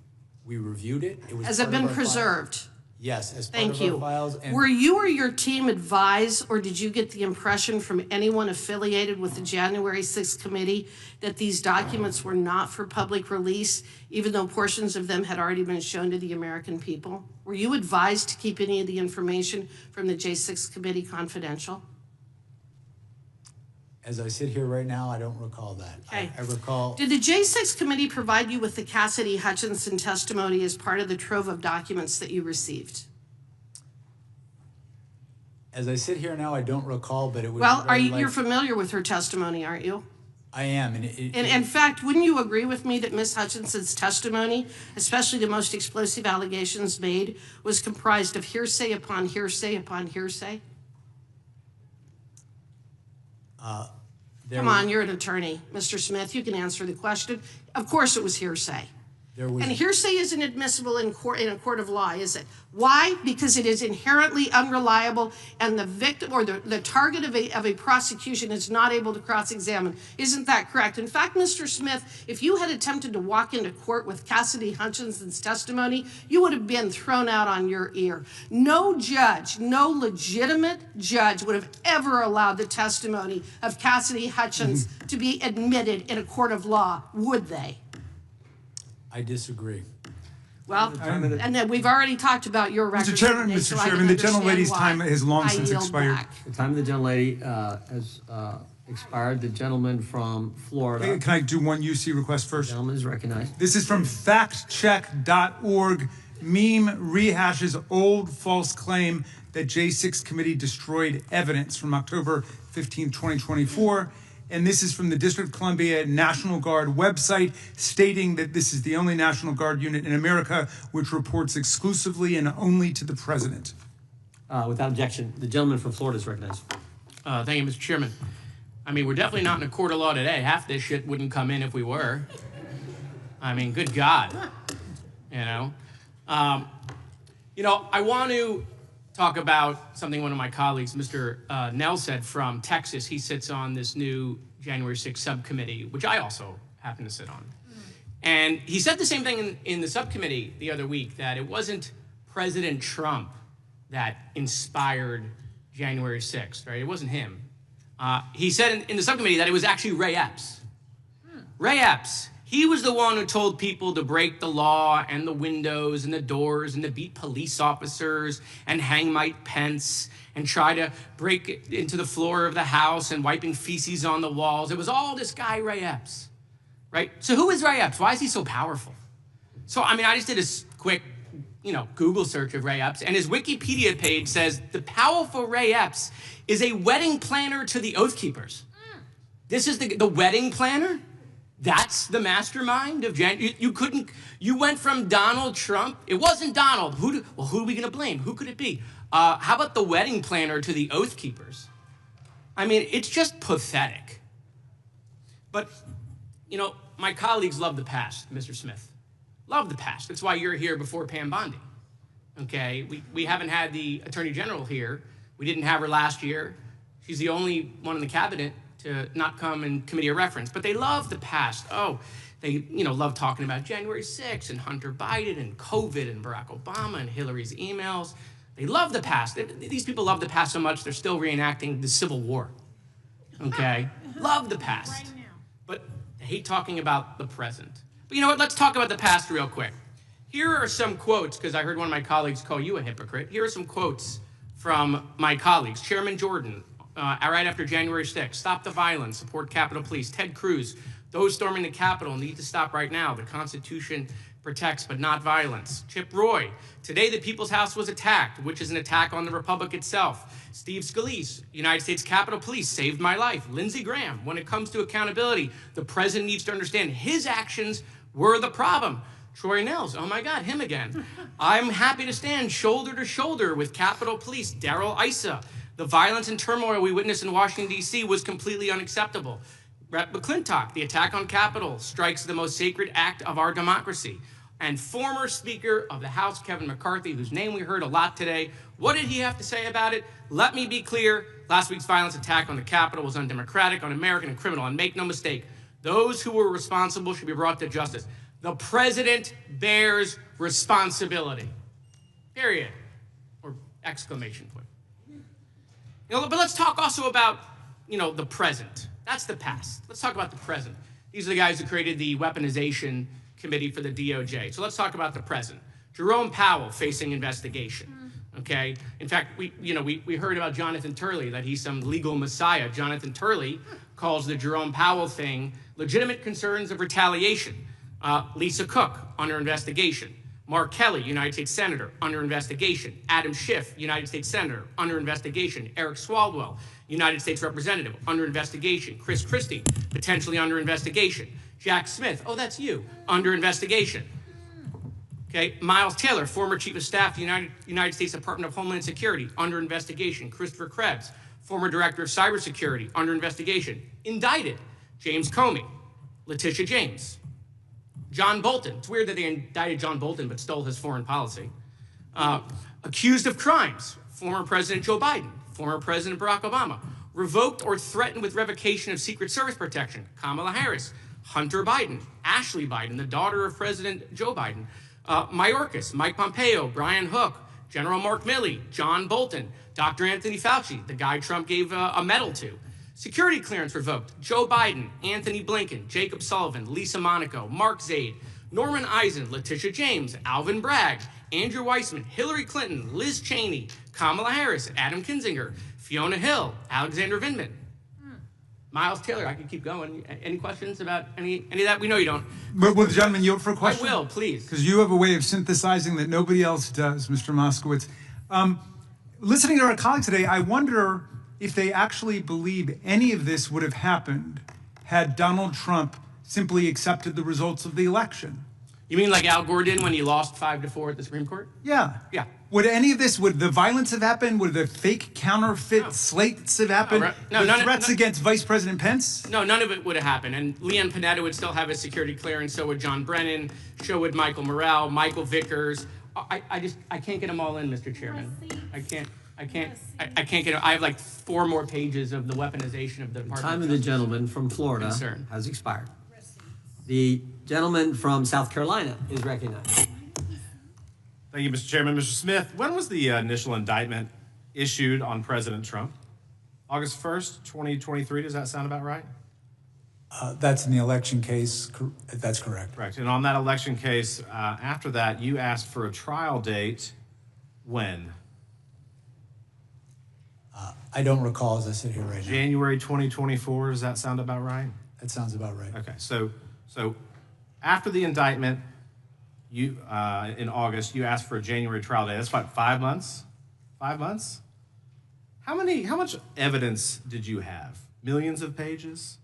we reviewed it. It was Has it part of been our preserved? file. Yes, as part Thank of you. our files. And Were you or your team advised, or did you get the impression from anyone affiliated with the January 6th Committee that these documents were not for public release, even though portions of them had already been shown to the American people? Were you advised to keep any of the information from the J6 Committee confidential? as I sit here right now, I don't recall that. Okay. I recall. Did the J6 Committee provide you with the Cassidy Hutchinson testimony as part of the trove of documents that you received? As I sit here now, I don't recall, but it would. Well, be you're familiar with her testimony, aren't you? I am, and In fact, wouldn't you agree with me that Ms. Hutchinson's testimony, especially the most explosive allegations made, was comprised of hearsay upon hearsay upon hearsay? Come on, you're an attorney, Mr. Smith. You can answer the question. Of course it was hearsay. And hearsay isn't admissible in a court of law, is it? Why? Because it is inherently unreliable, and the victim or the target of a prosecution is not able to cross-examine. Isn't that correct? In fact, Mr. Smith, if you had attempted to walk into court with Cassidy Hutchinson's testimony, you would have been thrown out on your ear. No judge, no legitimate judge would have ever allowed the testimony of Cassidy Hutchins to be admitted in a court of law, would they? I disagree. Well, and then we've already talked about your record. Mr. Chairman, the gentlelady's time has long since expired. The time of the gentlelady has expired. The gentleman from Florida. Hey, can I do one UC request first? The gentleman is recognized. This is from factcheck.org. Meme rehashes old false claim that J6 committee destroyed evidence from October 15, 2024. And this is from the District of Columbia National Guard website, stating that this is the only National Guard unit in America which reports exclusively and only to the president. Without objection, the gentleman from Florida is recognized. Thank you, Mr. Chairman. I mean, we're definitely not in a court of law today. Half this shit wouldn't come in if we were. I mean, good God. You know? I want to talk about something one of my colleagues, Mr. Nell, said from Texas. He sits on this new January 6th subcommittee, which I also happen to sit on. And he said the same thing in the subcommittee the other week, that it wasn't President Trump that inspired January 6th, right? It wasn't him. He said in the subcommittee that it was actually Ray Epps. Ray Epps, he was the one who told people to break the law and the windows and the doors and to beat police officers and hang Mike Pence and try to break into the floor of the House and wiping feces on the walls. It was all this guy, Ray Epps, right? So who is Ray Epps? Why is he so powerful? So, I mean, I just did a quick, Google search of Ray Epps, and his Wikipedia page says the powerful Ray Epps is a wedding planner to the Oath Keepers. This is the wedding planner? That's the mastermind of January. You went from Donald Trump. It wasn't Donald. Who are we going to blame? Who could it be? How about the wedding planner to the Oath Keepers? I mean, it's just pathetic. But, my colleagues love the past, Mr. Smith. Love the past. That's why you're here before Pam Bondi. Okay? We haven't had the Attorney General here. We didn't have her last year. She's the only one in the cabinet to not come in committee of reference. But they love the past. Oh, they love talking about January 6th and Hunter Biden and COVID and Barack Obama and Hillary's emails. They love the past. These people love the past so much they're still reenacting the Civil War. Okay? Love the past. Right now. But they hate talking about the present. But you know what? Let's talk about the past real quick. Here are some quotes, because I heard one of my colleagues call you a hypocrite. Here are some quotes from my colleagues. Chairman Jordan, right after January 6th, stop the violence, support Capitol Police. Ted Cruz, those storming the Capitol need to stop right now. The Constitution protects, but not violence. Chip Roy, today the People's House was attacked, which is an attack on the Republic itself. Steve Scalise, United States Capitol Police saved my life. Lindsey Graham, when it comes to accountability, the president needs to understand his actions were the problem. Troy Nels, oh my God, him again. I'm happy to stand shoulder to shoulder with Capitol Police. Darrell Issa, the violence and turmoil we witnessed in Washington, D.C. was completely unacceptable. Rep. McClintock, the attack on Capitol strikes the most sacred act of our democracy. And former Speaker of the House, Kevin McCarthy, whose name we heard a lot today, what did he have to say about it? Let me be clear, last week's violence attack on the Capitol was undemocratic, un-American, and criminal. And make no mistake, those who were responsible should be brought to justice. The president bears responsibility. Period. Or exclamation point. But let's talk also about, the present. That's the past. Let's talk about the present. These are the guys who created the weaponization committee for the DOJ. So let's talk about the present. Jerome Powell facing investigation. Okay. In fact, we heard about Jonathan Turley, that he's some legal messiah. Jonathan Turley calls the Jerome Powell thing legitimate concerns of retaliation. Lisa Cook under investigation. Mark Kelly, United States Senator, under investigation. Adam Schiff, United States Senator, under investigation. Eric Swalwell, United States Representative, under investigation. Chris Christie, potentially under investigation. Jack Smith, oh, that's you, under investigation. Okay, Miles Taylor, former Chief of Staff to the United States Department of Homeland Security, under investigation. Christopher Krebs, former Director of Cybersecurity, under investigation. Indicted. James Comey, Letitia James. John Bolton. It's weird that they indicted John Bolton but stole his foreign policy. Accused of crimes. Former President Joe Biden. Former President Barack Obama. Revoked or threatened with revocation of Secret Service protection. Kamala Harris. Hunter Biden. Ashley Biden, the daughter of President Joe Biden. Mayorkas. Mike Pompeo. Brian Hook. General Mark Milley. John Bolton. Dr. Anthony Fauci, the guy Trump gave a medal to. Security clearance revoked. Joe Biden, Anthony Blinken, Jacob Sullivan, Lisa Monaco, Mark Zaid, Norman Eisen, Letitia James, Alvin Bragg, Andrew Weissman, Hillary Clinton, Liz Cheney, Kamala Harris, Adam Kinzinger, Fiona Hill, Alexander Vindman, Miles Taylor. I could keep going. Any questions about any of that? We know you don't. But will the gentleman yield for a question? I will, please. Because you have a way of synthesizing that nobody else does, Mr. Moskowitz. Listening to our colleagues today, I wonder if they actually believe any of this would have happened had Donald Trump simply accepted the results of the election. You mean like Al Gore did when he lost 5-4 at the Supreme Court? Yeah. Yeah. Would any of this, would the violence have happened? Would the fake counterfeit slates have happened? No, the threats against Vice President Pence? No, none of it would have happened. And Leanne Panetta would still have his security clearance. So would John Brennan. So would Michael Morrell, Michael Vickers. I can't get them all in, Mr. Chairman. I can't get them. I have like 4 more pages of the weaponization of the Department Time of of the Justice. gentleman from Florida Concern. has expired. The gentleman from South Carolina is recognized. Thank you, Mr. Chairman. Mr. Smith, when was the initial indictment issued on President Trump? August 1st, 2023, does that sound about right? That's in the election case. That's correct. Correct. And on that election case, after that, you asked for a trial date when? I don't recall as I sit here right now. January 2024, does that sound about right? That sounds about right. Okay, so after the indictment, you in August, you asked for a January trial date. That's what, 5 months? 5 months? How much evidence did you have? Millions of pages?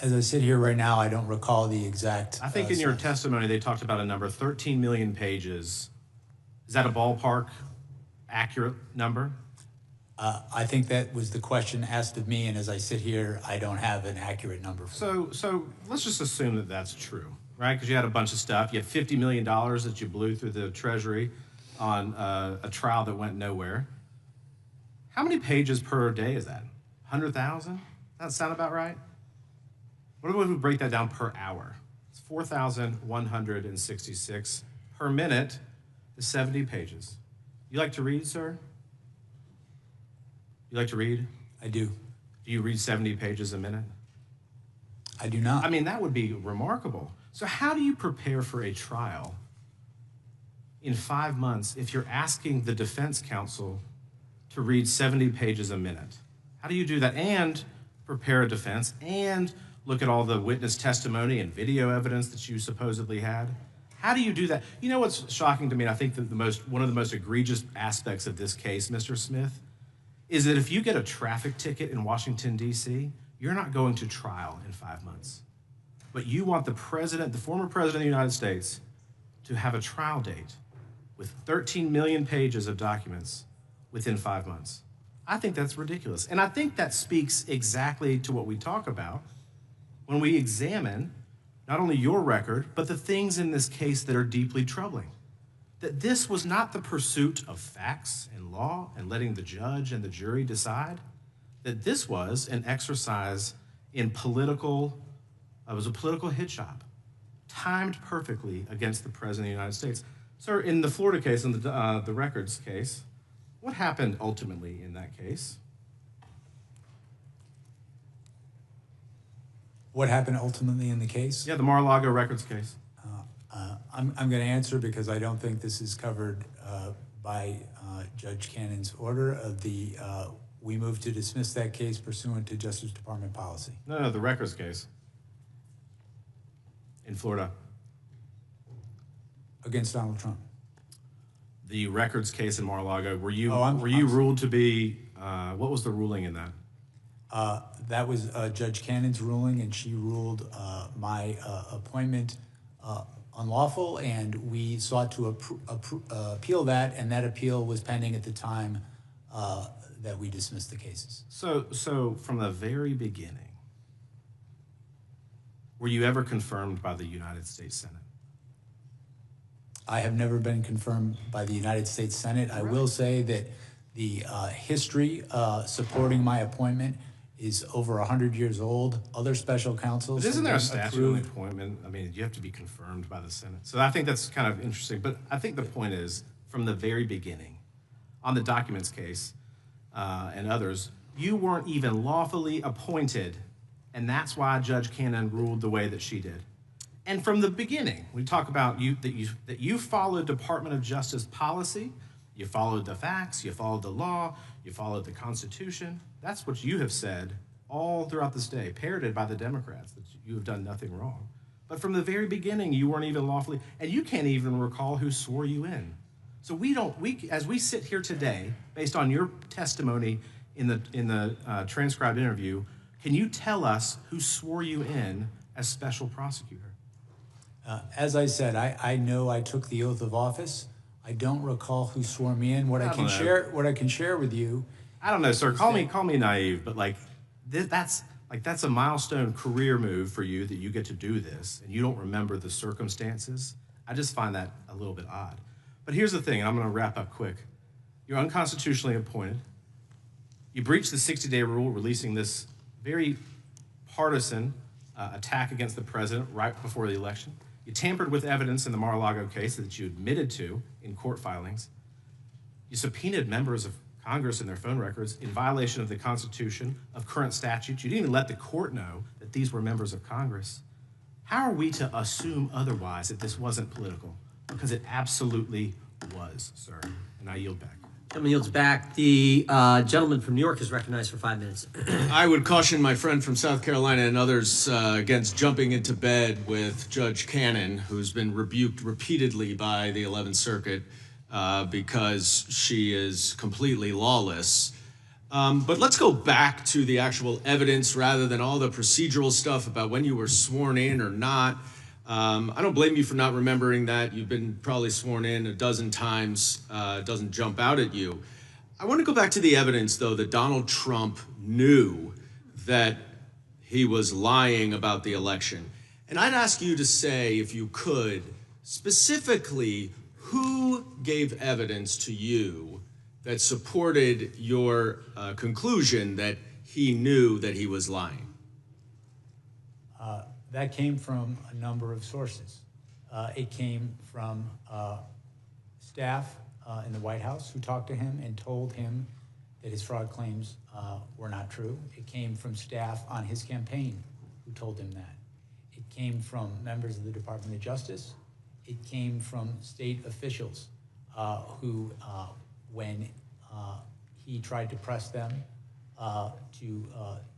As I sit here right now, I don't recall the exact. I think in your testimony they talked about a number, 13 million pages. Is that a ballpark accurate number? I think that was the question asked of me, and as I sit here, I don't have an accurate number. So let's just assume that that's true, right? Because you had a bunch of stuff. You had $50 million that you blew through the Treasury on a trial that went nowhere. How many pages per day is that? 100,000? That sound about right? What if we break that down per hour? It's 4,166 per minute is 70 pages. You like to read, sir? You like to read? I do. Do you read 70 pages a minute? I do not. I mean, that would be remarkable. So how do you prepare for a trial in 5 months if you're asking the defense counsel to read 70 pages a minute? How do you do that and prepare a defense and look at all the witness testimony and video evidence that you supposedly had? How do you do that? You know what's shocking to me, and I think that one of the most egregious aspects of this case, Mr. Smith, is that if you get a traffic ticket in Washington, D.C., you're not going to trial in 5 months. But you want the president, the former president of the United States, to have a trial date with 13 million pages of documents within 5 months. I think that's ridiculous. And I think that speaks exactly to what we talk about when we examine not only your record, but the things in this case that are deeply troubling. That this was not the pursuit of facts and law and letting the judge and the jury decide. That this was an exercise in it was a political hit job, timed perfectly against the president of the United States. Sir, in the Florida case, in the records case, what happened ultimately in that case? What happened ultimately in the case? Yeah, the Mar-a-Lago records case. I'm going to answer because I don't think this is covered by Judge Cannon's order of we moved to dismiss that case pursuant to Justice Department policy. No, the records case in Florida. Against Donald Trump. The records case in Mar-a-Lago, were you ruled to be, what was the ruling in that? That was Judge Cannon's ruling, and she ruled my appointment unlawful, and we sought to appeal that, and that appeal was pending at the time that we dismissed the cases. So from the very beginning, were you ever confirmed by the United States Senate? I have never been confirmed by the United States Senate. I will say that the history supporting my appointment is over 100 years old. Other special counsels. But isn't there a statute of appointment? I mean, you have to be confirmed by the Senate. So I think that's kind of interesting. But I think the point is, from the very beginning, on the documents case and others, you weren't even lawfully appointed, and that's why Judge Cannon ruled the way that she did. And from the beginning, we talk about that you followed Department of Justice policy, you followed the facts, you followed the law, you followed the Constitution. That's what you have said all throughout this day, parroted by the Democrats, that you have done nothing wrong. But from the very beginning, you weren't even lawfully, and you can't even recall who swore you in. So as we sit here today, based on your testimony in the transcribed interview, can you tell us who swore you in as special prosecutor? As I said, I know I took the oath of office. I don't recall who swore me in. What I can share with you. I don't know, sir. Call me naive, but that's a milestone career move for you that you get to do this, and you don't remember the circumstances. I just find that a little bit odd. But here's the thing, and I'm going to wrap up quick. You're unconstitutionally appointed. You breached the 60-day rule, releasing this very partisan attack against the president right before the election. You tampered with evidence in the Mar-a-Lago case that you admitted to in court filings. You subpoenaed members of Congress and their phone records in violation of the Constitution, of current statutes. You didn't even let the court know that these were members of Congress. How are we to assume otherwise that this wasn't political? Because it absolutely was, sir. And I yield back. Gentleman yields back. The gentleman from New York is recognized for 5 minutes. I would caution my friend from South Carolina and others against jumping into bed with Judge Cannon, who's been rebuked repeatedly by the 11th Circuit because she is completely lawless. But let's go back to the actual evidence rather than all the procedural stuff about when you were sworn in or not. I don't blame you for not remembering that. You've been probably sworn in a dozen times. It doesn't jump out at you. I want to go back to the evidence, though, that Donald Trump knew that he was lying about the election. And I'd ask you to say, if you could, specifically, who gave evidence to you that supported your conclusion that he knew that he was lying? That came from a number of sources. It came from staff in the White House who talked to him and told him that his fraud claims were not true. It came from staff on his campaign who told him that. It came from members of the Department of Justice. It came from state officials who, when he tried to press them to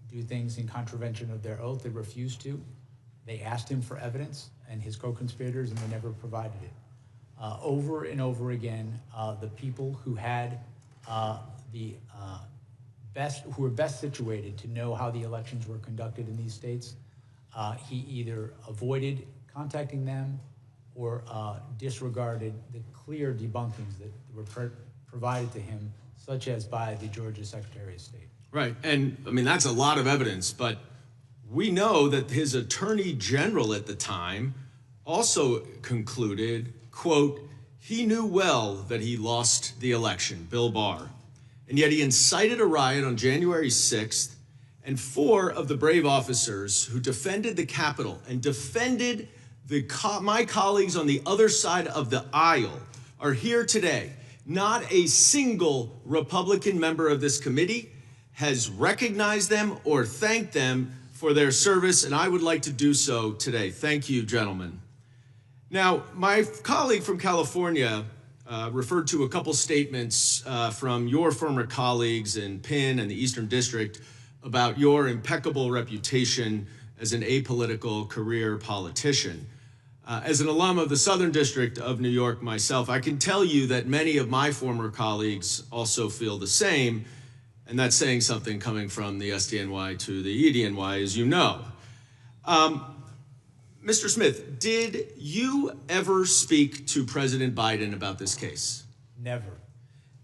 do things in contravention of their oath, they refused to. They asked him for evidence and his co-conspirators, and they never provided it. Over and over again, the people who had who were best situated to know how the elections were conducted in these states, he either avoided contacting them or disregarded the clear debunkings that were provided to him, such as by the Georgia Secretary of State. Right, and I mean, that's a lot of evidence, but we know that his attorney general at the time also concluded, quote, he knew well that he lost the election, Bill Barr, and yet he incited a riot on January 6th, and 4 of the brave officers who defended the Capitol and defended my colleagues on the other side of the aisle are here today. Not a single Republican member of this committee has recognized them or thanked them for their service, and I would like to do so today. Thank you, gentlemen. Now, my colleague from California referred to a couple statements from your former colleagues in Penn and the Eastern District about your impeccable reputation as an apolitical career politician. As an alum of the Southern District of New York myself, I can tell you that many of my former colleagues also feel the same, and that's saying something coming from the SDNY to the EDNY, as you know. Mr. Smith, did you ever speak to President Biden about this case? Never.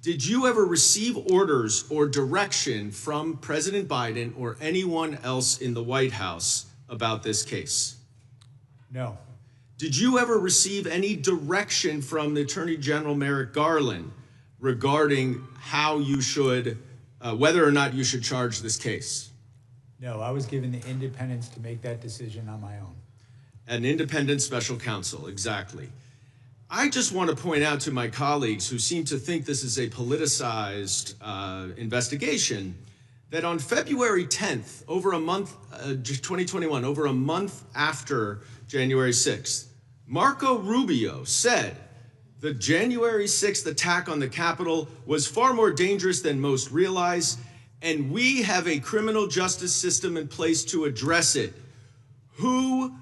Did you ever receive orders or direction from President Biden or anyone else in the White House about this case? No. Did you ever receive any direction from the Attorney General Merrick Garland regarding how you should, whether or not you should charge this case? No, I was given the independence to make that decision on my own. An independent special counsel, exactly. I just want to point out to my colleagues who seem to think this is a politicized investigation that on February 10th, over a month, 2021, over a month after January 6th, Marco Rubio said the January 6th attack on the Capitol was far more dangerous than most realize, and we have a criminal justice system in place to address it. Who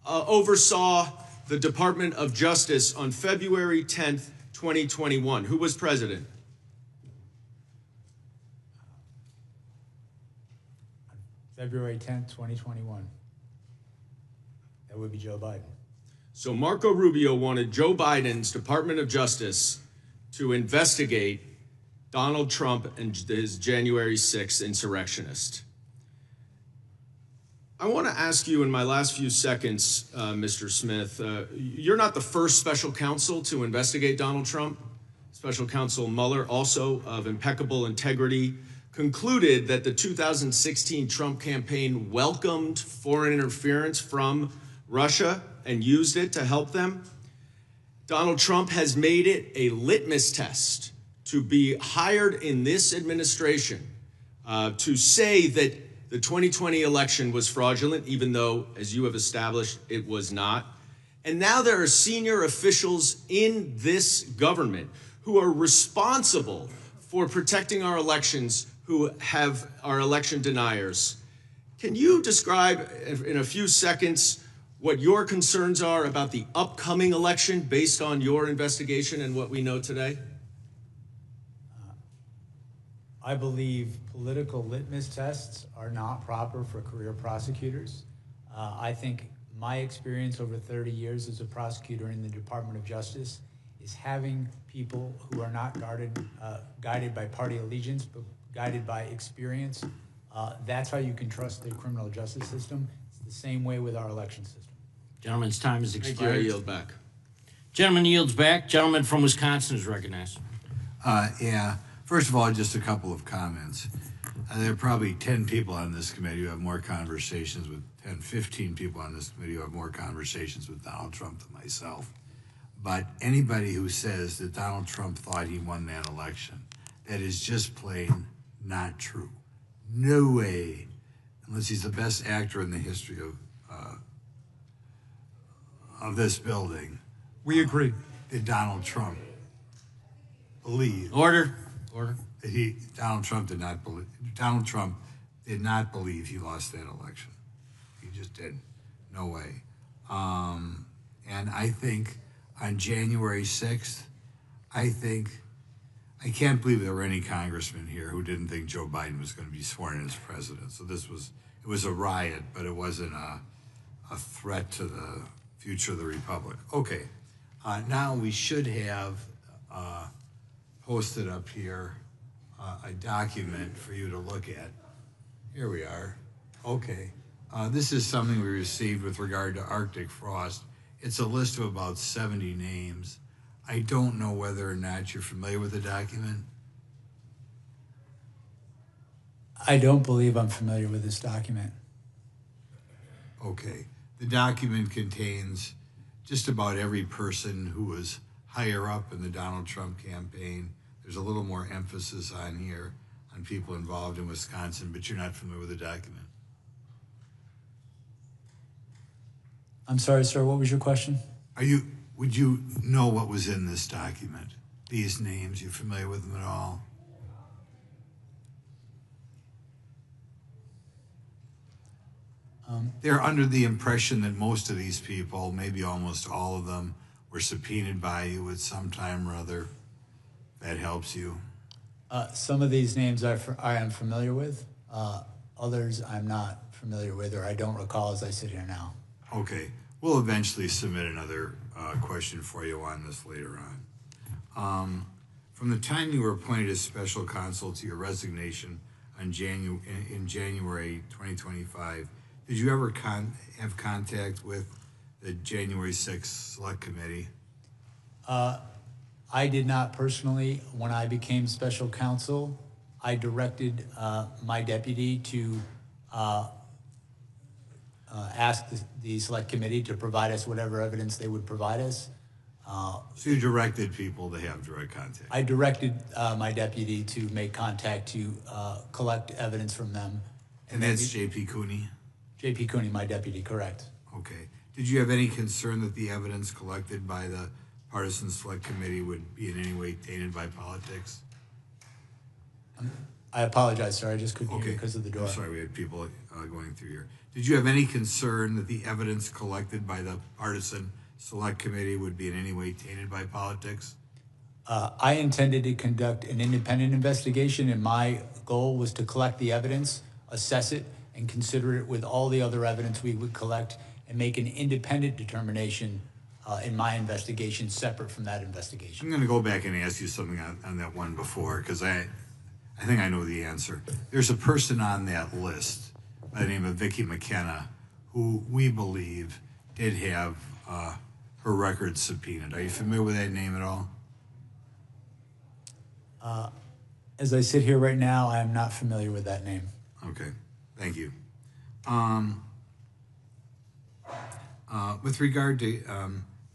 oversaw the Department of Justice on February 10th, 2021? Who was president? February 10th, 2021. That would be Joe Biden. So Marco Rubio wanted Joe Biden's Department of Justice to investigate Donald Trump and his January 6th insurrectionist. I want to ask you in my last few seconds, Mr. Smith, you're not the first special counsel to investigate Donald Trump. Special Counsel Mueller, also of impeccable integrity, concluded that the 2016 Trump campaign welcomed foreign interference from Russia and used it to help them. Donald Trump has made it a litmus test to be hired in this administration to say that the 2020 election was fraudulent, even though, as you have established, it was not. And now there are senior officials in this government who are responsible for protecting our elections, who are election deniers. Can you describe in a few seconds what your concerns are about the upcoming election based on your investigation and what we know today? I believe political litmus tests are not proper for career prosecutors. I think my experience over 30 years as a prosecutor in the Department of Justice is having people who are not guided by party allegiance, but guided by experience. That's how you can trust the criminal justice system. It's the same way with our election system. Gentleman's time has expired. Thank you. I yield back. Gentleman yields back. Gentleman from Wisconsin is recognized. Yeah. First of all, just a couple of comments. There are probably 10 people on this committee who have more conversations with 10, 15 people on this committee who have more conversations with Donald Trump than myself. But anybody who says that Donald Trump thought he won that election, that is just plain not true. No way, unless he's the best actor in the history of this building. We agree. Did Donald Trump believe? Order. Donald Trump did not believe. Donald Trump did not believe he lost that election. He just didn't. No way. And I think on January 6th, I can't believe there were any congressmen here who didn't think Joe Biden was going to be sworn in as president. So it was a riot, but it wasn't a threat to the future of the republic. Okay. Now we should have posted up here a document for you to look at. Here we are. Okay. This is something we received with regard to Arctic frost. It's a list of about 70 names. I don't know whether or not you're familiar with the document. I don't believe I'm familiar with this document. Okay. The document contains just about every person who was higher up in the Donald Trump campaign. There's a little more emphasis on here on people involved in Wisconsin, but you're not familiar with the document. I'm sorry, sir, what was your question? Would you know what was in this document? These names, you familiar with them at all? They're under the impression that most of these people, maybe almost all of them, were subpoenaed by you at some time or other. That helps you. Some of these names I am familiar with. Others I'm not familiar with, or I don't recall as I sit here now. Okay. We'll eventually submit another question for you on this later on. From the time you were appointed as special counsel to your resignation in January 2025, did you ever have contact with the January 6th Select Committee? I did not personally. When I became special counsel, I directed my deputy to ask the Select Committee to provide us whatever evidence they would provide us. So you directed people to have direct contact? I directed my deputy to make contact to collect evidence from them. And that's J.P. Cooney? J.P. Cooney, my deputy, correct. Okay. Did you have any concern that the evidence collected by the Partisan Select Committee would be in any way tainted by politics? I apologize, sir. I just couldn't hear you because of the door. I'm sorry, we had people going through here. Did you have any concern that the evidence collected by the Partisan Select Committee would be in any way tainted by politics? I intended to conduct an independent investigation, and my goal was to collect the evidence, assess it, and consider it with all the other evidence we would collect, and make an independent determination in my investigation separate from that investigation. I'm going to go back and ask you something on that one before, because I think I know the answer. There's a person on that list by the name of Vicki McKenna, who we believe did have her records subpoenaed. Are you familiar with that name at all? As I sit here right now, I am not familiar with that name. Okay, thank you. With regard to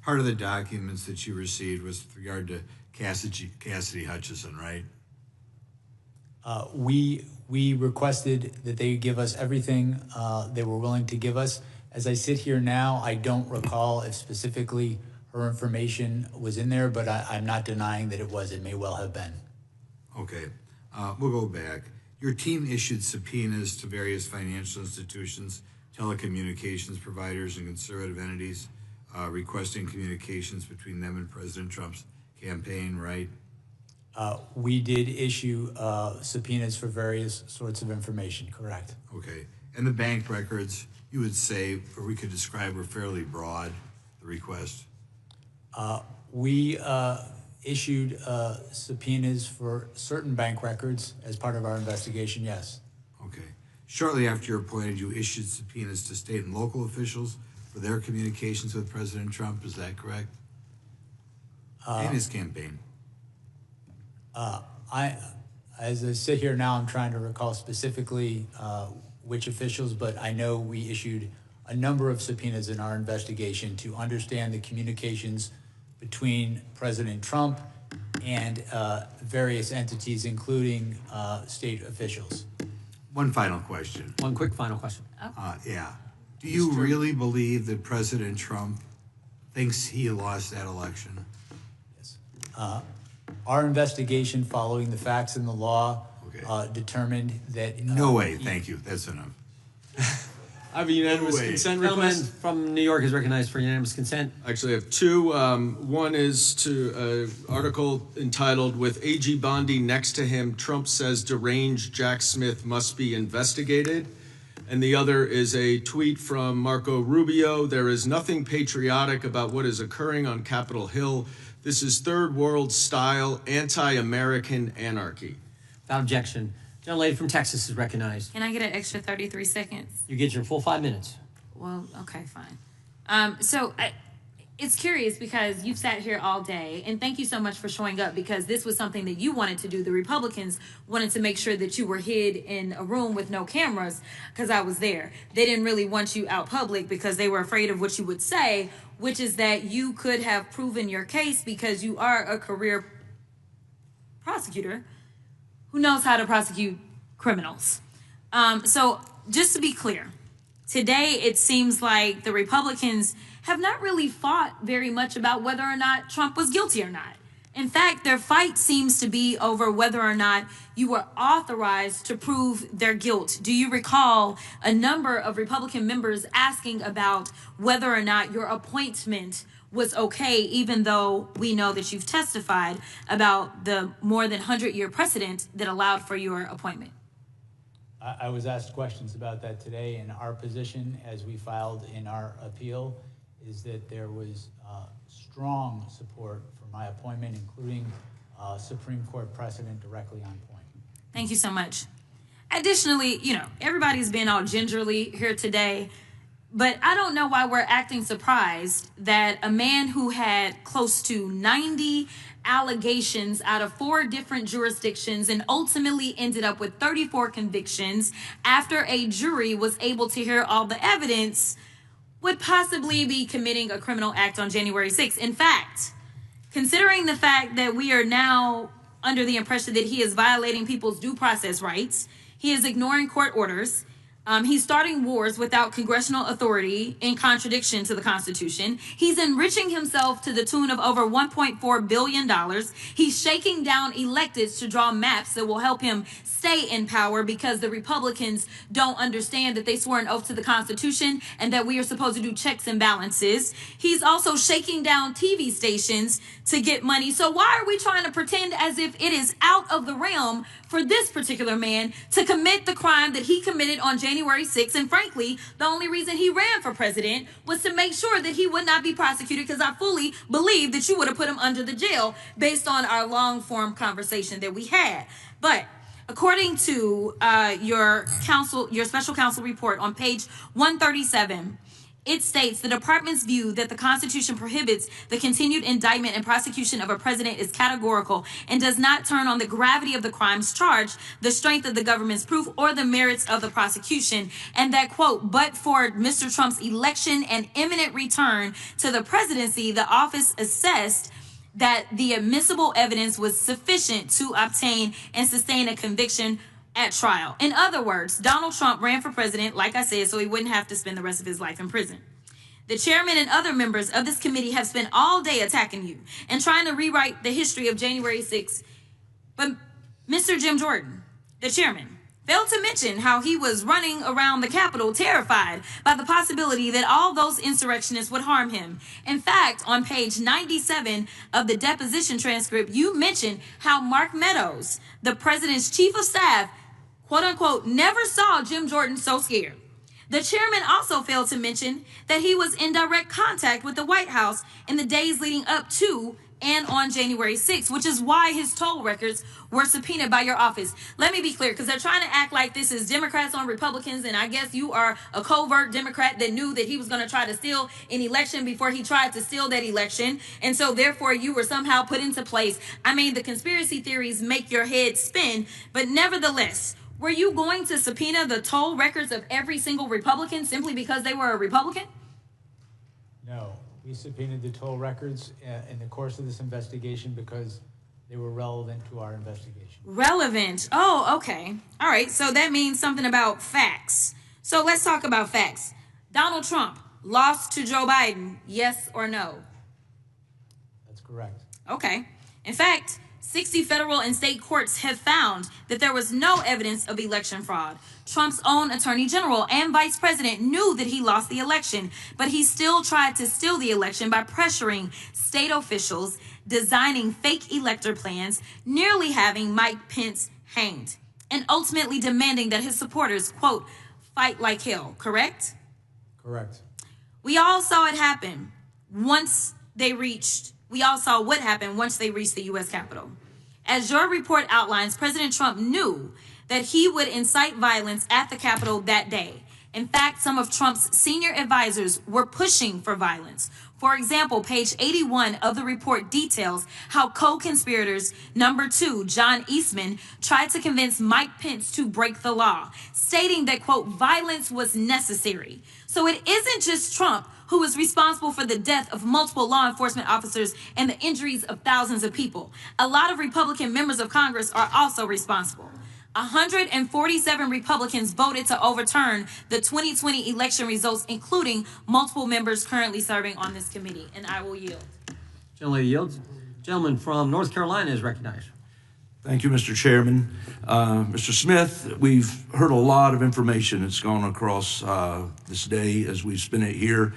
part of the documents that you received was with regard to Cassidy Hutchison, right? We requested that they give us everything they were willing to give us. As I sit here now, I don't recall if specifically her information was in there, but I'm not denying that it was. It may well have been. Okay, we'll go back. Your team issued subpoenas to various financial institutions, telecommunications providers, and conservative entities, requesting communications between them and President Trump's campaign, right? We did issue subpoenas for various sorts of information, correct? Okay, and the bank records, you would say, or we could describe, were fairly broad, the request? We issued subpoenas for certain bank records as part of our investigation, yes. Okay. Shortly after you're appointed, you issued subpoenas to state and local officials for their communications with President Trump, is that correct? And his campaign. As I sit here now, I'm trying to recall specifically which officials, but I know we issued a number of subpoenas in our investigation to understand the communications between President Trump and various entities, including state officials. One final question. One quick final question. Yeah. Do you really believe that President Trump thinks he lost that election? Yes. Our investigation following the facts and the law determined that... No way. Thank you. That's enough. I have a unanimous consent request. Gentleman from New York is recognized for unanimous consent. Actually, I have two. One is to an article entitled, "With AG Bondi next to him, Trump says deranged Jack Smith must be investigated." And the other is a tweet from Marco Rubio. "There is nothing patriotic about what is occurring on Capitol Hill. This is third world style anti-American anarchy." Without objection. Gentlelady from Texas is recognized. Can I get an extra 33 seconds? You get your full 5 minutes. Well, okay, fine. It's curious because you've sat here all day, and thank you so much for showing up, because this was something that you wanted to do. The Republicans wanted to make sure that you were hid in a room with no cameras, because I was there. They didn't really want you out public because they were afraid of what you would say, which is that you could have proven your case because you are a career prosecutor who knows how to prosecute criminals. So just to be clear, today it seems like the Republicans have not really fought very much about whether or not Trump was guilty or not. In fact, their fight seems to be over whether or not you were authorized to prove their guilt. Do you recall a number of Republican members asking about whether or not your appointment was okay, even though we know that you've testified about the more than 100-year precedent that allowed for your appointment? I was asked questions about that today, and our position, as we filed in our appeal, is that there was strong support for my appointment, including Supreme Court precedent directly on point. Thank you so much. Additionally, everybody's been all gingerly here today, but I don't know why we're acting surprised that a man who had close to 90 allegations out of 4 different jurisdictions and ultimately ended up with 34 convictions after a jury was able to hear all the evidence would possibly be committing a criminal act on January 6th. In fact, considering the fact that we are now under the impression that he is violating people's due process rights, he is ignoring court orders, he's starting wars without congressional authority in contradiction to the Constitution. He's enriching himself to the tune of over $1.4 billion. He's shaking down electeds to draw maps that will help him stay in power because the Republicans don't understand that they swore an oath to the Constitution and that we are supposed to do checks and balances. He's also shaking down TV stations to get money. So why are we trying to pretend as if it is out of the realm for this particular man to commit the crime that he committed on January 6th? And frankly, the only reason he ran for president was to make sure that he would not be prosecuted, because I fully believe that you would have put him under the jail based on our long form conversation that we had. But According to your special counsel report on page 137, it states the department's view that the Constitution prohibits the continued indictment and prosecution of a president is categorical and does not turn on the gravity of the crimes charged, the strength of the government's proof, or the merits of the prosecution, and that, quote, but for Mr. Trump's election and imminent return to the presidency, the office assessed that the admissible evidence was sufficient to obtain and sustain a conviction at trial. In other words, Donald Trump ran for president, like I said, so he wouldn't have to spend the rest of his life in prison. The chairman and other members of this committee have spent all day attacking you and trying to rewrite the history of January 6th. But Mr. Jim Jordan, the chairman, failed to mention how he was running around the Capitol terrified by the possibility that all those insurrectionists would harm him. In fact, on page 97 of the deposition transcript, you mentioned how Mark Meadows, the president's chief of staff, quote unquote, never saw Jim Jordan so scared. The chairman also failed to mention that he was in direct contact with the White House in the days leading up to and on January 6th, which is why his toll records were subpoenaed by your office. Let me be clear, because they're trying to act like this is Democrats on Republicans, and I guess you are a covert Democrat that knew that he was going to try to steal an election before he tried to steal that election, and so therefore you were somehow put into place. I mean, the conspiracy theories make your head spin, but nevertheless, were you going to subpoena the toll records of every single Republican simply because they were a Republican? No, we subpoenaed the toll records in the course of this investigation because they were relevant to our investigation. Relevant. Oh, okay. All right. So that means something about facts. So let's talk about facts. Donald Trump lost to Joe Biden, yes or no? That's correct. Okay. In fact, 60 federal and state courts have found that there was no evidence of election fraud. Trump's own attorney general and vice president knew that he lost the election, but he still tried to steal the election by pressuring state officials, designing fake elector plans, nearly having Mike Pence hanged, and ultimately demanding that his supporters, quote, fight like hell, correct? Correct. We all saw it happen we all saw what happened once they reached the U.S. Capitol. As your report outlines, President Trump knew that he would incite violence at the Capitol that day. In fact, some of Trump's senior advisors were pushing for violence. For example, page 81 of the report details how co-conspirators number 2, John Eastman, tried to convince Mike Pence to break the law, stating that, quote, violence was necessary. So it isn't just Trump who is responsible for the death of multiple law enforcement officers and the injuries of thousands of people. A lot of Republican members of Congress are also responsible. 147 Republicans voted to overturn the 2020 election results, including multiple members currently serving on this committee. And I will yield. Gentleman yields. Gentleman from North Carolina is recognized. Thank you, Mr. Chairman. Mr. Smith, we've heard a lot of information that's gone across this day as we've spent it here.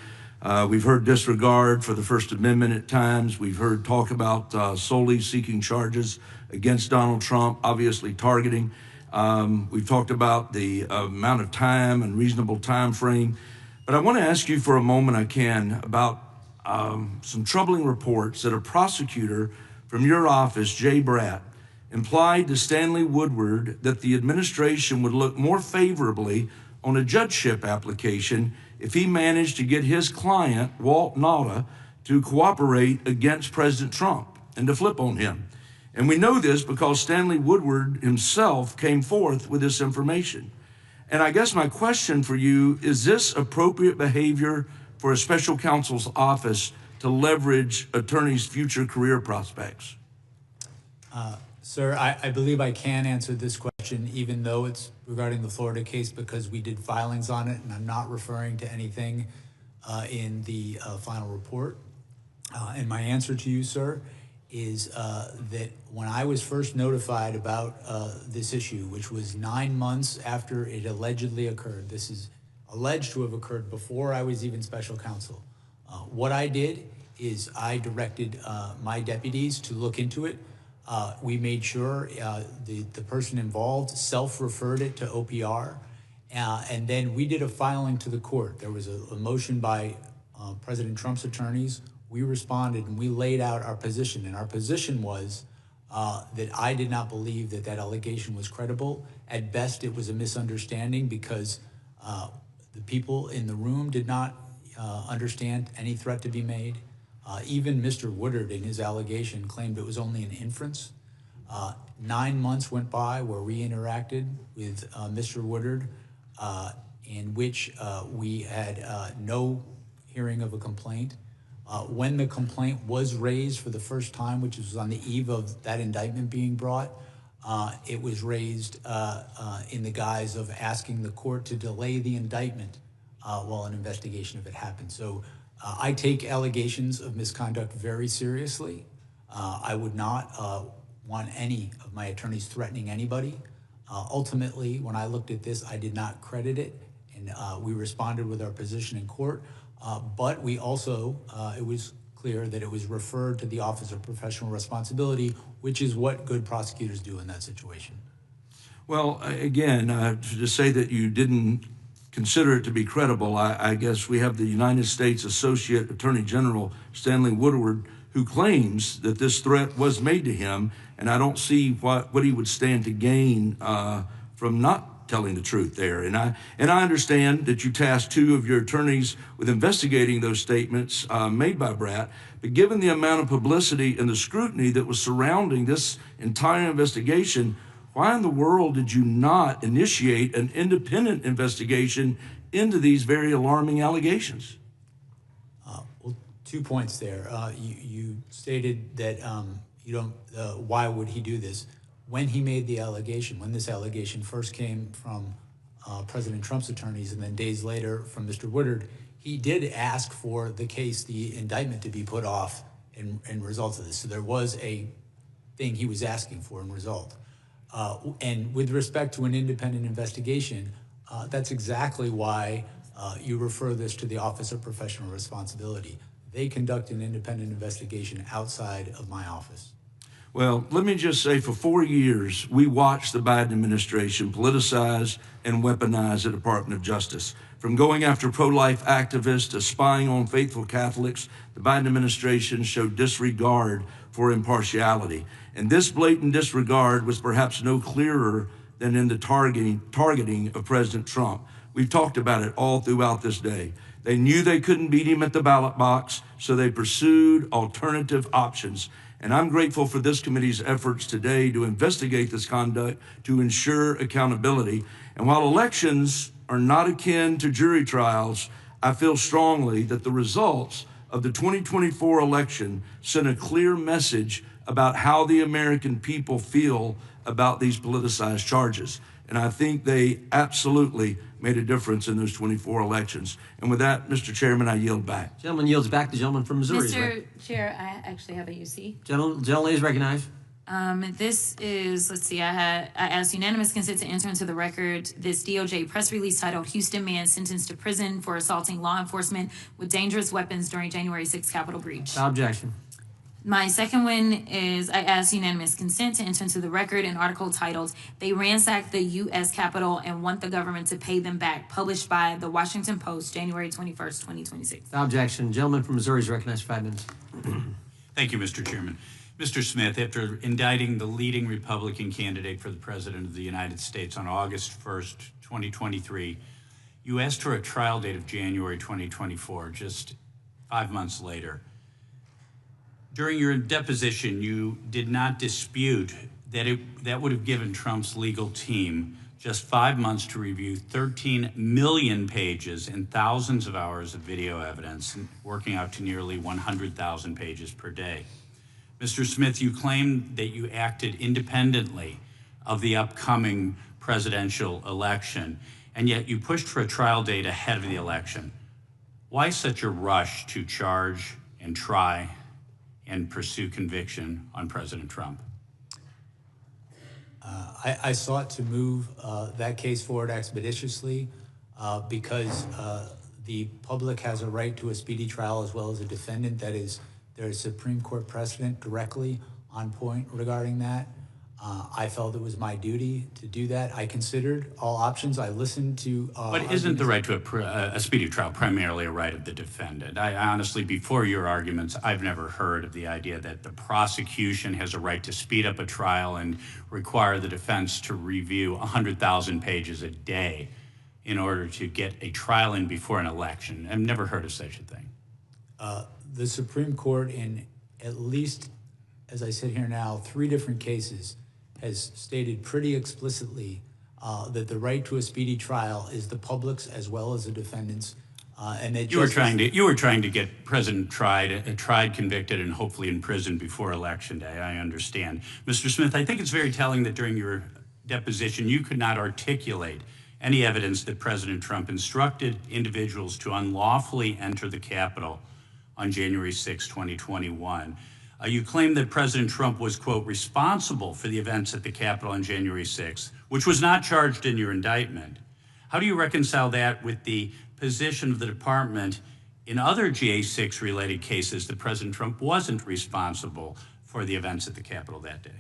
We've heard disregard for the First Amendment at times. We've heard talk about solely seeking charges against Donald Trump, obviously targeting. We've talked about the amount of time and reasonable time frame. But I want to ask you for a moment, I can, about some troubling reports that a prosecutor from your office, Jay Bratt, implied to Stanley Woodward that the administration would look more favorably on a judgeship application if he managed to get his client, Walt Nauta, to cooperate against President Trump and to flip on him. And we know this because Stanley Woodward himself came forth with this information. And I guess my question for you, is this appropriate behavior for a special counsel's office to leverage attorneys' future career prospects? Sir, I believe I can answer this question, even though it's regarding the Florida case, because we did filings on it, and I'm not referring to anything in the final report. And my answer to you, sir, is that when I was first notified about this issue, which was 9 months after it allegedly occurred, this is alleged to have occurred before I was even special counsel, what I did is I directed my deputies to look into it. We made sure the person involved self-referred it to OPR, and then we did a filing to the court. There was a motion by President Trump's attorneys. We responded and we laid out our position, and our position was that I did not believe that that allegation was credible. At best, it was a misunderstanding because the people in the room did not understand any threat to be made. Even Mr. Woodard in his allegation claimed it was only an inference. 9 months went by where we interacted with Mr. Woodard, in which we had no hearing of a complaint. When the complaint was raised for the first time, which was on the eve of that indictment being brought, it was raised in the guise of asking the court to delay the indictment while an investigation of it happened. So I take allegations of misconduct very seriously. I would not want any of my attorneys threatening anybody. Ultimately, when I looked at this, I did not credit it, and we responded with our position in court. But we also, it was clear that it was referred to the Office of Professional Responsibility, which is what good prosecutors do in that situation. Well, again, to say that you didn't consider it to be credible, I guess we have the United States Associate Attorney General Stanley Woodward, who claims that this threat was made to him, and I don't see what he would stand to gain from not telling the truth there. And I understand that you tasked 2 of your attorneys with investigating those statements made by Bratt, but given the amount of publicity and the scrutiny that was surrounding this entire investigation, why in the world did you not initiate an independent investigation into these very alarming allegations? Well, 2 points there. You stated that you don't, why would he do this? When he made the allegation, when this allegation first came from President Trump's attorneys and then days later from Mr. Woodard, he did ask for the case, the indictment, to be put off in results of this. So there was a thing he was asking for in result. And with respect to an independent investigation, that's exactly why you refer this to the Office of Professional Responsibility. They conduct an independent investigation outside of my office. Well, let me just say, for 4 years, we watched the Biden administration politicize and weaponize the Department of Justice. From going after pro-life activists to spying on faithful Catholics, the Biden administration showed disregard for impartiality. And this blatant disregard was perhaps no clearer than in the targeting of President Trump. We've talked about it all throughout this day. They knew they couldn't beat him at the ballot box, so they pursued alternative options. And I'm grateful for this committee's efforts today to investigate this conduct, to ensure accountability. And while elections are not akin to jury trials, I feel strongly that the results of the 2024 election sent a clear message about how the American people feel about these politicized charges. And I think they absolutely made a difference in those 24 elections. And with that, Mr. Chairman, I yield back. Gentleman yields back. The gentleman from Missouri. Mr. Chair, I actually have a UC. Gentleman is recognized. This is, let's see, I asked unanimous consent to enter into the record this DOJ press release titled "Houston Man Sentenced to Prison for Assaulting Law Enforcement with Dangerous Weapons During January 6th Capitol Breach." Without objection. My second one is I asked unanimous consent to enter into the record an article titled "They Ransacked the U.S. Capitol and Want the Government to Pay Them Back," published by the Washington Post, January 21st, 2026. Without objection. Gentleman from Missouri is recognized for 5 minutes. Thank you, Mr. Chairman. Mr. Smith, after indicting the leading Republican candidate for the President of the United States on August 1st, 2023, you asked for a trial date of January 2024, just 5 months later. During your deposition, you did not dispute that that would have given Trump's legal team just 5 months to review 13 million pages and thousands of hours of video evidence, working out to nearly 100,000 pages per day. Mr. Smith, you claimed that you acted independently of the upcoming presidential election, and yet you pushed for a trial date ahead of the election. Why such a rush to charge and try and pursue conviction on President Trump? I sought to move that case forward expeditiously because the public has a right to a speedy trial as well as a defendant. That is, there is Supreme Court precedent directly on point regarding that. I felt it was my duty to do that. I considered all options. I listened to. But isn't the right to a speedy trial primarily a right of the defendant? I honestly, before your arguments, I've never heard of the idea that the prosecution has a right to speed up a trial and require the defense to review 100,000 pages a day in order to get a trial in before an election. I've never heard of such a thing. The Supreme Court, in at least, as I sit here now, 3 different cases, has stated pretty explicitly that the right to a speedy trial is the public's as well as the defendant's, and that you were trying to get President tried, convicted, and hopefully in prison before Election Day. I understand, Mr. Smith. I think it's very telling that during your deposition you could not articulate any evidence that President Trump instructed individuals to unlawfully enter the Capitol on January 6, 2021. You claim that President Trump was, quote, responsible for the events at the Capitol on January 6th, which was not charged in your indictment. How do you reconcile that with the position of the department in other GA6 related cases that President Trump wasn't responsible for the events at the Capitol that day?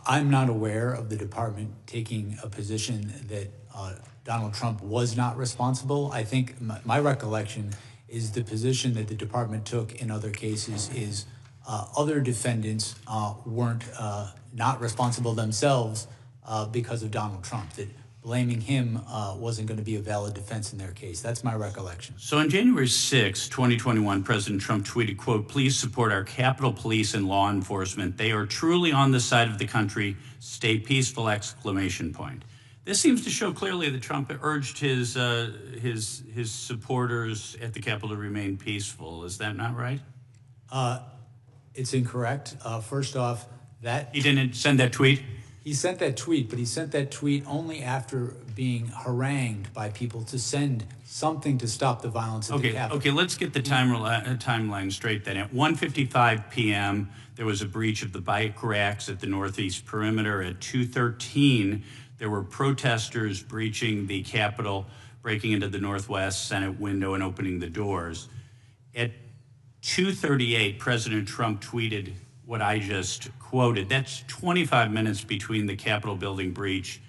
I'm not aware of the department taking a position that Donald Trump was not responsible. I think my recollection is the position that the department took in other cases is other defendants weren't not responsible themselves because of Donald Trump, that blaming him wasn't going to be a valid defense in their case. That's my recollection. So on January 6, 2021, President Trump tweeted, quote, please support our Capitol Police and law enforcement. They are truly on the side of the country. Stay peaceful, exclamation point. This seems to show clearly that Trump urged his supporters at the Capitol to remain peaceful. Is that not right? It's incorrect. First off, that he didn't send that tweet. He sent that tweet, but he sent that tweet only after being harangued by people to send something to stop the violence at the Capitol. Okay, let's get the timeline straight then. At 1:55 p.m., there was a breach of the bike racks at the northeast perimeter. At 2:13, there were protesters breaching the Capitol, breaking into the Northwest Senate window and opening the doors. At 2:38, President Trump tweeted what I just quoted. That's 25 minutes between the Capitol building breach.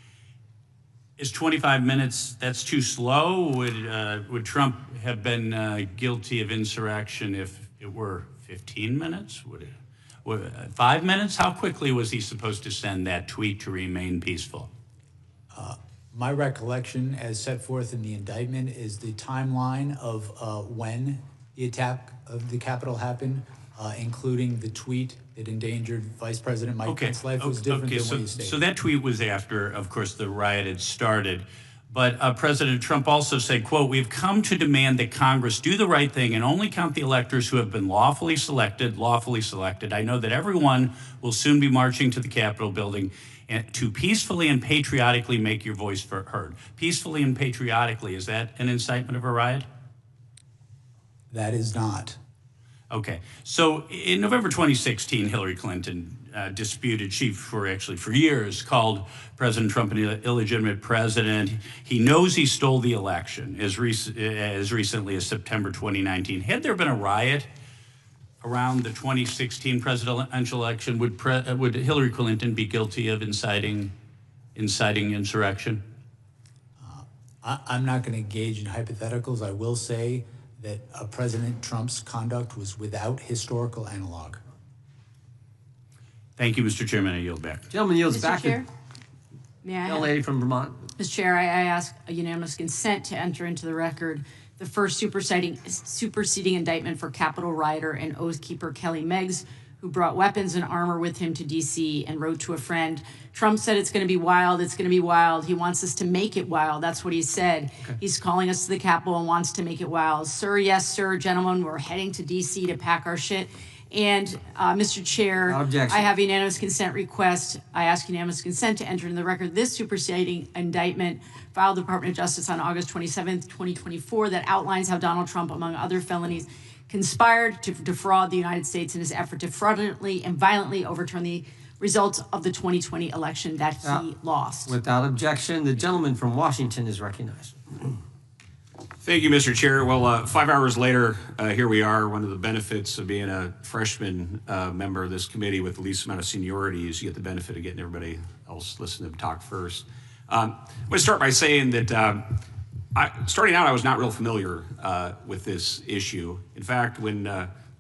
Is 25 minutes, that's too slow? Would Trump have been guilty of insurrection if it were 15 minutes? Would 5 minutes? How quickly was he supposed to send that tweet to remain peaceful? My recollection, as set forth in the indictment, is the timeline of when the attack of the Capitol happened, including the tweet that endangered Vice President Mike Pence's life was different than what you stated. So that tweet was after, of course, the riot had started. But President Trump also said, quote, we've come to demand that Congress do the right thing and only count the electors who have been lawfully selected. I know that everyone will soon be marching to the Capitol building to peacefully and patriotically make your voice heard. Peacefully and patriotically, is that an incitement of a riot? That is not. Okay, so in November 2016, Hillary Clinton disputed, she for years called President Trump an illegitimate president. He knows he stole the election as recently as September 2019. Had there been a riot around the 2016 presidential election, would Hillary Clinton be guilty of inciting insurrection? I'm not going to engage in hypotheticals. I will say that President Trump's conduct was without historical analog. Thank you, Mr. Chairman. I yield back. Gentleman yields Mr. back. Chair? May I Young lady from Vermont. Mr. Chair, I ask a unanimous consent to enter into the record the first superseding indictment for Capitol rioter and Oath Keeper Kelly Meggs, who brought weapons and armor with him to D.C. and wrote to a friend, Trump said it's going to be wild, it's going to be wild. He wants us to make it wild. That's what he said. Okay. He's calling us to the Capitol and wants to make it wild. Sir, yes, sir, gentlemen, we're heading to D.C. to pack our shit. And Mr. Chair, I have a unanimous consent request. I ask unanimous consent to enter into the record this superseding indictment filed the Department of Justice on August 27th, 2024 that outlines how Donald Trump, among other felonies, conspired to defraud the United States in his effort to fraudulently and violently overturn the results of the 2020 election that he lost. Without objection, the gentleman from Washington is recognized. Thank you, Mr. Chair. Well, 5 hours later, here we are. One of the benefits of being a freshman member of this committee with the least amount of seniority is you get the benefit of getting everybody else listen to them talk first. I want to start by saying that starting out, I was not real familiar with this issue. In fact, when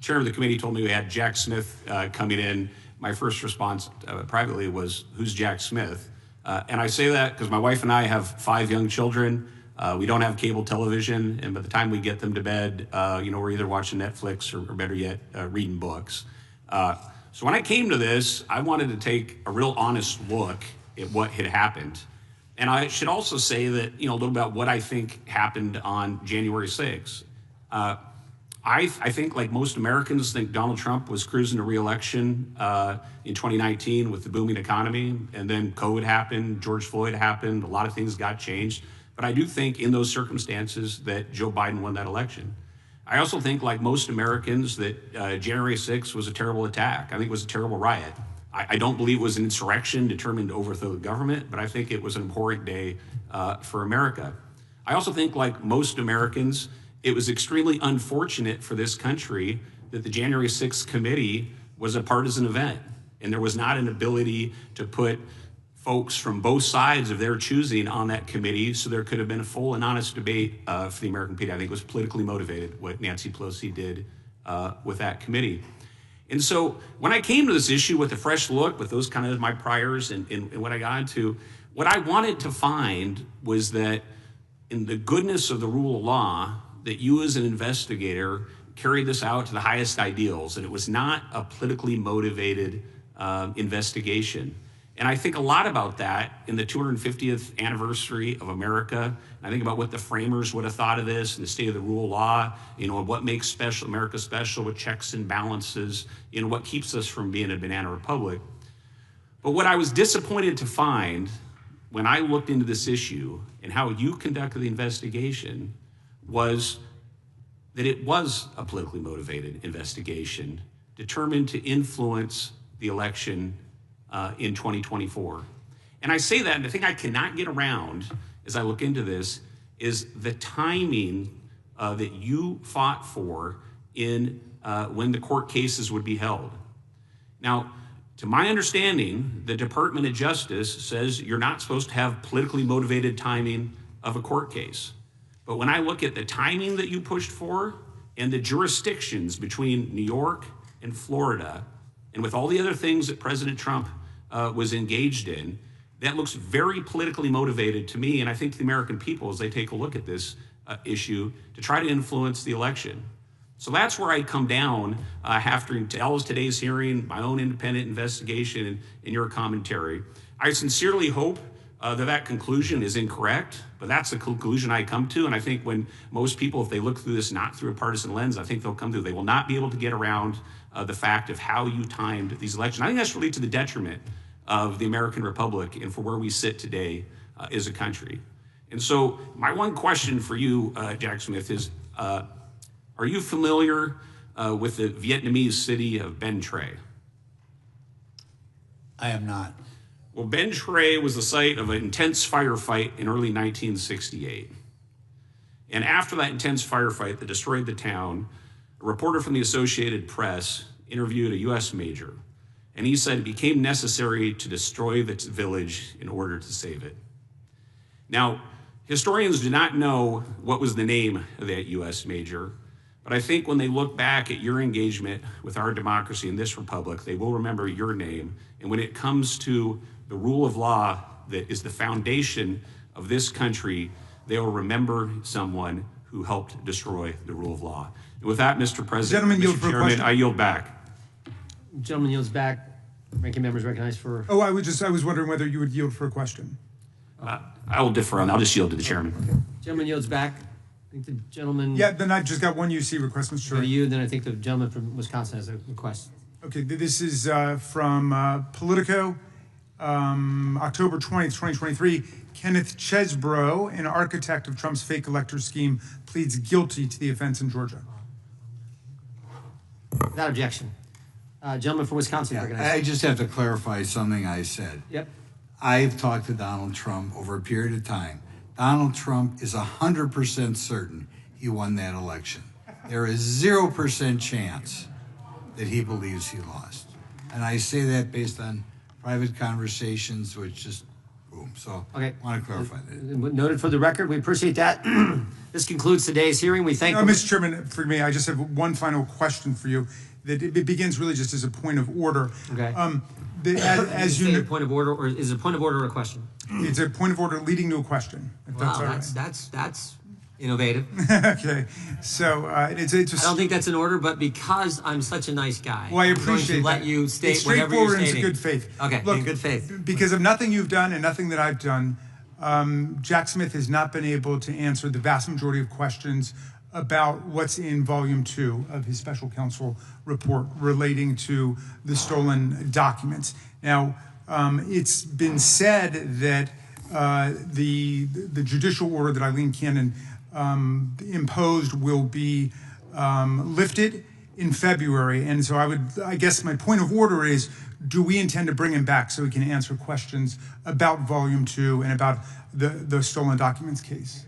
chair of the committee told me we had Jack Smith coming in, my first response privately was, "Who's Jack Smith?" And I say that because my wife and I have 5 young children. We don't have cable television, and by the time we get them to bed, we're either watching Netflix or better yet, reading books. So when I came to this, I wanted to take a real honest look at what had happened. And I should also say that, a little about what I think happened on January 6th. I think, like most Americans, think Donald Trump was cruising to re-election in 2019 with the booming economy, and then COVID happened, George Floyd happened, a lot of things got changed. But I do think in those circumstances that Joe Biden won that election. I also think, like most Americans, that January 6th was a terrible attack. I think it was a terrible riot. I don't believe it was an insurrection determined to overthrow the government, but I think it was an important day for America. I also think, like most Americans, it was extremely unfortunate for this country that the January 6th committee was a partisan event, and there was not an ability to put folks from both sides of their choosing on that committee, so there could have been a full and honest debate for the American people. I think it was politically motivated, what Nancy Pelosi did with that committee. And so when I came to this issue with a fresh look, with those kind of my priors and what I got into, what I wanted to find was that in the goodness of the rule of law, that you as an investigator carried this out to the highest ideals, and it was not a politically motivated investigation. And I think a lot about that in the 250th anniversary of America. I think about what the framers would have thought of this and the state of the rule of law, what makes America special with checks and balances, what keeps us from being a banana republic. But what I was disappointed to find when I looked into this issue and how you conducted the investigation was that it was a politically motivated investigation determined to influence the election in 2024. And I say that, and the thing I cannot get around as I look into this is the timing that you fought for in when the court cases would be held. Now, to my understanding, the Department of Justice says you're not supposed to have politically motivated timing of a court case. But when I look at the timing that you pushed for and the jurisdictions between New York and Florida, and with all the other things that President Trump was engaged in, that looks very politically motivated to me, and I think to the American people as they take a look at this issue to try to influence the election. So that's where I come down after today's hearing, my own independent investigation, and your commentary. I sincerely hope that conclusion is incorrect, but that's the conclusion I come to. And I think when most people, if they look through this not through a partisan lens, I think they'll come to, they will not be able to get around the fact of how you timed these elections. I think that's really to the detriment of the American Republic and for where we sit today as a country. And so my one question for you, Jack Smith, is are you familiar with the Vietnamese city of Ben Tre? I am not. Well, Ben Tre was the site of an intense firefight in early 1968. And after that intense firefight that destroyed the town, a reporter from the Associated Press interviewed a U.S. major, and he said it became necessary to destroy the village in order to save it. Now, historians do not know what was the name of that U.S. major, but I think when they look back at your engagement with our democracy in this republic, they will remember your name. And when it comes to the rule of law that is the foundation of this country, they will remember someone who helped destroy the rule of law. And with that, Mr. President, Mr. Chairman, I yield back. Gentleman yields back. Ranking members recognized for. Oh, I was wondering whether you would yield for a question. I will defer on that. I'll just yield to the chairman. Okay. Gentleman yields back. I think the gentleman. Yeah, then I've just got one UC request, Mr. Chairman. You, then I think the gentleman from Wisconsin has a request. Okay, this is from Politico, October 20th, 2023. Kenneth Chesbrough, an architect of Trump's fake elector scheme, pleads guilty to the offense in Georgia. Without objection. Gentleman from Wisconsin. Yeah, I just have to clarify something I said. Yep. I've talked to Donald Trump over a period of time. Donald Trump is 100% certain he won that election. There is 0% chance that he believes he lost. And I say that based on private conversations, which just boom. So Okay. I want to clarify that. Noted for the record. We appreciate that. This concludes today's hearing. We thank Mr. Chairman, for me, I just have one final question for you. That it begins really just as a point of order. Okay. As you know, point of order, or is it a point of order or a question? It's a point of order leading to a question. If that's all right. That's innovative. Okay, so it's I don't think that's an order, but because I'm such a nice guy, well, I I'm going appreciate to let that. you state it's whatever you're straightforward and stating. it's good faith. Okay, Look, in good faith. Because of nothing you've done and nothing that I've done, Jack Smith has not been able to answer the vast majority of questions about what's in volume 2 of his special counsel report relating to the stolen documents. Now, it's been said that the judicial order that Eileen Cannon imposed will be lifted in February. And so I guess my point of order is, do we intend to bring him back so he can answer questions about volume 2 and about the stolen documents case?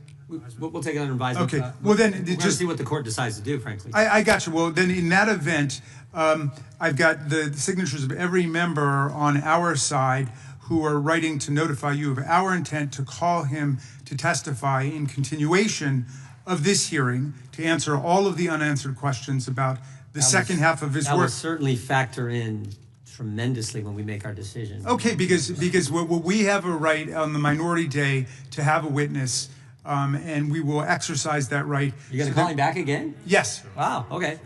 We'll take it under advisement. Okay. Well, then we're just see what the court decides to do. Frankly, I got you. Well, then in that event, I've got the signatures of every member on our side who are writing to notify you of our intent to call him to testify in continuation of this hearing to answer all of the unanswered questions about the second half of his that work. will certainly factor in tremendously when we make our decision. Okay, because we have a right on the minority day to have a witness. And we will exercise that right. You're going to call him back again? Yes. Wow. Okay.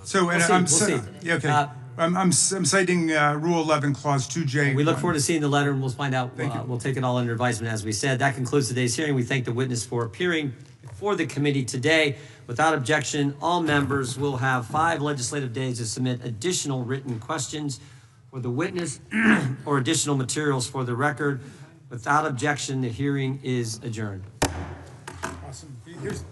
So we'll I'm see. Yeah, okay. I'm citing Rule 11, Clause 2J. We look forward to seeing the letter, and we'll find out. We'll take it all under advisement, as we said. That concludes today's hearing. We thank the witness for appearing before the committee today. Without objection, all members will have 5 legislative days to submit additional written questions for the witness or additional materials for the record. Without objection, the hearing is adjourned. Awesome. Here's